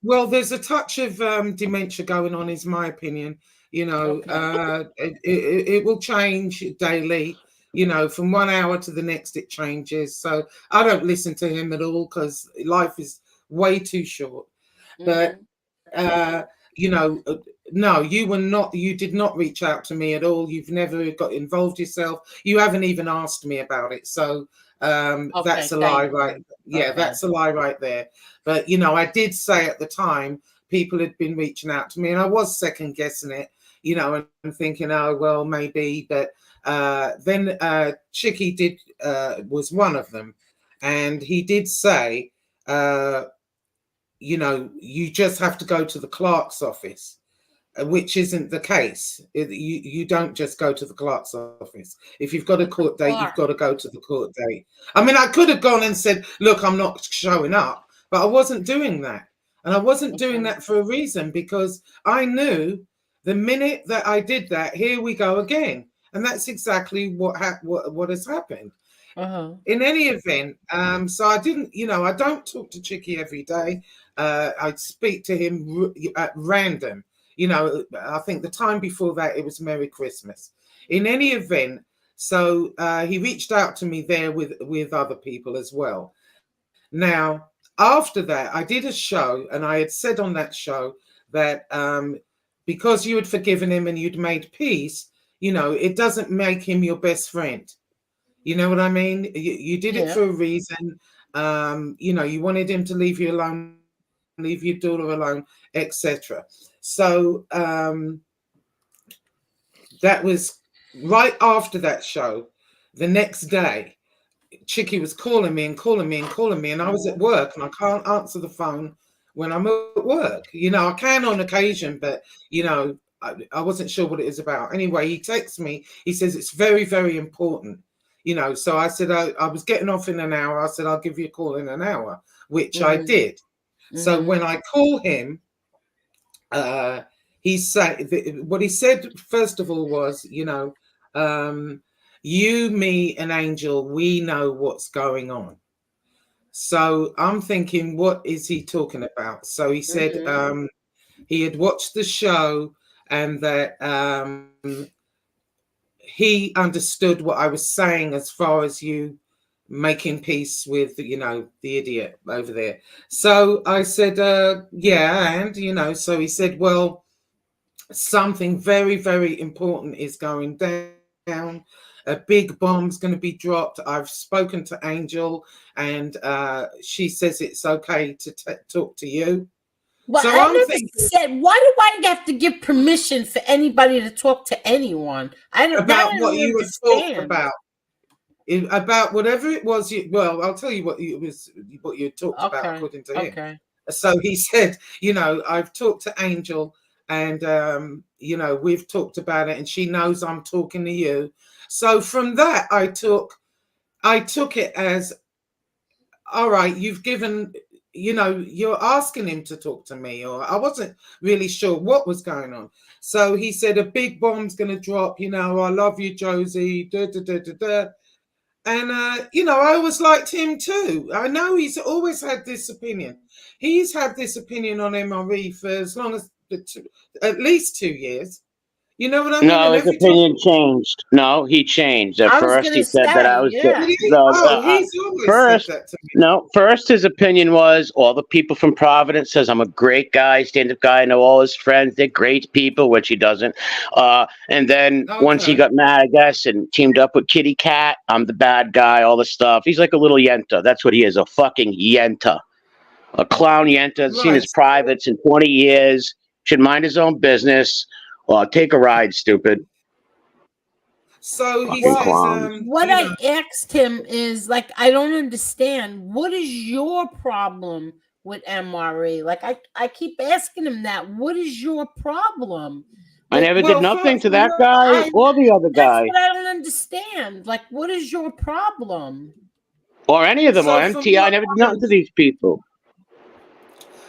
well, there's a touch of dementia going on, is my opinion. It will change daily. From 1 hour to the next, it changes. So I don't listen to him at all because life is way too short. But no, you did not reach out to me at all. You've never got involved yourself. You haven't even asked me about it. So that's a lie, right? Yeah, that's a lie right there. But I did say at the time people had been reaching out to me, and I was second guessing it, and thinking, oh well, maybe. But then Chicky was one of them, and he did say, you just have to go to the clerk's office, which isn't the case. You don't just go to the clerk's office. If you've got a court date, you've got to go to the court date. I mean, I could have gone and said, look, I'm not showing up, but I wasn't doing that. And I wasn't doing that for a reason, because I knew the minute that I did that, here we go again. And that's exactly what has happened. In any event, so I didn't, I don't talk to Chicky every day. I speak to him at random. I think the time before that, it was Merry Christmas. In any event, so he reached out to me there with other people as well. Now, after that, I did a show, and I had said on that show that because you had forgiven him and you'd made peace, it doesn't make him your best friend. You know what I mean? You did it for a reason. You wanted him to leave you alone, leave your daughter alone, etc. So that was right after that show. The next day, Chicky was calling me, and I was at work, and I can't answer the phone when I'm at work. I can on occasion, but I wasn't sure what it is about. Anyway, he texts me. He says it's very, very important. So I said I was getting off in an hour. I said I'll give you a call in an hour, which I did. So when I call him, he said what he said first of all was, you, me, and Angel, we know what's going on. So I'm thinking, what is he talking about? So he said he had watched the show, and that he understood what I was saying as far as you making peace with, the idiot over there. So I said, yeah. And, so he said, well, something very, very important is going down. A big bomb's going to be dropped. I've spoken to Angel, and she says it's okay to talk to you. Well, so I never said, why do I have to give permission for anybody to talk to anyone? I don't about what you were talking about whatever it was. I'll tell you what you talked about according to him. So he said, I've talked to Angel, and we've talked about it, and she knows I'm talking to you. So from that, I took it as, all right, you've given, you're asking him to talk to me, or I wasn't really sure what was going on. So he said, a big bomb's going to drop, I love you, Josie, da, da, da, da, da. And, I always liked him too. I know he's always had this opinion. He's had this opinion on MRE for as long as at least 2 years. You know what I mean? No, his opinion changed. No, he changed. At first, he said that I was getting. He's always said that to me. No, first his opinion was all the people from Providence says I'm a great guy, stand-up guy. I know all his friends; they're great people, which he doesn't. And then once he got mad, I guess, and teamed up with Kitty Cat, I'm the bad guy. All the stuff. He's like a little yenta. That's what he is—a fucking yenta, a clown yenta. Seen his privates in 20 years. Should mind his own business. Well, take a ride, stupid. So he Fucking says, clowns. What you I know, asked him is like, I don't understand. What is your problem with MRE? Like, I keep asking him that. What is your problem? I never did well, nothing to from that what guy or the other That's guy what I don't understand. Like, what is your problem? or any of them or so from MTI. I never did nothing to these people.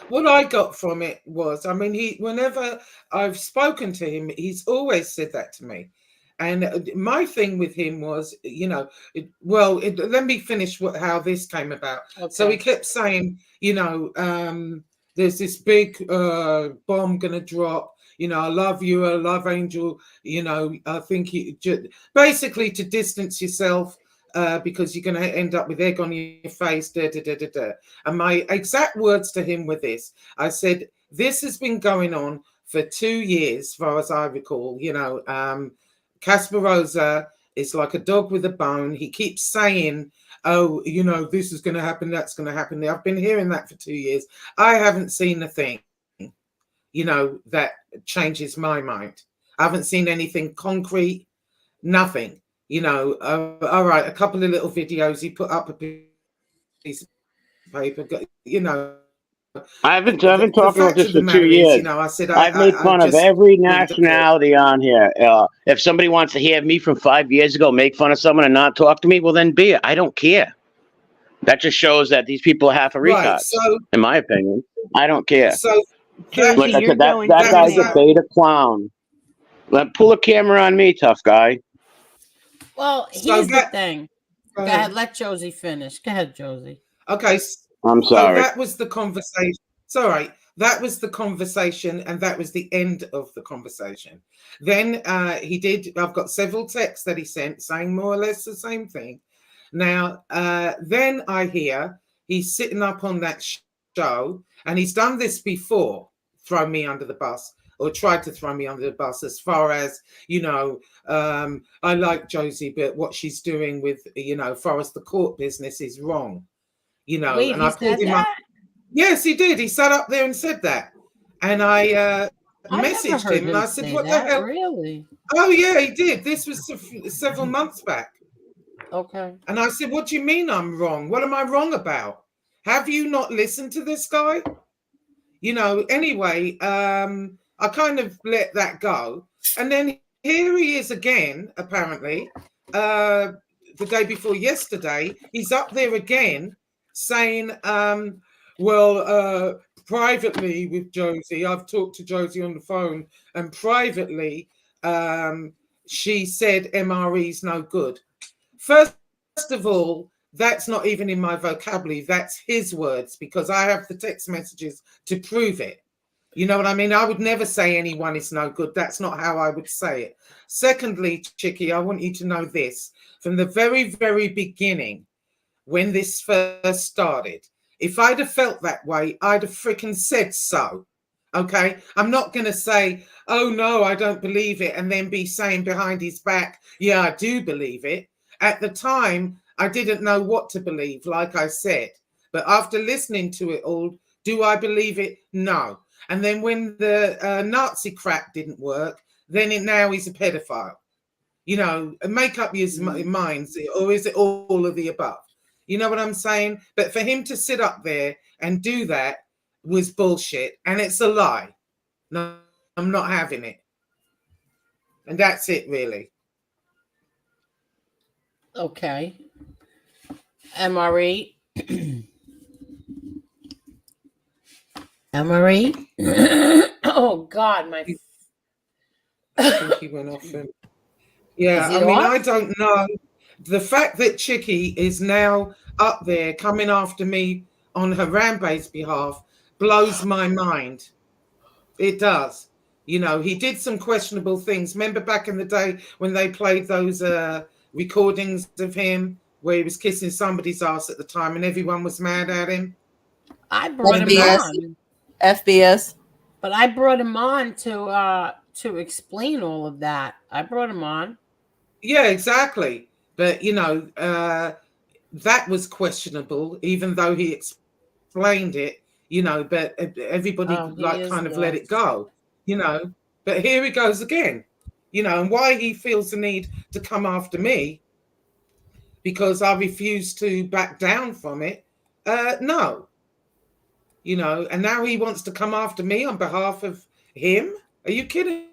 what I got from it was, I mean, whenever I've spoken to him, he's always said that to me. And my thing with him was, you know, let me finish how this came about. Okay. So he kept saying, you know, there's this big bomb gonna drop. You know, I love you, I love Angel. You know, I think basically to distance yourself because you're going to end up with egg on your face. Da, da, da, da, da. And my exact words to him were this. I said, this has been going on for 2 years, as far as I recall. You know, Casparosa is like a dog with a bone. He keeps saying, oh, you know, this is going to happen, that's going to happen. I've been hearing that for 2 years. I haven't seen a thing, you know, that changes my mind. I haven't seen anything concrete, nothing. You know, all right, a couple of little videos he put up a piece of paper, you know. I've been talking about this for 2 is, years. you know, I said I've made fun of every nationality on here. If somebody wants to hear me from 5 years ago make fun of someone and not talk to me, well, then be it. I don't care. That just shows that these people are half a retard, right, so, in my opinion. I don't care. So, Jersey, like I you're said, that going guy's a down. beta clown. Pull a camera on me, tough guy. Well, here's the thing. Go ahead, let Josie finish. Go ahead, Josie. Okay. I'm sorry. So that was the conversation. Sorry, that was the conversation, and that was the end of the conversation. Then I've got several texts that he sent saying more or less the same thing. Now, then I hear he's sitting up on that show, and he's done this before, throw me under the bus, or tried to throw me under the bus, as far as, you know, I like Josie, but what she's doing with, you know, as far as the court business is wrong. You know, Wait, and I pulled him that? up. Yes, he did. He sat up there and said that. And I messaged him and I said, what the hell? Really? Oh, yeah, he did. This was several months back. Okay. And I said, what do you mean I'm wrong? What am I wrong about? Have you not listened to this guy? You know, anyway, I kind of let that go. And then here he is again, apparently, the day before yesterday. He's up there again saying, privately with Josie, I've talked to Josie on the phone, and privately, she said MRE's no good. First of all, that's not even in my vocabulary. That's his words, because I have the text messages to prove it. You know what I mean? I would never say anyone is no good. That's not how I would say it. Secondly, Chicky, I want you to know this. From the very, very beginning, when this first started, if I'd have felt that way, I'd have freaking said so. Okay? I'm not going to say, oh, no, I don't believe it, and then be saying behind his back, yeah, I do believe it. At the time, I didn't know what to believe, like I said. But after listening to it all, do I believe it? No. And then when the Nazi crap didn't work, then now he's a pedophile. You know, make up your minds, or is it all of the above? You know what I'm saying? But for him to sit up there and do that was bullshit, and it's a lie. No, I'm not having it. And that's it, really. Okay. MRE. MRE. Oh God, my. I think he went off him. Yeah, I mean, off? I don't know. The fact that Chicky is now up there coming after me on Harambe's behalf blows my mind. It does. You know, he did some questionable things. Remember back in the day when they played those recordings of him where he was kissing somebody's ass at the time and everyone was mad at him? I brought him on. FBS. But I brought him on to explain all of that. I brought him on. Yeah, exactly. But, you know, that was questionable, even though he explained it, you know, but everybody kind of let it go, you know. But here he goes again. and why he feels the need to come after me because I refuse to back down from it. No, and now he wants to come after me on behalf of him. Are you kidding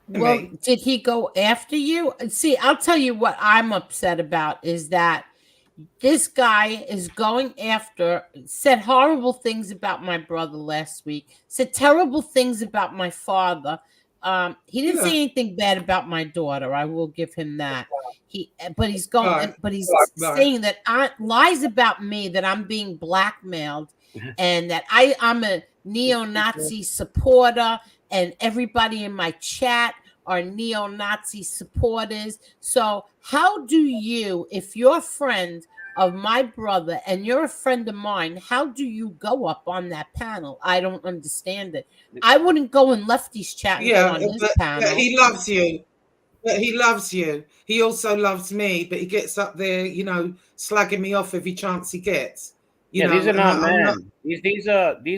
Well, me? did he go after you? See, I'll tell you what I'm upset about is that this guy is going after, said horrible things about my brother last week, said terrible things about my father. He didn't say anything bad about my daughter. I will give him that. But he's saying that lies about me, that I'm being blackmailed, and that I'm a neo-Nazi supporter, and everybody in my chat are neo-Nazi supporters. So how do you, if you're a friend of my brother and you're a friend of mine, how do you go up on that panel? I don't understand it. I wouldn't go in Lefty's chat and get on his panel. But he loves you. But he loves you. He also loves me, but he gets up there, slagging me off every chance he gets. These are not men. These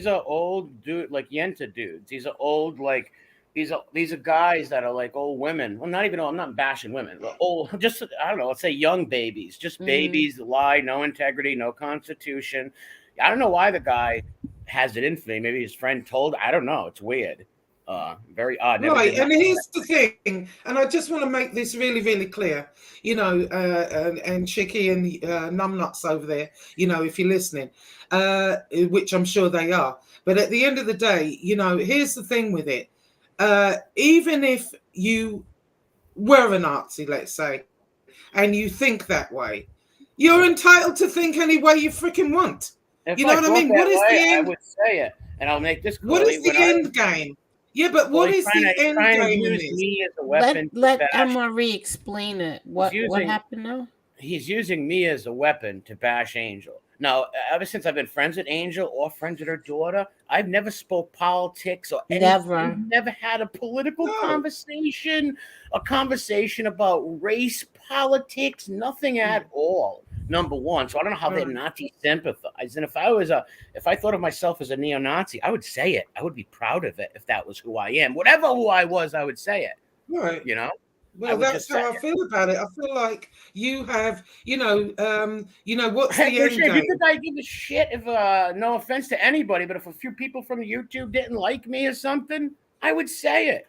are old dude, like Yenta dudes. These are old, like these are guys that are like old women. Well, not even old. I'm not bashing women. But old, just I don't know. Let's say young babies, just babies, lie, no integrity, no constitution. I don't know why the guy has it in for me. Maybe his friend told. I don't know. It's weird. Very odd. Right, and here's the thing, and I just want to make this really, really clear, and Chicky and numbnuts over there, if you're listening, which I'm sure they are. But at the end of the day, here's the thing with it. Even if you were a Nazi, let's say, and you think that way, you're entitled to think any way you freaking want. If you know what I mean? What is the end? I would say it, and I'll make this clear. What is the end game? Yeah, but what is the end game in this? Me as a weapon. Let MRE explain it. What happened now? He's using me as a weapon to bash Angel. Now, ever since I've been friends with Angel or friends with her daughter, I've never spoke politics or anything. I've never had a political conversation, a conversation about race, politics, nothing at all. Number one. So I don't know how they're Nazi sympathize. And if I thought of myself as a neo-Nazi, I would say it. I would be proud of it if that was who I am. Whatever who I was, I would say it. Right. Well, that's how I feel about it. I feel like you have, what's the end game? You think I give a shit if, no offense to anybody, but if a few people from YouTube didn't like me or something, I would say it.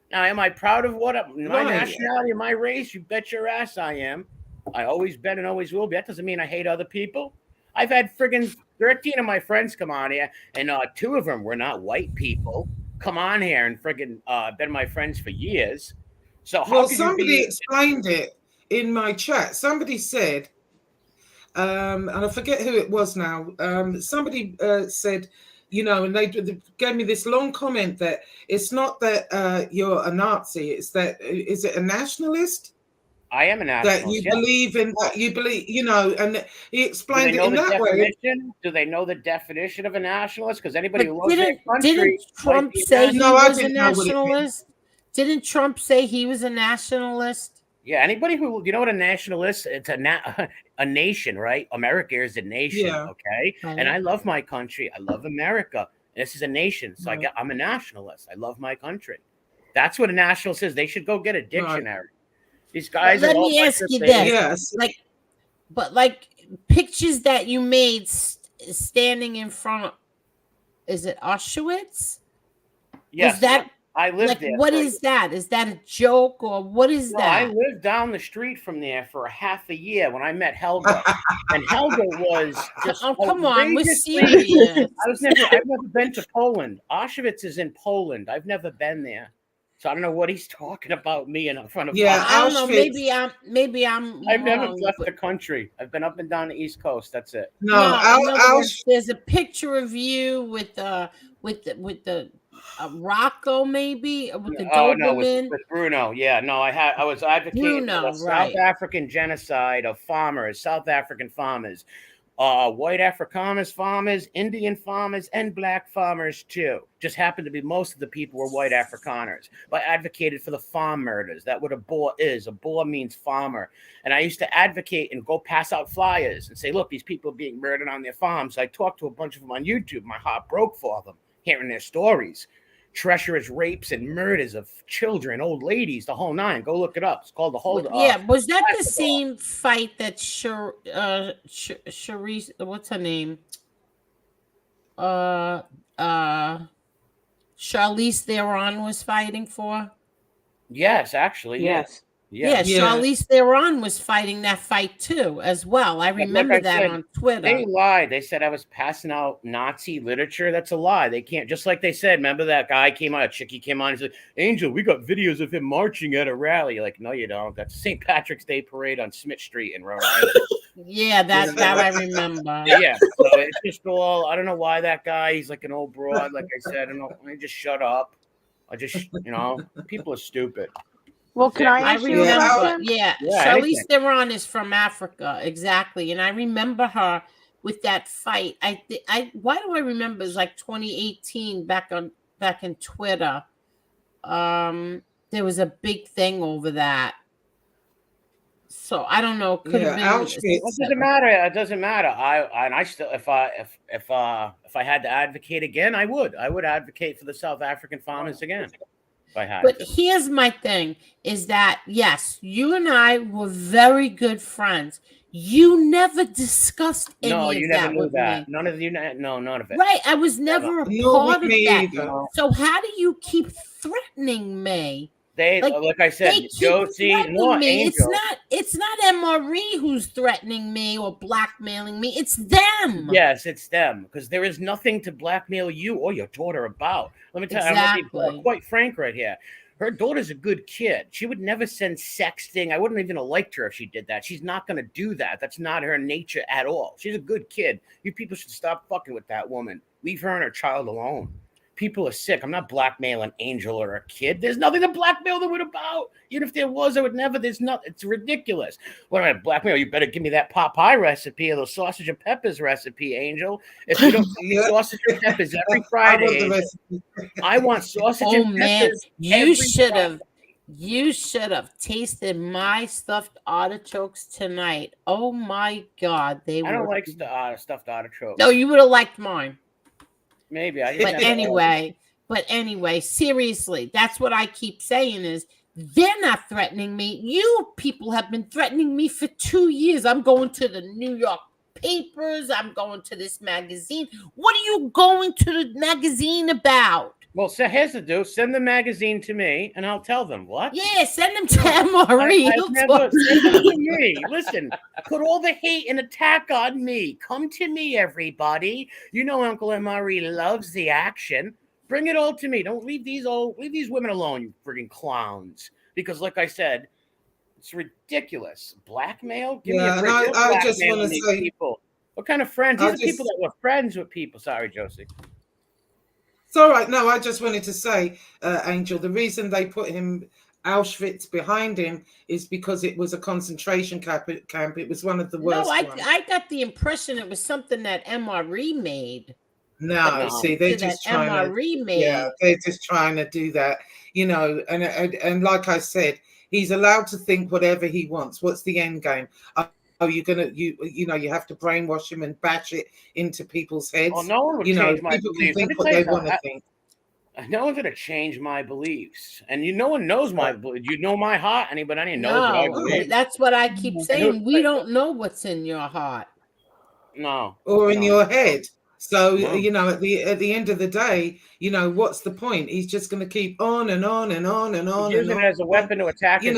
Now, am I proud of my nationality and my race? You bet your ass I am. I always been and always will be. That doesn't mean I hate other people. I've had friggin' 13 of my friends come on here, and 2 of them were not white people. Come on here and friggin' been my friends for years. So somebody explained it in my chat. Somebody said, and I forget who it was now. Somebody said, and they gave me this long comment that it's not that you're a Nazi. It's that is it a nationalist? I am a nationalist. That you believe in, that you believe, and he explained it in that way. Do they know the definition of a nationalist? Because anybody who loves their country, didn't Trump say he was a nationalist? Didn't Trump say he was a nationalist? Yeah, anybody who, what a nationalist, it's a nation, right? America is a nation, okay? Right. And I love my country. I love America. This is a nation. So I'm a nationalist. I love my country. That's what a nationalist is. They should go get a dictionary. Right. These guys. Let me ask you this: yes, like pictures that you made standing in front of, is it Auschwitz? Yes, I lived there. What is that? Is that a joke or what is that? I lived down the street from there for a half a year when I met Helga, and Helga was just. Oh, come on, we're serious. I've never been to Poland. Auschwitz is in Poland. I've never been there. So I don't know what he's talking about me in front of. Yeah, I don't know. Maybe I'm. I've never left the country. I've been up and down the East Coast. That's it. No, there's a picture of you with the Rocco, maybe with the Doberman. With Bruno. Yeah, no, I was advocating for the South African genocide of farmers, South African farmers. White Afrikaners farmers, Indian farmers, and black farmers too. Just happened to be most of the people were white Afrikaners. But I advocated for the farm murders. That's what a Boer is. A Boer means farmer. And I used to advocate and go pass out flyers and say, look, these people are being murdered on their farms. I talked to a bunch of them on YouTube. My heart broke for them, hearing their stories. treacherous rapes and murders of children, old ladies, the whole nine. Go look it up. It's called the whole. Yeah, was that the basketball. same fight that Charisse, what's her name? Uh, Charlize Theron was fighting for? Yes, actually, Yes. Yeah, Yeah. Charlize Theron was fighting that fight too, as well. I But like remember I that said, on Twitter. They lied. They said I was passing out Nazi literature. That's a lie. They can't. Just like they said. Remember that guy came on, a chickie came on and said, "Angel, we got videos of him marching at a rally." You're like, no, you don't. That's St. Patrick's Day parade on Smith Street in Rhode Island. Yeah, that I remember. Yeah, so it's just all. I don't know why that guy. He's like an old broad. Like I said, I don't know. I just shut up. I just, people are stupid. Well, can I I ask you a remember, question? yeah, Yeah, Charlize anything. Theron is from Africa, exactly, and I remember her with that fight. Why do I remember? It's like 2018 back in Twitter. There was a big thing over that. So I don't know. Could have been. Auschwitz. It doesn't matter. It doesn't matter. I still, if I had to advocate again, I would advocate for the South African farmers again. If I had But to. here's my thing: is that yes, you and I were very good friends. You never discussed any No, of you that never knew with that. me. None of you. No, none of it. Right, I was never a Nor part with of me that. either. So how do you keep threatening me? They, like I said, They keep Josie, threatening no, me. Angel. It's not MRE who's threatening me or blackmailing me. It's them. Yes, it's them, because there is nothing to blackmail you or your daughter about. Let me tell you, I'm gonna Exactly. be quite frank right here. Her daughter's a good kid. She would never send sexting. I wouldn't even have liked her if she did that. She's not going to do that. That's not her nature at all. She's a good kid. You people should stop fucking with that woman. Leave her and her child alone. People are sick. I'm not blackmailing Angel or a kid. There's nothing to blackmail them with about. Even if there was, I would never. There's nothing. It's ridiculous. What am I blackmail? You better give me that pot pie recipe or the sausage and peppers recipe, Angel. If you don't Yeah. sausage and peppers every I want Friday, the Angel, recipe. I want sausage Oh and man, peppers. you should have tasted my stuffed artichokes tonight. Oh my God, they I were. don't like stuffed artichokes. No, you would have liked mine. Maybe I. But anyway, seriously, that's what I keep saying is they're not threatening me. You people have been threatening me for 2 years. I'm going to the New York papers. I'm going to this magazine. What are you going to the magazine about? Well, so here's the deal. Send the magazine to me, and I'll tell them what. Yeah, send them to MRE. I've never send them to me. Listen, put all the hate and attack on me. Come to me, everybody. You know Uncle MRE loves the action. Bring it all to me. Don't leave these women alone, you friggin' clowns. Because, like I said, it's ridiculous. Blackmail? Give me Yeah, a and break. You're I just blackmailing want to these say, people. What kind of friends? These are people that were friends with people. Sorry, Josie. it's all right. No, I just wanted to say, Angel, the reason they put him Auschwitz behind him is because it was a concentration camp. It was one of the worst ones. I got the impression it was something that MRE made. No, see, they're just trying MRE made. Yeah, they're just trying to do that, and like I said, he's allowed to think whatever he wants. What's the end game? Oh, you're gonna you have to brainwash him and bash it into people's heads. Oh, no one would change my people can beliefs. think what they want to think. No one's gonna change my beliefs, and no one knows my. You know my heart. Anybody knows what I believe? That's what I keep saying. We don't know what's in your heart. No, or in your head. So No. at the end of the day, what's the point? He's just going to keep on and on and on and on. He's using it as a weapon to attack his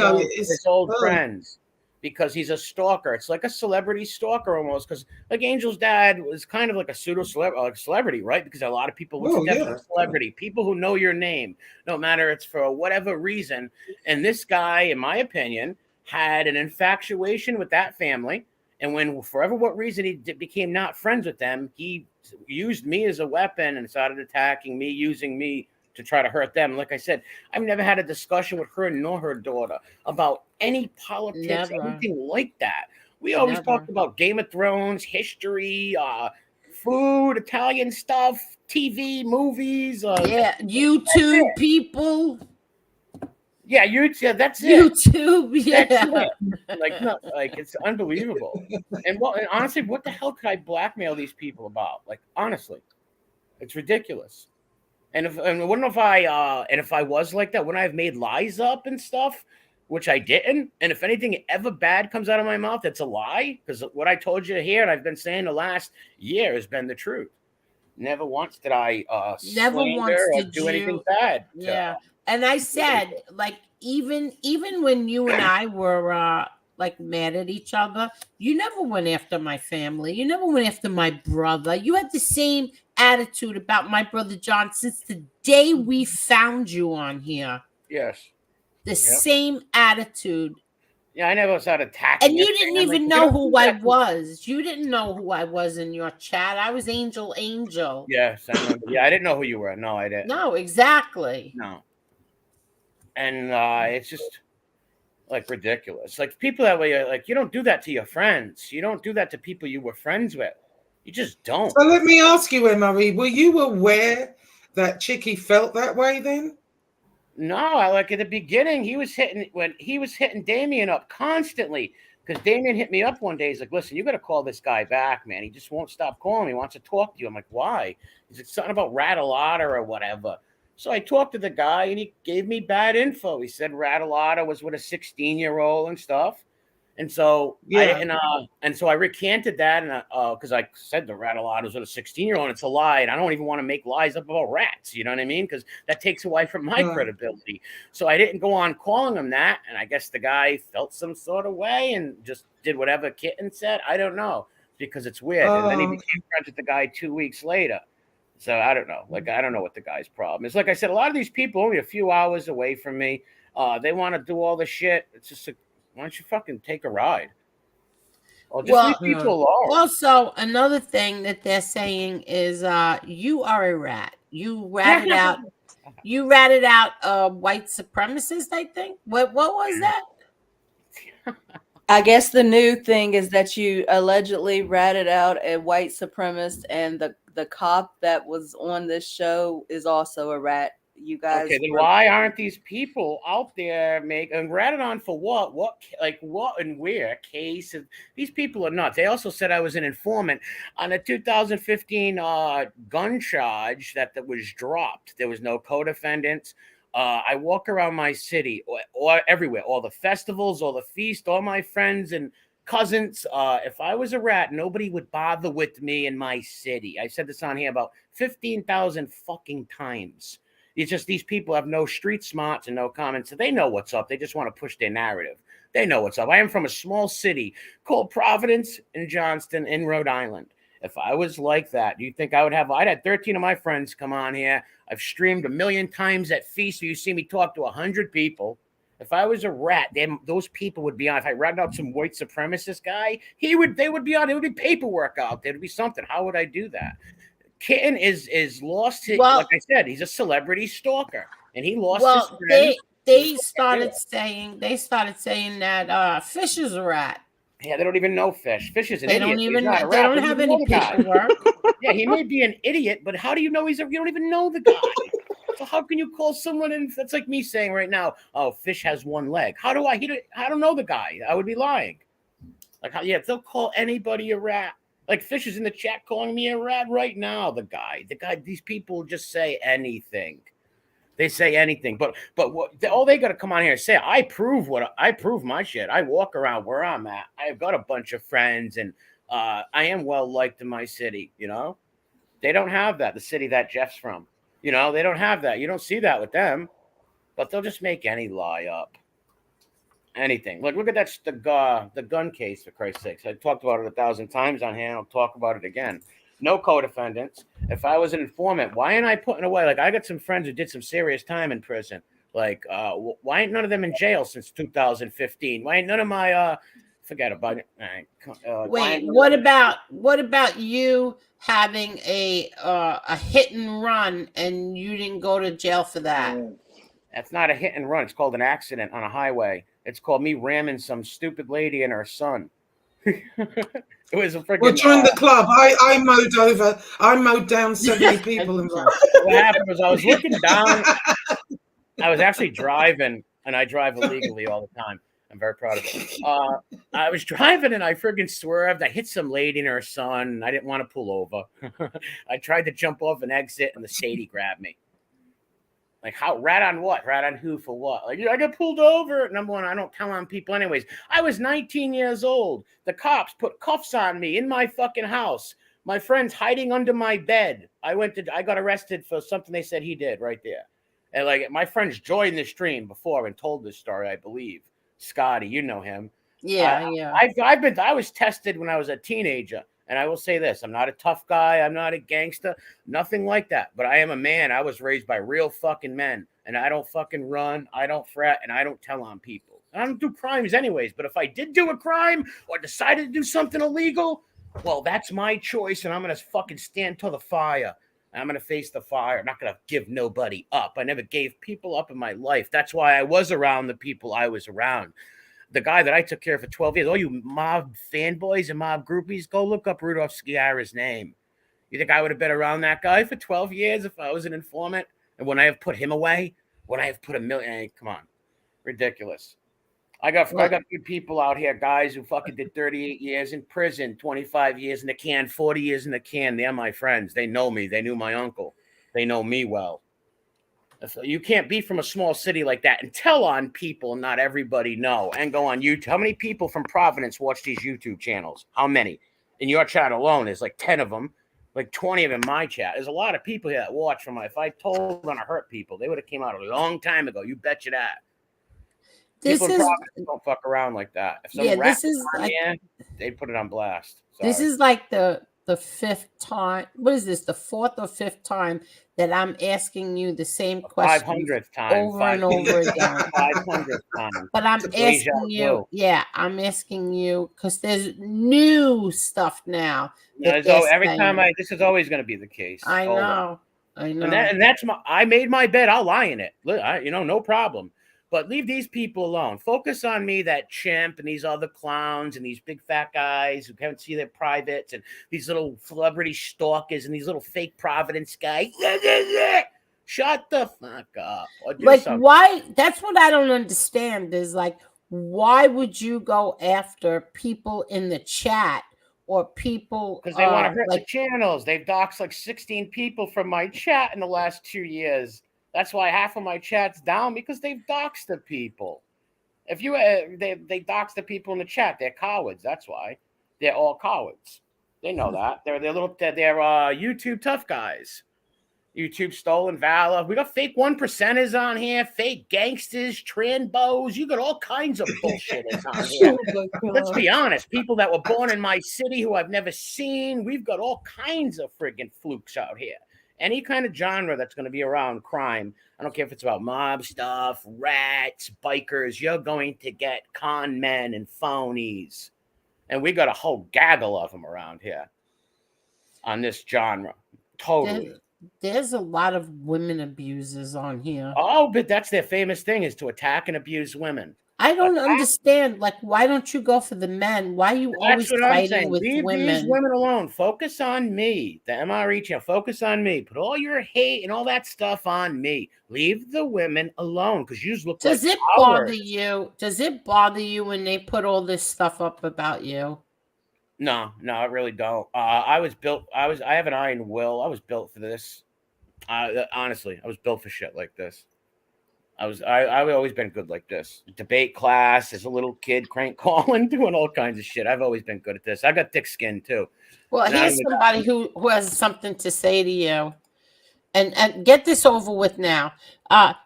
old oh. friends because he's a stalker. It's like a celebrity stalker almost. Because like Angel's dad was kind of like a pseudo celebrity, right? Because a lot of people look at that for a celebrity. People who know your name, no matter it's for whatever reason. And this guy, in my opinion, had an infatuation with that family. And when, for what reason, he became not friends with them, he used me as a weapon and started attacking me, using me to try to hurt them. Like I said, I've never had a discussion with her nor her daughter about any politics, anything like that. We always talked about Game of Thrones, history, food, Italian stuff, TV, movies. YouTube people. Yeah, YouTube. That's it. YouTube. Yeah, that's it. It's unbelievable. And honestly, what the hell could I blackmail these people about? Like, honestly, it's ridiculous. And if I was like that, wouldn't I have made lies up and stuff, which I didn't? And if anything ever bad comes out of my mouth, it's a lie, because what I told you here and I've been saying the last year has been the truth. Never once did I Never once slander or did do anything you. bad. Yeah. And I said, like, even when you and I were like mad at each other, you never went after my family. You never went after my brother. You had the same attitude about my brother John since the day we found you on here. Yes. The same attitude. Yeah, I never started attacking. And you didn't even know who I was. You didn't know who I was in your chat. I was Angel. Yes, I remember. Yeah, I didn't know who you were. No, I didn't. No, exactly. No. And it's just like ridiculous. Like people that way, like you don't do that to your friends. You don't do that to people you were friends with. You just don't. So let me ask you, MRE, were you aware that Chicky felt that way then? No, like at the beginning, he was hitting Damien up constantly, because Damien hit me up one day. He's like, "Listen, you got to call this guy back, man. He just won't stop calling me. He wants to talk to you." I'm like, "Why?" He's like, "Something about Rattlata or whatever." So I talked to the guy, and he gave me bad info. He said Rattlata was with a 16-year-old and stuff. And so I recanted that, and because I said the Rattlata was with a 16-year-old, and it's a lie, and I don't even want to make lies up about rats. You know what I mean? Because that takes away from my credibility. So I didn't go on calling him that, and I guess the guy felt some sort of way and just did whatever Kitten said. I don't know, because it's weird. And then he became friends with the guy 2 weeks later. So I don't know. Like, I don't know what the guy's problem is. Like I said, a lot of these people only a few hours away from me. They want to do all the shit. It's just why don't you fucking take a ride? Or just leave people alone. Also, another thing that they're saying is you are a rat. You ratted out white supremacist, I think. What was that? I guess the new thing is that you allegedly ratted out a white supremacist, and the cop that was on this show is also a rat. You guys. Okay, then why aren't these people out there and ratted on for what? What and where? Case? These people are nuts. They also said I was an informant on a 2015 gun charge that was dropped. There was no co-defendants. I walk around my city or everywhere, all the festivals, all the feasts, all my friends and cousins. If I was a rat, nobody would bother with me in my city. I said this on here about 15,000 fucking times. It's just these people have no street smarts and no common sense. So they know what's up. They just want to push their narrative. They know what's up. I am from a small city called Providence in Johnston in Rhode Island. If I was like that, do you think I'd had 13 of my friends come on here. I've streamed 1 million times at feast. So you see me talk to 100 people. If I was a rat, those people would be on. If I ratted out some white supremacist guy, they would be on. There would be paperwork out. There would be something. How would I do that? Kitten is lost his, like I said, he's a celebrity stalker, and he lost his friend. They started saying that Fish is a rat. Yeah, they don't even know Fish. Fish is an idiot. They don't have any paperwork. Yeah, he may be an idiot, but how do you know you don't even know the guy? So how can you call someone in? That's like me saying right now, oh, Fish has one leg. I don't know the guy. I would be lying. Like, they'll call anybody a rat. Like Fish is in the chat calling me a rat right now. The guy, these people just say anything. They say anything, but all they got to come on here and say, I prove my shit. I walk around where I'm at. I've got a bunch of friends, and I am well liked in my city. You know, they don't have that. The city that Jeff's from, you know, they don't have that. You don't see that with them, but they'll just make any lie up. Anything. Look at that the gun case, for Christ's sakes. I talked about it 1,000 times on here. I'll talk about it again. No co-defendants. If I was an informant, why ain't I putting away? Like, I got some friends who did some serious time in prison. Like, why ain't none of them in jail since 2015? Why ain't none of my forget about it. Wait, what about you having a hit and run and you didn't go to jail for that? That's not a hit and run. It's called an accident on a highway. It's called me ramming some stupid lady and her son. It was a freaking. Well, join the club. I mowed down 70 people involved. What happened was I was looking down. I was actually driving, and I drive illegally all the time. I'm very proud of it. I was driving, and I friggin' swerved. I hit some lady and her son, and I didn't want to pull over. I tried to jump off an exit, and the Sadie grabbed me. Like how rat on what? Rat on who for what? Like I got pulled over. Number one, I don't tell on people anyways. I was 19 years old. The cops put cuffs on me in my fucking house. My friend's hiding under my bed. I got arrested for something they said he did right there. And like my friend's joined the stream before and told this story, I believe. Scotty, you know him. Yeah. I was tested when I was a teenager. And I will say this, I'm not a tough guy. I'm not a gangster, nothing like that. But I am a man. I was raised by real fucking men. And I don't fucking run. I don't fret. And I don't tell on people. I don't do crimes anyways. But if I did do a crime or decided to do something illegal, well, that's my choice. And I'm going to fucking stand to the fire. I'm going to face the fire. I'm not going to give nobody up. I never gave people up in my life. That's why I was around the people I was around. The guy that I took care of for 12 years, all you mob fanboys and mob groupies, go look up Rudolph Sciarra's name. You think I would have been around that guy for 12 years if I was an informant? And when I have put him away, when I have put a million, hey, come on, ridiculous. I got good people out here, guys who fucking did 38 years in prison, 25 years in the can, 40 years in the can. They're my friends. They know me. They knew my uncle. They know me well. You can't be from a small city like that and tell on people not everybody know and go on YouTube. How many people from Providence watch these YouTube channels? How many? In your chat alone, there's like 10 of them, like 20 of them in my chat. There's a lot of people here that watch from if I told them to hurt people, they would have came out a long time ago. You betcha that. People in Providence don't fuck around like that. If some this is like, they put it on blast. Sorry. This is like the fifth time. What is this? The fourth or fifth time that I'm asking you the same question 500th time over and over again. 500th time. But I'm asking you, I'm asking you because there's new stuff now. Every time this is always going to be the case. I know. And that's I made my bed. I'll lie in it. No problem. But leave these people alone. Focus on me, that chimp, and these other clowns, and these big fat guys who can't see their privates, and these little celebrity stalkers, and these little fake Providence guys. Shut the fuck up. Like, why? That's what I don't understand is like, why would you go after people in the chat or people? Because they want to hurt the channels. They've doxed like 16 people from my chat in the last 2 years. That's why half of my chat's down because they've doxed the people. If you they dox the people in the chat, they're cowards. That's why they're all cowards. They know that they're YouTube tough guys. YouTube stolen valor. We got fake 1%ers on here, fake gangsters, tranbos. You got all kinds of bullshitters on here. Let's be honest. People that were born in my city who I've never seen. We've got all kinds of friggin' flukes out here. Any kind of genre that's going to be around crime, I don't care if it's about mob stuff, rats, bikers, you're going to get con men and phonies. And we got a whole gaggle of them around here on this genre. Totally. There's a lot of women abusers on here. Oh, but that's their famous thing is to attack and abuse women. I don't understand. Like, why don't you go for the men? Why are you always fighting with Leave women? These women alone. Focus on me. The MRE channel. Focus on me. Put all your hate and all that stuff on me. Leave the women alone because you look like Does it bother you? Does it bother you when they put all this stuff up about you? No, I really don't. I have an iron will. I was built for this. Honestly, I was built for shit like this. I've always been good like this. Debate class as a little kid, crank calling, doing all kinds of shit. I've always been good at this. I got thick skin too. Well, here's somebody who has something to say to you. And get this over with now.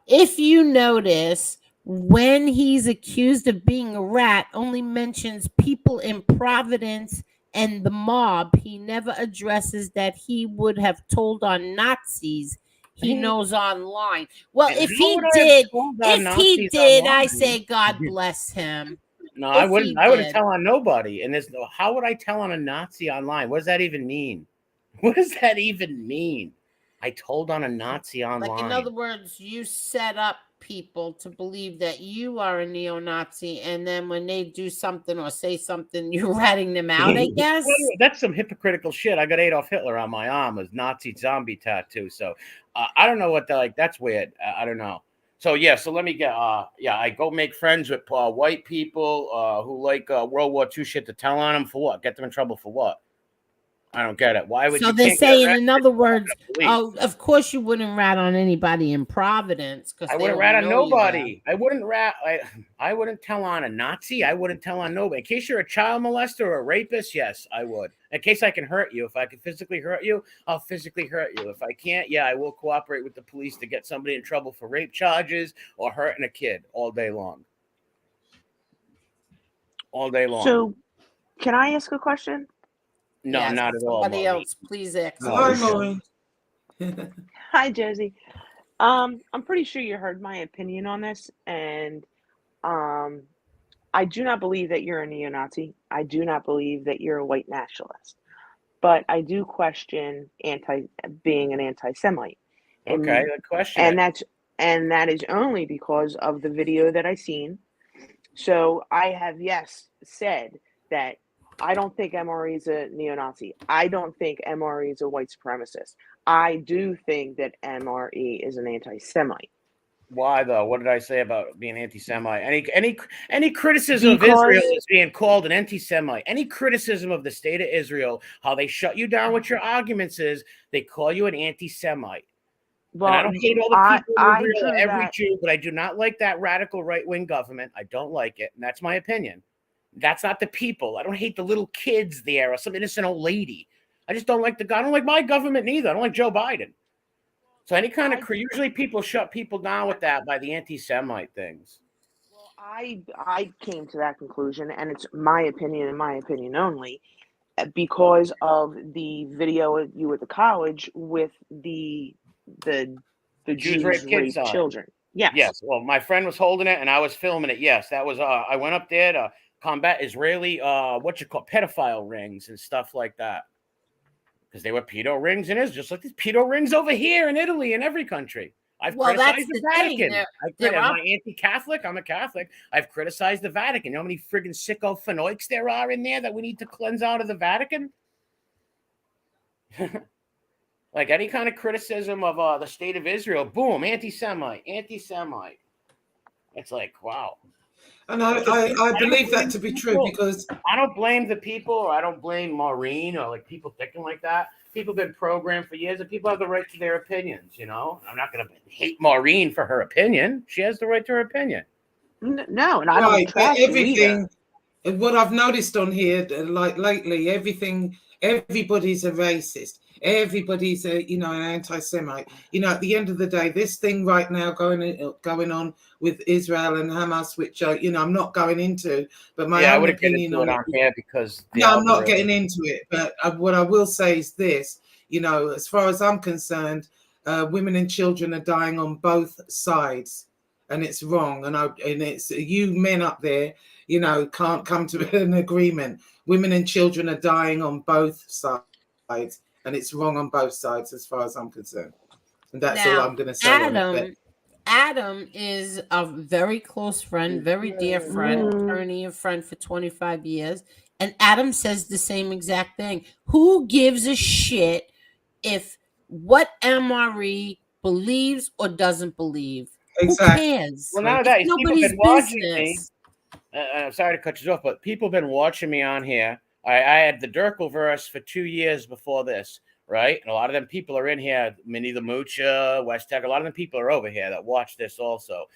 If you notice, when he's accused of being a rat, only mentions people in Providence and the mob. He never addresses that he would have told on Nazis he knows online. Well, if he did, I say God bless him. No, I wouldn't. I wouldn't tell on nobody. And how would I tell on a Nazi online? What does that even mean? What does that even mean? I told on a Nazi online. Like, in other words, you set up people to believe that you are a neo-Nazi, and then when they do something or say something, you're ratting them out, I guess. That's some hypocritical shit. I got Adolf Hitler on my arm as Nazi zombie tattoo. So I don't know what that's weird. I don't know. So so let me get I go make friends with white people who like World War II shit to tell on them for what? Get them in trouble for what? I don't get it. Why would So you they're can't get saying, arrested in other for words, the police? oh, of course you wouldn't rat on anybody in Providence because I they wouldn't don't rat on know you there. nobody. I wouldn't rat. I wouldn't tell on a Nazi. I wouldn't tell on nobody. In case you're a child molester or a rapist, yes, I would. In case I can hurt you, if I can physically hurt you, I'll physically hurt you. If I can't, yeah, I will cooperate with the police to get somebody in trouble for rape charges or hurting a kid all day long. All day long. So, can I ask a question? No, Yes, not at all. somebody Maureen. else, please ask. Hi, Oh, Maureen. Hi, Josie. I'm pretty sure you heard my opinion on this, and I do not believe that you're a neo-Nazi. I do not believe that you're a white nationalist, but I do question being an anti-Semite. Okay, good question. And that is only because of the video that I seen. So I have said that I don't think MRE is a neo-Nazi. I don't think MRE is a white supremacist. I do think that MRE is an anti-Semite. Why though? What did I say about being anti-Semite? Any criticism of Israel is being called an anti-Semite. Any criticism of the state of Israel, how they shut you down with your arguments is they call you an anti-Semite. Well, and I don't hate all the people in I Israel, drew every that. Jew, but I do not like that radical right-wing government. I don't like it, and that's my opinion. That's not the people. I don't hate the little kids there or some innocent old lady. I just don't like I don't like my government neither. I don't like Joe Biden. So any kind of usually people shut people down with that by the anti-Semite things. Well, I came to that conclusion, and it's my opinion and my opinion only, because of the video of you at the college with the Jews rape kids children. Yes. Yes. Well, my friend was holding it, and I was filming it. Yes, that was. I went up there to combat Israeli pedophile rings and stuff like that. Because they were pedo rings in Israel, just like these pedo rings over here in Italy and every country. I've criticized the Vatican. Am I anti-Catholic? I'm a Catholic. I've criticized the Vatican. You know how many friggin' sicko phenoics there are in there that we need to cleanse out of the Vatican? Like any kind of criticism of the state of Israel, boom, anti-Semite. It's like, wow. And I believe that to be true because I don't blame the people, or I don't blame Maureen, or like people thinking like that. People have been programmed for years, and people have the right to their opinions. You know, I'm not going to hate Maureen for her opinion. She has the right to her opinion. No, and I don't trash everything. What I've noticed on here, like lately, everybody's a racist. Everybody's an anti-Semite. At the end of the day, this thing right now going on with Israel and Hamas, which I'm not going into, but my own opinion on it here because I'm not getting into it. But what I will say is this: as far as I'm concerned, women and children are dying on both sides, and it's wrong. And it's you men up there, can't come to an agreement. Women and children are dying on both sides. And it's wrong on both sides as far as I'm concerned. And that's all I'm going to say on it. Adam is a very close friend, very dear friend, attorney and friend for 25 years. And Adam says the same exact thing. Who gives a shit if what MRE believes or doesn't believe? Exactly. Who cares? Well, none of that. It's nobody's business. I'm sorry to cut you off, but people have been watching me on here. I had the Durkle verse for 2 years before this, right? And a lot of them people are in here. Minnie the Moocher, West Tech. A lot of them people are over here that watch this also.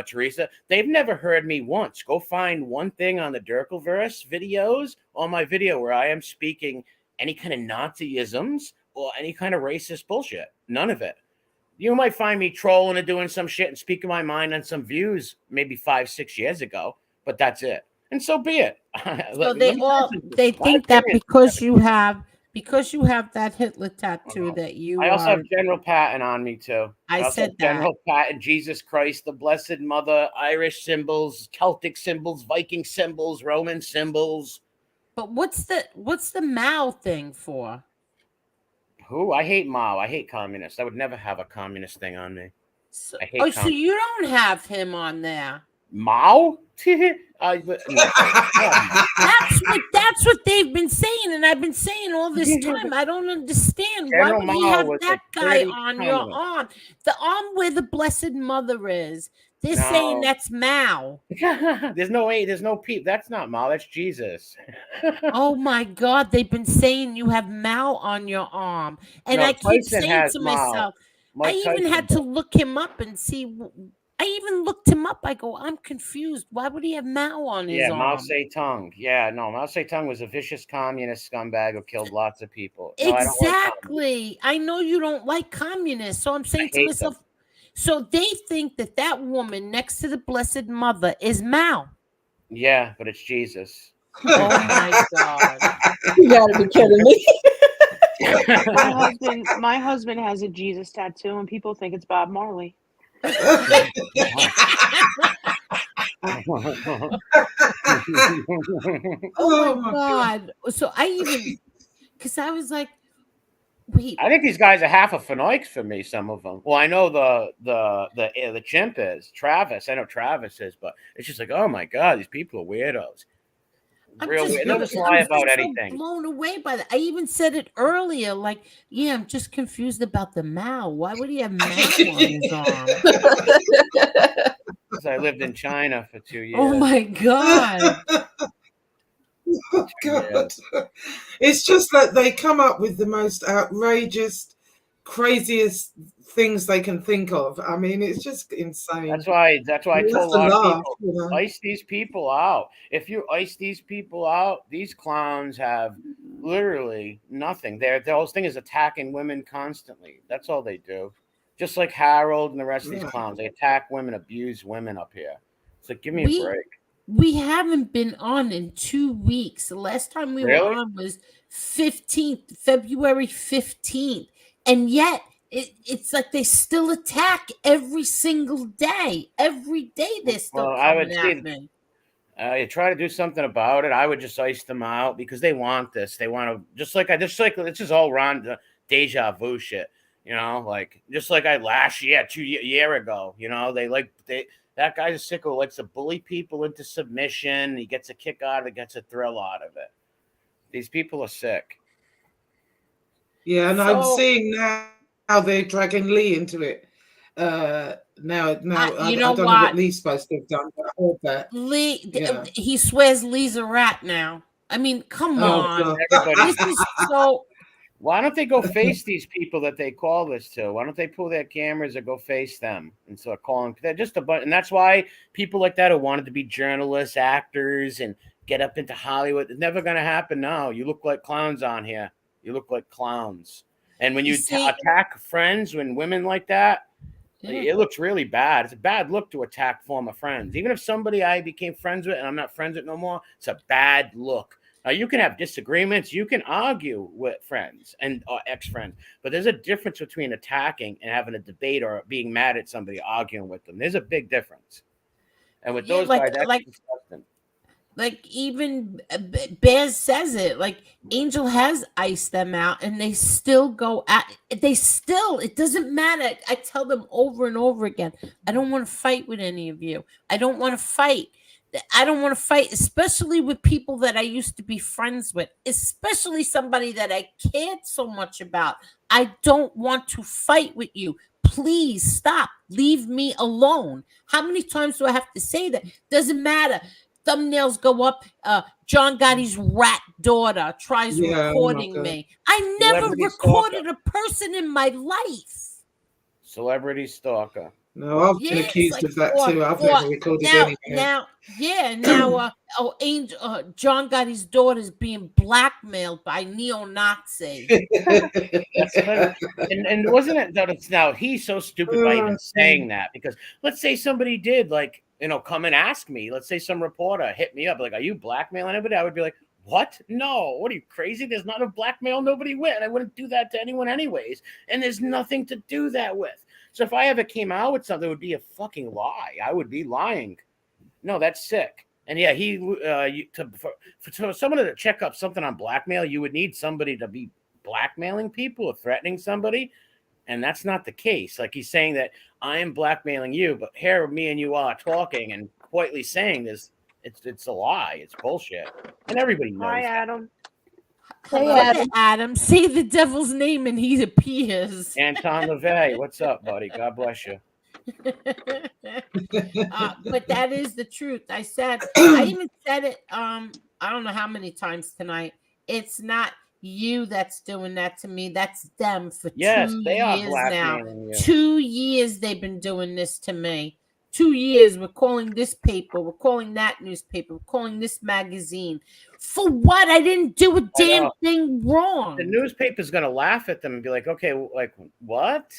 Teresa, they've never heard me once. Go find one thing on the Durkle verse videos on my video where I am speaking any kind of Nazisms or any kind of racist bullshit. None of it. You might find me trolling and doing some shit and speaking my mind on some views maybe 5-6 years ago, but that's it. And so be it. So they think that because you have that Hitler tattoo that you I also have General Patton on me too. I said that. General Patton, Jesus Christ, the Blessed Mother, Irish symbols, Celtic symbols, Viking symbols, Roman symbols. But what's the Mao thing for? Who? I hate Mao. I hate communists. I would never have a communist thing on me. So you don't have him on there. Mao? That's what they've been saying, and I've been saying all this time. I don't understand. Why General would he Mao have was that a guy dirty on your communist. arm? The arm where the Blessed Mother is. They're saying No. that's Mao. There's no way. There's no peep. That's not Mao. That's Jesus. Oh my God! They've been saying you have Mao on your arm, and No, I keep Tyson saying has to Mao. myself, Mike I even Tyson had to does. look him up and see. I even looked him up. I go, I'm confused. Why would he have Mao on his Yeah, Mao arm? Zedong. Yeah, no, Mao Zedong was a vicious communist scumbag who killed lots of people. No, I don't like communists. Exactly. I know you don't like communists, so I'm saying to hate myself, so they think that that woman next to the Blessed Mother is Mao. Yeah, but it's Jesus. Oh my God! You gotta be kidding me. My husband has a Jesus tattoo, and people think it's Bob Marley. Oh my God! So I even, because I was like, wait. I think these guys are half a phenoics for me. Some of them. Well, I know the chimp is Travis. I know Travis is, but it's just like, oh my God, these people are weirdos. Real weird. They'll just lie about anything. Blown away by that. I even said it earlier. Like, yeah, I'm just confused about the Mao. Why would he have Mao on his arm? Because I lived in China for 2 years. Oh my God! Oh God! It's just that they come up with the most outrageous, craziest things they can think of. I mean, it's just insane. That's why I told a lot of people, ice these people out. If you ice these people out, these clowns have literally nothing. Their whole thing is attacking women constantly. That's all they do. Just like Harold and the rest of these clowns, they attack women, abuse women up here. It's like, give me a break. We haven't been on in 2 weeks. The last time we were on was February 15th. And yet it's like they still attack every single day. Every day they're still coming at me. You try to do something about it. I would just ice them out because they want this. They want to just like it's just all around deja vu shit. You know, like just like I last year, 2 year ago. You know, that guy's a sicko, likes to bully people into submission. He gets a kick out of it, gets a thrill out of it. These people are sick. Yeah, and I'm seeing now how they're dragging Lee into it. I don't know what Lee's supposed to have done, but I heard that. Lee, he swears Lee's a rat now. I mean, come on. This is so... Why don't they go face these people that they call this to? Why don't they pull their cameras and go face them and start calling? They're just a bunch, and that's why people like that who wanted to be journalists, actors, and get up into Hollywood. It's never going to happen now. You look like clowns on here. You look like clowns. And when you attack friends and women like that, it looks really bad. It's a bad look to attack former friends. Even if somebody I became friends with and I'm not friends with no more, it's a bad look. Now, you can have disagreements. You can argue with friends and ex-friends. But there's a difference between attacking and having a debate or being mad at somebody, arguing with them. There's a big difference. And with those guys, that's disgusting. Like even Bears says it. Like Angel has iced them out, and they still go at. It doesn't matter. I tell them over and over again. I don't want to fight with any of you. I don't want to fight. I don't want to fight, especially with people that I used to be friends with, especially somebody that I cared so much about. I don't want to fight with you. Please stop. Leave me alone. How many times do I have to say that? Doesn't matter. Thumbnails go up. John Gotti's rat daughter tries recording me. I never recorded a person in my life. Celebrity stalker. No, I've been accused of that too. I've never recorded anything. John Gotti's daughter is being blackmailed by neo-Nazi. and wasn't it that it's now he's so stupid by even saying that? Because let's say somebody did come and ask me. Let's say some reporter hit me up like, "Are you blackmailing anybody?" I would be like, "What? No. What are you, crazy? There's not a blackmail nobody with. And I wouldn't do that to anyone anyways. And there's nothing to do that with. So if I ever came out with something, it would be a fucking lie. I would be lying. No, that's sick." And yeah, for someone to check up something on blackmail, you would need somebody to be blackmailing people or threatening somebody. And that's not the case. Like he's saying that I am blackmailing you, but here me and you are talking and Whiteley's saying is it's a lie. It's bullshit, and everybody knows Hi, that. Adam. Hey, Hello Adam. there, Adam. Say the devil's name and he appears. Anton LaVey, what's up, buddy? God bless you. But that is the truth. I even said it. I don't know how many times tonight. It's not you that's doing that to me. That's them for Yes, 2 they are years now. blackmailing you. 2 years they've been doing this to me. 2 years. We're calling this paper. We're calling that newspaper. We're calling this magazine. For what? I didn't do a damn thing wrong. The newspaper's gonna laugh at them and be like, okay, like what?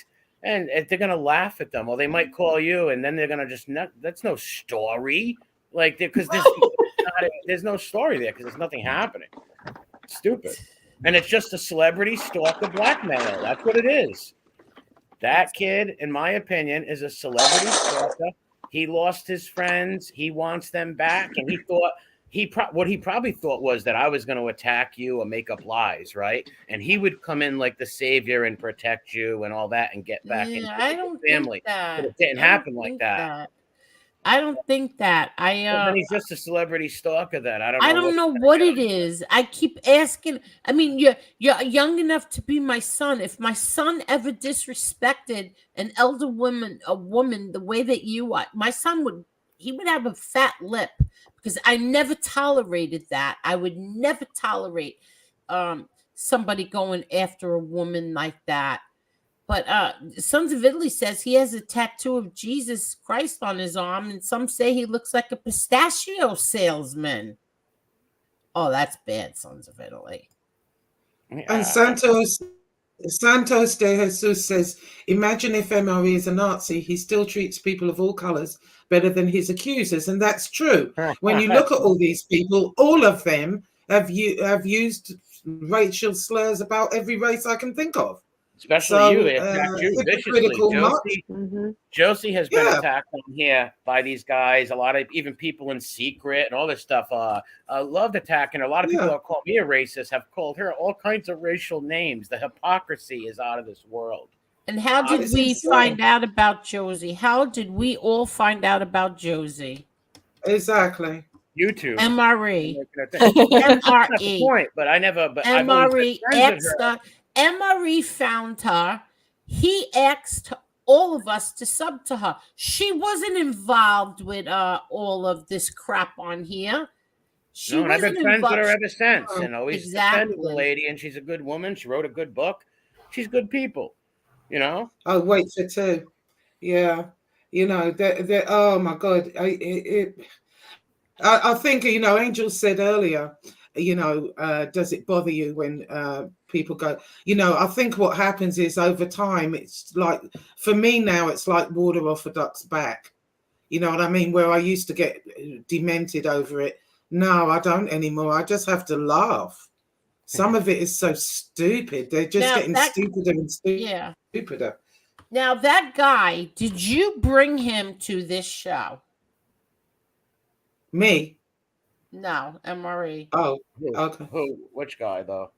And they're gonna laugh at them, or they might call you, and then they're gonna just that's no story, like because there's no story there because there's nothing happening. It's stupid, and it's just a celebrity stalker blackmail. That's what it is. That kid, in my opinion, is a celebrity stalker. He lost his friends. He wants them back, and he thought. What he probably thought was that I was going to attack you or make up lies, right? And he would come in like the savior and protect you and all that and get back into the family. Think that. But it didn't happen like that. I don't think that. Then he's just a celebrity stalker. Then I don't know what it is. I keep asking. I mean, you're young enough to be my son. If my son ever disrespected an elder woman, a woman, the way that you are, my son would have a fat lip. Because I never tolerated that. I would never tolerate somebody going after a woman like that. But Sons of Italy says he has a tattoo of Jesus Christ on his arm, and some say he looks like a pistachio salesman. Oh, that's bad, Sons of Italy. And Santos de Jesus says, imagine if MRE is a Nazi, he still treats people of all colors better than his accusers. And that's true. When you look at all these people, all of them have used racial slurs about every race I can think of. Especially you. They attacked you viciously. Josie has been attacked on here by these guys. A lot of even people in secret and all this stuff. Loved attacking her. A lot of people that call me a racist have called her all kinds of racial names. The hypocrisy is out of this world. And how did we find out about Josie? How did we all find out about Josie? Exactly. YouTube. MRE. MRE. Point, but I never. But MRE asked her. MRE found her. He asked all of us to sub to her. She wasn't involved with all of this crap on here. I've been friends with her ever since, and always defended the lady. And she's a good woman. She wrote a good book. She's good people. You know. Oh, wait for two. Yeah. You know. Oh my God. I think Angel said earlier. Does it bother you when people go? I think what happens is over time, it's like, for me now, it's like water off a duck's back. You know what I mean? Where I used to get demented over it. No, I don't anymore. I just have to laugh. Some of it is so stupid. They're just getting stupider and stupider. Now, that guy, did you bring him to this show? Me? No, MRE. Oh, okay. Which guy, though?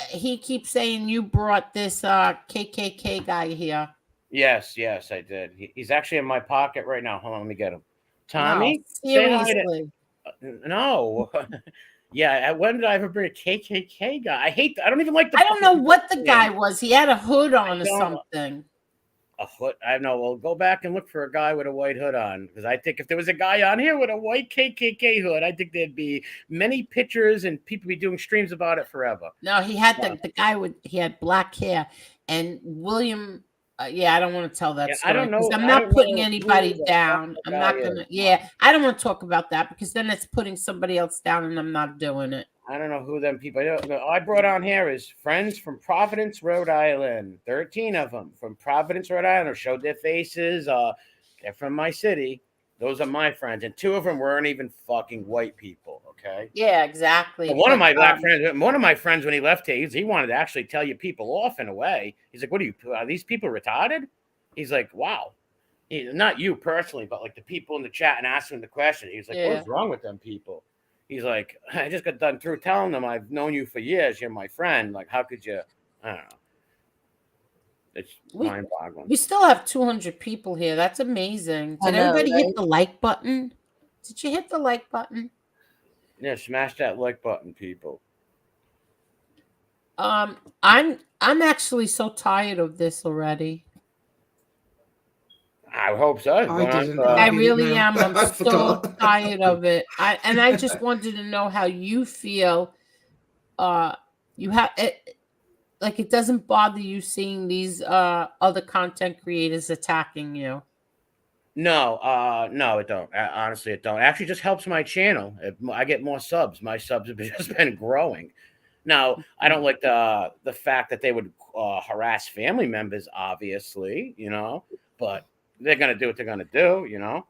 He keeps saying you brought this KKK guy here. Yes, I did. He's actually in my pocket right now. Hold on, let me get him. Tommy? No, seriously. No. Yeah, when did I ever bring a KKK guy? I don't even like I don't know what the guy was. He had a hood on or something. A hood? I know. Well, go back and look for a guy with a white hood on, because I think if there was a guy on here with a white KKK hood, I think there'd be many pictures and people be doing streams about it forever. No, he had the guy he had black hair, and William. I don't want to tell that story. I don't know. I'm not putting anybody down. I'm not gonna. I don't want to talk about that because then it's putting somebody else down, and I'm not doing it. I don't know who them people. I brought on here is friends from Providence, Rhode Island. 13 of them from Providence, Rhode Island, showed their faces. They're from my city. Those are my friends, and 2 of them weren't even fucking white people. Okay. Yeah, exactly. But one of my black friends, one of my friends, when he left here, he wanted to actually tell you people off in a way. He's like, "What are these people retarded?" He's like, "Wow." Not you personally, but like the people in the chat and asking the question. He's like, "What's wrong with them people?" He's like, "I just got done through telling them I've known you for years. You're my friend. Like, how could you?" I don't know. It's mind-boggling. We still have 200 people here. That's amazing. Did everybody hit the like button? Did you hit the like button? Yeah, smash that like button, people. I'm actually so tired of this already. I hope so. I didn't. I get it really now. am. I'm I so forgot. tired of it. I just wanted to know how you feel. You have it, like, it doesn't bother you seeing these other content creators attacking you. No, it don't. Honestly, it don't. It actually just helps my channel. I get more subs. My subs have just been growing. Now, I don't like the fact that they would harass family members, obviously, but they're gonna do what they're gonna do.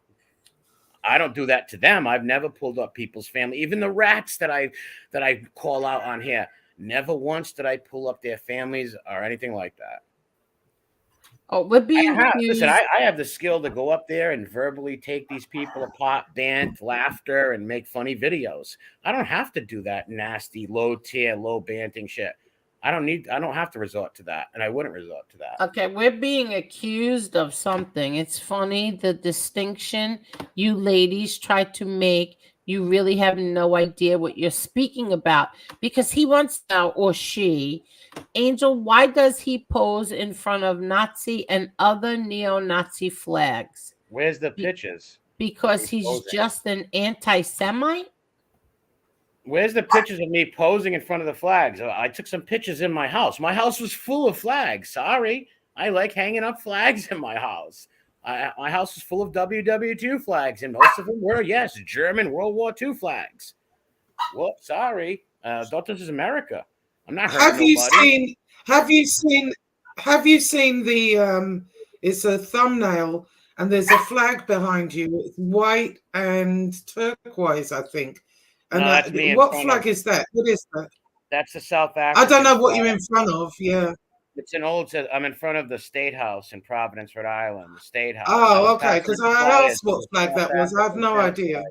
I don't do that to them. I've never pulled up people's family, even the rats that I call out on here. Never once did I pull up their families or anything like that. Oh, we're being Listen, I have the skill to go up there and verbally take these people apart, dance, laughter, and make funny videos. I don't have to do that nasty, low tier, low banting shit. I don't have to resort to that, and I wouldn't resort to that. Okay, we're being accused of something. It's funny the distinction you ladies try to make. You really have no idea what you're speaking about, because he wants to know, or she, Angel, why does he pose in front of Nazi and other neo-Nazi flags? Where's the pictures? Because he's just an anti-Semite? Where's the pictures of me posing in front of the flags? I took some pictures in my house. My house was full of flags. Sorry. I like hanging up flags in my house. My house was full of WW2 flags, and most of them were, yes, German World War II flags. Whoops, sorry. Thought this is America. I'm not hurting nobody. Have you seen the it's a thumbnail and there's a flag behind you. It's white and turquoise, I think. And No, that's me what flag is that? What is that? That's the South African. I don't know what you're in front of. Yeah. It's an old. I'm in front of the State House in Providence, Rhode Island. The State House. Oh, okay. Because I asked what flag that was. I have no idea.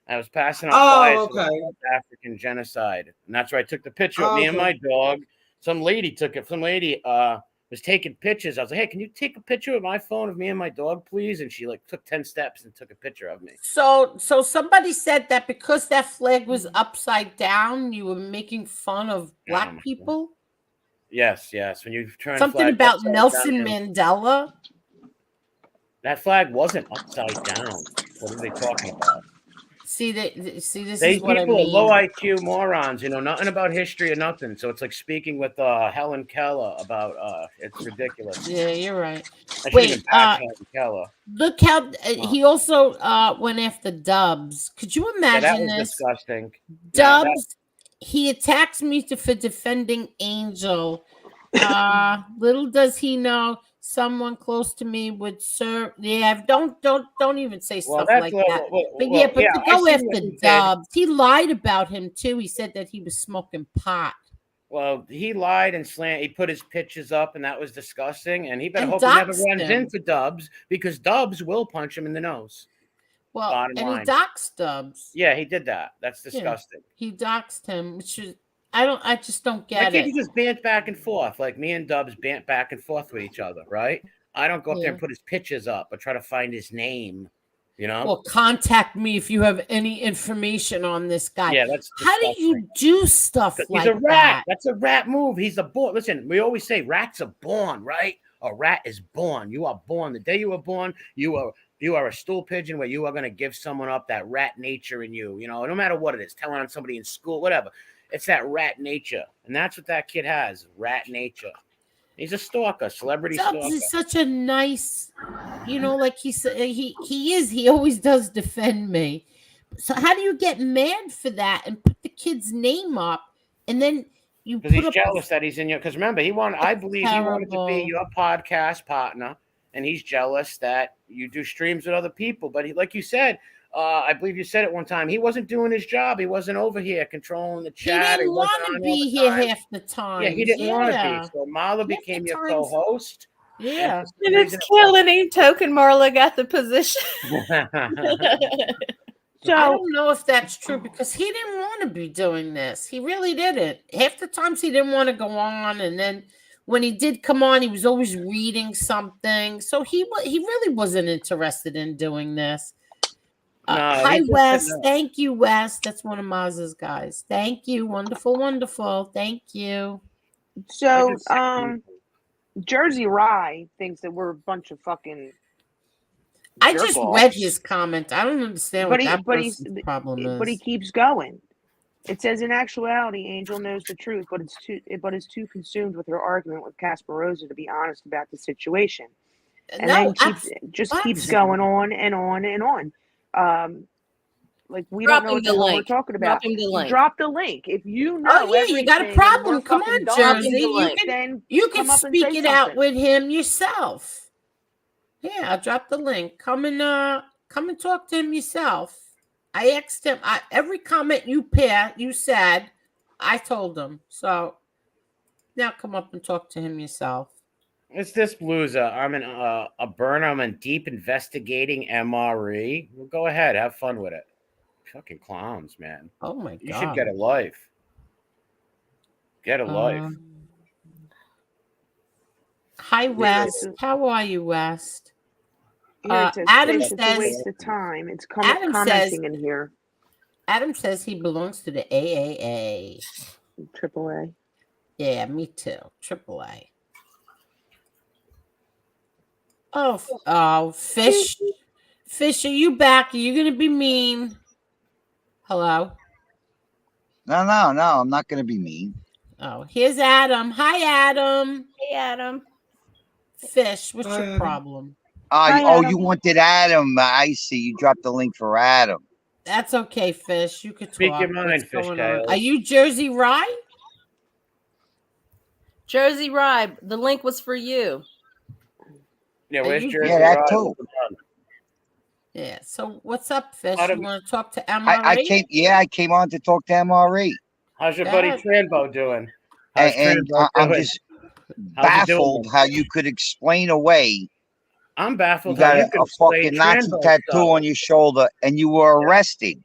I was passing out flyers okay. for the South African genocide, and that's where I took the picture of me and my dog. Some lady took it. Some lady was taking pictures. I was like, "Hey, can you take a picture with my phone of me and my dog, please?" And she took 10 steps and took a picture of me. So somebody said that because that flag was upside down, you were making fun of black people. Yes. When you turn something about Nelson Mandela. That flag wasn't upside down. What are they talking about? See, this is what I mean. People are low IQ morons, nothing about history or nothing. So it's like speaking with Helen Keller about it's ridiculous. Yeah, you're right. Wait, Helen Keller. Look how he also went after Dubs. Could you imagine that was this? Disgusting. Dubs, he attacks me for defending Angel. Little does he know someone close to me would serve. Yeah, don't even say stuff like that. But to go after Dubs, he lied about him too. He said that he was smoking pot. Well, he lied and he put his pictures up, and that was disgusting. And he better hope he never runs into Dubs, because Dubs will punch him in the nose. Well, he doxed Dubs. Yeah, he did that. That's disgusting. Yeah, he doxed him, which is I just don't get it. He just bant back and forth, like me and Dubs bant back and forth with each other, right? I don't go up there and put his pictures up or try to find his name, Well, contact me if you have any information on this guy. Yeah, that's disgusting. How do you do stuff like that? He's a rat. That's a rat move. He's a born. Listen, we always say rats are born, right? A rat is born. You are born. The day you were born, you are a stool pigeon where you are going to give someone up that rat nature in you, no matter what it is, telling on somebody in school, whatever. It's that rat nature. And that's what that kid has, rat nature. He's a stalker, celebrity stalker. Dubs is such a nice, like he said, he is. He always does defend me. So how do you get mad for that and put the kid's name up, and then you put he's jealous that he's in your? Because remember, I believe he wanted to be your podcast partner, and he's jealous that you do streams with other people. But like you said. I believe you said it one time. He wasn't doing his job. He wasn't over here controlling the chat. He didn't want to be here half the time. Yeah, he didn't want to be. So Marla became your co-host. Yeah. And it's killing him. Token Marla got the position. So I don't know if that's true, because he didn't want to be doing this. He really didn't. Half the times he didn't want to go on, and then when he did come on, he was always reading something. So he really wasn't interested in doing this. Hi, he just said Wes. no. Thank you, Wes. That's one of Maz's guys. Thank you. Wonderful, wonderful. Thank you. So, just said- Jersey Rye thinks that we're a bunch of fucking. I just jerk-offs. read his comment. I don't understand what that But person's problem But he is. keeps going. It says, in actuality, Angel knows the truth, but is too consumed with her argument with Casparosa to be honest about the situation. And No, then keeps going on and on and on. Like we Drop don't know him what the the hell we're link. talking about. Drop him the link. Drop the link. If you know Oh yeah, you got a everything and problem. we're Come fucking on, dumb, Jersey. then You can come up and speak say it out something. with him yourself. Yeah, I'll drop the link. Come and talk to him yourself. I asked him every comment you said, I told him. So now come up and talk to him yourself. It's this bluesa. I'm a burner. I'm in deep investigating MRE. Well, go ahead, have fun with it. Fucking clowns, man. Oh my god. You should get a life. Get a life. Hi, West. How are you, West? Here it says, Adam Fish, it's a says waste of time. It's Adam commenting in here. Adam says he belongs to the AAA. AAA. Yeah, me too. AAA. Oh, Fish. Fish, are you back? Are you going to be mean? Hello? No, I'm not going to be mean. Oh, here's Adam. Hi, Adam. Hey, Adam. Fish, what's Hi, your Adam. problem? Adam. You wanted Adam. I see. You dropped the link for Adam. That's okay, Fish. You could talk. Speak your mind, What's Fish going Tails. on? Are you Jersey Rye? Jersey Rye, the link was for you. Yeah, where's Jersey? Yeah, that Ride? too. Yeah. So what's up, Fish? Adam- You want to talk to MRE? I came on to talk to MRE. How's your Go buddy ahead. Trambo doing? How's And Trambo I'm doing? just How's he baffled doing? how you could explain away. I'm You baffled how got you can a explain fucking Nazi Trambo tattoo stuff. on your shoulder, and you were arrested.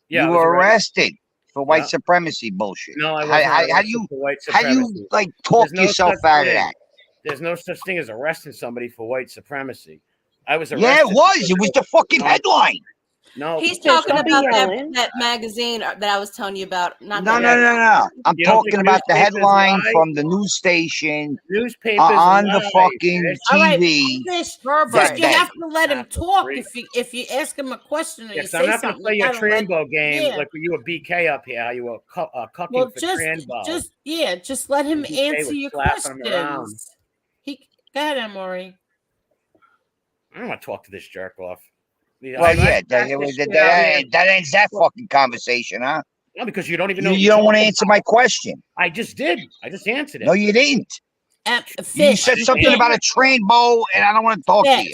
Yeah, I you was were arrested for white Yeah. supremacy bullshit. No, I wasn't How do arrested you for white how do you supremacy. like talk There's no yourself such out of thing. that? There's no such thing as arresting somebody for white supremacy. I was arrested. Yeah, it was. because It was the fucking headline. No, He's Fish, talking don't be about yelling. that magazine that I was telling you about. Not No. that I'm You don't talking think about the newspapers headline lie? from the news station newspapers on the lie, fucking Fish. All right, TV. Fish. Verbatim. Fish, you have to let him That's talk. great. If you ask him a question or you Yes, say I'm not going something, to play you your gotta let- Trambo game yeah. like you were BK up here. How you were cucking Well, for just Trambo. just let him BK answer was your slapping him around. questions. Go ahead, MRE. I don't want to talk to this jerk off. Well, yeah, that ends that fucking conversation, huh? No, because you don't even know. You don't want to answer my question. I just did. I just answered it. No, you didn't. Fish, You said something about a train bow, and I don't want to talk to you.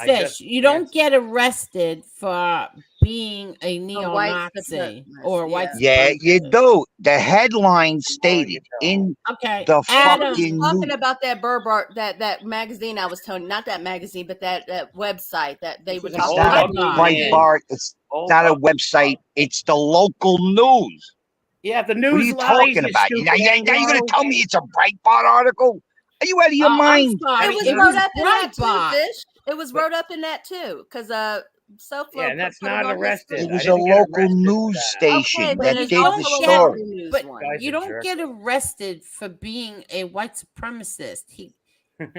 Fish, you don't get arrested for being a neo-Nazi or a white Yeah, you supremacist. do. The headline stated in Okay, the Adam, fucking talking news. about that that magazine I was telling you, not that magazine, but that website that they were It's an talking old about. ugly Right, Bart. It's not a website. It's the local news. Yeah, the What news. are you talking about? Now you're going to tell me it's a Breitbart article? Are you out of your mind? I'm sorry. It was It wrote was up in that too, Breitbart. Fish. It was wrote up in that too, because SoFlo. Yeah, and that's put it not on his arrested. thing. It was I a didn't get local arrested for news that. station Okay, that then did it's the also a story. local news But one. Guy's you a don't jerk. get arrested for being a white supremacist. He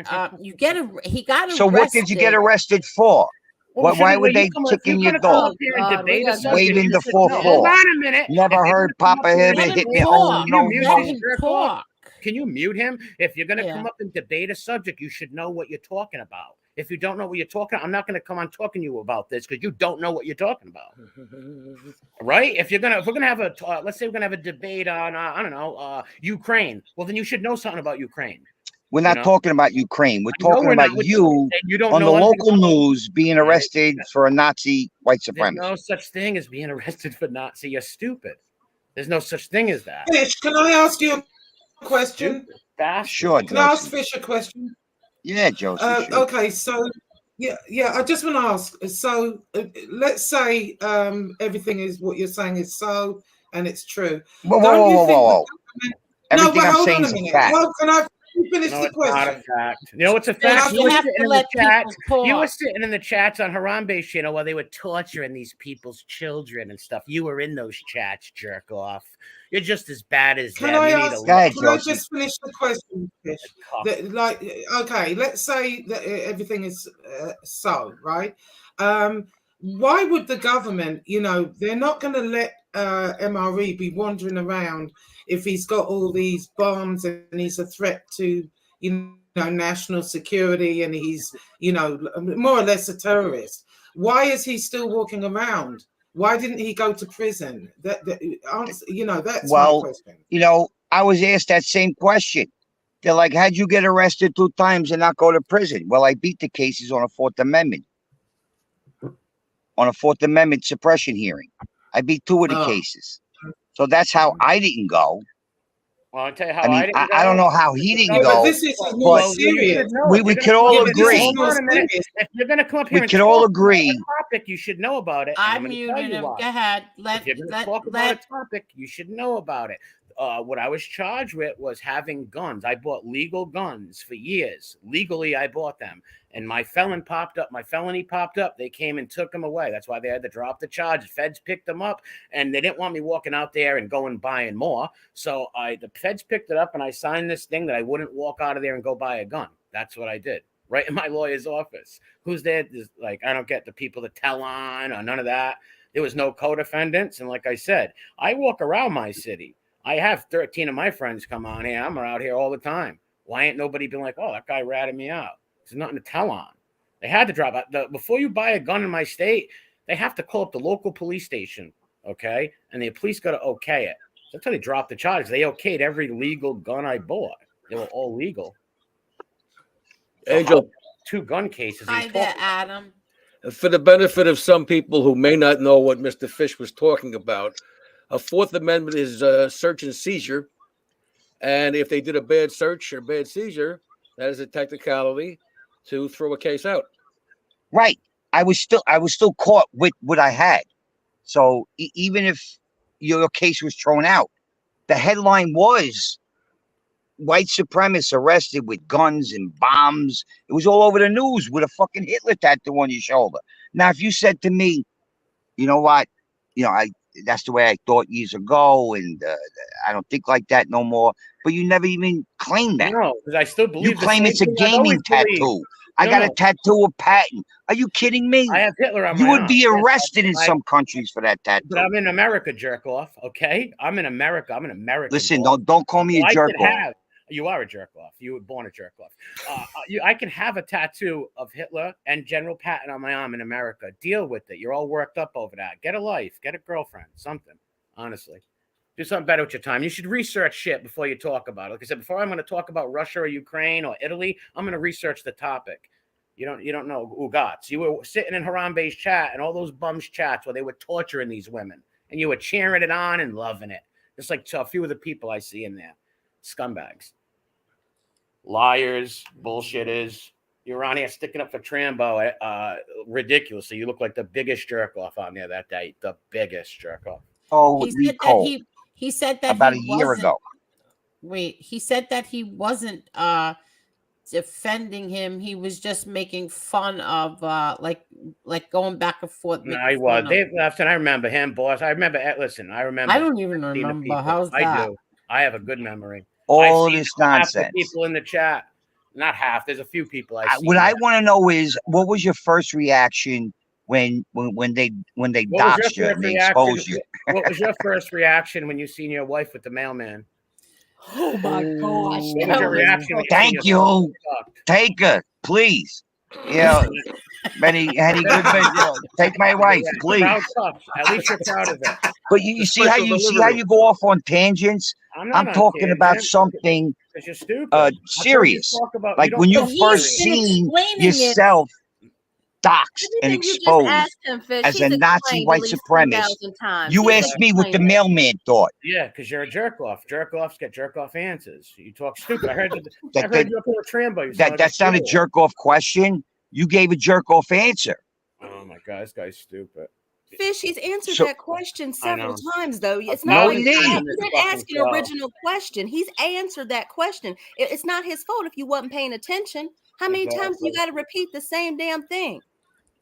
got arrested. So what did you get arrested for? Why would they kick in your door? Waving the 4-4. Hold on a minute. Never heard Papa ever hit me home. No, Let him talk. Can you mute him? If you're going to Yeah. come up and debate a subject, you should know what you're talking about. If you don't know what you're talking, I'm not going to come on talking to you about this because you don't know what you're talking about, right? If we're gonna have a, let's say we're gonna have a debate on, I don't know, Ukraine. Well, then you should know something about Ukraine. We're not talking about Ukraine. We're talking we're about not. you don't on the know anything local about- news being arrested for a Nazi white There's supremacist. no such thing as being arrested for Nazi. You're stupid. There's no such thing as that. Fish, can I ask you a question? Sure, Can I ask Josie. Fish a question? Yeah, Josie. Sure. Okay, so yeah, I just want to ask. So let's say everything is what you're saying is and it's true. Whoa. Don't you think Everything no, but I'm hold saying on is a a minute. fact. Well, you finish No, the it's not a question. fact. You know what's a fact? You have to let people talk. You were sitting in the chats on Harambe's channel while they were torturing these people's children and stuff. You were in those chats, jerk off. You're just as bad as Can them. I You ask? need a Can I just finish the question, Fish? cock. Like, okay, let's say that everything is so right. Why would the government? You know, they're not going to let MRE be wandering around if he's got all these bombs and he's a threat to, you know, national security, and he's, you know, more or less a terrorist. Why is he still walking around? Why didn't he go to prison? You know, that's my question. You know, I was asked that same question. They're like, how'd you get arrested 2 times and not go to prison? Well, I beat the cases on a 4th Amendment. On a 4th Amendment suppression hearing. I beat 2 of the cases. So that's how I didn't go. Well, I'll tell you how I mean, I didn't go. I don't know how he didn't go. But this is more serious. We could all agree. If you're going to come up here We could all agree. Topic, you should know about it. I muted him. Go ahead. If you're going to talk about a topic, you should know about it. What I was charged with was having guns. I bought legal guns for years. Legally, I bought them. And my felony popped up. They came and took them away. That's why they had to drop the charge. Feds picked them up, and they didn't want me walking out there and going buying more. So the feds picked it up, and I signed this thing that I wouldn't walk out of there and go buy a gun. That's what I did. Right in my lawyer's office. Who's there? Like, I don't get the people to tell on or none of that. There was no co-defendants. And like I said, I walk around my city. I have 13 of my friends come on here. I'm out here all the time. Why ain't nobody been like, oh, that guy ratted me out? There's nothing to tell on. They had to drop out. Before you buy a gun in my state, they have to call up the local police station, okay? And the police got to okay it. So that's how they dropped the charge. They okayed every legal gun I bought. They were all legal. Angel, 2 gun cases. Hi there, Adam. For the benefit of some people who may not know what Mr. Fish was talking about, a 4th Amendment is a search and seizure. And if they did a bad search or bad seizure, that is a technicality to throw a case out. Right. I was still caught with what I had. So even if your case was thrown out, the headline was white supremacists arrested with guns and bombs. It was all over the news with a fucking Hitler tattoo on your shoulder. Now, if you said to me, you know what, that's the way I thought years ago, and I don't think like that no more. But you never even claimed that. No, because I still believe you claim it's a gaming tattoo. I got a tattoo of Patton. Are you kidding me? I have Hitler on my You would arm. be arrested in some countries for that tattoo. But I'm in America, jerk off. Okay, I'm in America. I'm an American. Listen, don't call me a jerk off. You are a jerk off. You were born a jerk off. I can have a tattoo of Hitler and General Patton on my arm in America. Deal with it. You're all worked up over that. Get a life. Get a girlfriend. Something. Honestly. Do something better with your time. You should research shit before you talk about it. Like I said, before I'm going to talk about Russia or Ukraine or Italy, I'm going to research the topic. You don't know who got. You were sitting in Harambe's chat and all those bums chats where they were torturing these women. And you were cheering it on and loving it. Just like a few of the people I see in there. Scumbags. Liars, bullshitters. You're on here sticking up for Trambo ridiculously. You look like the biggest jerk off on there that day. The biggest jerk off. Oh, he said that about a year ago. Wait, he said that he wasn't defending him. He was just making fun of like going back and forth. No, he was. Dave Lefton, I remember him, boss. I remember. Listen, I remember. I don't even remember. How's that? I do. I have a good memory. All this nonsense. People in the chat, not half. There's a few people I see. What I want to know is, what was your first reaction when they doxed you and they exposed you? What was your first reaction when you seen your wife with the mailman? Oh my gosh! What was your reaction? Thank you. Take her, please. Any good? Take my wife, please. At least you're proud of it. But you see how you go off on tangents. I'm talking about something serious. Like when you first seen yourself doxxed and exposed as a Nazi white supremacist. You asked me what the mailman thought. Yeah, because you're a jerk off. Jerk offs get jerk off answers. You talk stupid. I heard you up here with Trambo. That's not a jerk off question. You gave a jerk off answer. Oh my God, this guy's stupid. Fish, he's answered So- that question several times, though. It's No, not he his fault. didn't. He didn't ask an original question. He's answered that question. It's not his fault if you wasn't paying attention. How many times you got to repeat the same damn thing?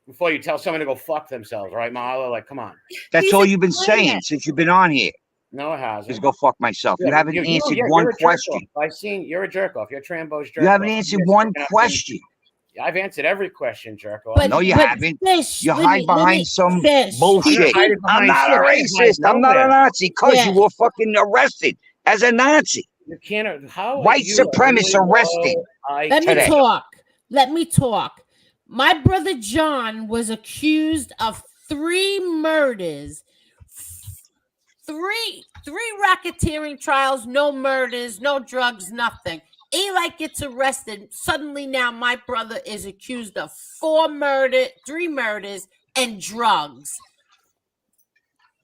Before you tell someone to go fuck themselves, right, Mahalo? Like, come on. That's He's all you've been explained saying it. since you've been on here. No, it hasn't. Is go fuck myself. You Yeah, haven't answered you're one a jerk question. off. I've seen you're a jerk off. You're Trambo's jerk You haven't off. answered You're one sticking up question. I've answered every question, jerk off. But- No, you but haven't. Fish, You let hide me- behind some Fish. bullshit. hiding I'm behind not a shit. I hide racist. I'm not a nowhere. Nazi because Yeah. you were fucking arrested as a Nazi. You can't. How are White you supremacists really arrested. low Let me today. talk. Let me talk. My brother John was accused of 3 murders, three racketeering trials, no murders, no drugs, nothing. Eli gets arrested. Suddenly now my brother is accused of 3 murders, and drugs.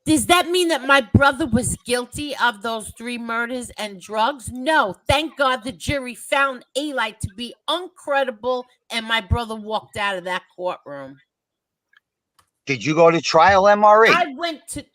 Does that mean that my brother was guilty of those 3 murders and drugs? No. Thank God the jury found Eli to be uncredible, and my brother walked out of that courtroom. Did you go to trial, MRE? I went to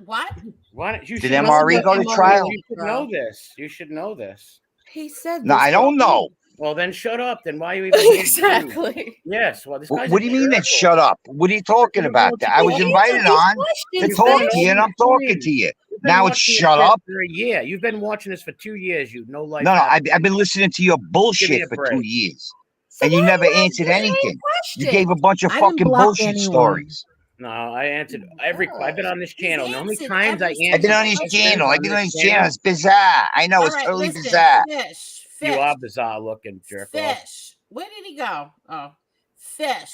what? Why don't you? Did should MRE know go to this. trial? You should know this. You should know this. He said No, this I don't know. Well, then shut up. Then why are you even here? Exactly. Yes. Well, this guy's. What do you mean that shut up? What are you talking about? I was invited on to talk to you, and I'm talking to you. Now it's shut up. For a year. You've been watching this for 2 years. You no life. No, I've been listening to your bullshit a for break. 2 years, So and you why never you ask answered the same anything. You question? gave a bunch of I didn't fucking block bullshit anyone. stories. No, I answered every. I've been on this channel. The only answered times I every answered. I've been on his questions channel. I've been on his channel. It's bizarre. I know All it's right, totally listen, bizarre. Fish. You are bizarre looking, jerk off. Fish. Where did he go? Oh, Fish.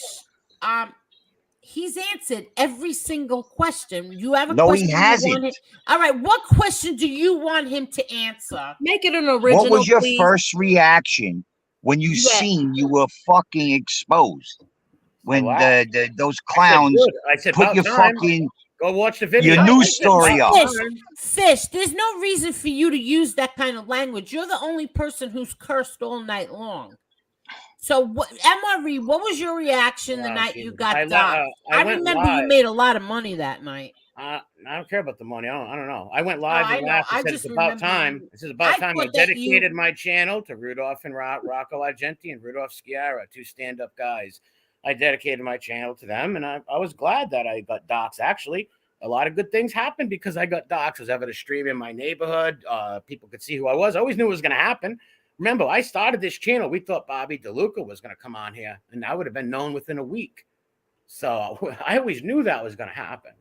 He's answered every single question. You have a No, question? he you hasn't. want him- All right, what question do you want him to answer? Make it an original. What was your please. first reaction when you Yeah. seen you were fucking exposed? When Wow. those I said, clowns good. I said, put about your time. fucking Go watch the video. your All right, news listen, story up. Fish, there's no reason for you to use that kind of language. You're the only person who's cursed all night long. So, MRE, what was your reaction the night you got doxxed? I went remember live. you made a lot of money that night. I don't care about the money. I don't know. I went live I and know. laughed. I I said just it's about remember time. you- This is about I time. I thought that dedicated you- my channel to Rudolph and Rocco Argenti and Rudolph Sciarra, 2 stand-up guys. I dedicated my channel to them, and I was glad that I got doxxed. Actually, a lot of good things happened because I got doxxed. I was having a stream in my neighborhood. People could see who I was. I always knew it was going to happen. Remember, I started this channel. We thought Bobby DeLuca was going to come on here, and I would have been known within a week. So I always knew that was going to happen.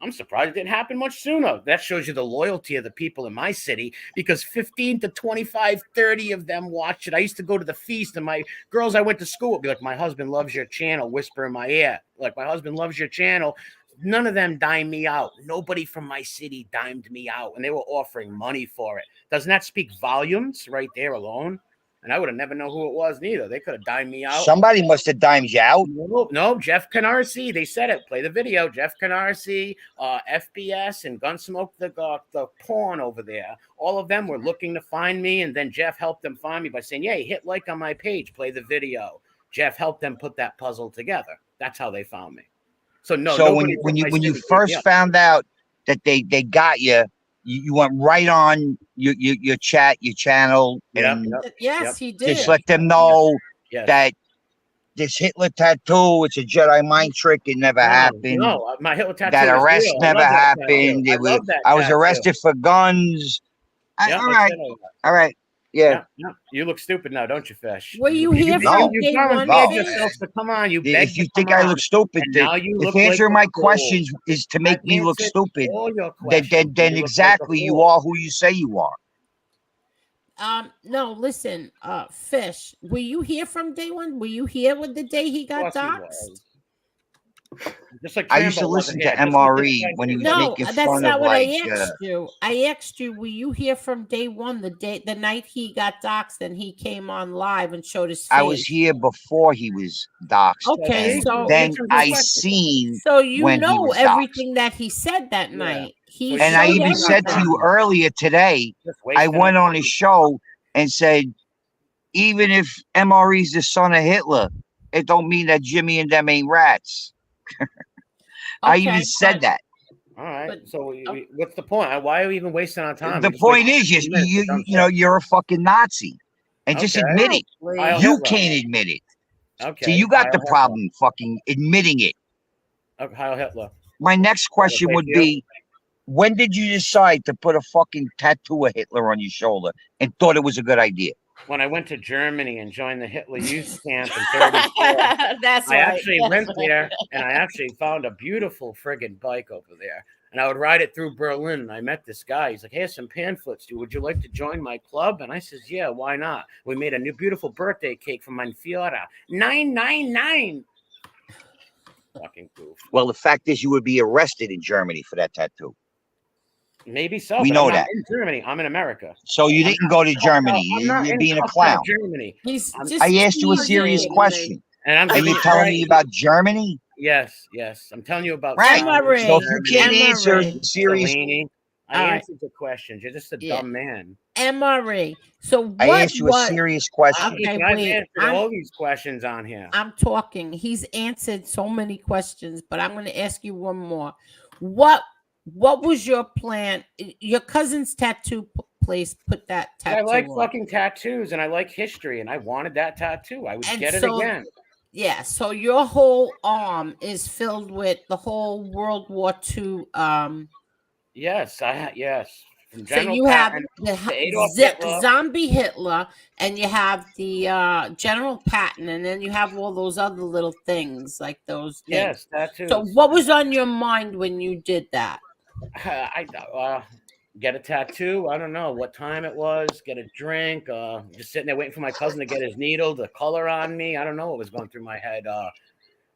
I'm surprised it didn't happen much sooner. That shows you the loyalty of the people in my city because 15 to 25, 30 of them watched it. I used to go to the feast and my girls I went to school would be like, my husband loves your channel, whisper in my ear. Like, my husband loves your channel. None of them dimed me out. Nobody from my city dimed me out, and they were offering money for it. Doesn't that speak volumes right there alone? And I would have never known who it was neither. They could have dimed me out. Somebody must have dimed you out. No, Jeff Canarsie. They said it. Play the video. Jeff Canarsie, FBS, and Gunsmoke, the porn over there. All of them were looking to find me, and then Jeff helped them find me by saying, "Yeah, hit like on my page. Play the video." Jeff helped them put that puzzle together. That's how they found me. So no. So when you first found out that they got you, you went right on your chat, your channel, and Yes, he did. just let them know Yes. that this Hitler tattoo, it's a Jedi mind trick. It never happened. No, my Hitler tattoo. That is arrest real. I never love that happened. tattoo. It was, I was arrested for guns. Yep, All right. I said all that. All right. Yeah. Yeah. You look stupid now, don't you, Fish? Were you here No. from You day volunteered one? yourself to come on. You begged If you to think come I on. look stupid, And now you look if answering like my a fool. questions is to make I've me look answered stupid, all your then questions. You look like a exactly you fool. are who you say you are. No, listen, Fish, were you here from day one? Were you here with the day he got Of course he doxxed? was. Just like I used to Trambo listen wasn't to here, just like MRE this guy when he was did. No, making that's fun not of what like. I asked you. I asked you, were you here from day one, the night he got doxxed and he came on live and showed his face? I was here before he was doxxed. Okay, and so then answer his I question. seen So you when he know was everything that he said that night. He So and I showed even said to everything. you earlier today, Just I wasting went our on his show and said, even if MRE's the son of Hitler, it don't mean that Jimmy and them ain't rats. I Okay, even said but- that. All right. But- So what's the point? Why are we even wasting our time? The We just point wasted is, 15 minutes for dumb you know, shit. you're a fucking Nazi, and just Okay. admit it. Heil You Hitler. can't admit it. Okay. So you got Heil the Hitler. problem fucking admitting it. Heil Hitler. My next question would be, when did you decide to put a fucking tattoo of Hitler on your shoulder and thought it was a good idea? When I went to Germany and joined the Hitler Youth Camp in 34, That's I right. actually went there and I actually found a beautiful friggin' bike over there. And I would ride it through Berlin. And I met this guy. He's like, "Here's some pamphlets. Would you like to join my club?" And I says, "Yeah, why not?" We made a new beautiful birthday cake from mein Führer. 999. Fucking goof. Well, the fact is, you would be arrested in Germany for that tattoo. Maybe so. We but know I'm not that. in Germany. I'm in America. So you didn't go to Germany. I'm not You're in being a fucking clown. Germany. He's I'm- just I asked you a serious teasing. question. And I'm Are you giving telling me about Germany? Yes. I'm telling you about Right. MRE. So if you can't answer MRE. serious, Mussolini. I All right. answered the questions. You're just a Yeah. dumb man. MRE. So I what? asked you a serious question. Okay, Listen, I've wait. answered all these questions on here. I'm talking. He's answered so many questions, but I'm going to ask you one more. What was your plan? Your cousin's tattoo place put that tattoo I like on. fucking tattoos and I like history and I wanted that tattoo. I would And get it so- again. Yeah, so your whole arm is filled with the whole World War II. Yes, yes. From So General you have Patton the to Adolf Hitler. zombie Hitler, and you have the General Patton, and then you have all those other little things like those things. Yes, tattoos. So what was on your mind when you did that? I get a tattoo. I don't know what time it was. Get a drink. Just sitting there waiting for my cousin to get his needle, the color on me. I don't know what was going through my head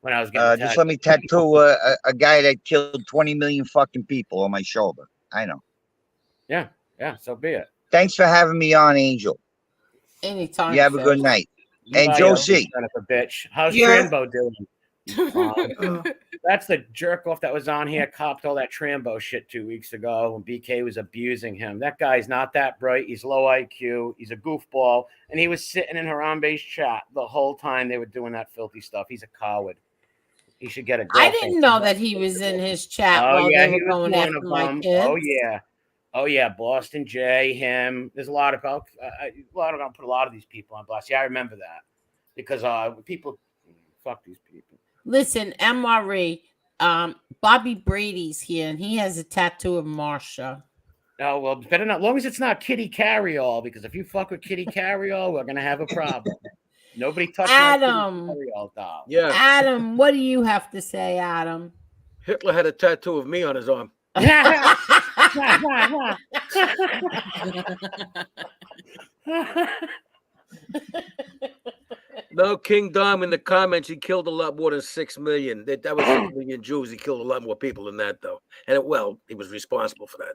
when I was getting Just let me tattoo a guy that killed 20 million fucking people on my shoulder. I know. Yeah, so be it. Thanks for having me on, Angel. Anytime. You have a sir. good night. You And buy Joe your C. son of a bitch. How's Yeah. Trambo doing? That's the jerk off that was on here, copped all that Trambo shit 2 weeks ago when BK was abusing him. That guy's not that bright. He's low IQ. He's a goofball. And he was sitting in Harambe's chat the whole time they were doing that filthy stuff. He's a coward. He should get a I girlfriend. didn't know that he was in his chat Oh, while yeah, they he were was going one after of my them. kids. Oh yeah, Boston Jay, him. There's a lot of I'm gonna put a lot of these people on blast. Yeah, I remember that because people fuck these people. Listen, MRE, Bobby Brady's here, and he has a tattoo of Marsha. Oh well, better not. As long as it's not Kitty Carryall, because if you fuck with Kitty Carryall, we're gonna have a problem. Nobody touch my Adam. Kitty Carryall doll. Yeah, Adam, what do you have to say, Adam? Hitler had a tattoo of me on his arm. No, King Dom in the comments, he killed a lot more than 6 million. That was 6 million Jews. He killed a lot more people than that, though. And he was responsible for that.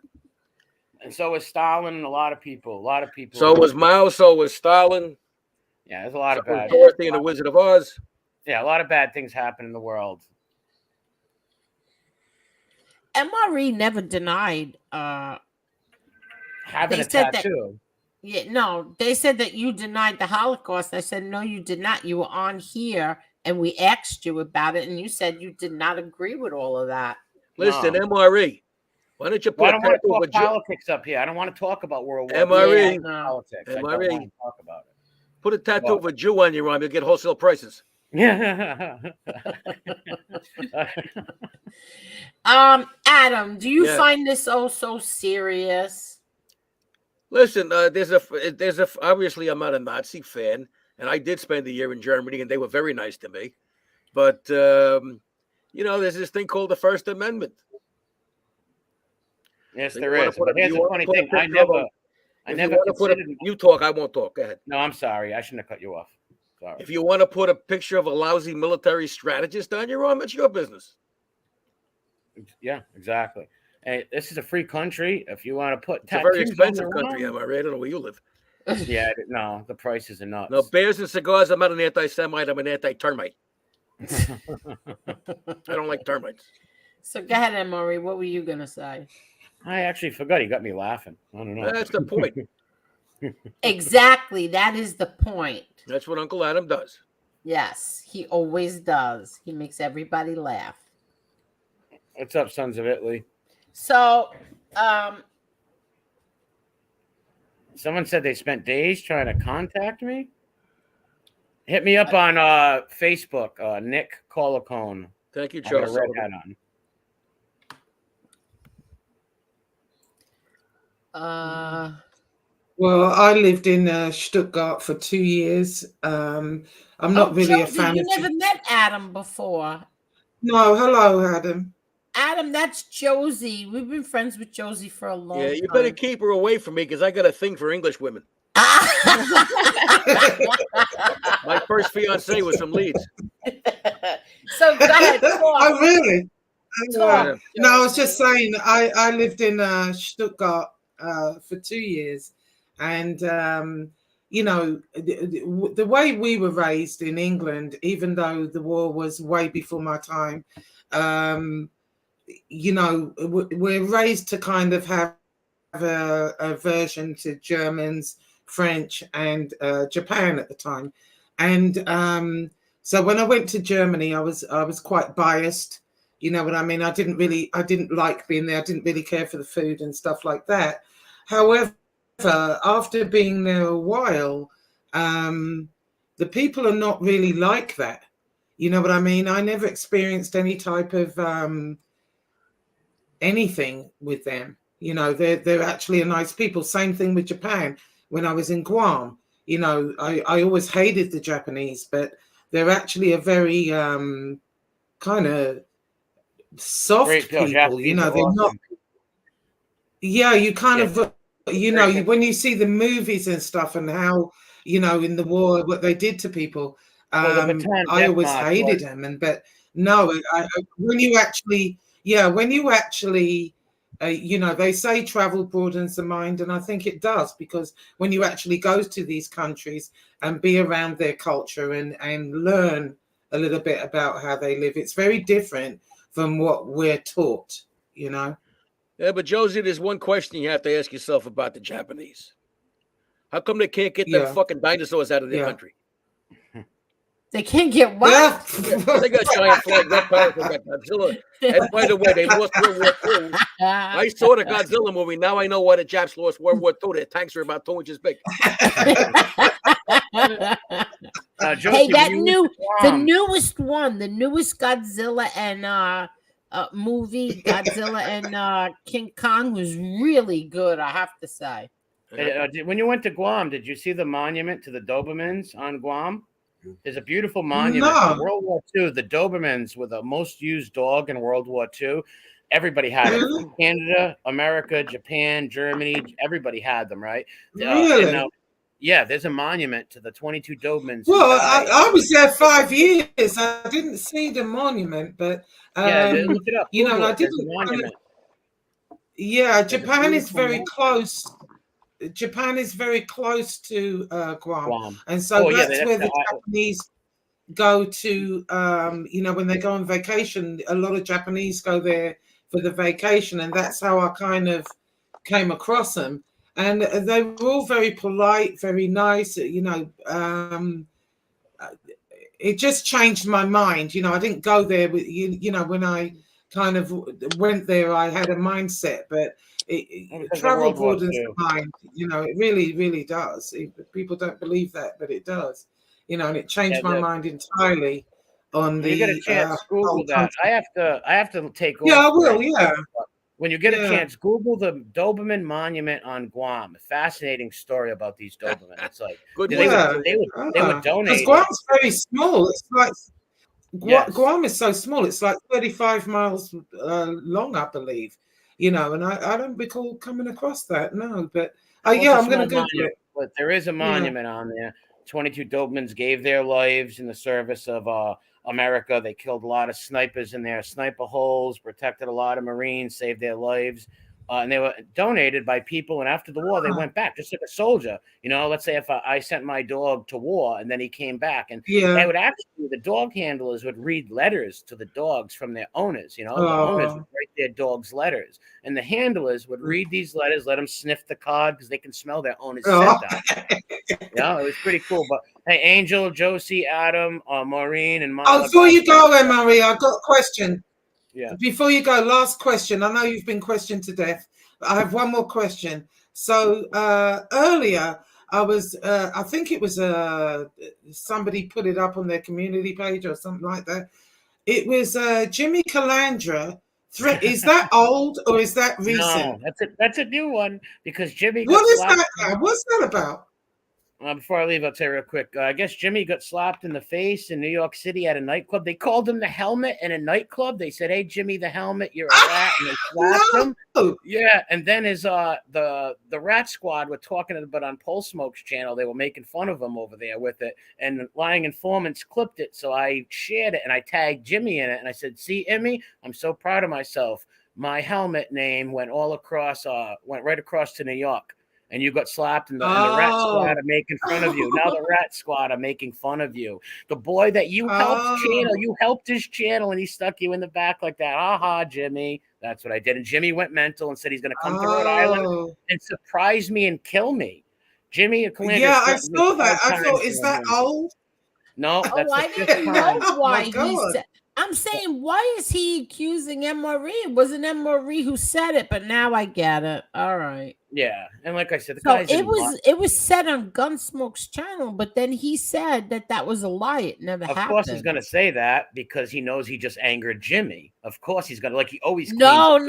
And so was Stalin and a lot of people. So was Mao, so was Stalin. Yeah, there's a lot of So was bad. Dorothy and the Wizard of Oz. Yeah, a lot of bad things happen in the world. MRE never denied. Having They a said that- tattoo. Yeah, no, they said that you denied the Holocaust. I said, no, you did not. You were on here, and we asked you about it, and you said you did not agree with all of that. Listen, No. MRE. Why don't you Well, I put don't a want to tattoo of talk a Jew? politics up here. I don't want to talk about World War MRE. II politics. I don't MRE. want to talk about it. Put a tattoo of a Jew on your arm. You'll get wholesale prices. Adam, do you Yeah. find this so serious? Listen, there's a obviously I'm not a Nazi fan, and I did spend a year in Germany, and they were very nice to me. But there's this thing called the First Amendment. Yes, So there you wanna is. put But a- here's you the wanna funny put a thing. I picture of never a- If you want to put you talk, I won't talk. Go ahead. No, I'm sorry. I shouldn't have cut you off. Sorry. If you want to put a picture of a lousy military strategist on your arm, it's your business. Yeah, exactly. Hey, this is a free country. If you want to put It's a very tattoos on expensive your country, arm- am I right? I don't know where you live. Yeah, no, the prices are nuts. No, bears and cigars, I'm not an anti-Semite. I'm an anti-termite. I don't like termites. So go ahead, MRE. What were you going to say? I actually forgot. You got me laughing. I don't know. That's the point. Exactly. That is the point. That's what Uncle Adam does. Yes, he always does. He makes everybody laugh. What's up, Sons of Italy? So, someone said they spent days trying to contact me. Hit me up on Facebook, Nick Colacone. Thank you, I got a Charles. red hat on. Well, I lived in Stuttgart for 2 years. I'm not really a Josie, fan you of. never met Adam before. No, hello, Adam. Adam, that's Josie. We've been friends with Josie for a long time. Yeah, you better keep her away from me because I got a thing for English women. My first fiance was from Leeds. So go ahead, talk. Oh, really? Talk, No, I was just saying, I lived in Stuttgart for 2 years. And, you know, the way we were raised in England, even though the war was way before my time, you know, we're raised to kind of have a aversion to Germans, French, and Japan at the time. And so when I went to Germany, I was quite biased. You know what I mean? I didn't like being there. I didn't really care for the food and stuff like that. However, after being there a while, the people are not really like that. You know what I mean? I never experienced any type of anything with them. You know, they're actually a nice people. Same thing with Japan. When I was in Guam, you know, I always hated the Japanese, but they're actually a very kind of soft people. You know, they're not. Yeah, you kind of, you know, when you see the movies and stuff and how, you know, in the war, what they did to people, I always hated them. But no, when you actually, you know, they say travel broadens the mind, and I think it does, because when you actually go to these countries and be around their culture and learn a little bit about how they live, it's very different from what we're taught, you know. Yeah, but Josie, there's one question you have to ask yourself about the Japanese. How come they can't get them fucking dinosaurs out of their country? They can't get what? They got giant flag, reptiles, they got Godzilla. And by the way, they lost World War II. I saw the Godzilla movie. Now I know why the Japs lost World War II. Their tanks are about 2 inches big. Hey, the newest one, the newest Godzilla and movie, Godzilla and King Kong, was really good, I have to say. When you went to Guam, did you see the monument to the Dobermans on Guam? There's a beautiful monument. No. In World War II, the Dobermans were the most used dog in World War II. Everybody had it. Canada, America, Japan, Germany, everybody had them, right? Really? Yeah, there's a monument to the 22 Dobermans. Well, I was there 5 years. I didn't see the monument, but look it up. you know, Google I it. There's didn't. a monument. Yeah, Japan is very close. Japan is very close to Guam, and so that's where the Japanese go to. You know, when they go on vacation, a lot of Japanese go there for the vacation, and that's how I kind of came across them. And they were all very polite, very nice. You know, it just changed my mind. You know, I didn't go there with you know, when I kind of went there, I had a mindset, but travel broadens the mind. You know, it really, really does. People don't believe that, but it does. You know, and it changed my mind entirely on the. You get a chance, Google that. I have to take off. Yeah, I will. Yeah. When you get a chance, Google the Doberman Monument on Guam. A fascinating story about these Doberman. It's like they would donate. Because Guam's very small. It's like Guam is so small. It's like 35 miles long, I believe. You know, and I don't recall coming across that. No, but I'm going to Google it. But there is a monument on there. 22 Dobermans gave their lives in the service of America. They killed a lot of snipers in their sniper holes, protected a lot of Marines, saved their lives. And they were donated by people. And after the war, they went back, just like a soldier. You know, let's say if I sent my dog to war and then he came back, and they would actually, the dog handlers would read letters to the dogs from their owners. You know, the owners would write their dogs letters, and the handlers would read these letters, let them sniff the card because they can smell their owner's scent out. Yeah, it was pretty cool. But hey, Angel, Josie, Adam, Maureen, and Mom. Before you go, MRE, I've got a question. Yeah. Before you go, last question. I know you've been questioned to death, but I have one more question. So earlier, I think it was somebody put it up on their community page or something like that. It was Jimmy Calandra. Is that old or is that recent? No, that's a new one because Jimmy got What is slapped. that? What's that about? Before I leave, I'll tell you real quick. I guess Jimmy got slapped in the face in New York City at a nightclub. They called him the Helmet in a nightclub. They said, "Hey, Jimmy, the Helmet, you're a rat," and they slapped him. Yeah, and then his the Rat Squad were talking about on Pole Smoke's channel. They were making fun of him over there with it, and Lying Informants clipped it. So I shared it and I tagged Jimmy in it, and I said, "See, Emmy, I'm so proud of myself. My Helmet name went right across to New York." And you got slapped, and the Rat Squad are making fun of you. Now the Rat Squad are making fun of you. The boy that you helped his channel, and he stuck you in the back like that. Aha, Jimmy. That's what I did. And Jimmy went mental and said he's going to come to Rhode Island and surprise me and kill me. Jimmy, yeah, I saw that. I thought, is that old? No, that's I didn't know why he said. I'm saying, why is he accusing MRE? It wasn't MRE who said it, but now I get it. All right. Yeah, and like I said, it was said on Gunsmoke's channel, but then he said that was a lie. It never happened. Of course, he's going to say that because he knows he just angered Jimmy. Of course, he's going to, like he always. No.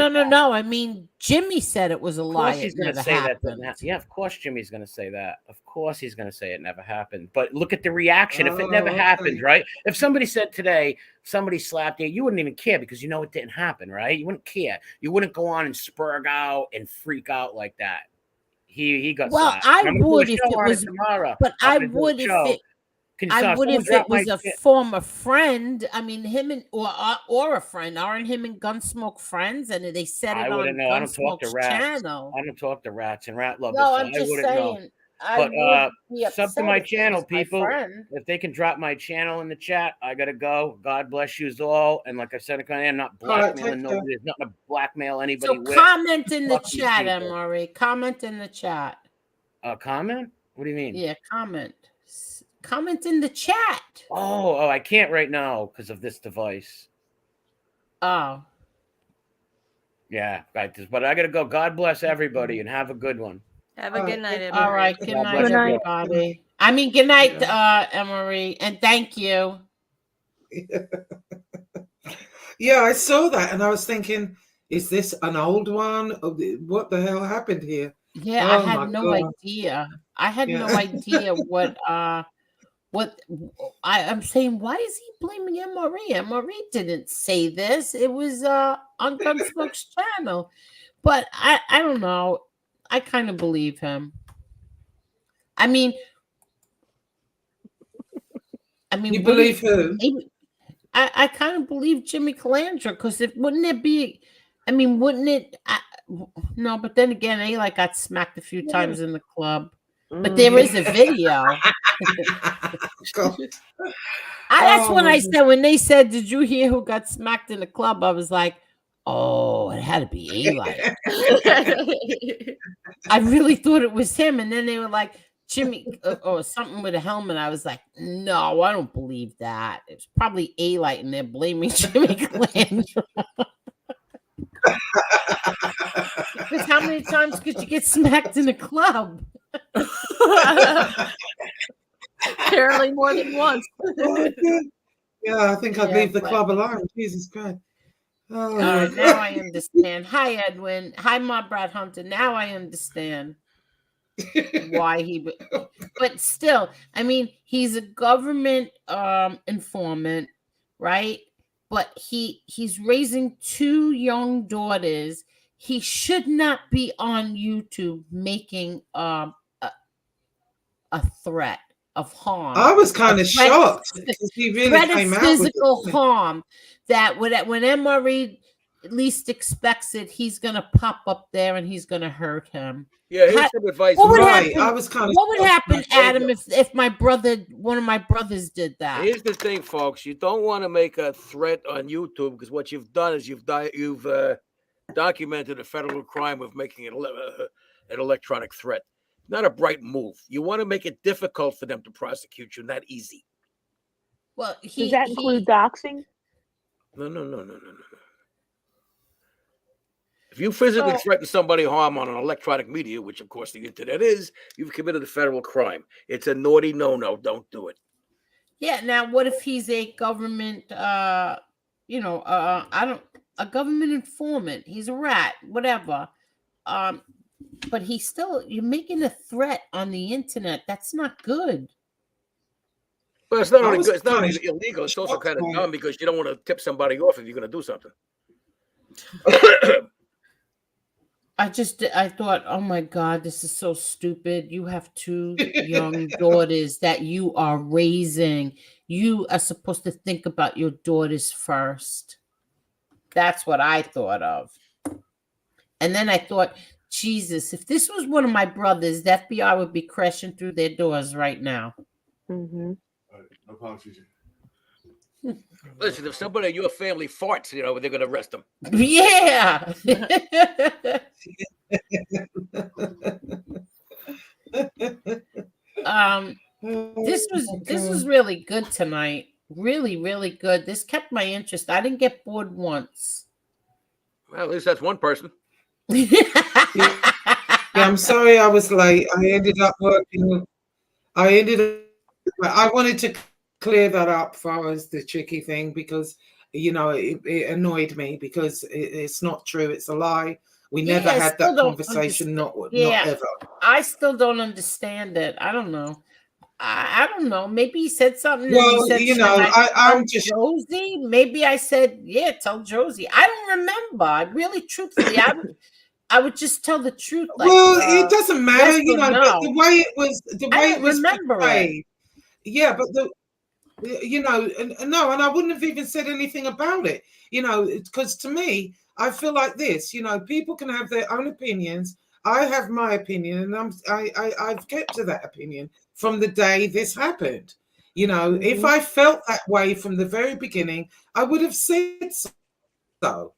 I mean, Jimmy said it was a lie. He's going to say that. Yeah, of course, Jimmy's going to say that. Of course, he's going to say it never happened. But look at the reaction. If it never happened, right? If somebody said today, somebody slapped you, you wouldn't even care because you know it didn't happen, right? You wouldn't care. You wouldn't go on and spurg out and freak out like that. He got slapped. I would if it was tomorrow. But I would if it was a former friend. I mean, him and or a friend. Aren't him and Gunsmoke friends? And they said it on Gunsmoke's channel. I don't talk to rats, and Rat love No, I'm just saying. But sub to my channel, people. If they can drop my channel in the chat, I gotta go. God bless you all. And like I said, I'm not blackmailing nobody. There's nothing to blackmail anybody. So comment in the chat, MRE. Comment in the chat. Comment? What do you mean? Yeah, comment. Comment in the chat. Oh, I can't right now because of this device. Oh. Yeah, right. But I gotta go. God bless everybody and have a good one. Have a good night, everybody. All right. Good night, everybody. I mean, good night, MRE, and thank you. Yeah, I saw that, and I was thinking, is this an old one? What the hell happened here? Yeah, I had no idea. I had no idea what I'm saying. Why is he blaming MRE? MRE didn't say this. It was on Gunsmoke's channel, but I don't know. I kind of believe him. I mean, you believe who? I kind of believe Jimmy Calandra because wouldn't it? No, but then again, A got smacked a few times in the club. But there is a video. That's when I said, when they said, "Did you hear who got smacked in the club?" I was like, "Oh, it had to be A-Light." I really thought it was him, and then they were like, "Jimmy," or something with a helmet. I was like, "No, I don't believe that. It's probably A-Light, and they're blaming Jimmy Calandra." Because how many times could you get smacked in a club? Apparently more than once. Yeah, I think I'd leave the club alone. Jesus Christ. All right, now I understand. Hi, Edwin. Hi, my Brad Hunter. Now I understand why he. But still, I mean, he's a government informant, right? But he's raising 2 young daughters. He should not be on YouTube making a threat of harm. I was kind of shocked because he really came out with physical harm that when MRE least expects it, he's gonna pop up there and he's gonna hurt him. Yeah, here's some advice. What would happen? I was kind of. What would happen, Adam, if one of my brothers did that? Here's the thing, folks. You don't want to make a threat on YouTube because what you've done is you've documented a federal crime of making an electronic threat. Not a bright move. You want to make it difficult for them to prosecute you, not easy. Well, does that include doxing? No. If you physically threaten somebody harm on an electronic media, which of course the internet is, you've committed a federal crime. It's a naughty no-no. Don't do it. Yeah. Now, what if he's a government, a government informant? He's a rat, whatever. But you're making a threat on the internet. That's not good. But it's not only good, it's not only illegal, it's also kind of dumb because you don't want to tip somebody off if you're going to do something. I thought, oh my God, this is so stupid. You have 2 young daughters that you are raising. You are supposed to think about your daughters first. That's what I thought of. And then I thought, Jesus, if this was one of my brothers, the FBI would be crashing through their doors right now. Mm-hmm. No apologies. Listen, if somebody in your family farts, they're going to arrest them. Yeah. This was really good tonight. Really, really good. This kept my interest. I didn't get bored once. Well, at least that's one person. Yeah, I'm sorry I was late. I ended up working. I wanted to clear that up as far as the Chicky thing because, it annoyed me because it's not true. It's a lie. We never had that conversation. Not ever. I still don't understand it. I don't know. I don't know. Maybe he said something. Well, and he said, I'm just Josie. Maybe I said, yeah, tell Josie. I don't remember. I really, truthfully, I would just tell the truth. Like, it doesn't matter, yes but the way it was, portrayed. Yeah, but no, and I wouldn't have even said anything about it, because to me, I feel like this, people can have their own opinions. I have my opinion, and I've kept to that opinion from the day this happened. If I felt that way from the very beginning, I would have said so.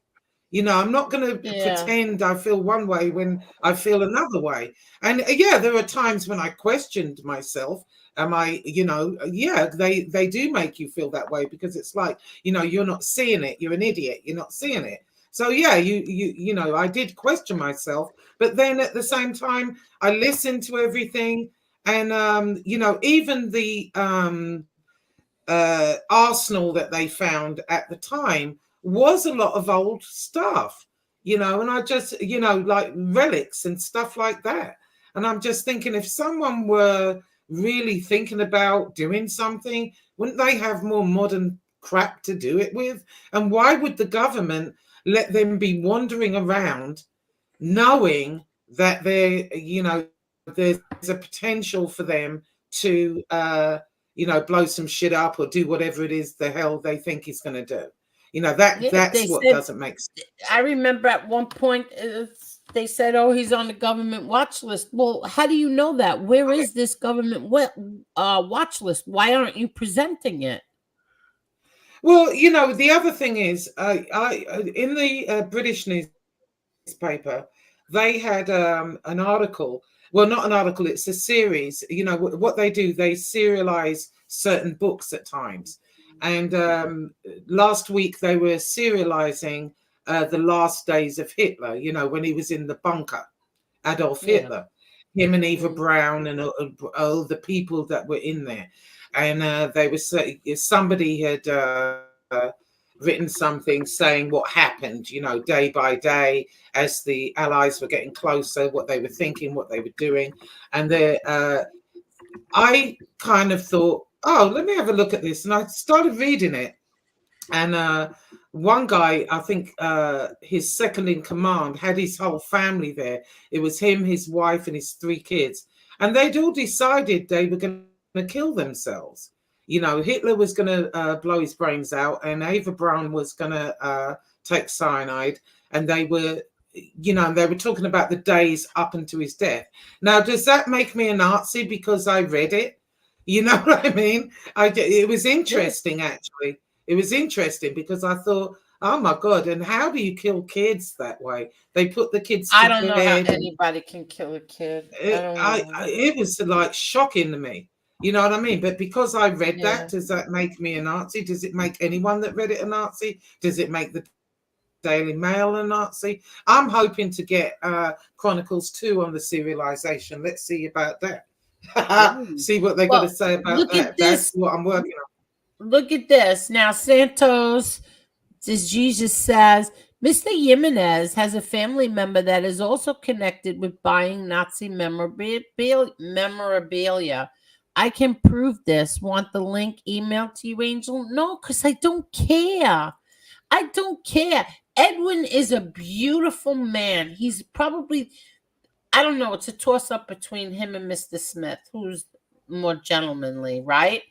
I'm not going to pretend I feel one way when I feel another way. And there are times when I questioned myself. Am I, they do make you feel that way because it's like, you're not seeing it. You're an idiot. You're not seeing it. So I did question myself, but then at the same time, I listened to everything. And, even the arsenal that they found at the time was a lot of old stuff, and I just, like relics and stuff like that. And I'm just thinking, if someone were really thinking about doing something, wouldn't they have more modern crap to do it with? And why would the government let them be wandering around knowing that there's a potential for them to, blow some shit up or do whatever it is the hell they think he's going to do? That's what doesn't make sense. I remember at one point they said, "Oh, he's on the government watch list." Well, how do you know that? Where is this government watch list? Why aren't you presenting it? Well, the other thing is, in the British newspaper, they had an article. Well, not an article; it's a series. What they do, they serialize certain books at times. And last week they were serializing the last days of Hitler, when he was in the bunker, Adolf Hitler, him and Eva Braun and all the people that were in there. And they were somebody had written something saying what happened, day by day as the Allies were getting closer, what they were thinking, what they were doing. And I kind of thought, oh, let me have a look at this. And I started reading it. And one guy, I think his second in command, had his whole family there. It was him, his wife, and his 3 kids. And they'd all decided they were going to kill themselves. Hitler was going to blow his brains out, and Eva Braun was going to take cyanide. And they were, they were talking about the days up until his death. Now, does that make me a Nazi because I read it? You know what I mean? It was interesting, actually. It was interesting because I thought, oh my God, and how do you kill kids that way? They put the kids to bed. I don't know how anybody can kill a kid. It was like shocking to me. You know what I mean? But because I read that, does that make me a Nazi? Does it make anyone that read it a Nazi? Does it make the Daily Mail a Nazi. I'm hoping to get Chronicles 2 on the serialization. Let's see about that. See what they're going to say about that. That's what I'm working on. Look at this. Now, Santos, as Jesus says, Mr. Jimenez has a family member that is also connected with buying Nazi memorabilia. I can prove this. Want the link emailed to you, Angel? No, because I don't care. I don't care. Edwin is a beautiful man. He's probably, I don't know, it's a toss-up between him and Mr. Smith, who's more gentlemanly, right?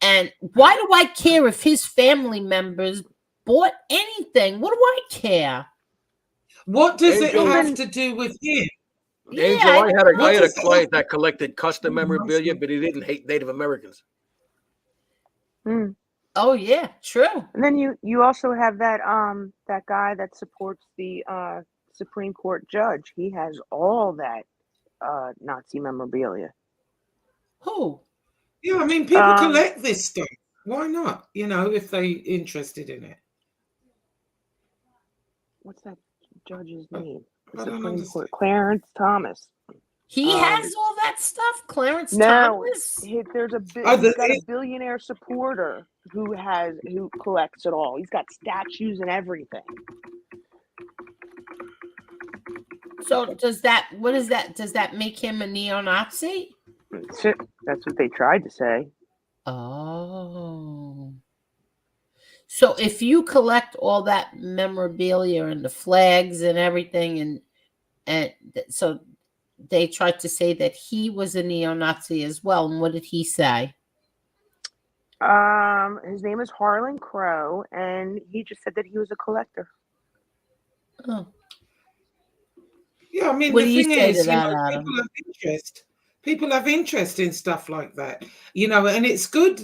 And why do I care if his family members bought anything? What do I care? What does it have to do with him? Angel, I had a client that collected custom memorabilia, but he didn't hate Native Americans. Oh yeah, true. And then you also have that that guy that supports the Supreme Court judge. He has all that Nazi memorabilia. Who? Yeah, I mean, people collect this stuff. Why not? You know, if they're interested in it. What's that judge's name? The Supreme Court, Clarence Thomas. He has all that stuff, Clarence No, Thomas. There's a he's got a billionaire supporter who collects it all. He's got statues and everything. So does that make him a neo-Nazi? That's what they tried to say. Oh. So if you collect all that memorabilia and the flags and everything, and so they tried to say that he was a neo-Nazi as well. And what did he say? His name is Harlan Crow, and he just said that he was a collector. Oh. Yeah, I mean, what the do you thing say is, to that, people Adam? have interest. People have interest in stuff like that, you know, and it's good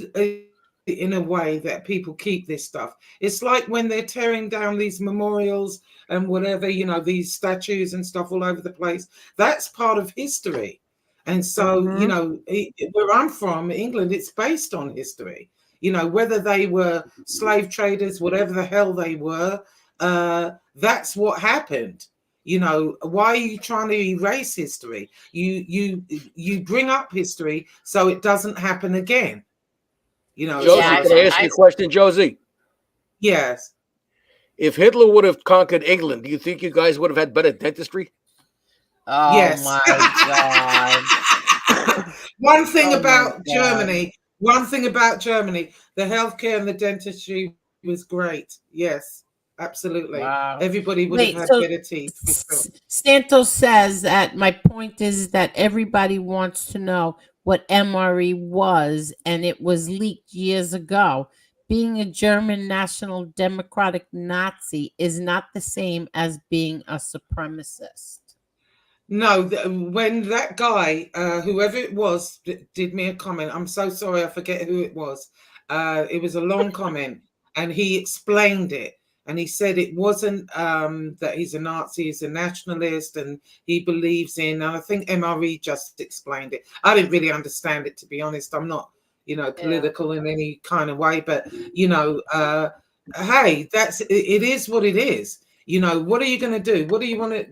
in a way that people keep this stuff. It's like when they're tearing down these memorials and whatever, you know, these statues and stuff all over the place. That's part of history. And so, you know, where I'm from, England, it's based on history. You know, whether they were slave traders, whatever the hell they were, that's what happened. You know, why are you trying to erase history? You bring up history so it doesn't happen again. You know, Josie, can I ask you a question, Josie? Yes. If Hitler would have conquered England, do you think you guys would have had better dentistry? Oh yes. My God. One thing about Germany, the healthcare and the dentistry was great. Yes, absolutely. Wow. Everybody would have had better teeth. Santos says that my point is that everybody wants to know what MRE was, and it was leaked years ago. Being a German National Democratic Nazi is not the same as being a supremacist. No, when that guy, whoever it was, did me a comment, I'm so sorry, I forget who it was. It was a long comment, and he explained it. And he said it wasn't that he's a Nazi, he's a nationalist, and he believes in, and I think MRE just explained it. I didn't really understand it, to be honest. I'm not, you know, political in any kind of way, but, you know, hey, it is what it is. You know, what are you going to do? What do you want to,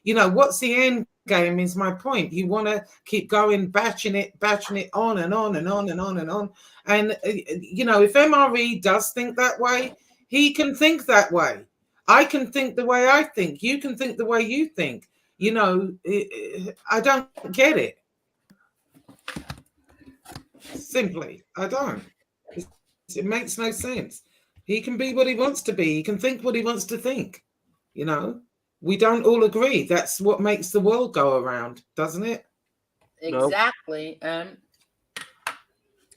you know, what's the end game is my point. You want to keep going, batching it on and on and on and on and on. And, you know, if MRE does think that way, he can think that way. I can think the way I think. You can think the way you think. You know, I don't get it. Simply, I don't. It makes no sense. He can be what he wants to be. He can think what he wants to think. You know, we don't all agree. That's what makes the world go around, doesn't it? Exactly. Adam,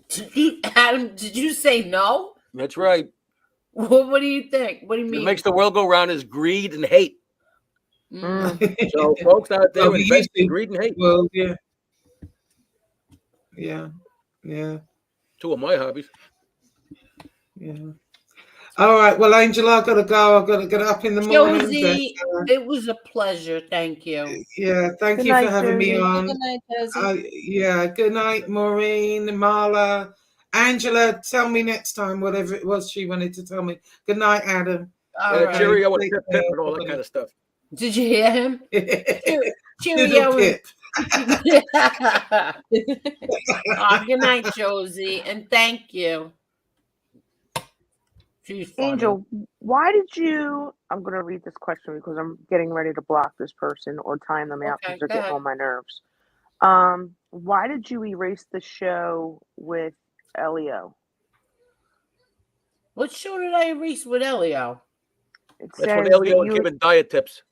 did you say no? That's right. What do you think? What do you mean? What makes the world go round is greed and hate. So, folks out there, invest in greed and hate. Well, yeah. Two of my hobbies. Yeah. All right. Well, Angel, I've got to go. I've got to get up in the morning. Josie, it was a pleasure. Thank you. Yeah. Thank you for having me on. Good night, Josie. Yeah. Good night, Maureen, Marla. Angela, tell me next time whatever it was she wanted to tell me. Good night, Adam. All right. Cheerio and Pip Pip and all that kind of stuff. Did you hear him? Cheerio. Cheerio. Good night, Josie, and thank you. She's funny. Angel, why did you? I'm going to read this question because I'm getting ready to block this person or time them out because Okay, they're go getting ahead. on my nerves. Why did you erase the show with Elio? What show did I erase with Elio? It That's says when Elio that came in diet tips.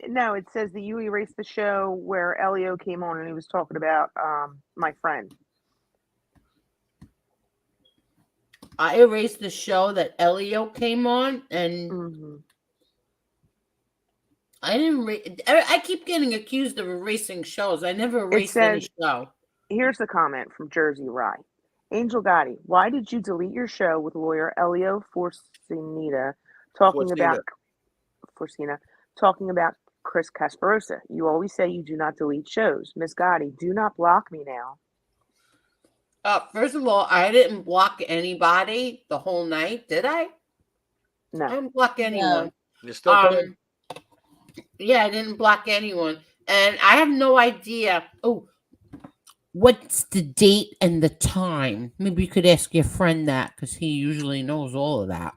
No, it says that you erased the show where Elio came on and he was talking about my friend. I erased the show that Elio came on, and I didn't. I keep getting accused of erasing shows. I never erased any show. Here's the comment from Jersey Rye. Angel Gotti, why did you delete your show with lawyer Elio Forcinita talking about Chris Casparosa? You always say you do not delete shows. Miss Gotti, do not block me now. First of all, I didn't block anybody the whole night, did I? No. I didn't block anyone. No. You're still coming? Yeah, I didn't block anyone. And I have no idea. Oh, what's the date and the time? Maybe you could ask your friend that because he usually knows all of that.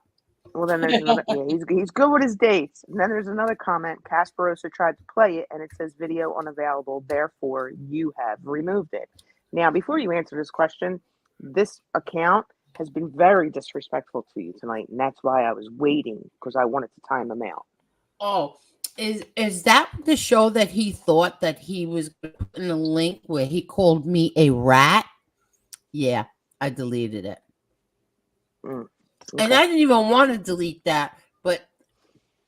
Well, then there's another. Yeah, he's good with his dates. And then there's another comment. Casparosa tried to play it, and it says video unavailable. Therefore, you have removed it. Now, before you answer this question, this account has been very disrespectful to you tonight, and that's why I was waiting because I wanted to time them out. Oh, is that the show that he thought that he was putting a link where he called me a rat? Yeah, I deleted it. Okay. And I didn't even want to delete that, but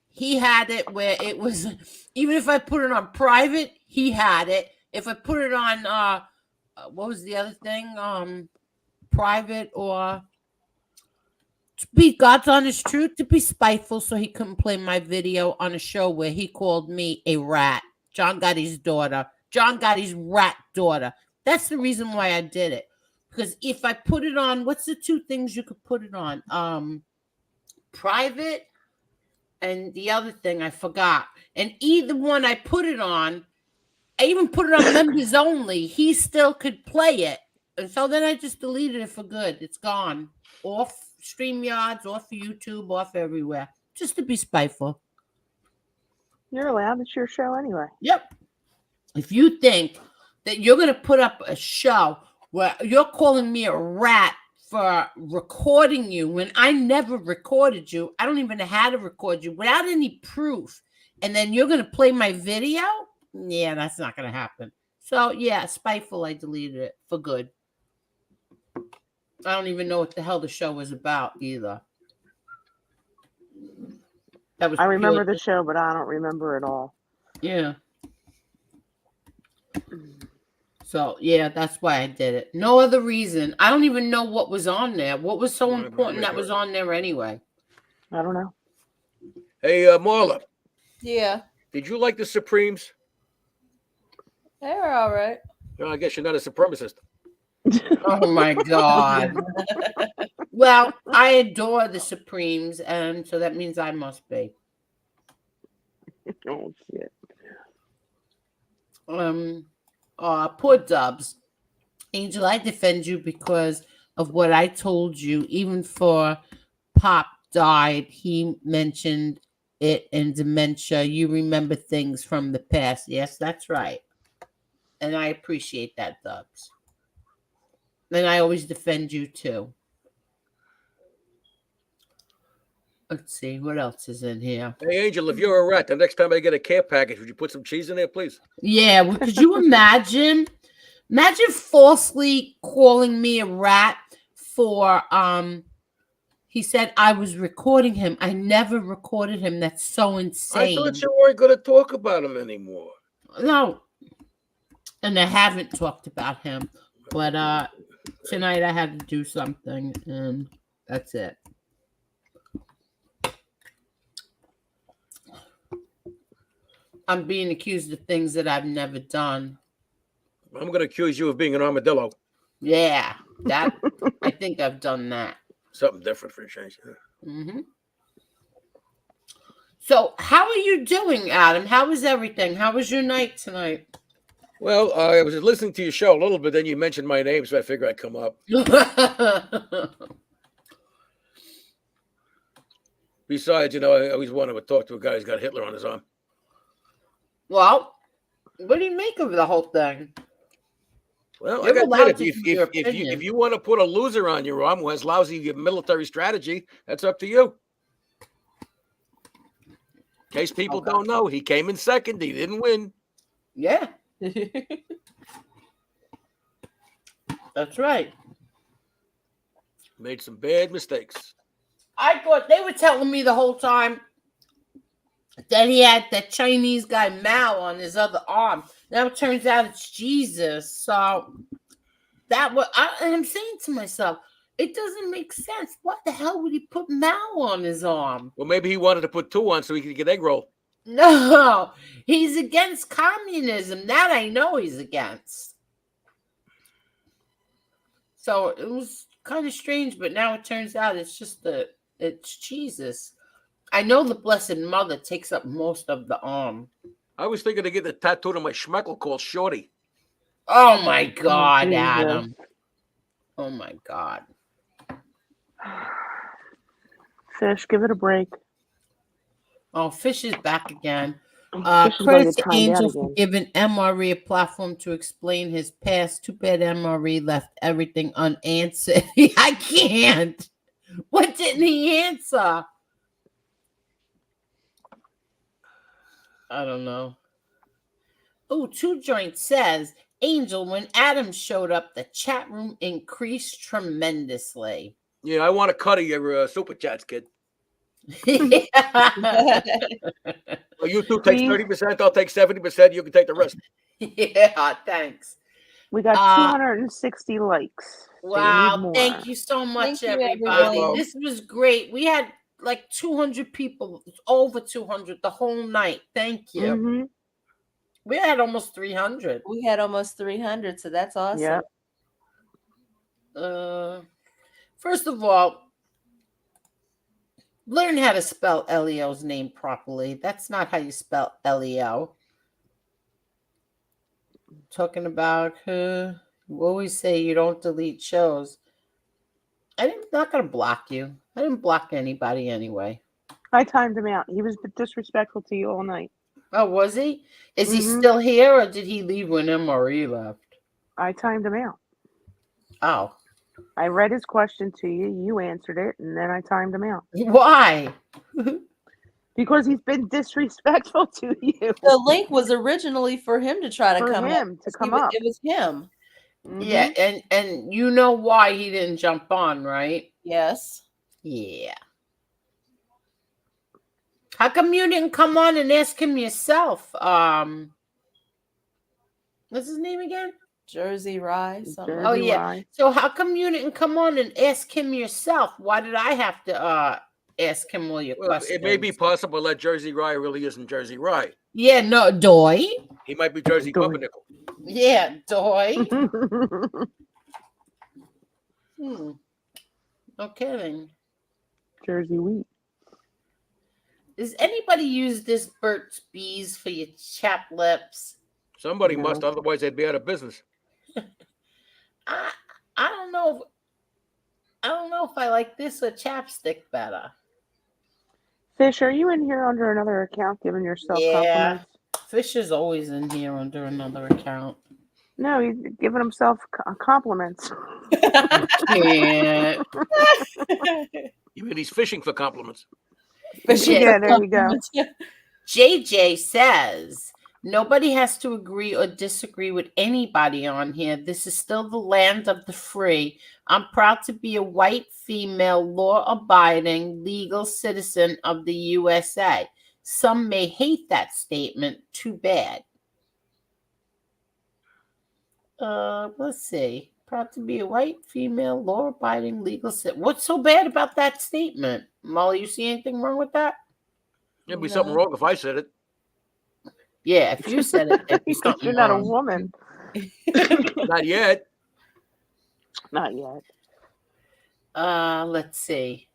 he had it where it was, even if I put it on private, he had it. If I put it on, what was the other thing? Private or to be God's honest truth, to be spiteful so he couldn't play my video on a show where he called me a rat. John Gotti's daughter. John Gotti's rat daughter. That's the reason why I did it. Because if I put it on, what's the two things you could put it on? Private and the other thing I forgot. And either one I put it on, I even put it on members only, he still could play it. And so then I just deleted it for good. It's gone. Off StreamYards, off YouTube, off everywhere. Just to be spiteful. You're allowed. It's your show anyway. Yep. If you think that you're going to put up a show where you're calling me a rat for recording you when I never recorded you, I don't even know how to record you without any proof, and then you're going to play my video? Yeah, that's not going to happen. So, yeah, spiteful, I deleted it for good. I don't even know what the hell the show was about either. I remember the show, but I don't remember it all. Yeah. So, yeah, that's why I did it. No other reason. I don't even know what was on there. What was so important that was on there anyway? I don't know. Hey, Marla. Yeah. Did you like the Supremes? They were all right. No, I guess you're not a supremacist. Oh, my God. Well, I adore the Supremes, and so that means I must be. Oh, shit. Poor Dubs. Angel, I defend you because of what I told you. Even before Pop died, he mentioned it in dementia. You remember things from the past. Yes, that's right. And I appreciate that, Dubs. And I always defend you too. Let's see, what else is in here? Hey, Angel, if you're a rat, the next time I get a care package, would you put some cheese in there, please? Yeah, well, could you imagine? Imagine falsely calling me a rat for, he said I was recording him. I never recorded him. That's so insane. I thought you weren't going to talk about him anymore. No. And I haven't talked about him. But tonight I had to do something, and that's it. I'm being accused of things that I've never done. I'm going to accuse you of being an armadillo. Yeah, that I think I've done that. Something different for a change. Mm-hmm. So, how are you doing, Adam? How was everything? How was your night tonight? Well, I was listening to your show a little bit, then you mentioned my name, so I figured I'd come up. Besides, I always wanted to talk to a guy who's got Hitler on his arm. Well, what do you make of the whole thing? Well, You're I got allowed to to give your opinion. if you want to put a loser on your arm who has lousy military strategy, that's up to you. In case people don't know, he came in second. He didn't win. Yeah. That's right. Made some bad mistakes. I thought they were telling me the whole time that he had that Chinese guy Mao on his other arm. Now it turns out it's Jesus. So I'm saying to myself, it doesn't make sense. What the hell would he put Mao on his arm? Well, maybe he wanted to put 2 on so he could get egg roll. No, he's against communism. That I know he's against. So it was kind of strange, but now it turns out it's just it's Jesus. I know the Blessed Mother takes up most of the arm. I was thinking of getting a tattoo on my schmeckle called Shorty. Oh my God, Jesus. Adam. Oh my God. Fish, give it a break. Oh, Fish is back again. Fish is gonna Credit get to timed out Angel for again. giving MRE a platform to explain his past. Too bad MRE left everything unanswered. I can't. What didn't he answer? I don't know. Oh, Two Joint says, Angel, when Adam showed up, the chat room increased tremendously. Yeah, I want to cut your super chats, kid. Well, you two take 30%. I'll take 70%. You can take the rest. Yeah, thanks. We got 260 likes. Wow, thank you so much, everybody. This was great. We had like 200 people, over 200 the whole night. Thank you. Mm-hmm. We had almost 300. We had almost 300, so that's awesome. Yep. First of all, learn how to spell Elio's name properly. That's not how you spell Elio. Talking about you always say you don't delete shows. I'm not going to block you. I didn't block anybody anyway. I timed him out. He was disrespectful to you all night. Oh, was he? Is he still here, or did he leave when MRE left? I timed him out. Oh. I read his question to you. You answered it, and then I timed him out. Why? Because he's been disrespectful to you. The link was originally for him to try to come up. It was him. Mm-hmm. Yeah, and you know why he didn't jump on, right? Yes. Yeah. How come you didn't come on and ask him yourself? What's his name again? Jersey Rye. Oh yeah. Rye. So how come you didn't come on and ask him yourself? Why did I have to ask him all your questions? It may be possible that Jersey Rye really isn't Jersey Rye. Yeah, no, Doy. He might be Jersey Pumpernickel. Yeah, Doy. No kidding. Jersey wheat. Does anybody use this Burt's Bees for your chapped lips? Somebody must, otherwise they'd be out of business. I don't know. I don't know if I like this or chapstick better. Fish, are you in here under another account giving yourself compliments? Fish is always in here under another account. No, he's giving himself compliments. Yeah. You mean he's fishing for compliments? Yeah, there you go. JJ says, nobody has to agree or disagree with anybody on here. This is still the land of the free. I'm proud to be a white, female, law-abiding, legal citizen of the USA. Some may hate that statement. Too bad. Let's see. Proud to be a white, female, law-abiding, legal citizen. What's so bad about that statement? Molly, you see anything wrong with that? There'd be something wrong if I said it. Yeah, if you said it, there'd be something You're not wrong. a woman. Not yet. Not yet. Let's see.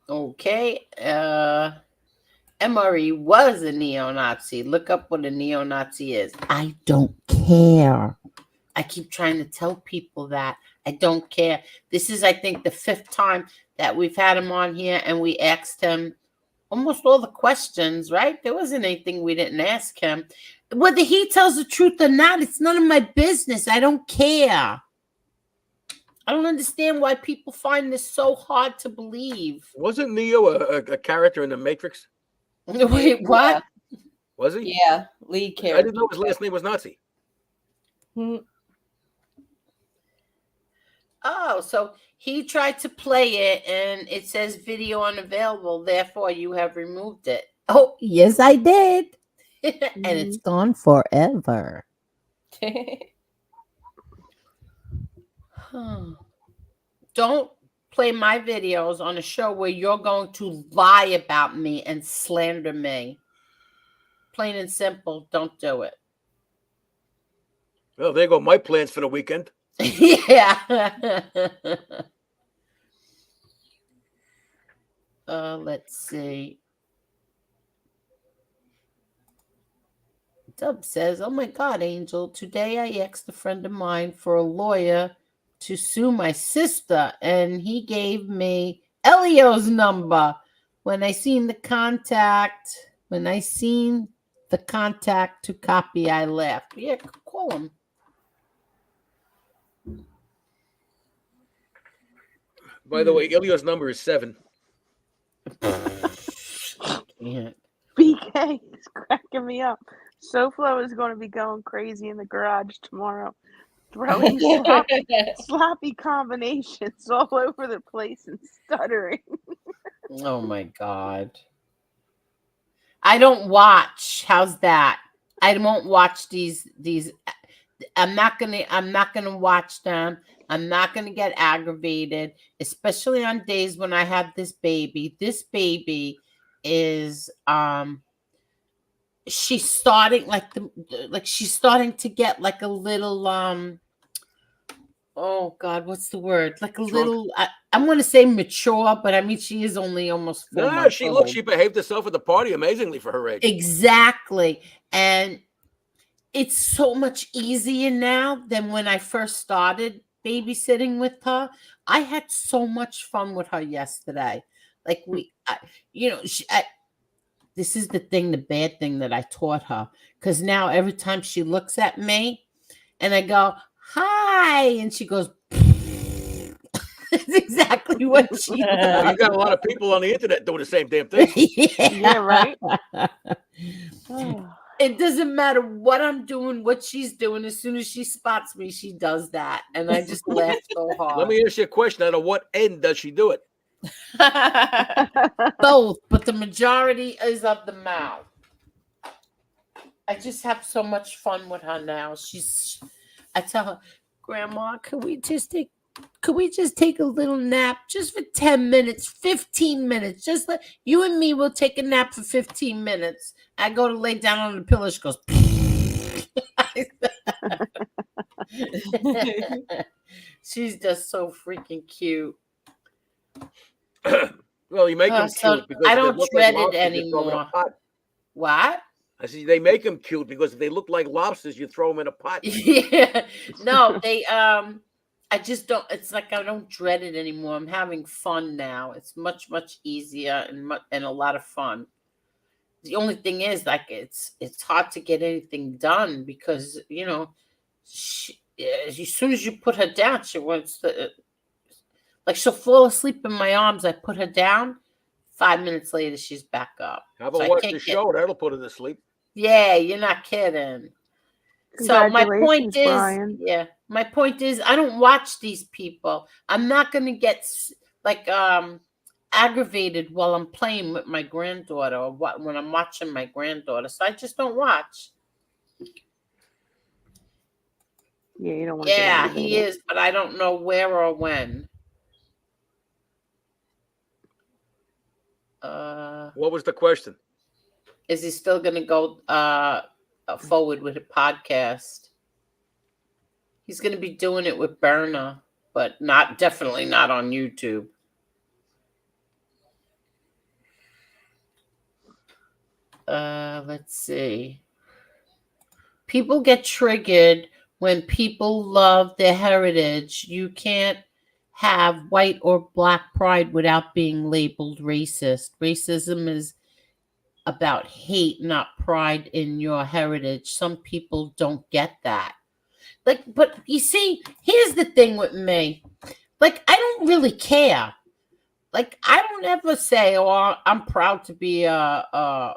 Okay. MRE was a neo-Nazi. Look up what a neo-Nazi is. I don't care. I keep trying to tell people that. I don't care. This is, I think, the 5th time that we've had him on here, and we asked him almost all the questions, right? There wasn't anything we didn't ask him. Whether he tells the truth or not, it's none of my business. I don't care. I don't understand why people find this so hard to believe. Wasn't Neo a character in the Matrix? Wait, what? Yeah. Was he? Yeah, lead character. I didn't know his last name was Nazi. Oh, so he tried to play it and it says video unavailable, therefore you have removed it. Oh, yes, I did. And it's gone forever. Don't play my videos on a show where you're going to lie about me and slander me. Plain and simple, don't do it. Well, there go my plans for the weekend. Yeah. Let's see. Dub says, oh my God, Angel, today I asked a friend of mine for a lawyer to sue my sister, and he gave me Elio's number. When I seen the contact to copy, I laughed. Yeah, call him. By the way, Ilya's number is 7. Yeah. BK is cracking me up. SoFlo is going to be going crazy in the garage tomorrow, throwing sloppy combinations all over the place and stuttering. Oh my God. I don't watch. How's that? I won't watch these. I'm not gonna watch them. I'm not gonna get aggravated, especially on days when I have this baby. This baby is she's starting she's starting to get like a little oh God, what's the word? Like a little I'm gonna say mature, but I mean she is only almost 4 months old. She behaved herself at the party amazingly for her age. Exactly. And it's so much easier now than when I first started babysitting with her. I had so much fun with her yesterday. Like this is the bad thing that I taught her. Because now every time she looks at me and I go, hi, and she goes, that's exactly what she does. Well, you got a lot of people on the internet doing the same damn thing. Yeah, right? It doesn't matter what I'm doing, what she's doing. As soon as she spots me, she does that. And I just laugh so hard. Let me ask you a question. Out of what end does she do it? Both, but the majority is of the mouth. I just have so much fun with her now. I tell her, Grandma, could we just take a little nap just for 10 minutes, 15 minutes? Just let you and me will take a nap for 15 minutes. I go to lay down on the pillow. She goes, she's just so freaking cute. Well, you make them cute because I don't dread it anymore. What? I see they make them cute because if they look like lobsters, you throw them in a pot. Yeah. No, they I just don't. It's like I don't dread it anymore. I'm having fun now. It's much easier and a lot of fun. The only thing is, like, it's hard to get anything done because as soon as you put her down, she wants to she'll fall asleep in my arms. I put her down. 5 minutes later, she's back up. How about watch the show? That'll put her to sleep. Yeah, you're not kidding. So my point is, Brian. my point is, I don't watch these people. I'm not going to get aggravated while I'm playing with my granddaughter or when I'm watching my granddaughter. So I just don't watch. Yeah, you don't want to. Yeah, he is, but I don't know where or when. What was the question? Is he still going to go forward with a podcast. He's going to be doing it with Berna, but definitely not on YouTube. Let's see. People get triggered when people love their heritage. You can't have white or black pride without being labeled racist. Racism is about hate, not pride in your heritage. Some people don't get that. But you see, here's the thing with me. I don't really care. I don't ever say, "Oh, I'm proud to be proud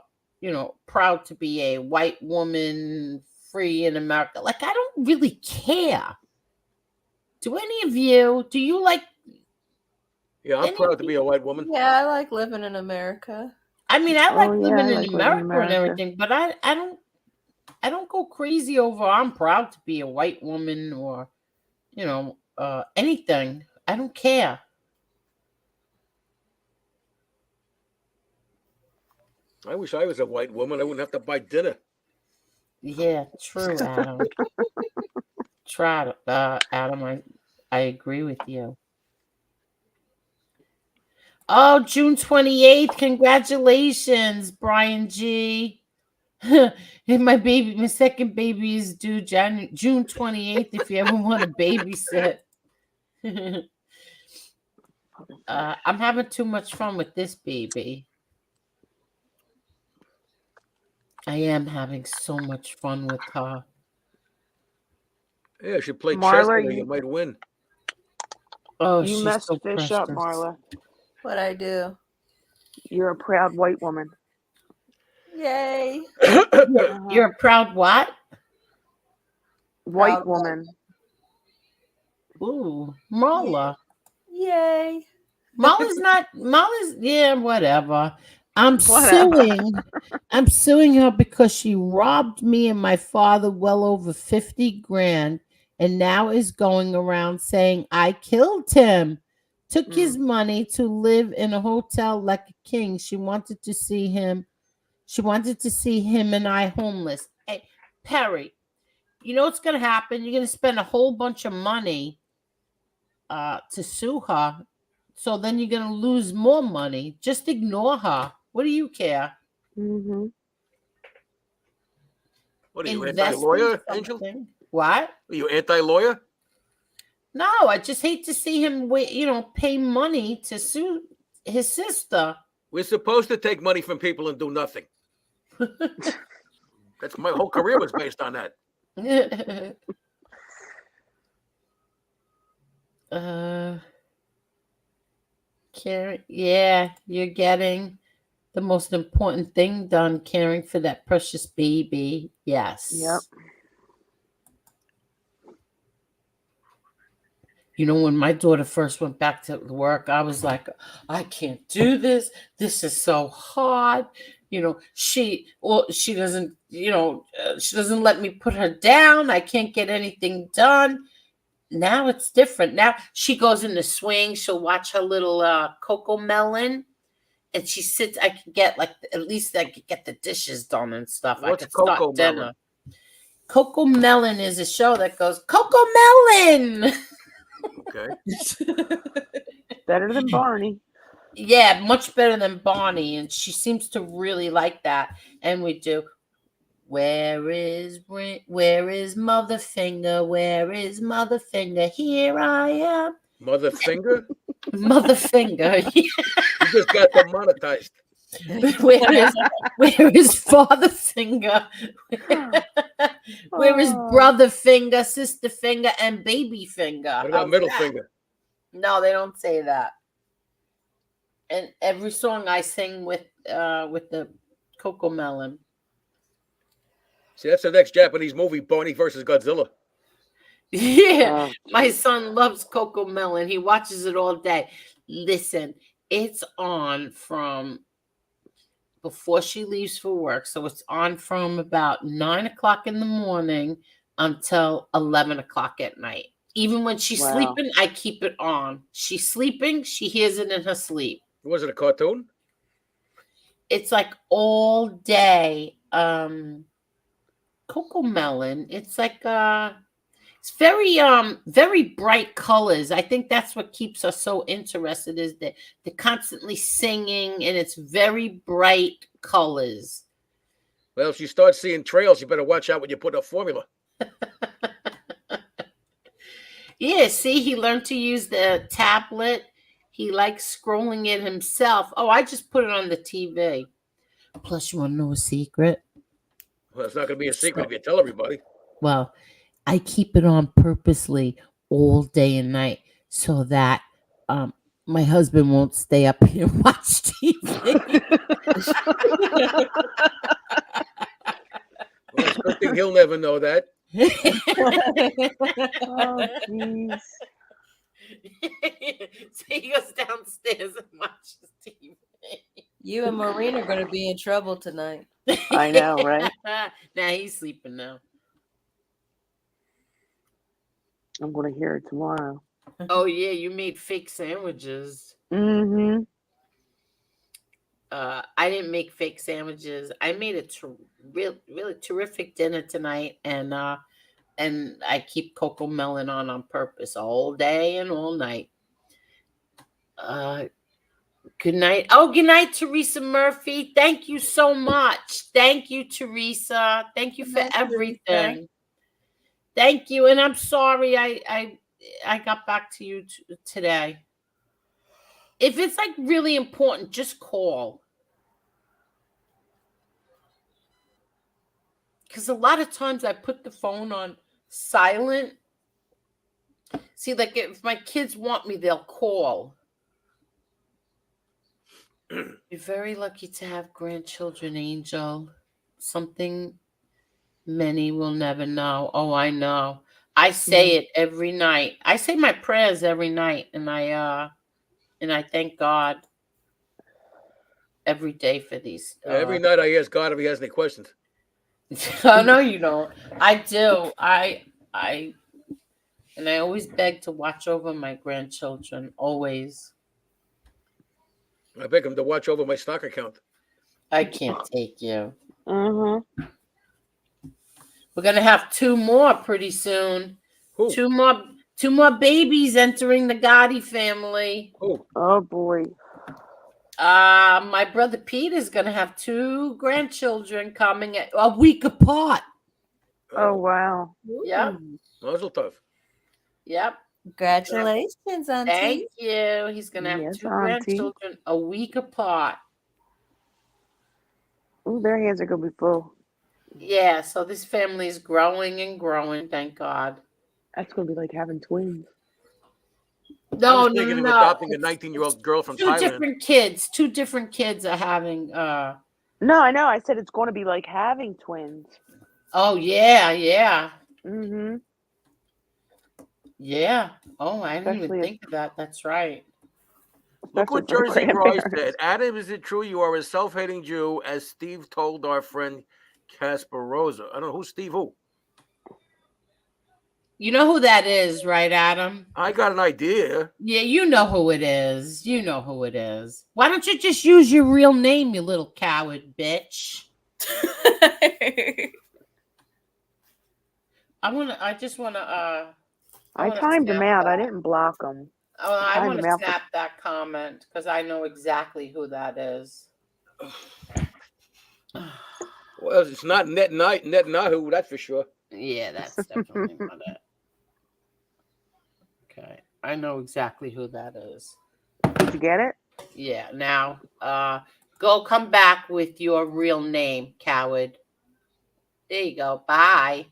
to be a white woman free in America." I don't really care. Do any of you? Do you like? Yeah, I'm proud to be a white woman. Yeah, I like living in America. I mean, I like living I in like living in America and America. everything, but I don't go crazy over I'm proud to be a white woman or anything. I don't care. I wish I was a white woman. I wouldn't have to buy dinner. Yeah, true, Adam. Adam, I agree with you. Oh, June 28th. Congratulations, Brian G. And my second baby is due June 28th if you ever want to babysit. I'm having too much fun with this baby. I am having so much fun with her. Yeah, she played Marla, chess with her. You might win. Oh, you she's messed so Fish precious. up, Marla. What I do? You're a proud white woman. Yay! You're a proud what? White Proud woman. Ooh, Marla. Yay! Molly's yeah, whatever. I'm Whatever. suing her because she robbed me and my father well over 50 grand and now is going around saying I killed him. Took his money to live in a hotel like a king. She wanted to see him and I homeless. Hey, Perry, you know what's gonna happen? You're gonna spend a whole bunch of money to sue her. So then you're going to lose more money. Just ignore her. What do you care? Mm-hmm. What are you, Invest anti-lawyer, in Angel? something. What? Are you anti-lawyer? No, I just hate to see him pay money to sue his sister. We're supposed to take money from people and do nothing. That's my whole career was based on that. Karen, yeah, you're getting the most important thing done, caring for that precious baby. Yes. Yep. When my daughter first went back to work, I was like, I can't do this. This is so hard. She doesn't, she doesn't let me put her down. I can't get anything done. Now it's different. Now she goes in the swing. She'll watch her little Coco Melon, and she sits. I can get at least I could get the dishes done and stuff. What's I could start Coco dinner. Melon? Coco Melon is a show that goes Coco Melon. Okay. Better than Barney. Yeah, much better than Bonnie, and she seems to really like that. And we do. Where is Motherfinger? Where is Motherfinger? Here I am. Motherfinger? Motherfinger. You just got demonetized. Where is Fatherfinger? Where is Brother Finger, Sister Finger, and Baby Finger? What about middle finger? No, they don't say that. And every song I sing with the Coco Melon. See, that's the next Japanese movie, Barney versus Godzilla. Yeah, my son loves Coco Melon. He watches it all day. Listen, it's on from before she leaves for work. So it's on from about 9 o'clock in the morning until 11 o'clock at night. Even when she's sleeping, I keep it on. She's sleeping, she hears it in her sleep. Was it a cartoon? It's like all day. cocoa melon. It's like it's very bright colors. I think that's what keeps us so interested is that they're constantly singing and it's very bright colors. Well, if you start seeing trails, you better watch out when you put up formula. Yeah, see, he learned to use the tablet. He likes scrolling it himself. Oh, I just put it on the TV. Plus, you want to know a secret? Well, it's not going to be a secret if you tell everybody. Well, I keep it on purposely all day and night so that my husband won't stay up here and watch TV. Well, it's a good thing he'll never know that. Oh, jeez. So he goes downstairs and watches TV. You and Maureen are going to be in trouble tonight. I know, right? Nah, he's sleeping now. I'm going to hear it tomorrow. Oh yeah, you made fake sandwiches. Mm-hmm. I didn't make fake sandwiches. I made a really terrific dinner tonight, and I keep cocoa melon on purpose all day and all night. Good night. Oh, good night, Teresa Murphy. Thank you so much. Thank you, Teresa. Thank you for everything. Thank you, and I'm sorry I got back to you today. If it's like really important, just call. Because a lot of times I put the phone on silent. See, like if my kids want me, they'll call. You're very lucky to have grandchildren, Angel. Something many will never know. Oh, I know. I say it every night. I say my prayers every night, and I thank God every day for these. Every night I ask God if he has any questions. Oh no, you don't. I do. I always beg to watch over my grandchildren. Always. I beg him to watch over my stock account. I can't take you. Mm-hmm. We're gonna have 2 more pretty soon. Who? 2 more babies entering the Gotti family. Who? Oh, boy. My brother Pete is gonna have 2 grandchildren coming a week apart. Oh, wow. Yep. Mazel tov. Yep. Congratulations, Auntie. Thank you. He's gonna have Yes, 2 Auntie. grandchildren a week apart. Oh, their hands are going to be full. Yeah, so this family is growing and growing, thank God. That's going to be like having twins. No, I'm just thinking of no. adopting a 19-year-old girl from 2 Thailand. different kids. 2 different kids are having No, I know. I said it's going to be like having twins. Oh yeah. Mm-hmm. Yeah. Oh, I didn't even Especially think of that. That's right. Look what Especially for Jersey Roy said. grandparents. Adam, is it true you are a self-hating Jew, as Steve told our friend Casper Rosa? I don't know who's Steve who. You know who that is, right, Adam? I got an idea. Yeah, you know who it is. You know who it is. Why don't you just use your real name, you little coward bitch? I just wanna I timed him out. I didn't block him. Oh, I want to him out snap that comment because I know exactly who that is. Well, it's not Netanyahu, that's for sure. Yeah, that's definitely not it. Okay, I know exactly who that is. Did you get it? Yeah. Now, come back with your real name, coward. There you go. Bye.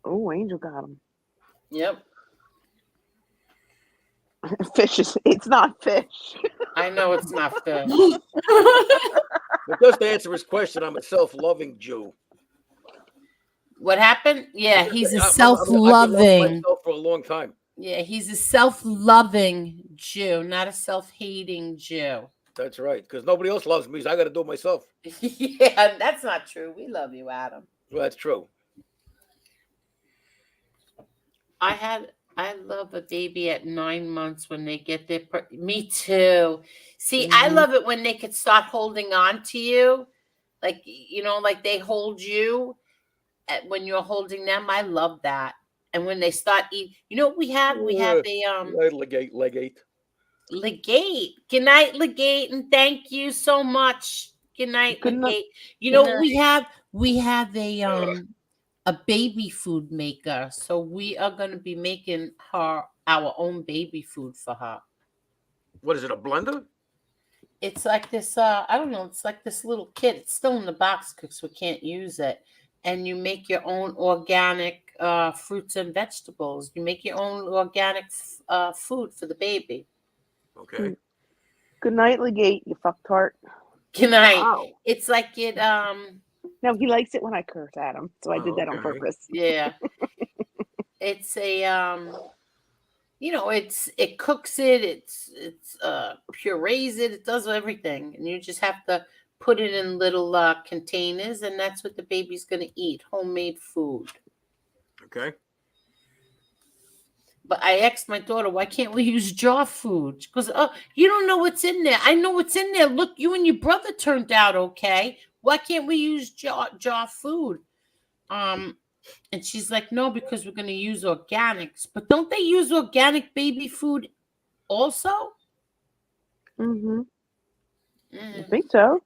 Oh, Angel got him. Yep. Fish is. It's not fish. I know it's not fish. But just to answer his question, I'm a self-loving Jew. What happened? Yeah, he's a I've been self-loving. loving myself for a long time. Yeah, he's a self-loving Jew, not a self-hating Jew. That's right, because nobody else loves me, so I got to do it myself. Yeah, that's not true. We love you, Adam. Well, that's true. I love a baby at 9 months when they get their. Me too. See, I love it when they could start holding on to you, like like they hold you, when you're holding them. I love that. And when they start eating, you know what we have? We have a Legate. Legate. Good night, Legate, and thank you so much. Good night, Good night. Legate. You know what we have a baby food maker. So we are gonna be making her our own baby food for her. What is it, a blender? It's like this, I don't know, it's like this little kit. It's still in the box because we can't use it. And you make your own organic fruits and vegetables. You make your own organic food for the baby. Okay. Good night, Legate, you fucktard. Good night. Wow. It's like it No, he likes it when I curse at him, so I did that on purpose. Yeah. It's a you know, it cooks it, it's purees it, it does everything, and you just have to put it in little containers, and that's what the baby's gonna eat. Homemade food. Okay. But I asked my daughter, why can't we use jar food? She goes, oh, you don't know what's in there. I know what's in there. Look, you and your brother turned out okay. Why can't we use jar food? And she's like, no, because we're going to use organics. But don't they use organic baby food also? Mm-hmm. I think so.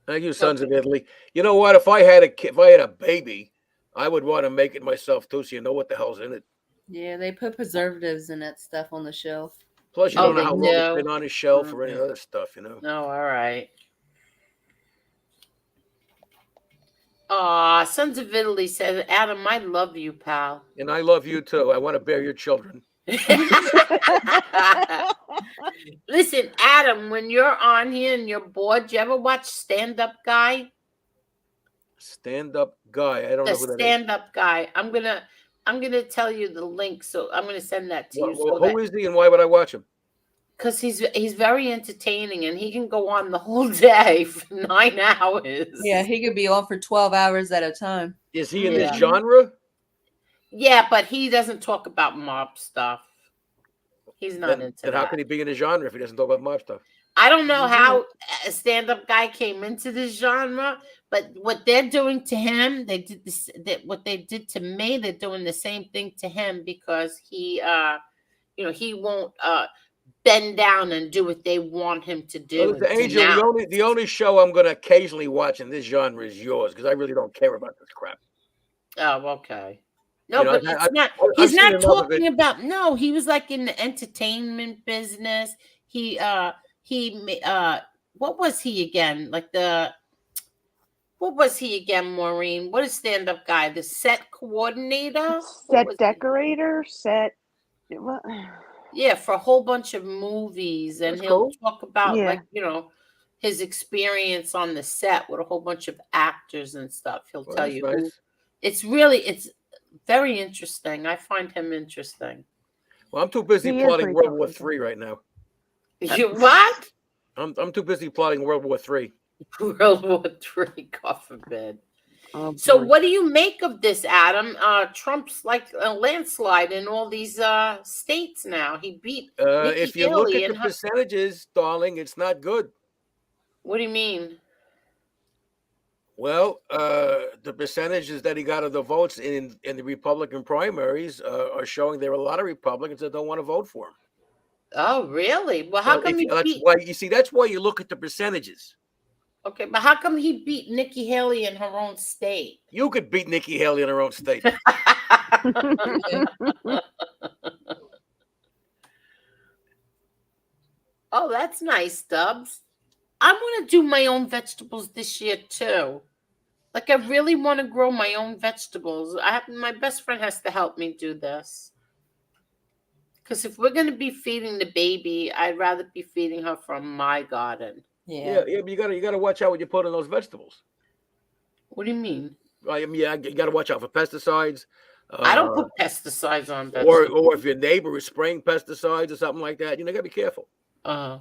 Thank you, Sons of Italy. You know what? If I had a baby, I would want to make it myself too, so you know what the hell's in it. Yeah, they put preservatives and that stuff on the shelf. Plus, you don't know how long it's been on the shelf or any other stuff, you know. No, all right. Sons of Italy says, Adam, I love you, pal. And I love you too. I want to bear your children. Listen, Adam, when you're on here and you're bored, do you ever watch Stand Up Guy? Stand Up Guy. I don't know who that is. Stand Up Guy. I'm gonna tell you the link, so I'm gonna send that to you. Who is he, and why would I watch him? Because he's very entertaining, and he can go on the whole day for 9 hours. Yeah, he could be on for 12 hours at a time. Is he in this genre? Yeah, but he doesn't talk about mob stuff. He's not into that. How can he be in a genre if he doesn't talk about mob stuff? I don't know how a stand-up guy came into this genre, but what they're doing to him, they did this. What they did to me, they're doing the same thing to him because he, he won't bend down and do what they want him to do. Well, Angel, the only show I'm going to occasionally watch in this genre is yours because I really don't care about this crap. Oh, okay. No, but it's not. He's not talking about. No, he was like in the entertainment business. What was he again? What was he again, Maureen? What is stand-up guy? The set coordinator? Set decorator? Set. What? Yeah, for a whole bunch of movies. And he'll talk about, his experience on the set with a whole bunch of actors and stuff. He'll tell you. Nice. It's very interesting. I find him interesting. Well, I'm too busy plotting World War III right now. You what? I'm too busy plotting World War III. World War III, God forbid. So what do you make of this, Adam? Trump's like a landslide in all these states now. He beat Nikki if you Haley look at the percentages, darling, it's not good. What do you mean? Well, the percentages that he got of the votes in the Republican primaries are showing there are a lot of Republicans that don't want to vote for him. Oh, really? Well, how come that's why you look at the percentages. Okay, but how come he beat Nikki Haley in her own state? You could beat Nikki Haley in her own state. Oh, that's nice, Dubs. I want to do my own vegetables this year too. Like I really want to grow my own vegetables. My best friend has to help me do this. Because if we're going to be feeding the baby, I'd rather be feeding her from my garden. Yeah, but you gotta watch out what you put in those vegetables. What do you mean? You gotta watch out for pesticides. I don't put pesticides on vegetables. Or if your neighbor is spraying pesticides or something like that, you gotta be careful. Yeah,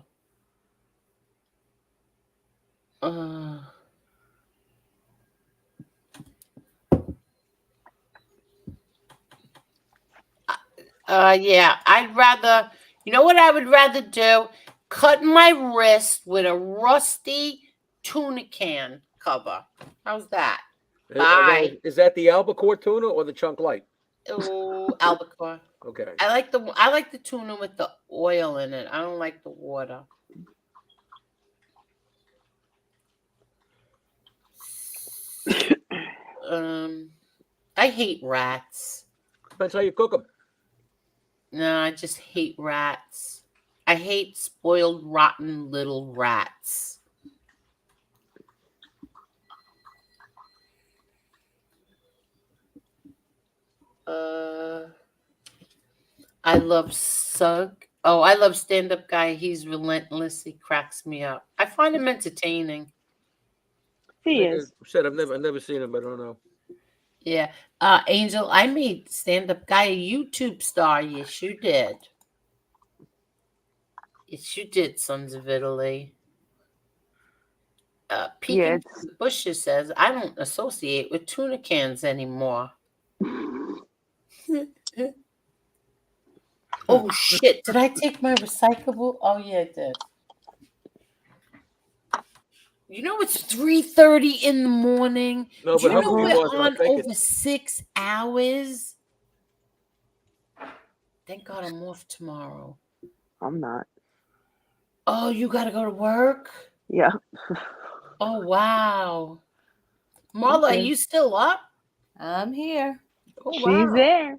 I'd rather, you know what I would rather do? Cut my wrist with a rusty tuna can cover. How's that? Bye. Is that the albacore tuna or the chunk light? Oh, albacore. Okay. I like the tuna with the oil in it. I don't like the water. I hate rats. Depends how you cook them. No, I just hate rats. I hate spoiled, rotten little rats. I love Sug. Oh, I love stand-up guy. He's relentless. He cracks me up. I find him entertaining. He Like is. I said, I've never seen him. I don't know. Yeah. Angel, I made stand-up guy a YouTube star. Yes, you did. Yes, you did, Sons of Italy. Peeking through the bushes says, I don't associate with tuna cans anymore. Oh, shit. Did I take my recyclable? Oh, yeah, I did. You know, it's 3:30 in the morning. No, Do but you know Humphrey we're was, on over 6 hours? Thank God I'm off tomorrow. I'm not. Oh, you got to go to work? Yeah. Oh, wow. Marla, Okay. are you still up? I'm here. Oh, She's wow. there.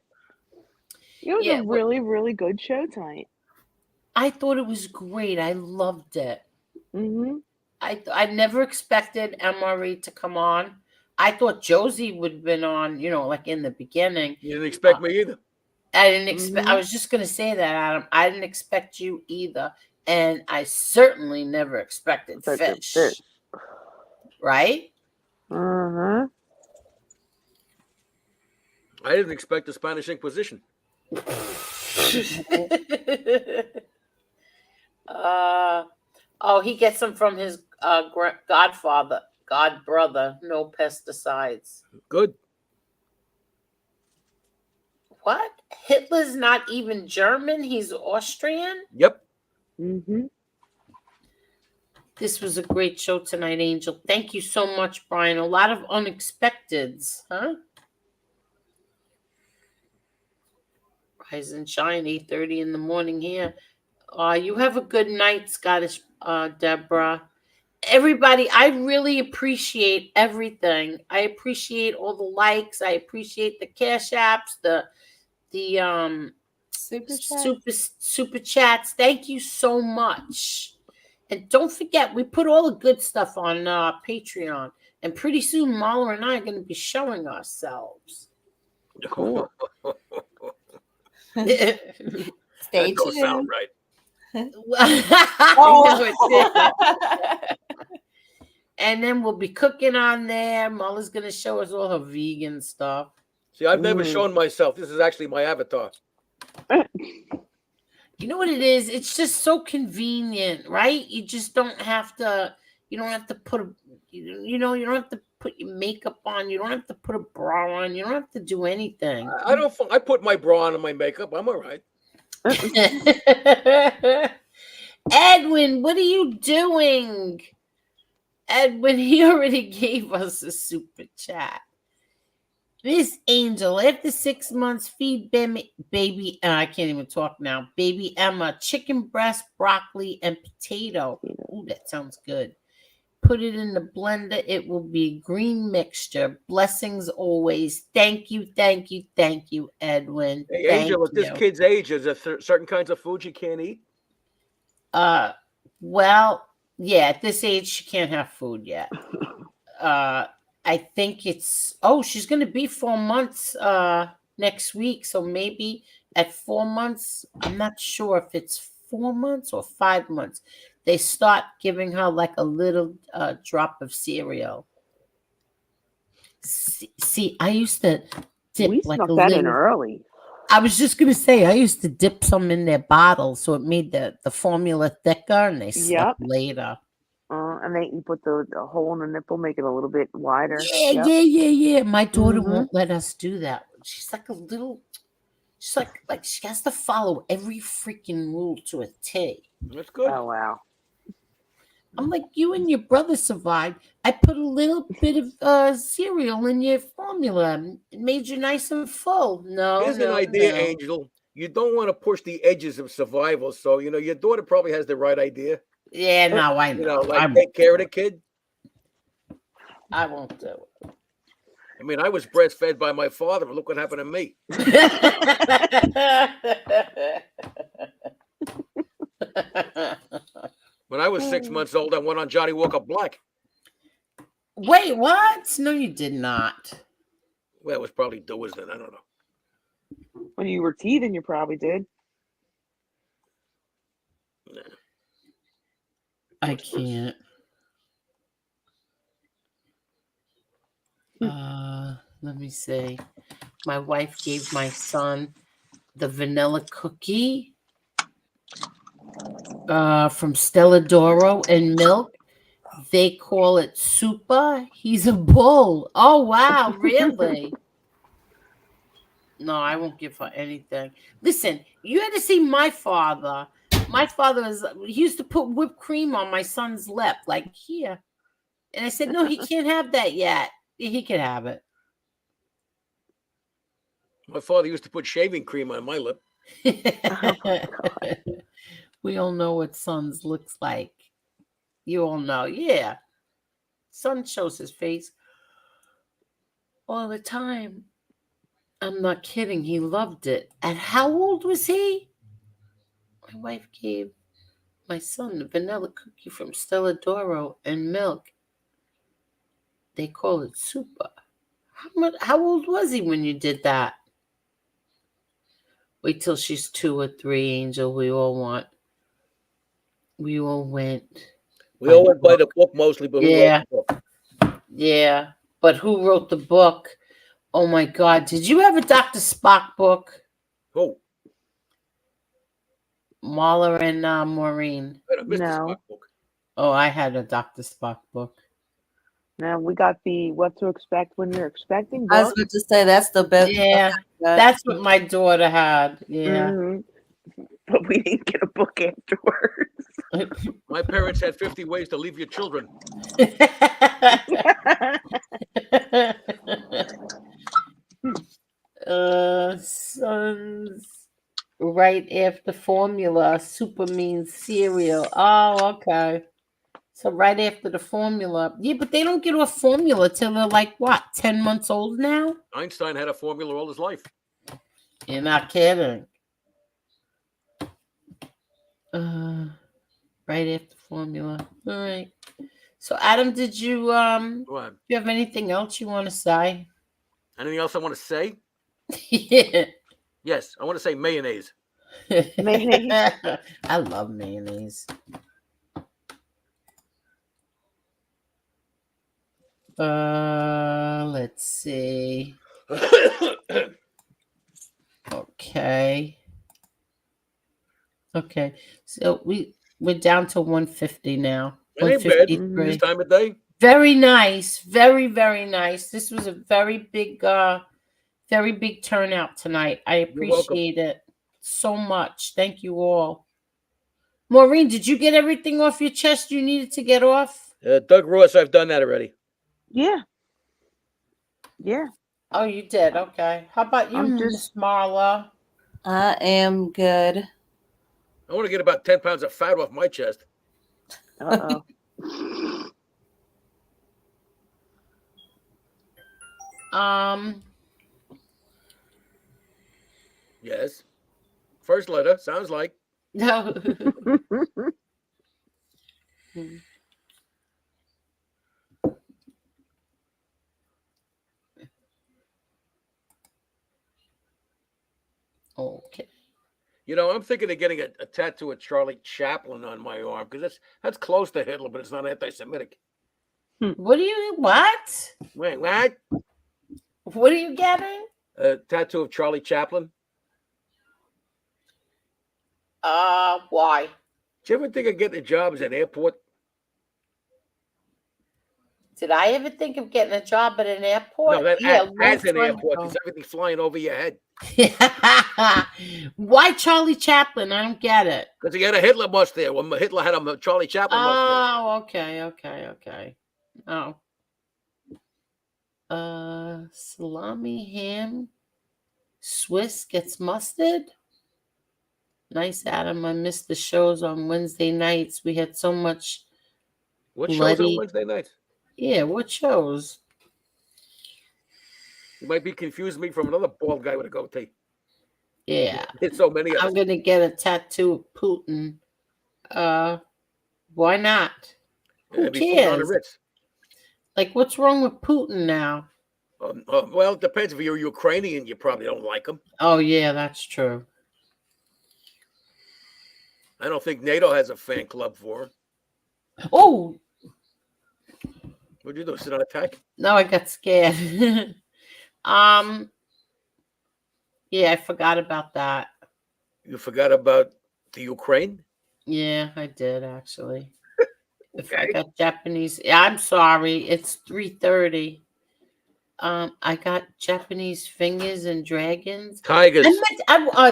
It was Yeah, a really, really good show tonight. I thought it was great. I loved it. Mm-hmm. I never expected MRE to come on. I thought Josie would have been on, like in the beginning. You didn't expect me either. I didn't expect. I was just going to say that, Adam. I didn't expect you either, and I certainly never expected Fish. Right? Uh-huh. I didn't expect the Spanish Inquisition. He gets them from his god brother. No pesticides. Good. What? Hitler's not even German. He's Austrian. Yep. Mm-hmm. This was a great show tonight, Angel. Thank you so much, Brian. A lot of unexpecteds, huh? Rise and shine, 8:30 in the morning here. You have a good night, Scottish Deborah. Everybody, I really appreciate everything. I appreciate all the likes. I appreciate the cash apps, the super chats. Thank you so much. And don't forget, we put all the good stuff on Patreon. And pretty soon, Marla and I are going to be showing ourselves. Cool. Stay that don't tuned. sound right. And then we'll be cooking on there. Marla's going to show us all her vegan stuff. See, I've never shown myself. This is actually my avatar. You know what it is? It's just so convenient, right? You just don't have to. You don't have to put you don't have to put your makeup on. You don't have to put a bra on. You don't have to do anything. I don't. I put my bra on and my makeup. I'm all right. Edwin, what are you doing? Edwin, he already gave us a super chat. Miss Angel, after 6 months, feed baby, I can't even talk now. Baby Emma, chicken breast, broccoli, and potato. Ooh, that sounds good. Put it in the blender. It will be a green mixture. Blessings always. Thank you, thank you, thank you, Edwin. Hey, Angel, at this kid's age, is there certain kinds of food you can't eat? Well, yeah, at this age, she can't have food yet. I think she's going to be 4 months next week. So maybe at 4 months, I'm not sure if it's 4 months or 5 months, they start giving her like a little drop of cereal. See, I used to dip we like snuck a that little. in early. I was just going to say, I used to dip some in their bottles so it made the formula thicker and they slept later. And then you put the hole in the nipple, make it a little bit wider. Yeah. My daughter won't let us do that. She's like she's like she has to follow every freaking rule to a T. That's good. Oh, wow. I'm like, you and your brother survived. I put a little bit of cereal in your formula. It made you nice and full. No, Here's an idea, Angel. You don't want to push the edges of survival. So, your daughter probably has the right idea. Yeah, no, I know. Like take care of the kid. I won't do it. I mean, I was breastfed by my father, but look what happened to me. When I was 6 months old, I went on Johnny Walker Black. Wait, what? No, you did not. Well, it was probably doers then. I don't know. When you were teething, you probably did. I can't. Let me see. My wife gave my son the vanilla cookie from Stella Doro and milk. They call it super. He's a bull. Oh, wow. Really? No, I won't give her anything. Listen, you had to see my father. My father he used to put whipped cream on my son's lip, like here. And I said, no, he can't have that yet. He can have it. My father used to put shaving cream on my lip. Oh my God. We all know what Sons looks like. You all know. Yeah. Son shows his face all the time. I'm not kidding. He loved it. And how old was he? My wife gave my son the vanilla cookie from Stella Doro and milk. They call it super. How old was he when you did that? Wait till she's 2 or 3, Angel. We all went. We all went by the book mostly, but yeah. who wrote the book? Yeah. But who wrote the book? Oh my God. Did you have a Dr. Spock book? Who? Marla and Maureen. No. Spock book. Oh, I had a Dr. Spock book. Now we got the What to Expect When You're Expecting I was book. going to say that's the best. Yeah. That's what my daughter had. Yeah. Mhm. But we didn't get a book afterwards. My parents had 50 ways to leave your children. Sons right after formula. Super means cereal. Oh, okay. So right after the formula. Yeah, but they don't get off formula till they're like what, 10 months old now? Einstein had a formula all his life. You're not kidding. Right after formula. All right. So Adam, did you What? do you have anything else you want to say? Anything else I want to say? Yeah. Yes, I want to say mayonnaise. Mayonnaise. I love mayonnaise. Let's see. Okay. Okay. So we're down to 150 now. It ain't bad 153. this time of day. Very nice. Very, very nice. This was a very big turnout tonight. I appreciate it so much. Thank you all. Maureen, did you get everything off your chest you needed to get off? Doug Ross, I've done that already. Yeah. Yeah. Oh, you did? Okay. How about you, Miss Marla? I am good. I want to get about 10 pounds of fat off my chest. Uh-oh. Yes. First letter, sounds like. No. Okay. I'm thinking of getting a tattoo of Charlie Chaplin on my arm because that's close to Hitler, but it's not anti-Semitic. What? Wait, what? What are you getting? A tattoo of Charlie Chaplin. Why? Do you ever think of getting a job as an airport? Did I ever think of getting a job at an airport? No, that yeah, as an long time airport, ago. there's everything flying over your head. Why Charlie Chaplin? I don't get it. Because he had a Hitler bus there. When Hitler had a Charlie Chaplin bus there. Oh, okay. Oh. Salami ham. Swiss gets mustard. Nice, Adam. I missed the shows on Wednesday nights. We had so much. What shows on Wednesday nights? Yeah, what shows? You might be confusing me from another bald guy with a goatee. Yeah. There's so many of I'm going to get a tattoo of Putin. Why not? Who cares? Like, what's wrong with Putin now? Well, it depends. If you're Ukrainian, you probably don't like him. Oh, yeah, that's true. I don't think NATO has a fan club for him. Oh! What'd you do? Sit on attack? No, I got scared. Yeah, I forgot about that. You forgot about the Ukraine? Yeah, I did actually. If I Okay. got Japanese, yeah, I'm sorry. It's 3:30. I got Japanese fingers and dragons. Tigers.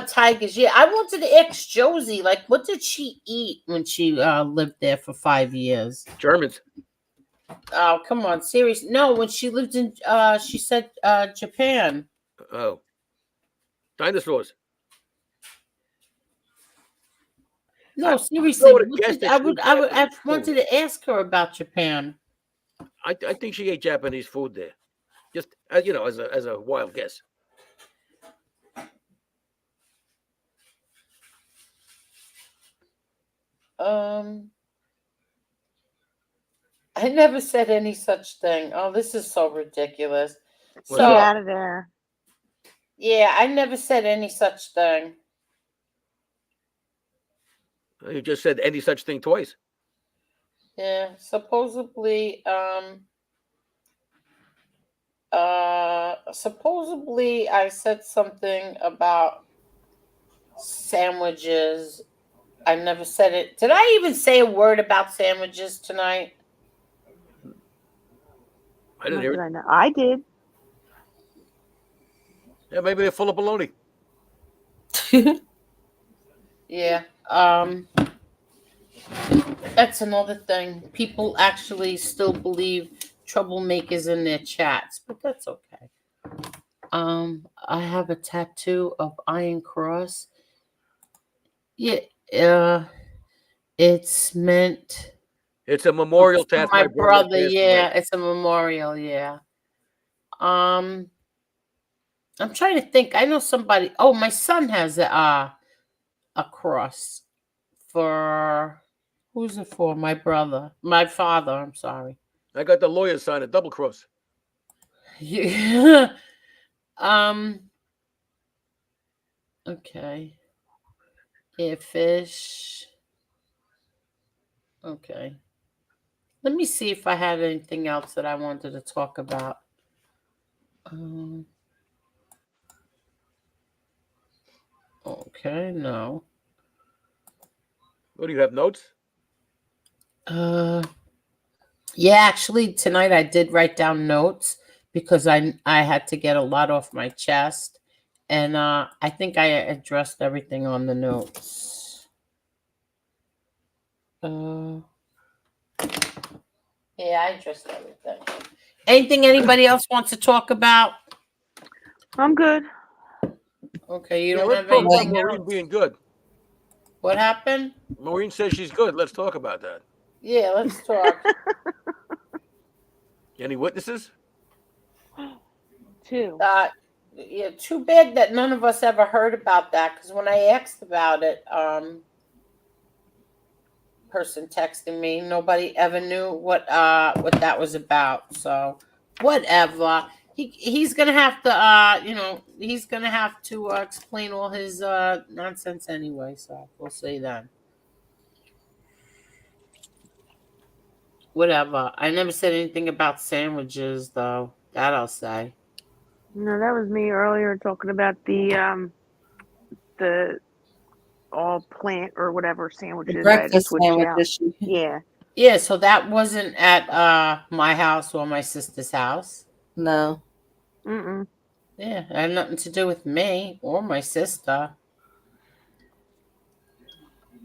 Tigers. Yeah, I wanted to ask Josie, like, what did she eat when she lived there for 5 years? Germans. Oh, come on, serious. No, when she lived in, she said Japan. Oh, dinosaurs. No, seriously. I wanted to ask her about Japan. I think she ate Japanese food there, just as a wild guess. I never said any such thing. Oh, this is so ridiculous. Get out of there. Yeah, I never said any such thing. You just said any such thing twice. Yeah, supposedly I said something about sandwiches. I never said it. Did I even say a word about sandwiches tonight? I didn't hear it. I did. Yeah, maybe they're full of baloney. Yeah. That's another thing. People actually still believe troublemakers in their chats, but that's okay. I have a tattoo of Iron Cross. Yeah, it's meant. It's a memorial tattoo. My brother, yeah, it's a memorial, yeah. I'm trying to think. I know somebody. Oh, my son has a cross. For who's it for? My brother, my father. I'm sorry. I got the lawyer sign a double cross. Yeah. Okay. Yeah, fish. Okay. Let me see if I had anything else that I wanted to talk about. Okay, no. What do you have, notes? Yeah, actually tonight I did write down notes because I had to get a lot off my chest, and I think I addressed everything on the notes. Yeah, I addressed everything. Anything anybody else wants to talk about? I'm good. Okay, you don't have anything Maureen else? being good. What happened? Maureen says she's good. Let's talk about that. Yeah, let's talk. Any witnesses? Two. Yeah, too bad that none of us ever heard about that, because when I asked about it, person texting me, nobody ever knew what that was about. So whatever. He's gonna have to he's gonna have to explain all his nonsense anyway, so we'll see then. Whatever. I never said anything about sandwiches though. That I'll say. No, that was me earlier talking about the all plant or whatever sandwiches. Breakfast I switched sandwiches. out. Yeah. Yeah, so that wasn't at my house or my sister's house. No. Mm-mm. Yeah, it had nothing to do with me or my sister.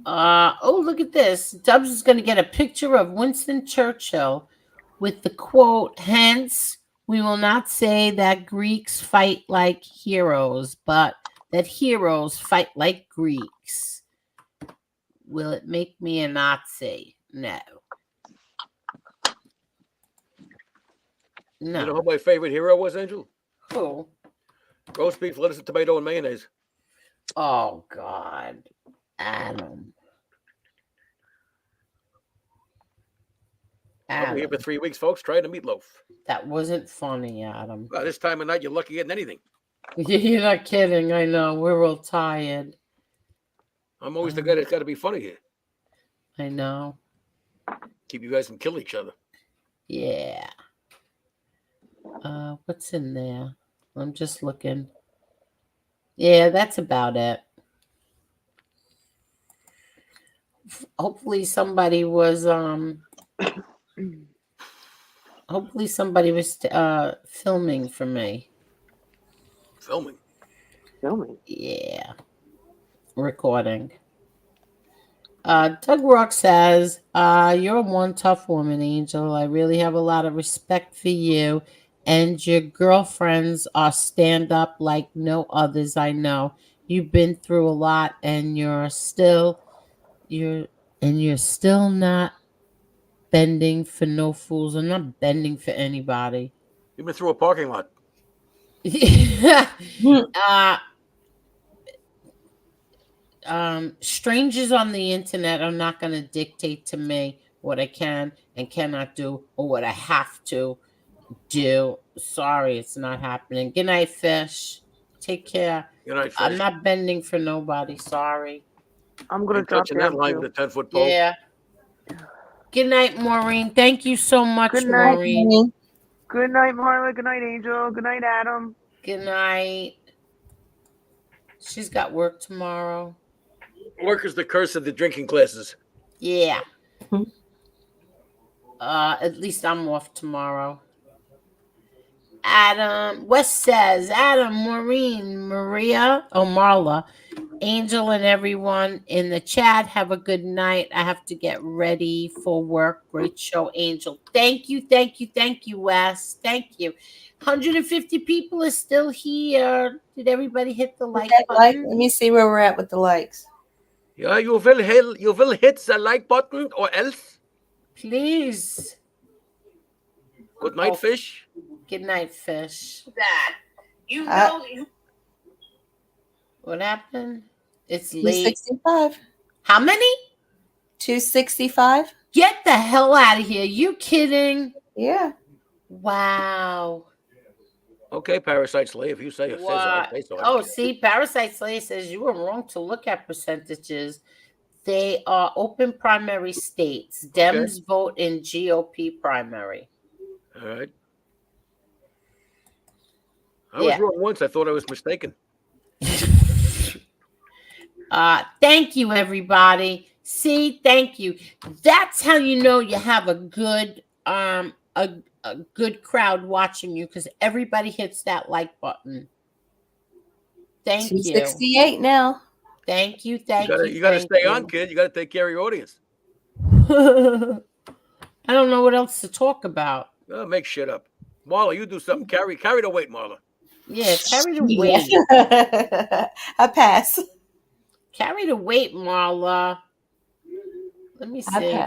Oh, look at this. Dubs is going to get a picture of Winston Churchill with the quote, hence, we will not say that Greeks fight like heroes, but that heroes fight like Greeks. Will it make me a Nazi? No. You know No. who my favorite hero was, Angel? Who? Roast beef, lettuce, and tomato, and mayonnaise. Oh, God. Adam. I'll be here for Adam. 3 weeks, folks. Trying the meatloaf. That wasn't funny, Adam. Well, this time of night, you're lucky getting anything. You're not kidding. I know. We're all tired. I'm always the guy that's got to be funny here. I know. Keep you guys from killing each other. Yeah. What's in there? I'm just looking. Yeah, that's about it. Hopefully somebody was filming for me. Filming. Yeah. Recording. Doug Rock says, you're one tough woman, Angel. I really have a lot of respect for you, and your girlfriends are stand up like no others I know. You've been through a lot, and you're still not bending for no fools. I'm not bending for anybody. You've been through a parking lot. Strangers on the internet are not going to dictate to me what I can and cannot do or what I have to do. Sorry, it's not happening. Good night, Fish. Take care. Good night, Fish. I'm not bending for nobody. Sorry. I'm going to drop touching that down line too. with a 10-foot pole. Yeah. Good night, Maureen. Thank you so much, Good night. Maureen. Good night, Marla. Good night, Angel. Good night, Adam. Good night. She's got work tomorrow. Work is the curse of the drinking classes. Yeah. At least I'm off tomorrow. Adam, West says, Adam, Maureen, Maria, Marla, Angel, and everyone in the chat, have a good night. I have to get ready for work. Great show, Angel. Thank you, Wes. Thank you. 150 people are still here. Did everybody hit the like button? Let me see where we're at with the likes. Yeah, you will hit the like button or else. Please. Good night, Fish. Good night, Fish. That you know you. What happened? It's late. 265. How many? 265. Get the hell out of here. You kidding? Yeah. Wow. Okay, Parasite Slave. You say it. Oh, see, Parasite Slave says you were wrong to look at percentages. They are open primary states. Dems vote in GOP primary. All right. I was wrong once. I thought I was mistaken. Thank you, everybody. See, thank you. That's how you know you have a good a good crowd watching you, because everybody hits that like button. Thank you. 268 now. Thank you. You got to stay on, kid. You got to take care of your audience. I don't know what else to talk about. Make shit up. Marla, you do something. Carry the weight, Marla. Yeah, carry the weight. I pass. Carry the weight, Marla. Let me see.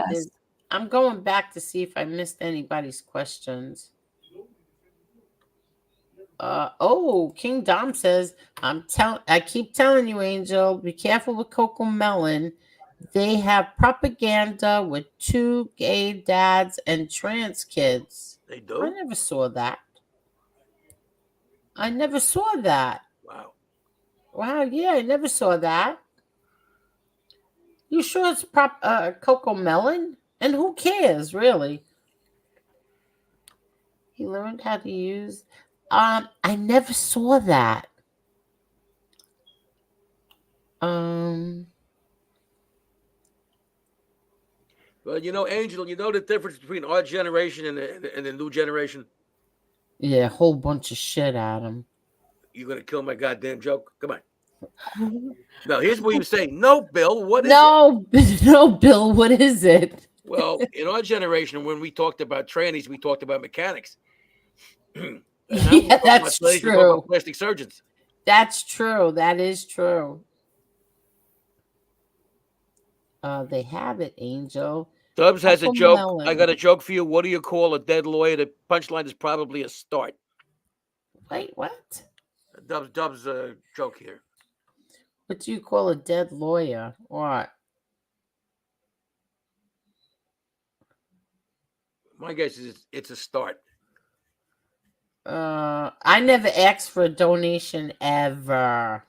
I'm going back to see if I missed anybody's questions. King Dom says, I keep telling you, Angel, be careful with Coco Melon. They have propaganda with 2 gay dads and trans kids. They do? I never saw that. Wow, yeah, I never saw that. You sure it's Coco Melon? And who cares, really? He learned how to use... I never saw that. Well, Angel, you know the difference between our generation and the new generation? Yeah, a whole bunch of shit, Adam. You're going to kill my goddamn joke? Come on. Now, here's what you say. No, Bill, what is it? No, no, Bill, what is it? Well, in our generation, when we talked about trannies, we talked about mechanics. Yeah, that's true. Plastic surgeons. That's true. That is true. They have it, Angel. Dubs has a Uncle joke. Melon. I got a joke for you. What do you call a dead lawyer? The punchline is probably a start. Wait, what? Dubs joke here. What do you call a dead lawyer? What? My guess is it's a start. I never asked for a donation ever.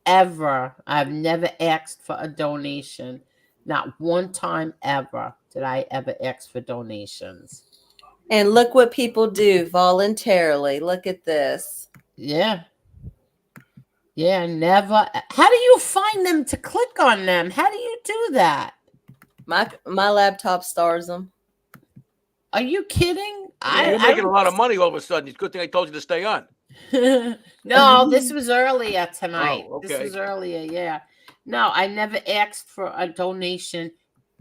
Ever. I've never asked for a donation. Not one time ever did I ever ask for donations. And look what people do voluntarily. Look at this. Yeah. Yeah, never. How do you find them to click on them? How do you do that? My laptop stars them. Are you kidding? You're making a lot of money all of a sudden. It's a good thing I told you to stay on. No, this was earlier tonight. Oh, okay. This was earlier, yeah. No, I never asked for a donation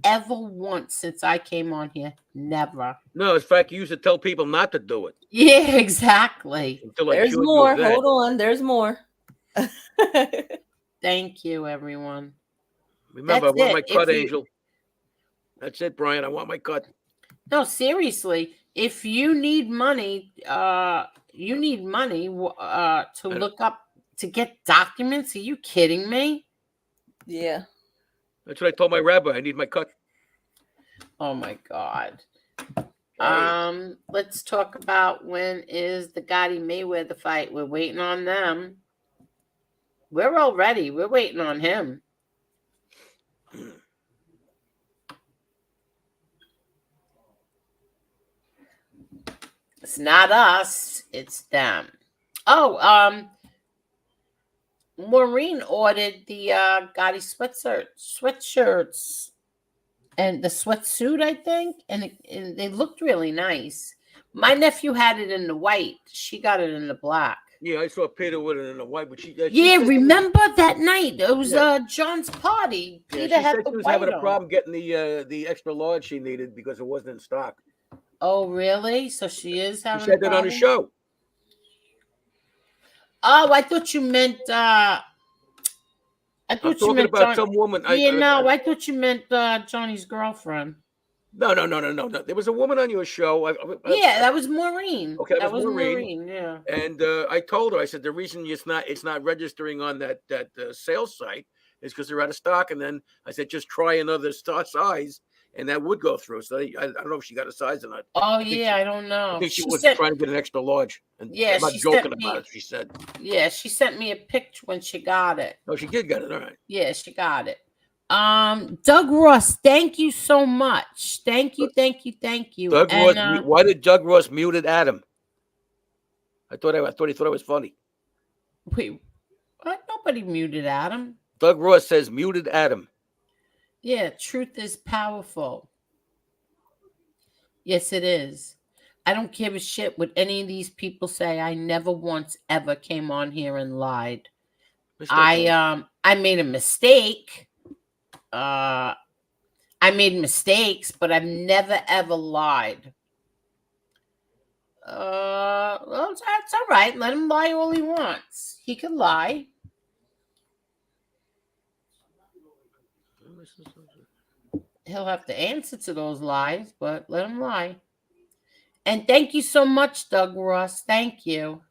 ever once since I came on here. Never. No, in fact, you used to tell people not to do it. Yeah, exactly. There's more. Hold on. There's more. Thank you, everyone. Remember, I want my cut, Angel. That's it, Brian. I want my cut. No, seriously. If you need money, to look up to get documents. Are you kidding me? Yeah. That's what I told my rabbi. I need my cut. Oh my God. Let's talk about when is the Gotti Mayweather fight. We're waiting on them. We're all ready. We're waiting on him. It's not us. It's them. Oh, Maureen ordered the Gotti sweatshirts and the sweatsuit, I think, and they looked really nice. My nephew had it in the white. She got it in the black. Yeah, I saw Peter with it in the white, but she remember that night? It was John's party. Yeah, Peter had she the was white having a on. problem getting the extra large she needed because it wasn't in stock. Oh, really? So she is having. She said that on the show. Oh, I thought you meant. I thought I'm you talking meant about some woman. I thought you meant Johnny's girlfriend. No. There was a woman on your show. Yeah, that was Maureen. Okay, that was Maureen. Yeah. And I told her, I said the reason it's not registering on that sales site is because they're out of stock. And then I said just try another size, and that would go through. So I don't know if she got a size or not. Oh yeah, I don't know. I think she was trying to get an extra large. And yeah, I'm not joking about it. She said. Yeah, she sent me a picture when she got it. Oh, she did get it. All right. Yeah, she got it. Doug Ross, thank you so much. Thank you. Doug Ross, why did Doug Ross muted Adam? I thought he thought it was funny. Wait, what? Nobody muted Adam. Doug Ross says muted Adam. Yeah, truth is powerful. Yes, it is. I don't give a shit what any of these people say. I never once ever came on here and lied. I made a mistake. I made mistakes, but I've never ever lied. Well, that's all right. Let him lie all he wants. He can lie. He'll have to answer to those lies, but let him lie. And thank you so much, Doug Ross. Thank you.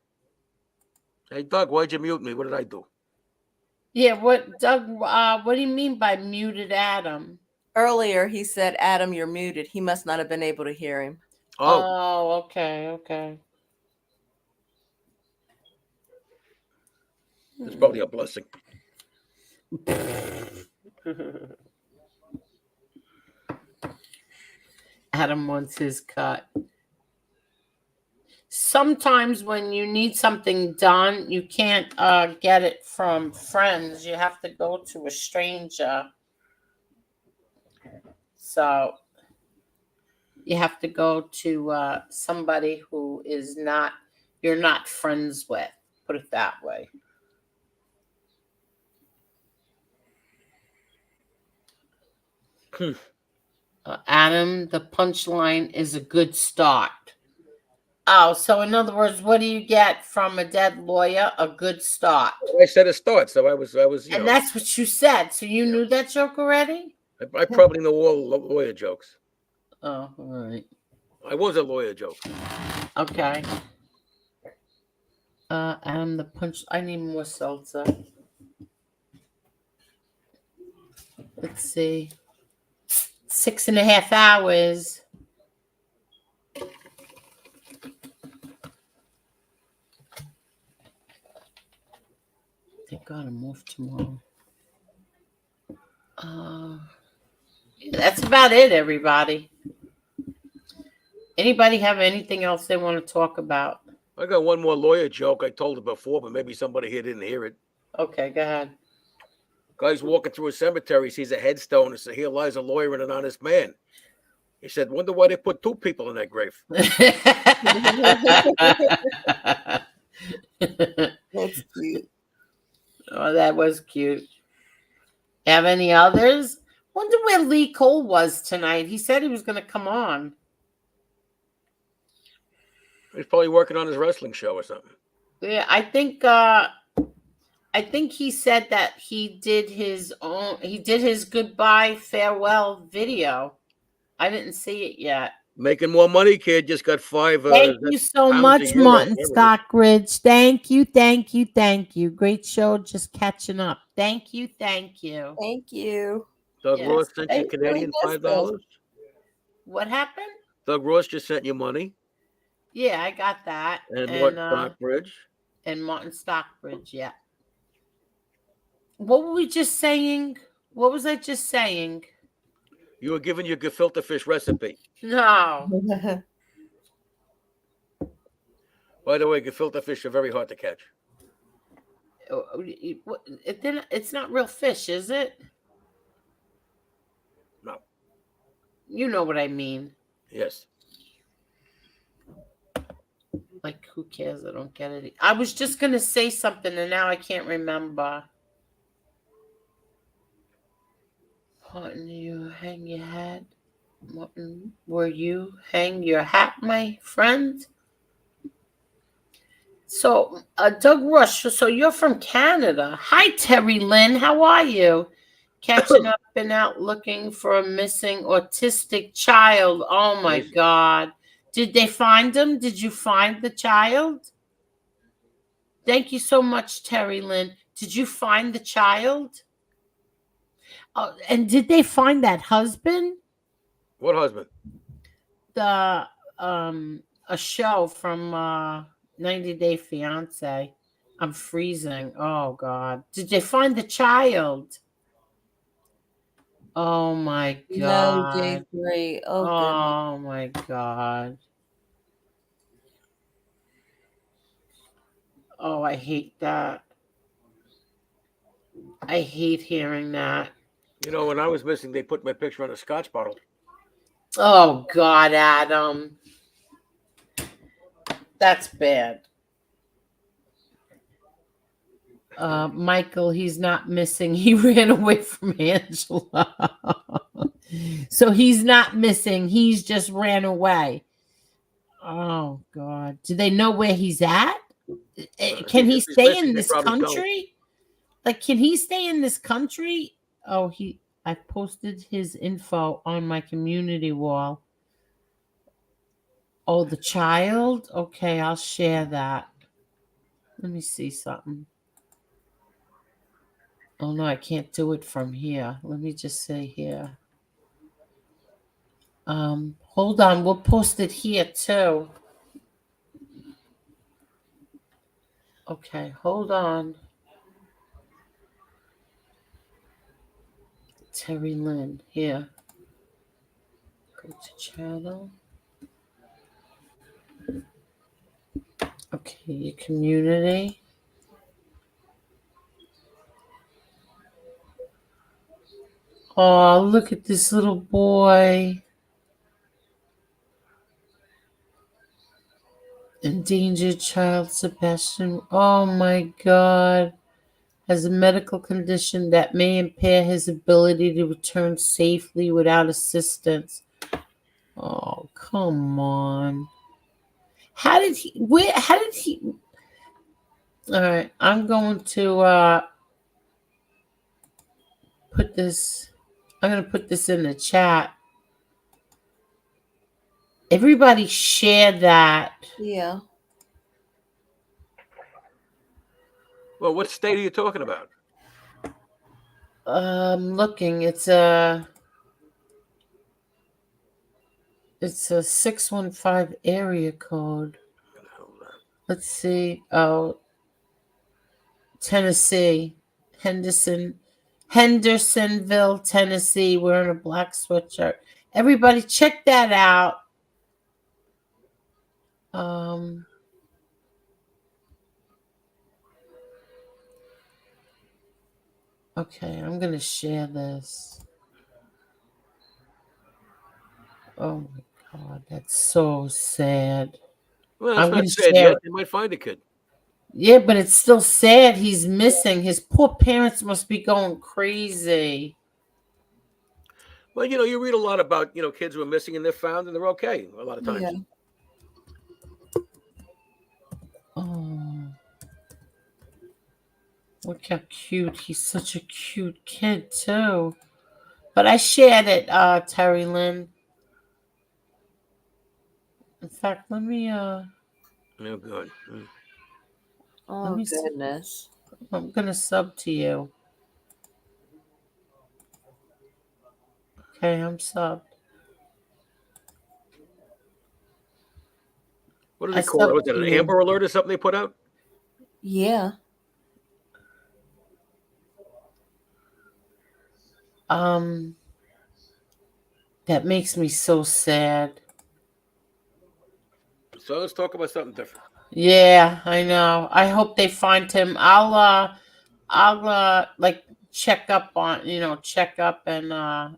Hey, Doug, why'd you mute me? What did I do? Yeah, Doug, what do you mean by muted Adam? Earlier, he said, Adam, you're muted. He must not have been able to hear him. Oh, okay. It's probably a blessing. Adam wants his cut. Sometimes when you need something done, you can't get it from friends. You have to go to a stranger. So you have to go to somebody who is not you're not friends with. Put it that way. Adam, the punchline is a good start. Oh, so in other words, what do you get from a dead lawyer? A good start. I said a start, so I was. And that's what you said. So you knew that joke already? I probably know all lawyer jokes. Oh, all right. I was a lawyer joke. Okay. Adam, the punch. I need more seltzer. Let's see. 6.5 hours. Thank God I'm off tomorrow. That's about it, everybody. Anybody have anything else they want to talk about? I got one more lawyer joke. I told it before, but maybe somebody here didn't hear it. Okay, go ahead. Guy's walking through a cemetery, sees a headstone, and says, "Here lies a lawyer and an honest man." He said, "Wonder why they put two people in that grave." That's cute. Oh, that was cute. Have any others? Wonder where Lee Cole was tonight. He said he was going to come on. He's probably working on his wrestling show or something. Yeah, I think he said that he did his goodbye farewell video. I didn't see it yet. Making more money, kid. Just got 5. Thank you so much, Martin Stockbridge. Thank you. Great show. Just catching up. Thank you. Thank you. Doug Yes. Ross sent you They Canadian really missed $5. What happened? Doug Ross just sent you money. Yeah, I got that. And Martin Stockbridge. And Martin Stockbridge, yeah. What were we just saying? What was I just saying? You were giving your gefilte fish recipe. No. By the way, gefilte fish are very hard to catch. It's not real fish, is it? No. You know what I mean. Yes. Like, who cares? I don't get it. I was just going to say something, and now I can't remember. Martin, you hang your hat? Martin, were you hang your hat, my friend? So, Doug Rush, so you're from Canada. Hi, Terry Lynn. How are you? Catching up and out looking for a missing autistic child. Oh, my God. Did they find him? Did you find the child? Thank you so much, Terry Lynn. Did you find the child? Oh, and did they find that husband? What husband? A show from 90 Day Fiance. I'm freezing. Oh, God. Did they find the child? Oh, my God. No, Dave, great. Oh, my God. Oh, I hate that. I hate hearing that. You know, when I was missing, they put my picture on a Scotch bottle. Oh, God, Adam. That's bad. Michael, he's not missing. He ran away from Angela. So he's not missing. He's just ran away. Oh, God. Do they know where he's at? Can he stay in this country? Like, can he stay in this country? Oh, I posted his info on my community wall. Oh, the child? Okay, I'll share that. Let me see something. Oh, no, I can't do it from here. Let me just say here. Hold on. We'll post it here, too. Okay, hold on. Terry Lynn, here. Go to channel. Okay, your community. Oh, look at this little boy. Endangered child Sebastian. Oh my God. Has a medical condition that may impair his ability to return safely without assistance. Oh, come on. How did he? Where? How did he? All right, I'm going to put this. I'm going to put this in the chat. Everybody share that. Yeah. Well, what state are you talking about? Looking. It's a 615 area code. Let's see. Oh, Tennessee, Hendersonville, Tennessee. Wearing a black sweatshirt. Everybody, check that out. Okay, I'm gonna share this. Oh my God, that's so sad. Well, I'm it's gonna not sad share yet. it. They might find a kid. Yeah, but it's still sad. He's missing. His poor parents must be going crazy. Well, you read a lot about kids who are missing and they're found and they're okay a lot of times. Yeah. Oh, look how cute. He's such a cute kid too. But I shared it, Terry Lynn. In fact, let me Oh God. Oh goodness. I'm gonna sub to you. Okay, I'm subbed. What do they call it? Was that an Amber Alert or something they put out? Yeah. That makes me so sad. So let's talk about something different. Yeah, I know. I hope they find him. I'll like check up and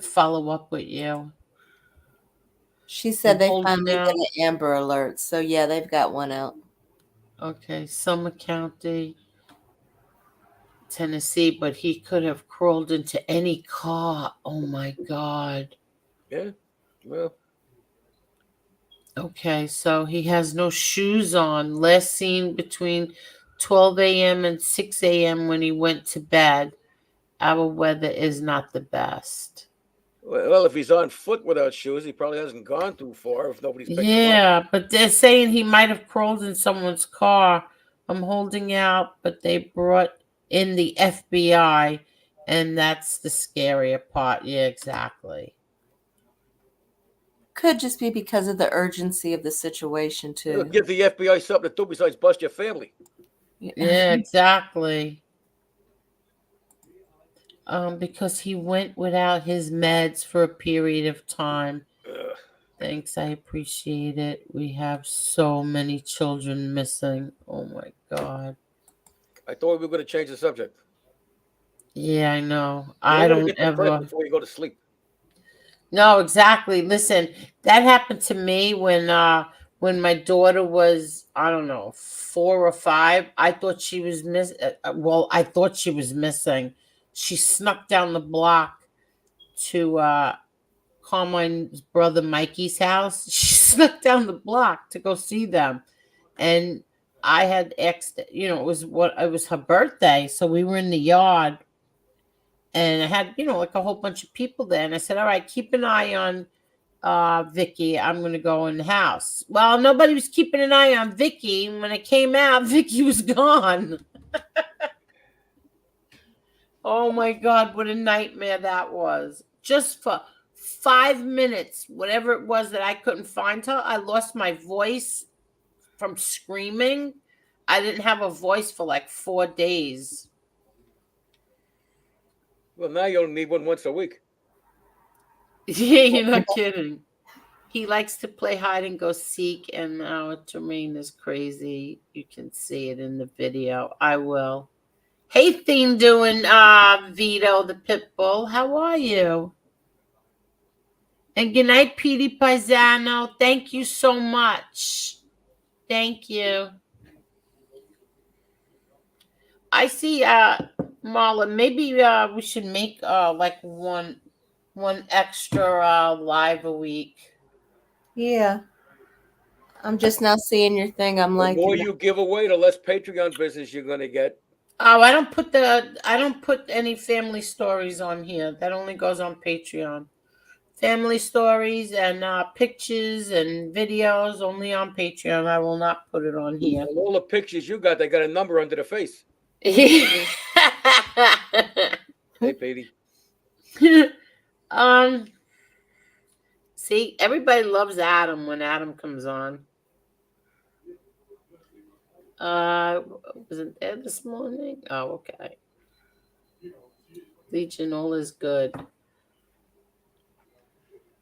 follow up with you. She said they holding finally out. got an Amber Alert. So yeah, they've got one out. Okay, Summer County, Tennessee, but he could have crawled into any car. Oh my God. Yeah. Well. Okay, so he has no shoes on. Last seen between 12 a.m. and 6 a.m. when he went to bed. Our weather is not the best. Well, if he's on foot without shoes, he probably hasn't gone too far if nobody's picked him up. Yeah, but they're saying he might have crawled in someone's car. I'm holding out, but they brought in the FBI, and that's the scarier part. Yeah, exactly. Could just be because of the urgency of the situation too. Give the FBI something to do besides bust your family. Yeah, exactly. Because he went without his meds for a period of time. Thanks, I appreciate it. We have so many children missing. Oh my God. I thought we were going to change the subject. Yeah, I know. You I gotta don't get the prep ever. before you go to sleep. No, exactly. Listen, that happened to me when my daughter was, I don't know, 4 or 5. I thought she was I thought she was missing. She snuck down the block to Carmine's brother Mikey's house. She snuck down the block to go see them. And I had asked, it was her birthday, so we were in the yard. And I had, like a whole bunch of people there. And I said, all right, keep an eye on Vicky. I'm going to go in the house. Well, nobody was keeping an eye on Vicky. When I came out, Vicky was gone. Oh, my God, what a nightmare that was. Just for 5 minutes, whatever it was that I couldn't find her, I lost my voice from screaming. I didn't have a voice for like 4 days. Well, now you only need one once a week. Yeah, you're not kidding. He likes to play hide and go seek, and Jermaine is crazy. You can see it in the video. I will. Hey, theme doing Vito the pit bull. How are you? And good night, Petey Paisano. Thank you so much. Thank you. I see, Marla, maybe we should make like one extra live a week. Yeah. I'm just now seeing your thing. I'm The like, more you give away, the less Patreon business you're going to get. Oh, I don't put any family stories on here. That only goes on Patreon. Family stories and pictures and videos only on Patreon. I will not put it on here. And all the pictures you got, they got a number under the face. Hey, Petey. See, everybody loves Adam when Adam comes on. Wasn't there this morning? Oh, okay. Legion, all is good.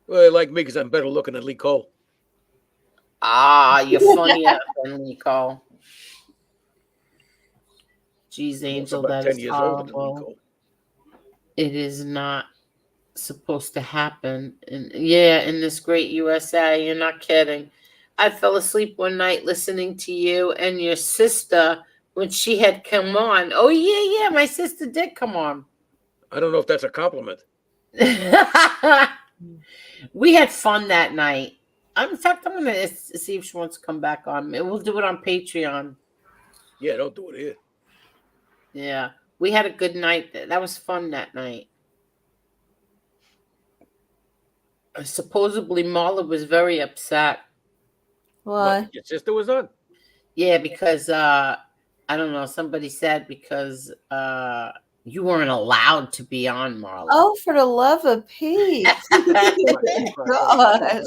Well, they like me because I'm better looking than Lee Cole. Ah, you're funnier than Lee Cole. Jeez, Angel, about that 10 is years older than Lee horrible. Cole. It is not supposed to happen. And yeah, in this great USA, you're not kidding. I fell asleep one night listening to you and your sister when she had come on. Oh, yeah, my sister did come on. I don't know if that's a compliment. We had fun that night. In fact, I'm going to see if she wants to come back on. We'll do it on Patreon. Yeah, don't do it here. Yeah, we had a good night. That was fun that night. Supposedly, Marla was very upset. Why? What, your sister was on? Yeah, because I don't know. Somebody said because you weren't allowed to be on, Marla. Oh, for the love of Pete! Gosh.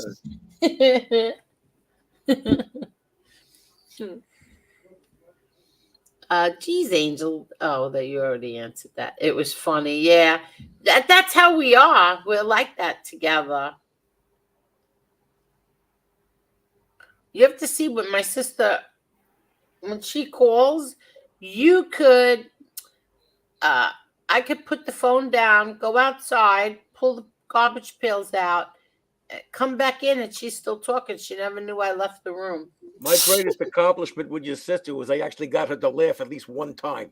Geez, Angel. Oh, that you already answered that. It was funny. Yeah, that's how we are. We're like that together. You have to see what my sister, when she calls, you could, I could put the phone down, go outside, pull the garbage pails out, come back in, and she's still talking. She never knew I left the room. My greatest accomplishment with your sister was I actually got her to laugh at least one time.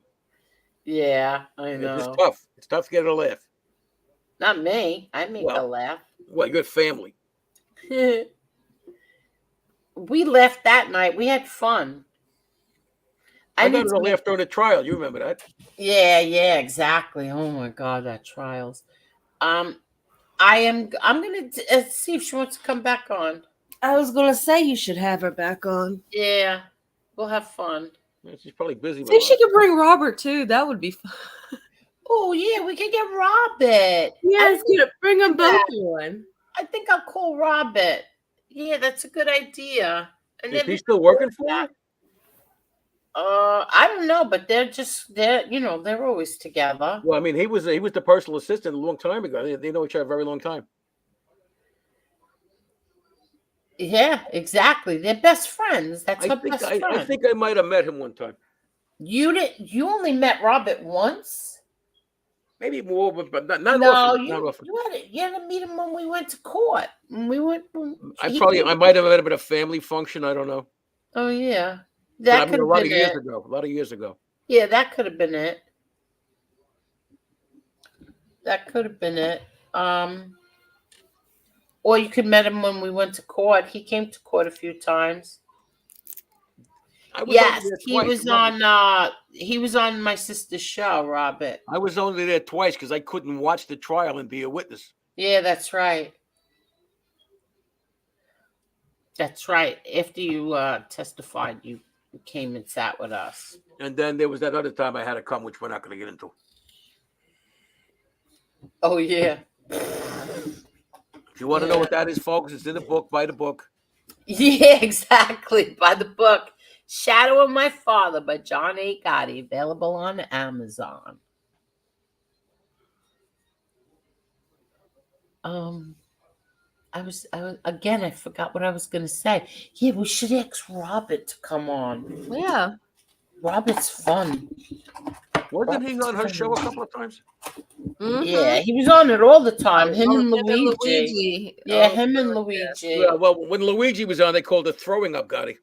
Yeah, I know. It's tough. It's tough to get her to laugh. Not me. I make her laugh. Well, good family. We laughed that night. We had fun. I got her to laugh during the trial. You remember that? Yeah, exactly. Oh my God, that trials. I'm gonna see if she wants to come back on. I was gonna say you should have her back on. Yeah, we'll have fun. Yeah, she's probably busy. See if she could bring Robert too. That would be fun. Oh yeah, we could get Robert. Yes, bring them both on. I think I'll call Robert. Yeah, that's a good idea. And is he still working for you? I don't know, but they're always together. Well, I mean, he was the personal assistant a long time ago. They know each other a very long time. Yeah, exactly. They're best friends. That's her best friend. I think I might have met him one time. You only met Robert once? Maybe more, but not no, often. You had to meet him when we went to court. I might have met him at a family function. I don't know. Oh yeah, that could have been a lot of years ago. Yeah, that could have been it. That could have been it. Or you could met him when we went to court. He came to court a few times. Yes, he was on my sister's show, Robert. I was only there twice because I couldn't watch the trial and be a witness. Yeah, that's right. That's right. After you testified, you came and sat with us. And then there was that other time I had to come, which we're not going to get into. Oh, yeah. If you want to know what that is, folks, it's in the book. Buy the book. Yeah, exactly. Buy the book. Shadow of My Father by John A. Gotti, available on Amazon. I forgot what I was going to say. Yeah, we should ask Robert to come on. Yeah. Robert's fun. Wasn't he on her show a couple of times? Yeah, he was on it all the time. Him and Him and Luigi. Luigi. Yeah, Oh, him and God, Luigi. Well, when Luigi was on, they called it throwing up Gotti.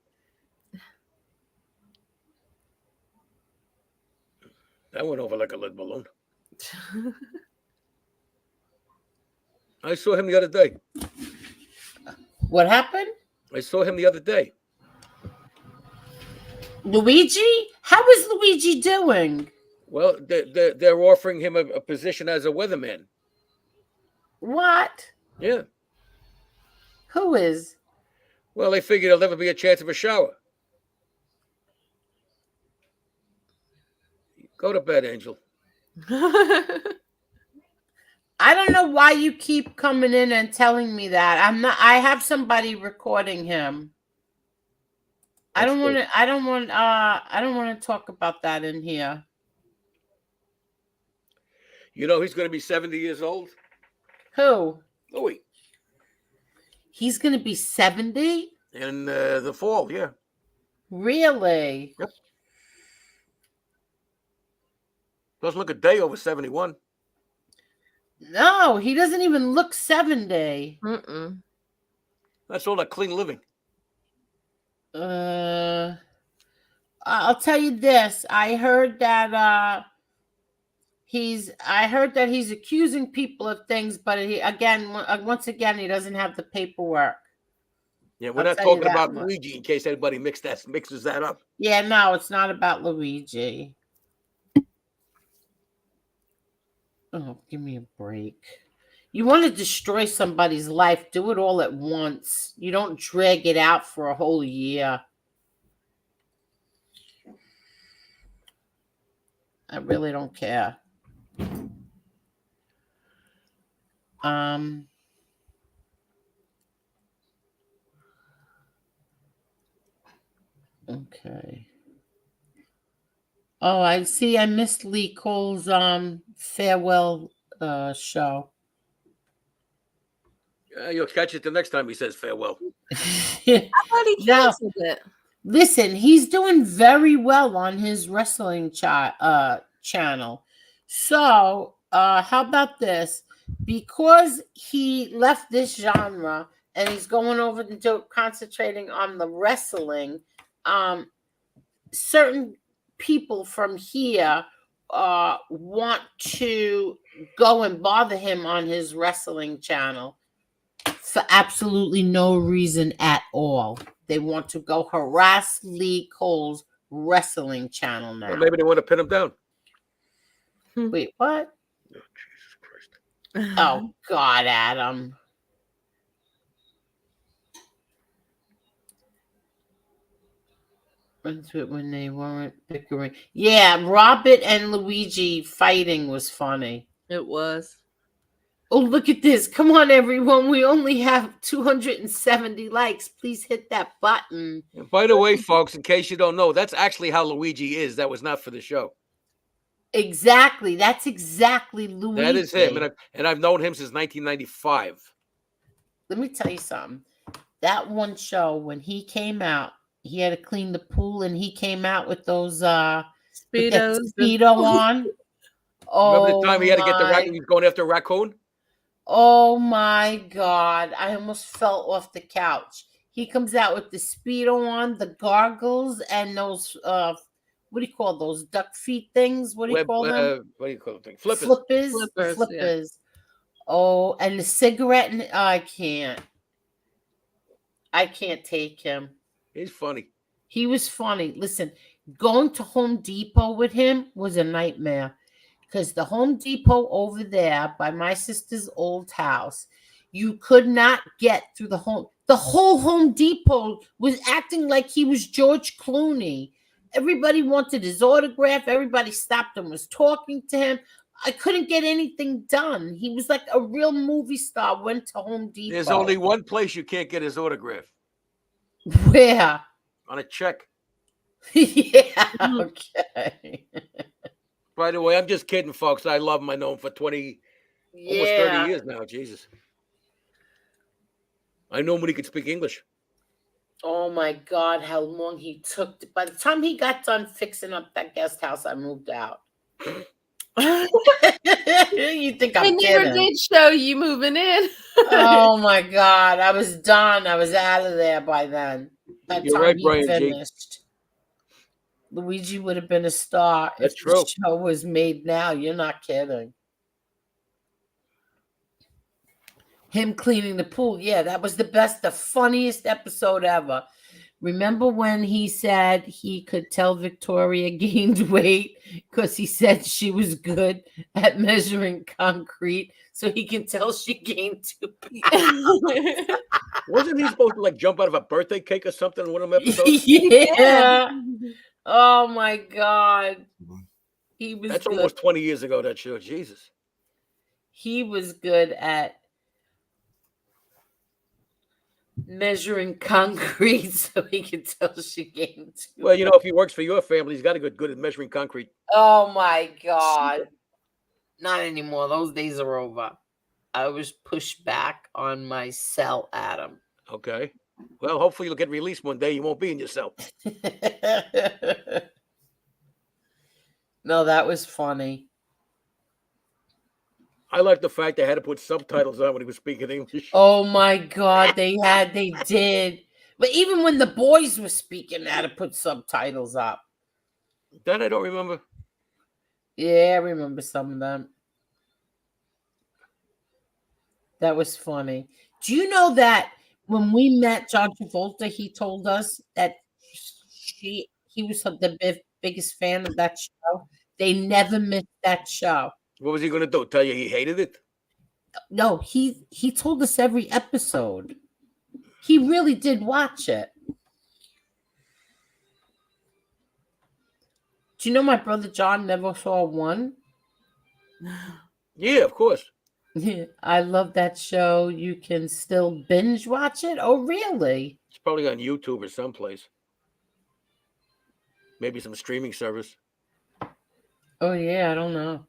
That went over like a lead balloon. I saw him the other day. What happened? I saw him the other day. Luigi? How is Luigi doing? Well, they're offering him a position as a weatherman. What? Yeah. Who is? Well, they figured there'll never be a chance of a shower. Go to bed, Angel. I don't know why you keep coming in and telling me that. I have somebody recording him. I don't want to talk about that in here. You know he's going to be 70 years old? Who? Louis. He's going to be 70? In the fall, yeah. Really? Yep. Doesn't look a day over 71. No, he doesn't even look 70. That's all that clean living. I'll tell you this. I heard that he's accusing people of things, but once again, he doesn't have the paperwork. Yeah, we're not talking about Luigi in case anybody mixes that up. Yeah, no, it's not about Luigi. Oh, give me a break. You want to destroy somebody's life, do it all at once. You don't drag it out for a whole year. I really don't care. Okay. Oh, I see. I missed Lee Cole's farewell show. You'll catch it the next time he says farewell. I thought he canceled it. Listen, he's doing very well on his wrestling channel. So, how about this? Because he left this genre and he's going over to concentrating on the wrestling, certain people from here want to go and bother him on his wrestling channel for absolutely no reason at all. They want to go harass Lee Cole's wrestling channel now. Well, maybe they want to pin him down. Wait, what? Oh, Jesus Christ. Oh, God, Adam. When they weren't bickering. Yeah, Robert and Luigi fighting was funny. It was. Oh, look at this. Come on, everyone. We only have 270 likes. Please hit that button. And by the way, folks, in case you don't know, that's actually how Luigi is. That was not for the show. Exactly. That's exactly Luigi. That is him. And I've known him since 1995. Let me tell you something. That one show, when he came out, he had to clean the pool, and he came out with those Speedo on. Oh, remember the time he had to get the raccoon? He was going after a raccoon? Oh, my God. I almost fell off the couch. He comes out with the Speedo on, the goggles, and those, what do you call those? Duck feet things? What do you call them? What do you call them? Flippers. Flippers. Yeah. Oh, and the cigarette. And I can't take him. He's funny. He was funny. Listen, going to Home Depot with him was a nightmare. Because the Home Depot over there by my sister's old house, you could not get through the whole Home Depot was acting like he was George Clooney. Everybody wanted his autograph. Everybody stopped and was talking to him. I couldn't get anything done. He was like a real movie star, went to Home Depot. There's only one place you can't get his autograph. Where? On a check. Yeah, okay. By the way, I'm just kidding, folks. I love him. I know him for almost 30 years now. Jesus. I know him when he could speak English. Oh, my God, how long he took. By the time he got done fixing up that guest house, I moved out. You think They I'm never kidding? did show you moving in. Oh my God. I was done. I was out of there by then. By the You're time right, he Brian G. finished. Luigi would have been a star That's if true. the show was made now. You're not kidding. Him cleaning the pool. Yeah, that was the best, the funniest episode ever. Remember when he said he could tell Victoria gained weight because he said she was good at measuring concrete, so he can tell she gained 2 pounds. Wasn't he supposed to like jump out of a birthday cake or something in one of them episodes? Yeah. Oh my God. He was That's good. almost 20 years ago, that show. Jesus. He was good at measuring concrete so he could tell she gained 2 Well, you know, if he works for your family, he's got to get good at measuring concrete. Oh my God. Not anymore. Those days are over. I was pushed back on my cell, Adam. Okay. Well, hopefully you'll get released one day. You won't be in your cell. No, that was funny. I like the fact they had to put subtitles on when he was speaking English. Oh my God, they did. But even when the boys were speaking, they had to put subtitles up. That I don't remember. Yeah, I remember some of them. That was funny. Do you know that when we met John Travolta, he told us that he was the biggest fan of that show. They never missed that show. What was he going to do? Tell you he hated it? No, he told us every episode. He really did watch it. Do you know my brother John never saw one? Yeah, of course. I love that show. You can still binge watch it. Oh, really? It's probably on YouTube or someplace. Maybe some streaming service. Oh, yeah, I don't know.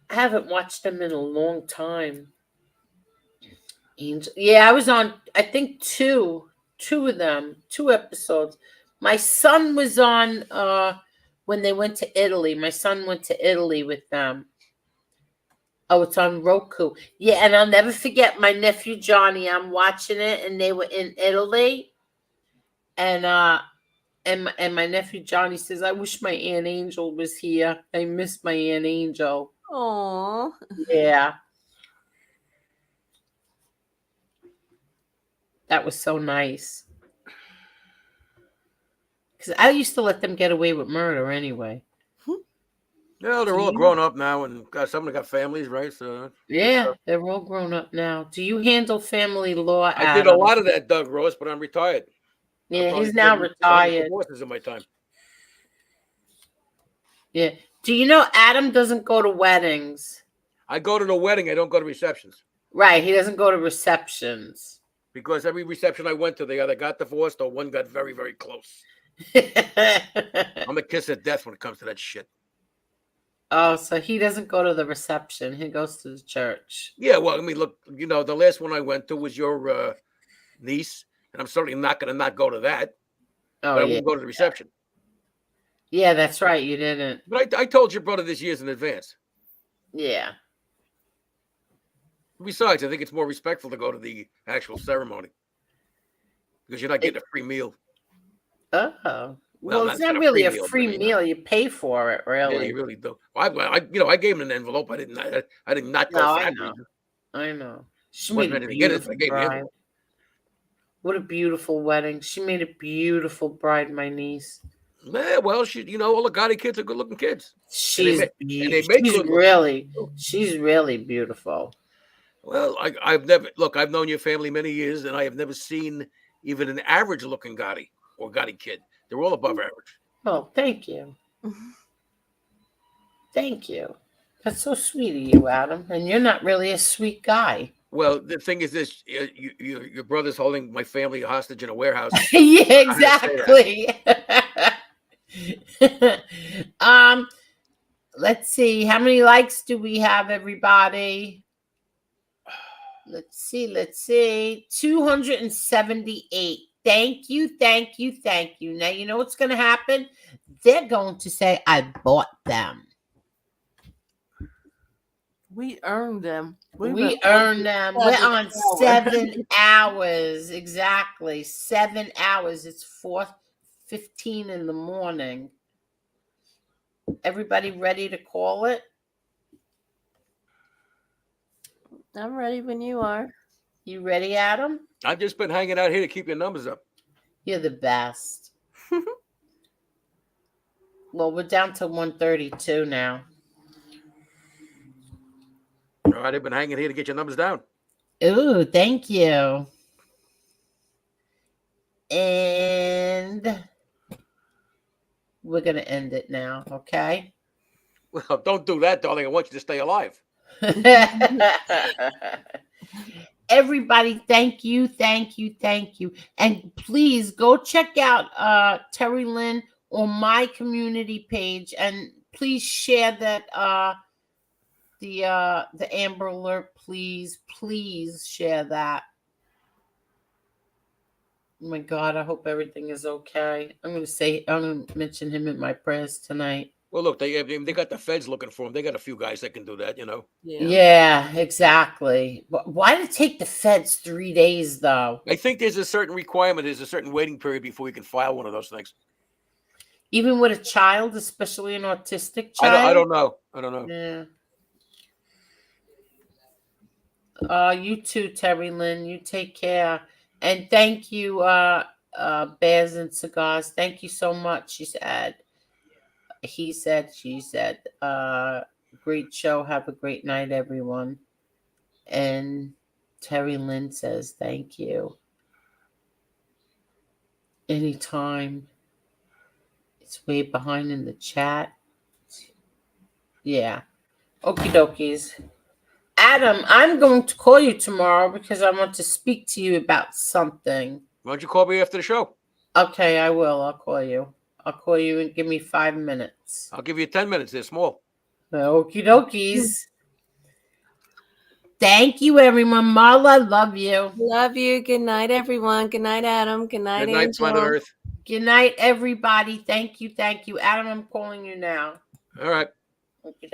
I haven't watched them in a long time. Yeah, I was on, I think two of them, 2 episodes. My son was on when they went to Italy. My son went to Italy with them. Oh, it's on Roku. Yeah, and I'll never forget my nephew Johnny. I'm watching it, and they were in Italy, and my nephew Johnny says, "I wish my Aunt Angel was here. I miss my Aunt Angel." Aww. Yeah. That was so nice. Because I used to let them get away with murder anyway. Yeah, they're all grown up now, and some of them got families, right? So yeah, they're all grown up now. Do you handle family law? I did a lot of that, Doug Ross, but I'm retired. Yeah, he's now retired. Divorces in my time. Yeah. Do you know Adam doesn't go to weddings? I go to the wedding. I don't go to receptions. Right. He doesn't go to receptions. Because every reception I went to, they either got divorced or one got very, very close. I'm a kiss of death when it comes to that shit. Oh, so he doesn't go to the reception. He goes to the church. Yeah, well, I mean, look, you know, the last one I went to was your niece, and I'm certainly not going to not go to that. Oh, but I won't go to the reception. Yeah, that's right. You didn't. But I told your brother this years in advance. Yeah. Besides, I think it's more respectful to go to the actual ceremony because you're not getting a free meal. Oh. Well, it's not really a free meal. You pay for it, really. Yeah, you really do. I gave him an envelope. I did not go for that reason. I know. She Wasn't made a anything in it, beautiful I gave bride. him. What a beautiful wedding. She made a beautiful bride, my niece. Yeah, well, all the Gotti kids are good-looking kids. She's really beautiful. Well, I've known your family many years, and I have never seen even an average-looking Gotti or Gotti kid. They're all above average. Oh, thank you. Thank you. That's so sweet of you, Adam. And you're not really a sweet guy. Well, the thing is this: your brother's holding my family hostage in a warehouse. Yeah, exactly. Let's see. How many likes do we have, everybody? Let's see. 278. Thank you, thank you, thank you. Now, you know what's going to happen? They're going to say, I bought them. We earned them. We earned them. We're on 7 hours. Exactly. 7 hours. It's 4:15 in the morning. Everybody ready to call it? I'm ready when you are. You ready, Adam? I've just been hanging out here to keep your numbers up. You're the best. Well, we're down to 132 now. All right, I've been hanging here to get your numbers down. Ooh, thank you. And we're going to end it now, okay? Well, don't do that, darling. I want you to stay alive. Everybody, thank you, thank you, thank you. And please go check out Terry Lynn on my community page, and please share that the Amber Alert, please share that. Oh my God, I hope everything is okay. I'm gonna mention him in my prayers tonight. Well, look, they got the feds looking for him. They got a few guys that can do that, you know. Yeah, exactly. Why did it take the feds 3 days, though? I think there's a certain requirement. There's a certain waiting period before you can file one of those things. Even with a child, especially an autistic child? I don't know. I don't know. Yeah. You too, Terry Lynn. You take care. And thank you, Bears and Cigars. Thank you so much, she said. He said, she said, great show. Have a great night, everyone. And Terry Lynn says, thank you. Anytime. It's way behind in the chat. Yeah. Okie dokies. Adam, I'm going to call you tomorrow because I want to speak to you about something. Why don't you call me after the show? Okay, I will. I'll call you. I'll call you and give me 5 minutes. I'll give you 10 minutes. They're small. Okie dokies. Thank you, everyone. Marla, love you. Love you. Good night, everyone. Good night, Adam. Good night, Good night, Angel. Planet Earth. Good night, everybody. Thank you. Thank you. Adam, I'm calling you now. All right. Okay.